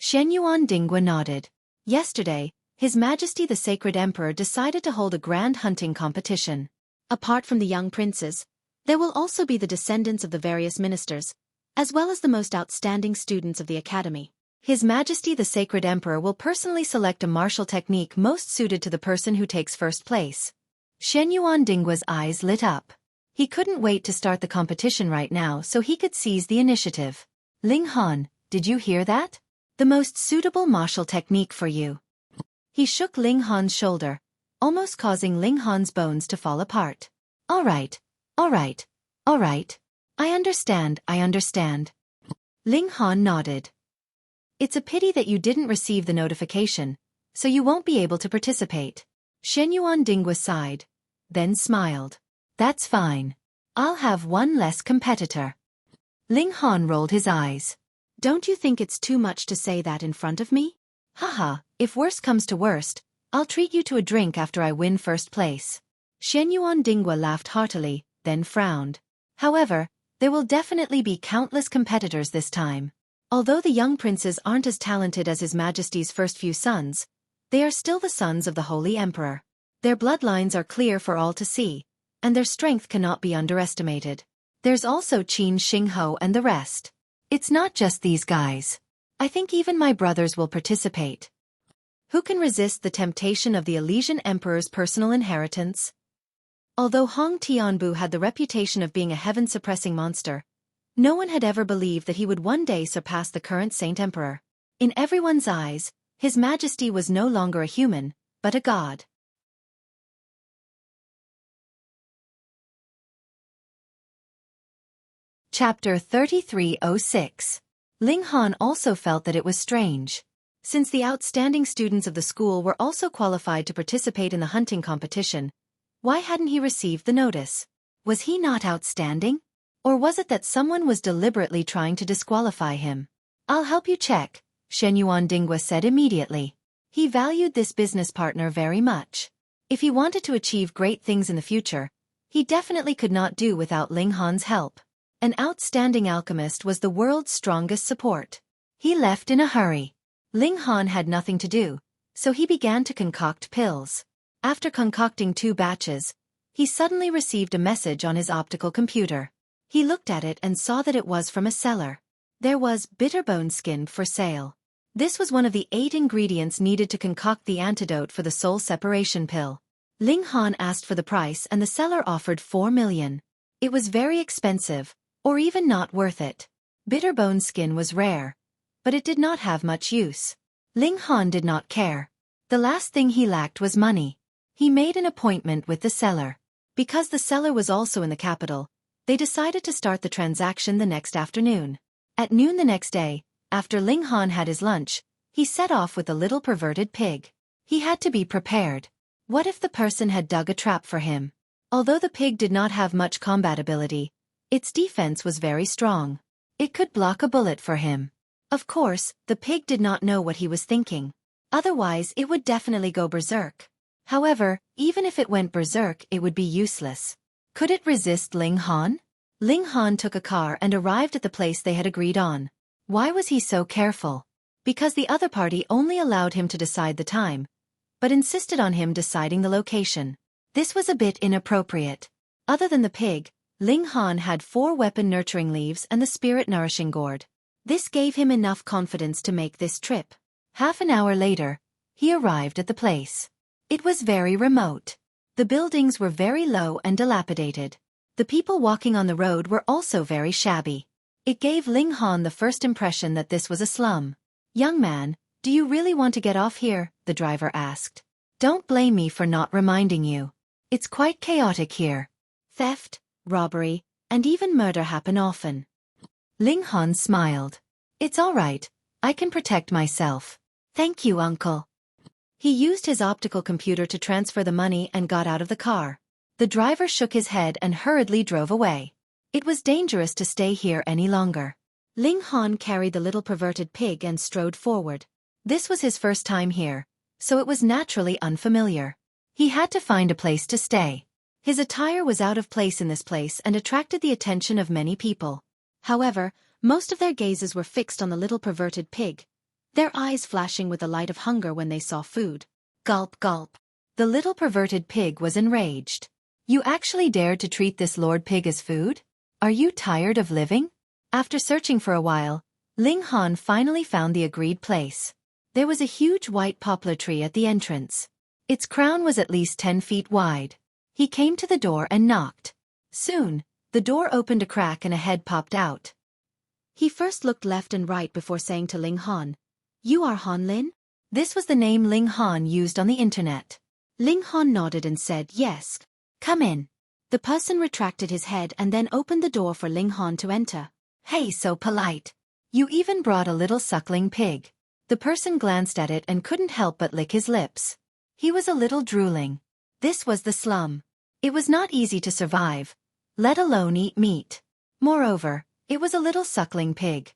Xueqi Dingwa nodded. Yesterday, His Majesty the Sacred Emperor decided to hold a grand hunting competition. Apart from the young princes, there will also be the descendants of the various ministers, as well as the most outstanding students of the academy. His Majesty the Sacred Emperor will personally select a martial technique most suited to the person who takes first place. Xueqi Dingwa's eyes lit up. He couldn't wait to start the competition right now so he could seize the initiative. Ling Han, did you hear that? The most suitable martial technique for you. He shook Ling Han's shoulder, almost causing Ling Han's bones to fall apart. All right. I understand. Ling Han nodded. It's a pity that you didn't receive the notification, so you won't be able to participate. Xueqi Dingwa sighed, then smiled. That's fine. I'll have one less competitor. Ling Han rolled his eyes. Don't you think it's too much to say that in front of me? Haha, if worst comes to worst, I'll treat you to a drink after I win first place. Xueqi Dingwa laughed heartily, then frowned. However, there will definitely be countless competitors this time. Although the young princes aren't as talented as His Majesty's first few sons, they are still the sons of the Holy Emperor. Their bloodlines are clear for all to see, and their strength cannot be underestimated. There's also Qin Xingho and the rest. It's not just these guys. I think even my brothers will participate. Who can resist the temptation of the Elysian Emperor's personal inheritance? Although Hong Tianbu had the reputation of being a heaven-suppressing monster, no one had ever believed that he would one day surpass the current Saint Emperor. In everyone's eyes, His Majesty was no longer a human, but a god. Chapter 3306. Ling Han also felt that it was strange. Since the outstanding students of the school were also qualified to participate in the hunting competition, why hadn't he received the notice? Was he not outstanding? Or was it that someone was deliberately trying to disqualify him? I'll help you check, Shen Yuan Dingwa said immediately. He valued this business partner very much. If he wanted to achieve great things in the future, he definitely could not do without Ling Han's help. An outstanding alchemist was the world's strongest support. He left in a hurry. Ling Han had nothing to do, so he began to concoct pills. After concocting 2 batches, he suddenly received a message on his optical computer. He looked at it and saw that it was from a seller. There was bitterbone skin for sale. This was one of the 8 ingredients needed to concoct the antidote for the soul separation pill. Ling Han asked for the price and the seller offered 4 million. It was very expensive, or even not worth it. Bitterbone skin was rare, but it did not have much use. Ling Han did not care. The last thing he lacked was money. He made an appointment with the seller. Because the seller was also in the capital, they decided to start the transaction the next afternoon. At noon the next day, after Ling Han had his lunch, he set off with the little perverted pig. He had to be prepared. What if the person had dug a trap for him? Although the pig did not have much combat ability, its defense was very strong. It could block a bullet for him. Of course, the pig did not know what he was thinking. Otherwise, it would definitely go berserk. However, even if it went berserk, it would be useless. Could it resist Ling Han? Ling Han took a car and arrived at the place they had agreed on. Why was he so careful? Because the other party only allowed him to decide the time, but insisted on him deciding the location. This was a bit inappropriate. Other than the pig, Ling Han had 4 weapon-nurturing leaves and the spirit-nourishing gourd. This gave him enough confidence to make this trip. Half an hour later, he arrived at the place. It was very remote. The buildings were very low and dilapidated. The people walking on the road were also very shabby. It gave Ling Han the first impression that this was a slum. "Young man, do you really want to get off here?" the driver asked. "Don't blame me for not reminding you. It's quite chaotic here. Theft, robbery, and even murder happen often." Ling Han smiled. "It's all right. I can protect myself. Thank you, uncle." He used his optical computer to transfer the money and got out of the car. The driver shook his head and hurriedly drove away. It was dangerous to stay here any longer. Ling Han carried the little perverted pig and strode forward. This was his first time here, so it was naturally unfamiliar. He had to find a place to stay. His attire was out of place in this place and attracted the attention of many people. However, most of their gazes were fixed on the little perverted pig, their eyes flashing with the light of hunger when they saw food. Gulp, gulp. The little perverted pig was enraged. "You actually dared to treat this Lord Pig as food? Are you tired of living?" After searching for a while, Ling Han finally found the agreed place. There was a huge white poplar tree at the entrance. Its crown was at least 10 feet wide. He came to the door and knocked. Soon, the door opened a crack and a head popped out. He first looked left and right before saying to Ling Han, "You are Han Lin?" This was the name Ling Han used on the internet. Ling Han nodded and said, "Yes. Come in." The person retracted his head and then opened the door for Ling Han to enter. "Hey, so polite. You even brought a little suckling pig." The person glanced at it and couldn't help but lick his lips. He was a little drooling. This was the slum. It was not easy to survive, let alone eat meat. Moreover, it was a little suckling pig.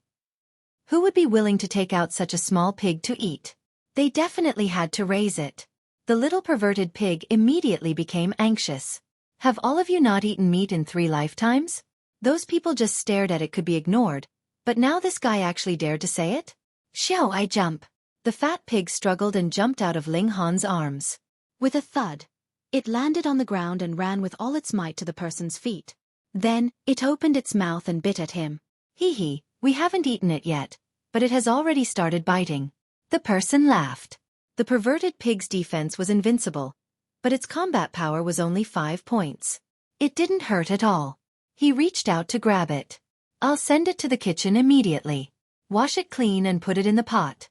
Who would be willing to take out such a small pig to eat? They definitely had to raise it. The little perverted pig immediately became anxious. "Have all of you not eaten meat in 3 lifetimes?" Those people just stared at it could be ignored, But now this guy actually dared to say it? Xiao, I jump. The fat pig struggled and jumped out of Ling Han's arms. With a thud, it landed on the ground and ran with all its might to the person's feet. Then, it opened its mouth and bit at him. Hee hee, we haven't eaten it yet, but it has already started biting. The person laughed. The perverted pig's defense was invincible, but its combat power was only 5 points. It didn't hurt at all. He reached out to grab it. I'll send it to the kitchen immediately. Wash it clean and put it in the pot.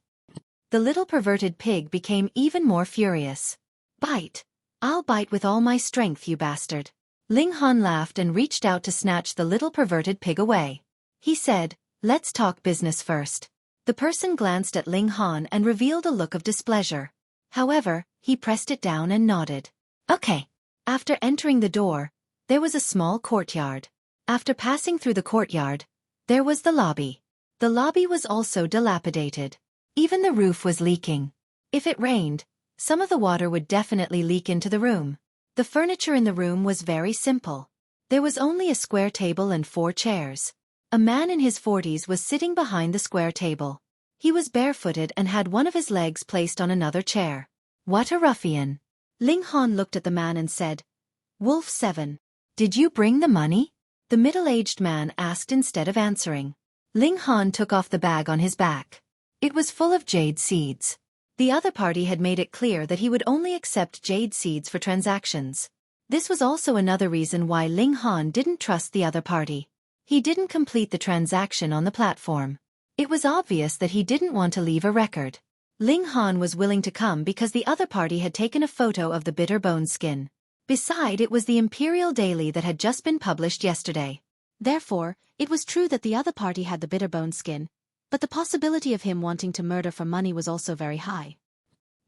The little perverted pig became even more furious. Bite. I'll bite with all my strength, you bastard. Ling Han laughed and reached out to snatch the little perverted pig away. He said, let's talk business first. The person glanced at Ling Han and revealed a look of displeasure. However, he pressed it down and nodded. Okay. After entering the door, there was a small courtyard. After passing through the courtyard, there was the lobby. The lobby was also dilapidated. Even the roof was leaking. If it rained, some of the water would definitely leak into the room. The furniture in the room was very simple. There was only a square table and 4 chairs. A man in his 40s was sitting behind the square table. He was barefooted and had one of his legs placed on another chair. What a ruffian. Ling Han looked at the man and said, Wolf 7. Did you bring the money? The middle-aged man asked instead of answering. Ling Han took off the bag on his back. It was full of jade seeds. The other party had made it clear that he would only accept jade seeds for transactions. This was also another reason why Ling Han didn't trust the other party. He didn't complete the transaction on the platform. It was obvious that he didn't want to leave a record. Ling Han was willing to come because the other party had taken a photo of the bitter bone skin. Besides, it was the Imperial Daily that had just been published yesterday. Therefore, it was true that the other party had the bitter bone skin, but the possibility of him wanting to murder for money was also very high.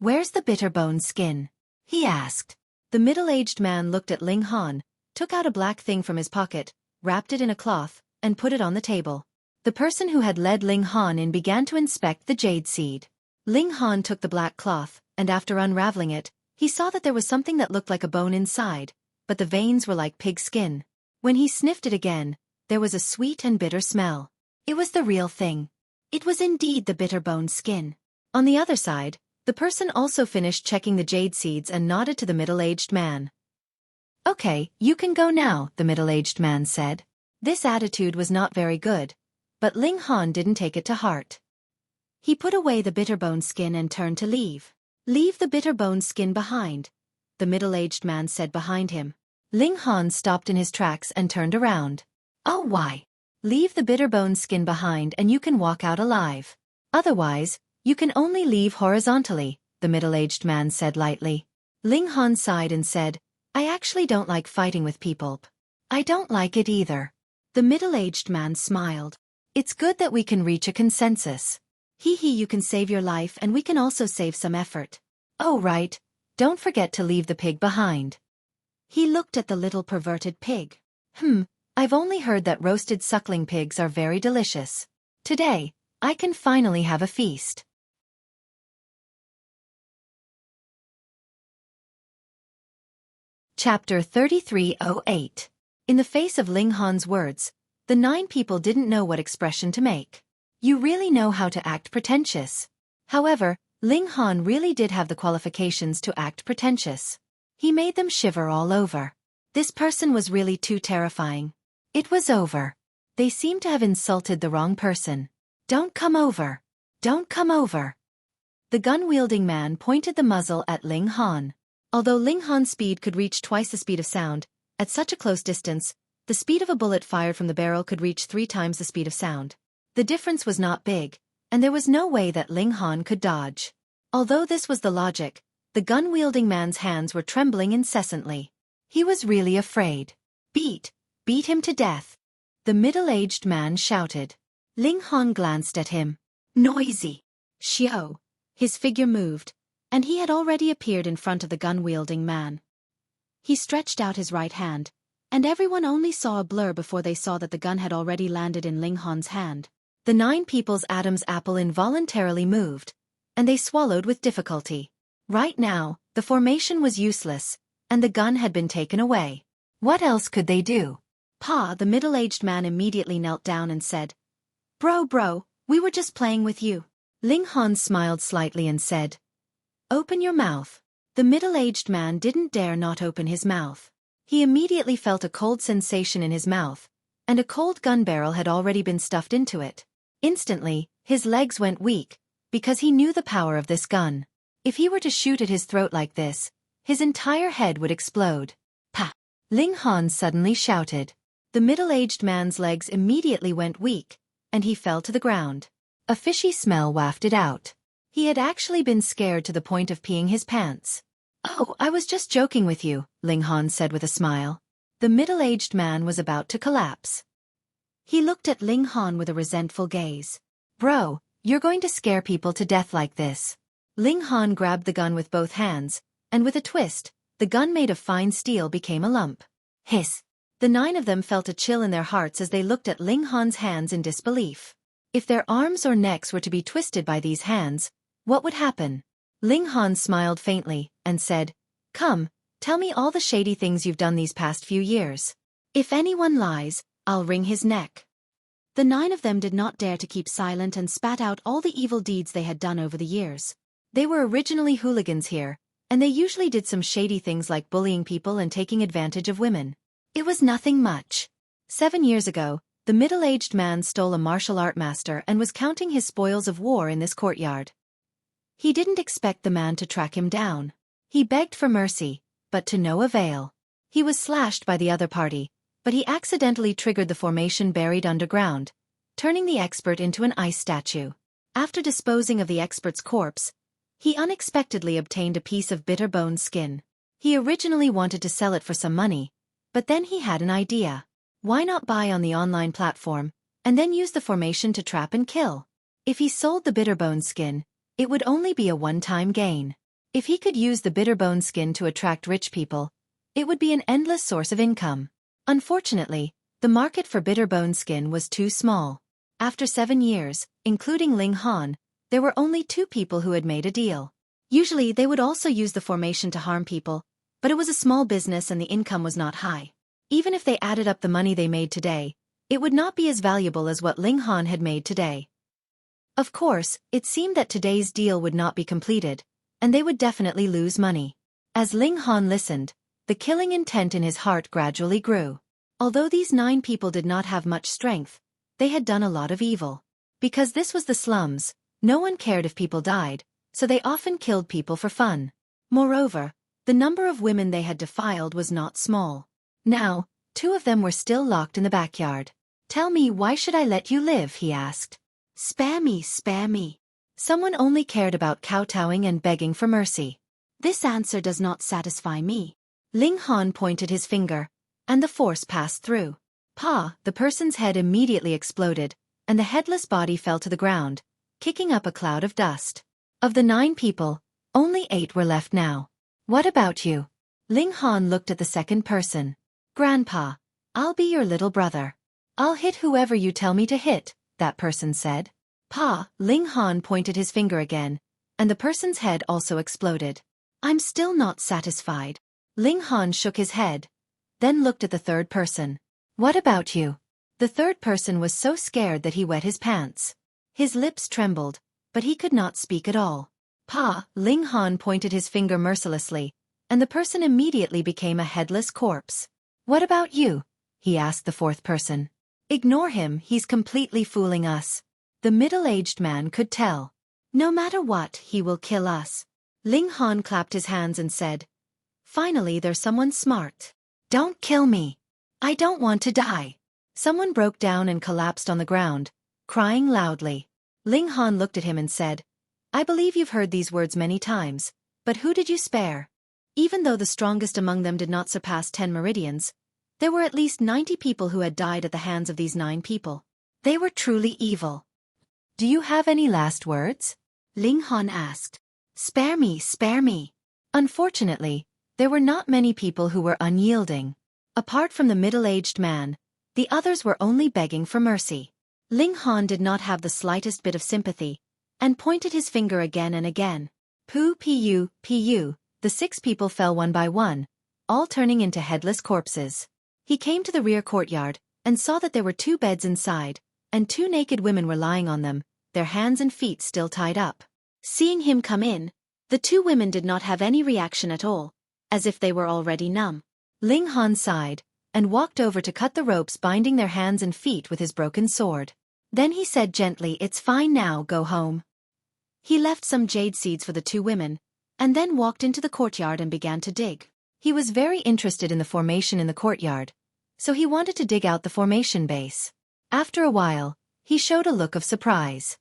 Where's the bitter bone skin? He asked. The middle-aged man looked at Ling Han, took out a black thing from his pocket, wrapped it in a cloth, and put it on the table. The person who had led Ling Han in began to inspect the jade seed. Ling Han took the black cloth, and after unraveling it, he saw that there was something that looked like a bone inside, but the veins were like pig skin. When he sniffed it again, there was a sweet and bitter smell. It was the real thing. It was indeed the bitter bone skin. On the other side, the person also finished checking the jade seeds and nodded to the middle-aged man. Okay, you can go now, the middle-aged man said. This attitude was not very good, but Ling Han didn't take it to heart. He put away the bitter bone skin and turned to leave. Leave the bitter bone skin behind, the middle-aged man said behind him. Ling Han stopped in his tracks and turned around. Oh, why? Leave the bitter bone skin behind and you can walk out alive. Otherwise, you can only leave horizontally, the middle-aged man said lightly. Ling Han sighed and said, I actually don't like fighting with people. I don't like it either. The middle-aged man smiled. It's good that we can reach a consensus. Hee hee, you can save your life and we can also save some effort. Oh right, don't forget to leave the pig behind. He looked at the little perverted pig. I've only heard that roasted suckling pigs are very delicious. Today, I can finally have a feast. Chapter 3308. In the face of Ling Han's words, the 9 people didn't know what expression to make. You really know how to act pretentious. However, Ling Han really did have the qualifications to act pretentious. He made them shiver all over. This person was really too terrifying. It was over. They seemed to have insulted the wrong person. Don't come over. Don't come over. The gun-wielding man pointed the muzzle at Ling Han. Although Ling Han's speed could reach twice the speed of sound, at such a close distance, the speed of a bullet fired from the barrel could reach 3 times the speed of sound. The difference was not big, and there was no way that Ling Han could dodge. Although this was the logic, the gun-wielding man's hands were trembling incessantly. He was really afraid. Beat him to death. The middle-aged man shouted. Ling Han glanced at him. Noisy. Xiao. His figure moved, and he had already appeared in front of the gun-wielding man. He stretched out his right hand, and everyone only saw a blur before they saw that the gun had already landed in Ling Han's hand. The 9 people's Adam's apple involuntarily moved, and they swallowed with difficulty. Right now, the formation was useless, and the gun had been taken away. What else could they do? Pa, the middle-aged man immediately knelt down and said, Bro, we were just playing with you. Ling Han smiled slightly and said, "Open your mouth." The middle-aged man didn't dare not open his mouth. He immediately felt a cold sensation in his mouth, and a cold gun barrel had already been stuffed into it. Instantly, his legs went weak, because he knew the power of this gun. If he were to shoot at his throat like this, his entire head would explode. "Pa!" Ling Han suddenly shouted. The middle-aged man's legs immediately went weak, and he fell to the ground. A fishy smell wafted out. He had actually been scared to the point of peeing his pants. "Oh, I was just joking with you," Ling Han said with a smile. The middle-aged man was about to collapse. He looked at Ling Han with a resentful gaze. "Bro, you're going to scare people to death like this." Ling Han grabbed the gun with both hands, and with a twist, the gun made of fine steel became a lump. Hiss! The 9 of them felt a chill in their hearts as they looked at Ling Han's hands in disbelief. If their arms or necks were to be twisted by these hands, what would happen? Ling Han smiled faintly, and said, "Come, tell me all the shady things you've done these past few years. If anyone lies, I'll wring his neck." The 9 of them did not dare to keep silent and spat out all the evil deeds they had done over the years. They were originally hooligans here, and they usually did some shady things like bullying people and taking advantage of women. It was nothing much. 7 years ago, the middle-aged man stole a martial art master and was counting his spoils of war in this courtyard. He didn't expect the man to track him down. He begged for mercy, but to no avail. He was slashed by the other party, but he accidentally triggered the formation buried underground, turning the expert into an ice statue. After disposing of the expert's corpse, he unexpectedly obtained a piece of bitter bone skin. He originally wanted to sell it for some money, but then he had an idea. Why not buy on the online platform, and then use the formation to trap and kill? If he sold the bitter bone skin, it would only be a one-time gain. If he could use the bitter bone skin to attract rich people, it would be an endless source of income. Unfortunately, the market for bitter bone skin was too small. After 7 years, including Ling Han, there were only 2 people who had made a deal. Usually they would also use the formation to harm people, but it was a small business and the income was not high. Even if they added up the money they made today, it would not be as valuable as what Ling Han had made today. Of course, it seemed that today's deal would not be completed, and they would definitely lose money. As Ling Han listened, the killing intent in his heart gradually grew. Although these 9 people did not have much strength, they had done a lot of evil. Because this was the slums, no one cared if people died, so they often killed people for fun. Moreover, the number of women they had defiled was not small. Now, 2 of them were still locked in the backyard. "Tell me, why should I let you live?" he asked. Spare me. Someone only cared about kowtowing and begging for mercy. "This answer does not satisfy me." Ling Han pointed his finger, and the force passed through. Pa! The person's head immediately exploded, and the headless body fell to the ground, kicking up a cloud of dust. Of the 9 people, only 8 were left now. "What about you?" Ling Han looked at the second person. "Grandpa, I'll be your little brother. I'll hit whoever you tell me to hit," that person said. "Pa!" Ling Han pointed his finger again, and the person's head also exploded. "I'm still not satisfied." Ling Han shook his head, then looked at the third person. "What about you?" The third person was so scared that he wet his pants. His lips trembled, but he could not speak at all. "Pa!" Ling Han pointed his finger mercilessly, and the person immediately became a headless corpse. "What about you?" he asked the fourth person. "Ignore him, he's completely fooling us." The middle-aged man could tell. "No matter what, he will kill us." Ling Han clapped his hands and said, "Finally there's someone smart. Don't kill me. I don't want to die." Someone broke down and collapsed on the ground, crying loudly. Ling Han looked at him and said, "I believe you've heard these words many times, but who did you spare?" Even though the strongest among them did not surpass 10 meridians, there were at least 90 people who had died at the hands of these 9 people. They were truly evil. "Do you have any last words?" Ling Han asked. Spare me. Unfortunately, there were not many people who were unyielding. Apart from the middle-aged man, the others were only begging for mercy. Ling Han did not have the slightest bit of sympathy, and pointed his finger again and again. Pu. The 6 people fell one by one, all turning into headless corpses. He came to the rear courtyard, and saw that there were 2 beds inside, and 2 naked women were lying on them, their hands and feet still tied up. Seeing him come in, the 2 women did not have any reaction at all, as if they were already numb. Ling Han sighed, and walked over to cut the ropes binding their hands and feet with his broken sword. Then he said gently, "It's fine now, go home." He left some jade seeds for the 2 women, and then walked into the courtyard and began to dig. He was very interested in the formation in the courtyard, so he wanted to dig out the formation base. After a while, he showed a look of surprise.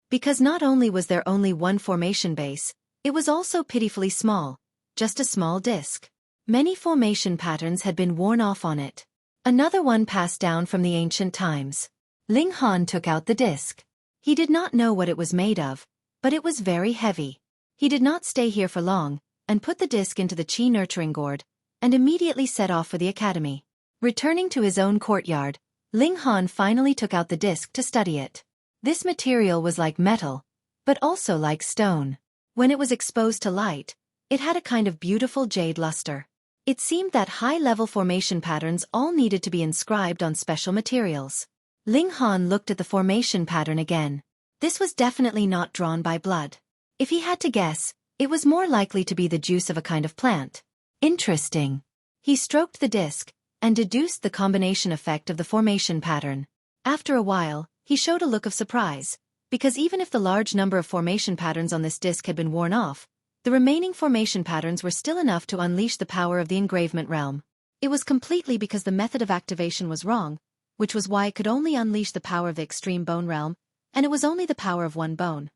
Because not only was there only one formation base, it was also pitifully small, just a small disc. Many formation patterns had been worn off on it. Another one passed down from the ancient times. Ling Han took out the disc. He did not know what it was made of, but it was very heavy. He did not stay here for long, and put the disc into the Qi nurturing gourd, and immediately set off for the academy. Returning to his own courtyard, Ling Han finally took out the disc to study it. This material was like metal, but also like stone. When it was exposed to light, it had a kind of beautiful jade luster. It seemed that high-level formation patterns all needed to be inscribed on special materials. Ling Han looked at the formation pattern again. This was definitely not drawn by blood. If he had to guess, it was more likely to be the juice of a kind of plant. Interesting. He stroked the disc, and deduced the combination effect of the formation pattern. After a while, he showed a look of surprise, because even if the large number of formation patterns on this disc had been worn off, the remaining formation patterns were still enough to unleash the power of the engravement realm. It was completely because the method of activation was wrong, which was why it could only unleash the power of the extreme bone realm, and it was only the power of one bone.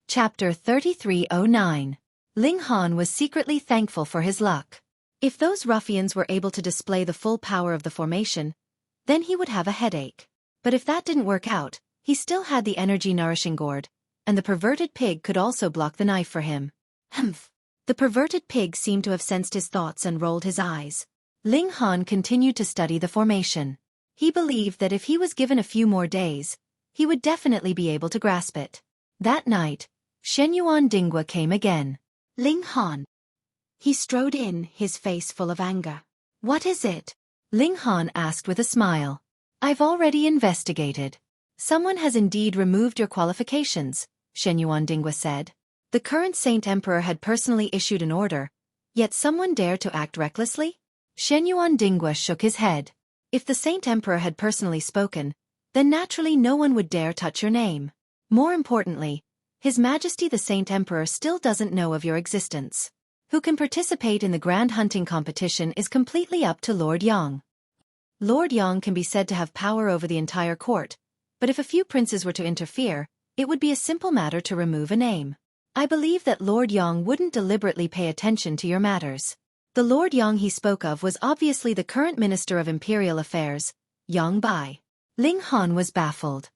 Chapter 3309. Ling Han was secretly thankful for his luck. If those ruffians were able to display the full power of the formation, then he would have a headache. But if that didn't work out, he still had the energy-nourishing gourd, and the perverted pig could also block the knife for him. Humph! The perverted pig seemed to have sensed his thoughts and rolled his eyes. Ling Han continued to study the formation. He believed that if he was given a few more days, he would definitely be able to grasp it. That night, Xueqi Dingwa came again. Ling Han. He strode in, his face full of anger. "What is it?" Ling Han asked with a smile. "I've already investigated. Someone has indeed removed your qualifications," Xueqi Dingwa said. The current Saint Emperor had personally issued an order, yet someone dared to act recklessly? Xueqi Dingwa shook his head. If the Saint Emperor had personally spoken, then naturally no one would dare touch your name. More importantly, His Majesty the Saint Emperor still doesn't know of your existence. Who can participate in the grand hunting competition is completely up to Lord Yang. Lord Yang can be said to have power over the entire court, but if a few princes were to interfere, it would be a simple matter to remove a name. I believe that Lord Yang wouldn't deliberately pay attention to your matters. The Lord Yang he spoke of was obviously the current Minister of Imperial Affairs, Yang Bai. Ling Han was baffled.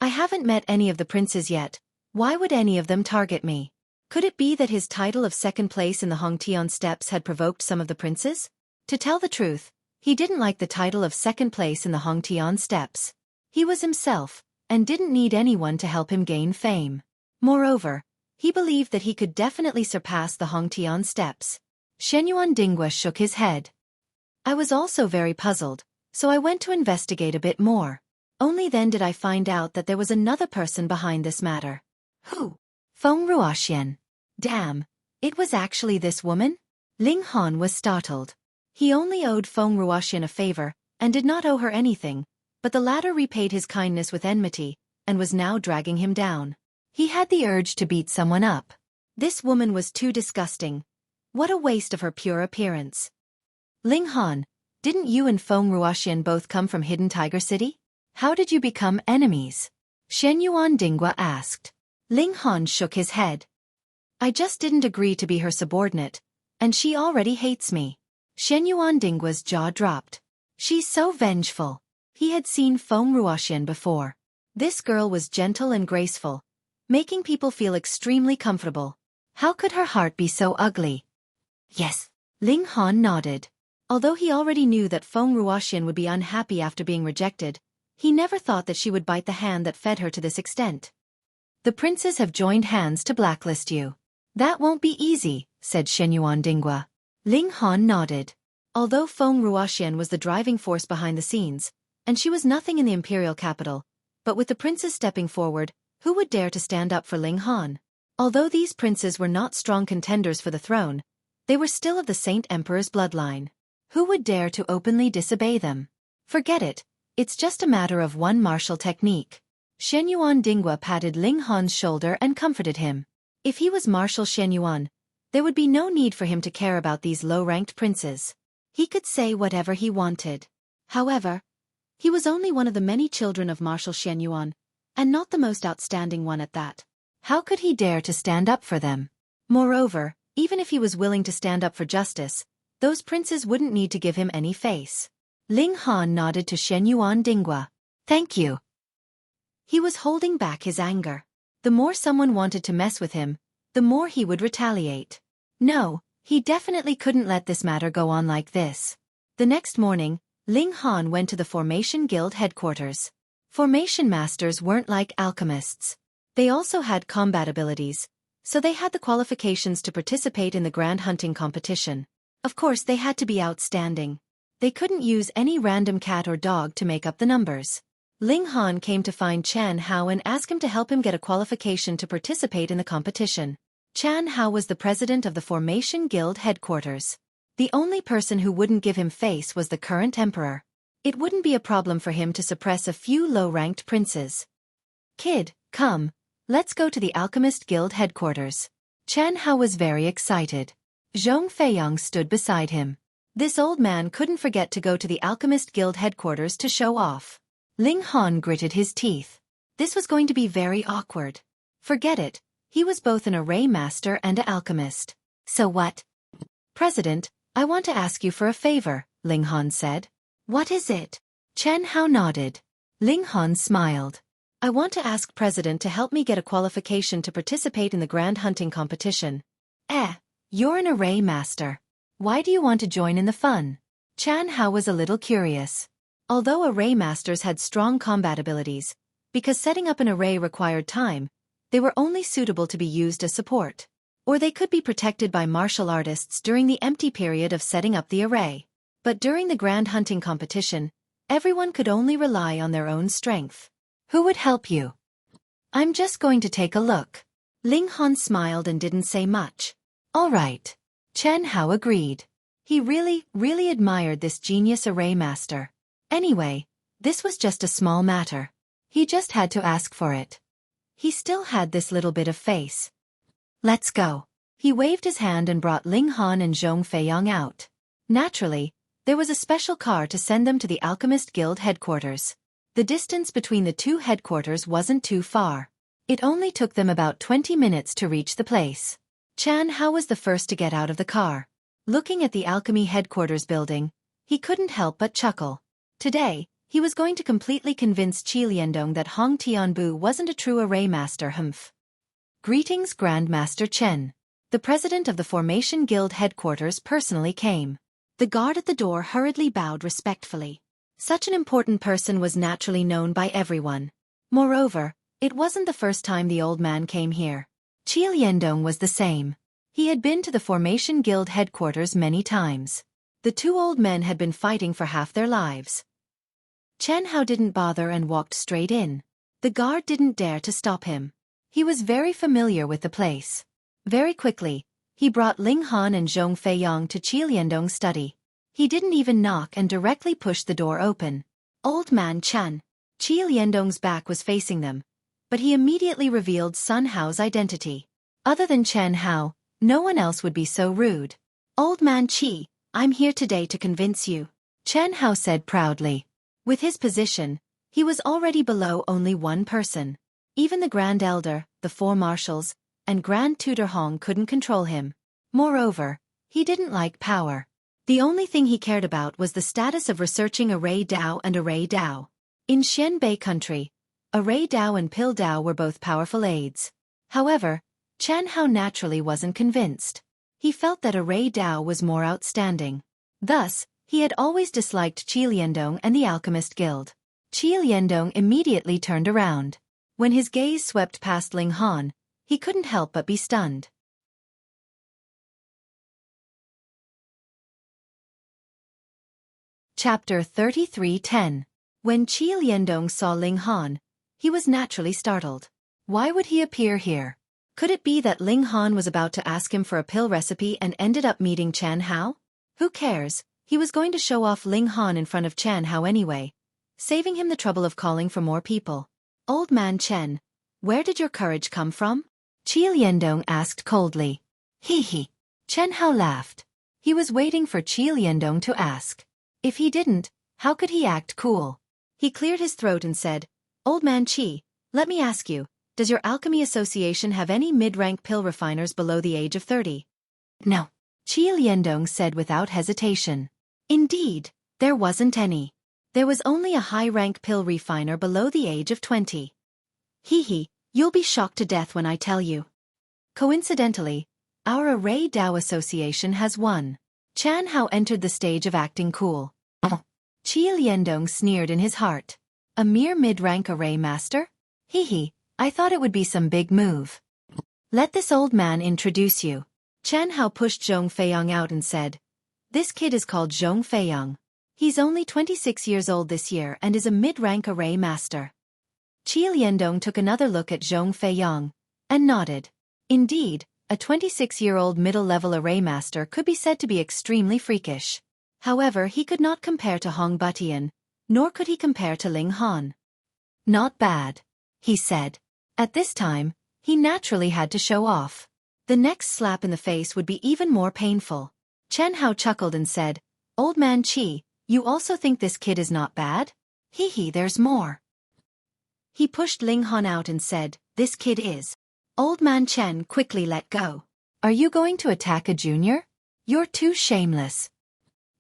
I haven't met any of the princes yet. Why would any of them target me? Could it be that his title of second place in the Hongtian steppes had provoked some of the princes? To tell the truth, he didn't like the title of second place in the Hongtian steppes. He was himself, and didn't need anyone to help him gain fame. Moreover, he believed that he could definitely surpass the Hongtian steppes. Xueqi Dingwa shook his head. I was also very puzzled, so I went to investigate a bit more. Only then did I find out that there was another person behind this matter. Who? Feng Ruoxian. Damn, it was actually this woman? Ling Han was startled. He only owed Feng Ruoxian a favor, and did not owe her anything, but the latter repaid his kindness with enmity, and was now dragging him down. He had the urge to beat someone up. This woman was too disgusting. What a waste of her pure appearance. Ling Han, didn't you and Feng Ruoxian both come from Hidden Tiger City? How did you become enemies? Xueqi Dingwa asked. Ling Han shook his head. I just didn't agree to be her subordinate, and she already hates me. Xueqi Dingwa's jaw dropped. She's so vengeful. He had seen Feng Ruoxian before. This girl was gentle and graceful, making people feel extremely comfortable. How could her heart be so ugly? Yes. Ling Han nodded. Although he already knew that Feng Ruoxian would be unhappy after being rejected, he never thought that she would bite the hand that fed her to this extent. The princes have joined hands to blacklist you. That won't be easy, said Xueqi Dingwa. Ling Han nodded. Although Feng Ruoxian was the driving force behind the scenes, and she was nothing in the imperial capital, but with the princes stepping forward, who would dare to stand up for Ling Han? Although these princes were not strong contenders for the throne, they were still of the Saint Emperor's bloodline. Who would dare to openly disobey them? Forget it, it's just a matter of one martial technique. Shenyuan Dingwa patted Ling Han's shoulder and comforted him. If he was Marshal Shenyuan, there would be no need for him to care about these low-ranked princes. He could say whatever he wanted. However, he was only one of the many children of Marshal Shenyuan, and not the most outstanding one at that. How could he dare to stand up for them? Moreover, even if he was willing to stand up for justice, those princes wouldn't need to give him any face. Ling Han nodded to Shenyuan Dingwa. Thank you. He was holding back his anger. The more someone wanted to mess with him, the more he would retaliate. No, he definitely couldn't let this matter go on like this. The next morning, Ling Han went to the Formation Guild headquarters. Formation masters weren't like alchemists. They also had combat abilities, so they had the qualifications to participate in the grand hunting competition. Of course, they had to be outstanding. They couldn't use any random cat or dog to make up the numbers. Ling Han came to find Chan Hao and asked him to help him get a qualification to participate in the competition. Chan Hao was the president of the Formation Guild headquarters. The only person who wouldn't give him face was the current emperor. It wouldn't be a problem for him to suppress a few low-ranked princes. Kid, come, let's go to the Alchemist Guild headquarters. Chan Hao was very excited. Zhong Feiyang stood beside him. This old man couldn't forget to go to the Alchemist Guild headquarters to show off. Ling Han gritted his teeth. This was going to be very awkward. Forget it, he was both an array master and an alchemist. So what? President, I want to ask you for a favor, Ling Han said. What is it? Chen Hao nodded. Ling Han smiled. I want to ask President to help me get a qualification to participate in the grand hunting competition. You're an array master. Why do you want to join in the fun? Chan Hao was a little curious. Although array masters had strong combat abilities, because setting up an array required time, they were only suitable to be used as support. Or they could be protected by martial artists during the empty period of setting up the array. But during the grand hunting competition, everyone could only rely on their own strength. Who would help you? I'm just going to take a look. Ling Han smiled and didn't say much. All right. Chen Hao agreed. He really admired this genius array master. Anyway, this was just a small matter. He just had to ask for it. He still had this little bit of face. Let's go. He waved his hand and brought Ling Han and Zhong Feiyang out. Naturally, there was a special car to send them to the Alchemist Guild headquarters. The distance between the two headquarters wasn't too far. It only took them about 20 minutes to reach the place. Chan Hao was the first to get out of the car. Looking at the Alchemy headquarters building, he couldn't help but chuckle. Today, he was going to completely convince Qi Liandong that Hong Tianbu wasn't a true array master. Greetings, Grandmaster Chen. The president of the Formation Guild headquarters personally came. The guard at the door hurriedly bowed respectfully. Such an important person was naturally known by everyone. Moreover, it wasn't the first time the old man came here. Qi Liandong was the same. He had been to the Formation Guild headquarters many times. The two old men had been fighting for half their lives. Chen Hao didn't bother and walked straight in. The guard didn't dare to stop him. He was very familiar with the place. Very quickly, he brought Ling Han and Zhong Feiyang to Qi Liandong's study. He didn't even knock and directly pushed the door open. Old man Chen. Qi Liandong's back was facing them, but he immediately revealed Sun Hao's identity. Other than Chen Hao, no one else would be so rude. Old man Qi, I'm here today to convince you, Chen Hao said proudly. With his position, he was already below only one person. Even the Grand Elder, the four marshals, and Grand Tutor Hong couldn't control him. Moreover, he didn't like power. The only thing he cared about was the status of researching Array Dao and Array Dao. In Xianbei country, Array Dao and Pil Dao were both powerful aids. However, Chen Hao naturally wasn't convinced. He felt that Array Dao was more outstanding. Thus, he had always disliked Qi Liandong and the Alchemist Guild. Qi Liandong immediately turned around. When his gaze swept past Ling Han, he couldn't help but be stunned. Chapter 33:10. When Qi Liandong saw Ling Han, he was naturally startled. Why would he appear here? Could it be that Ling Han was about to ask him for a pill recipe and ended up meeting Chan Hao? Who cares? He was going to show off Ling Han in front of Chan Hao anyway, saving him the trouble of calling for more people. Old man Chen, where did your courage come from? Qi Liandong asked coldly. Hee. Chen Hao laughed. He was waiting for Qi Liandong to ask. If he didn't, how could he act cool? He cleared his throat and said, Old man Qi, let me ask you, does your Alchemy Association have any mid-rank pill refiners below the age of 30? No. Qi Liandong said without hesitation. Indeed, there wasn't any. There was only a high-rank pill refiner below the age of 20. Hee, you'll be shocked to death when I tell you. Coincidentally, our Array Dao Association has one. Chan Hao entered the stage of acting cool. Qi Liandong sneered in his heart. A mere mid-rank array master? Hee, I thought it would be some big move. Let this old man introduce you. Chan Hao pushed Zhong Feiyang out and said, This kid is called Zhong Feiyang. He's only 26 years old this year and is a mid-rank array master. Qi Liandong took another look at Zhong Feiyang and nodded. Indeed, a 26-year-old middle-level array master could be said to be extremely freakish. However, he could not compare to Hong Butian, nor could he compare to Ling Han. Not bad, he said. At this time, he naturally had to show off. The next slap in the face would be even more painful. Chen Hao chuckled and said, Old man Qi, you also think this kid is not bad? Hee, there's more. He pushed Ling Han out and said, This kid is. Old man Chen quickly let go. Are you going to attack a junior? You're too shameless.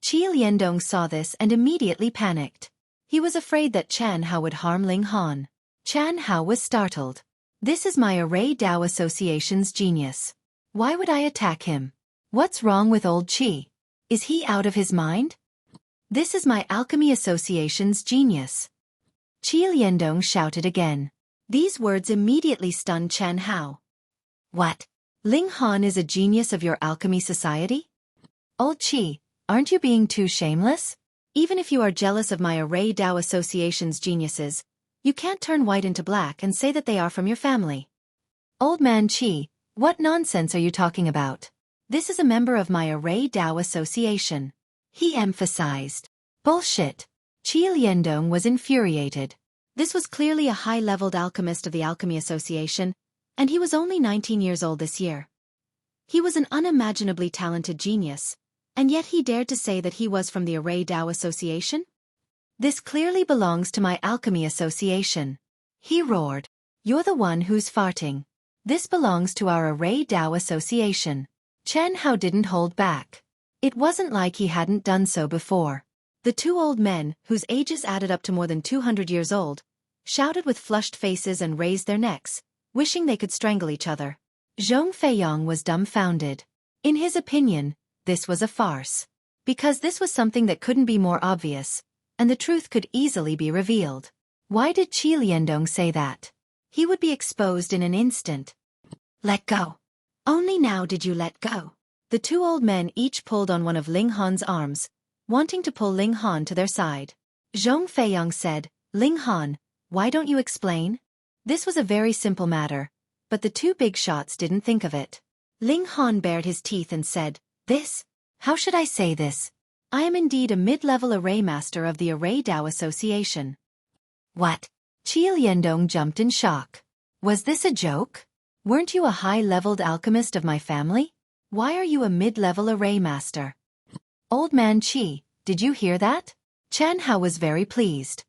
Qi Liandong saw this and immediately panicked. He was afraid that Chan Hao would harm Ling Han. Chan Hao was startled. This is my Array Dao Association's genius. Why would I attack him? What's wrong with old Qi? Is he out of his mind? This is my Alchemy Association's genius. Qi Liandong shouted again. These words immediately stunned Chan Hao. What? Ling Han is a genius of your alchemy society? Old Qi, aren't you being too shameless? Even if you are jealous of my Array Dao Association's geniuses, you can't turn white into black and say that they are from your family. Old man Qi, what nonsense are you talking about? This is a member of my Array Dao Association. He emphasized. Bullshit. Qi Liandong was infuriated. This was clearly a high-leveled alchemist of the Alchemy Association, and he was only 19 years old this year. He was an unimaginably talented genius, and yet he dared to say that he was from the Array Dao Association? This clearly belongs to my Alchemy Association. He roared. You're the one who's farting. This belongs to our Array Dao Association. Chen Hao didn't hold back. It wasn't like he hadn't done so before. The two old men, whose ages added up to more than 200 years old, shouted with flushed faces and raised their necks, wishing they could strangle each other. Zhong Feiyang was dumbfounded. In his opinion, this was a farce. Because this was something that couldn't be more obvious, and the truth could easily be revealed. Why did Qi Liandong say that? He would be exposed in an instant. Let go. Only now did you let go. The two old men each pulled on one of Ling Han's arms, wanting to pull Ling Han to their side. Zhong Feiyang said, Ling Han, why don't you explain? This was a very simple matter, but the two big shots didn't think of it. Ling Han bared his teeth and said, This? How should I say this? I am indeed a mid-level array master of the Array Dao Association. What? Qi Liandong jumped in shock. Was this a joke? Weren't you a high-leveled alchemist of my family? Why are you a mid-level array master? Old man Qi, did you hear that? Chan Hao was very pleased.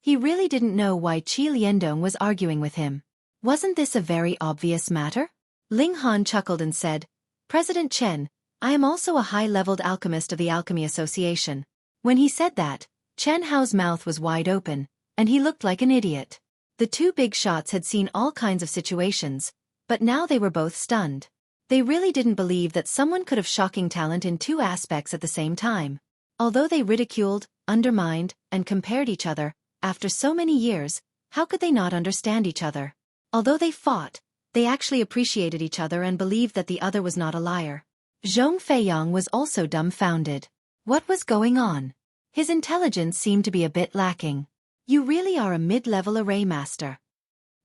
He really didn't know why Qi Liandong was arguing with him. Wasn't this a very obvious matter? Ling Han chuckled and said, President Chen, I am also a high-leveled alchemist of the Alchemy Association. When he said that, Chen Hao's mouth was wide open, and he looked like an idiot. The two big shots had seen all kinds of situations, but now they were both stunned. They really didn't believe that someone could have shocking talent in two aspects at the same time. Although they ridiculed, undermined, and compared each other, after so many years, how could they not understand each other? Although they fought, they actually appreciated each other and believed that the other was not a liar. Zhong Feiyang was also dumbfounded. What was going on? His intelligence seemed to be a bit lacking. You really are a mid-level array master.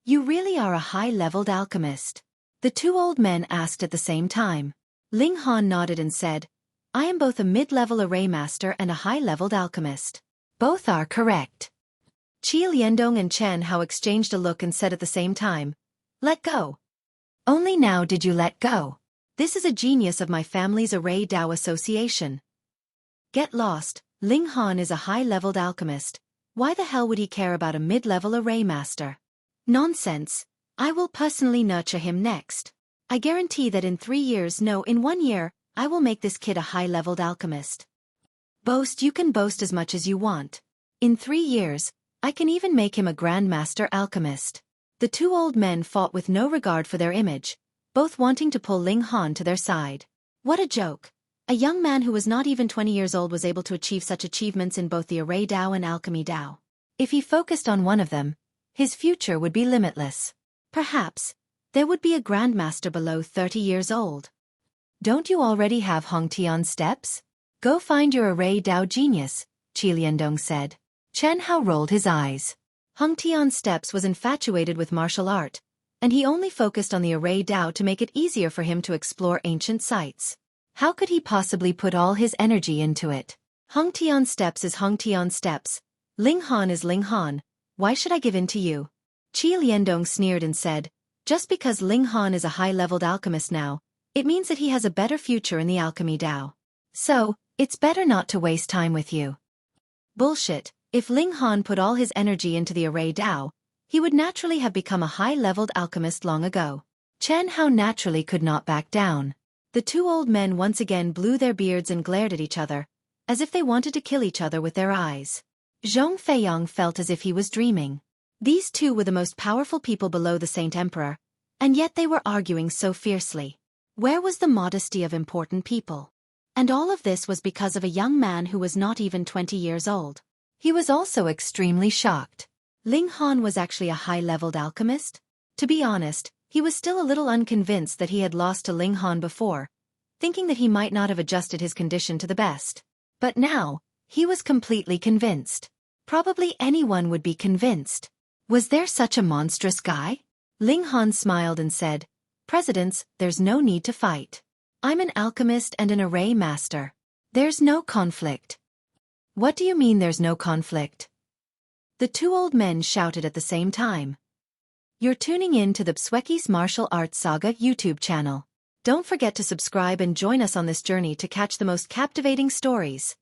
You really are a high-leveled alchemist. The two old men asked at the same time. Ling Han nodded and said, I am both a mid-level array master and a high-leveled alchemist. Both are correct. Qi Liandong and Chen Hao exchanged a look and said at the same time, Let go. Only now did you let go. This is a genius of my family's Array Dao Association. Get lost, Ling Han is a high-leveled alchemist. Why the hell would he care about a mid-level array master? Nonsense. I will personally nurture him next. I guarantee that in 3 years, no, in 1 year, I will make this kid a high-leveled alchemist. Boast, you can boast as much as you want. In 3 years, I can even make him a grandmaster alchemist. The two old men fought with no regard for their image, both wanting to pull Ling Han to their side. What a joke. A young man who was not even 20 years old was able to achieve such achievements in both the Array Dao and Alchemy Dao. If he focused on one of them, his future would be limitless. Perhaps, there would be a grandmaster below 30 years old. Don't you already have Hongtian steps? Go find your Array Dao genius, Qi Liandong said. Chen Hao rolled his eyes. Hongtian steps was infatuated with martial art, and he only focused on the Array Dao to make it easier for him to explore ancient sites. How could he possibly put all his energy into it? Hongtian steps is Hongtian steps. Ling Han is Ling Han. Why should I give in to you? Qi Liandong sneered and said, just because Ling Han is a high-leveled alchemist now, it means that he has a better future in the Alchemy Dao. So, it's better not to waste time with you. Bullshit. If Ling Han put all his energy into the Array Dao, he would naturally have become a high-leveled alchemist long ago. Chen Hao naturally could not back down. The two old men once again blew their beards and glared at each other, as if they wanted to kill each other with their eyes. Zhong Feiyong felt as if he was dreaming. These two were the most powerful people below the Saint Emperor, and yet they were arguing so fiercely. Where was the modesty of important people? And all of this was because of a young man who was not even 20 years old. He was also extremely shocked. Ling Han was actually a high-leveled alchemist? To be honest, he was still a little unconvinced that he had lost to Ling Han before, thinking that he might not have adjusted his condition to the best. But now, he was completely convinced. Probably anyone would be convinced. Was there such a monstrous guy? Ling Han smiled and said, Presidents, there's no need to fight. I'm an alchemist and an array master. There's no conflict. What do you mean there's no conflict? The two old men shouted at the same time. You're tuning in to the Xueqi's Martial Arts Saga YouTube channel. Don't forget to subscribe and join us on this journey to catch the most captivating stories.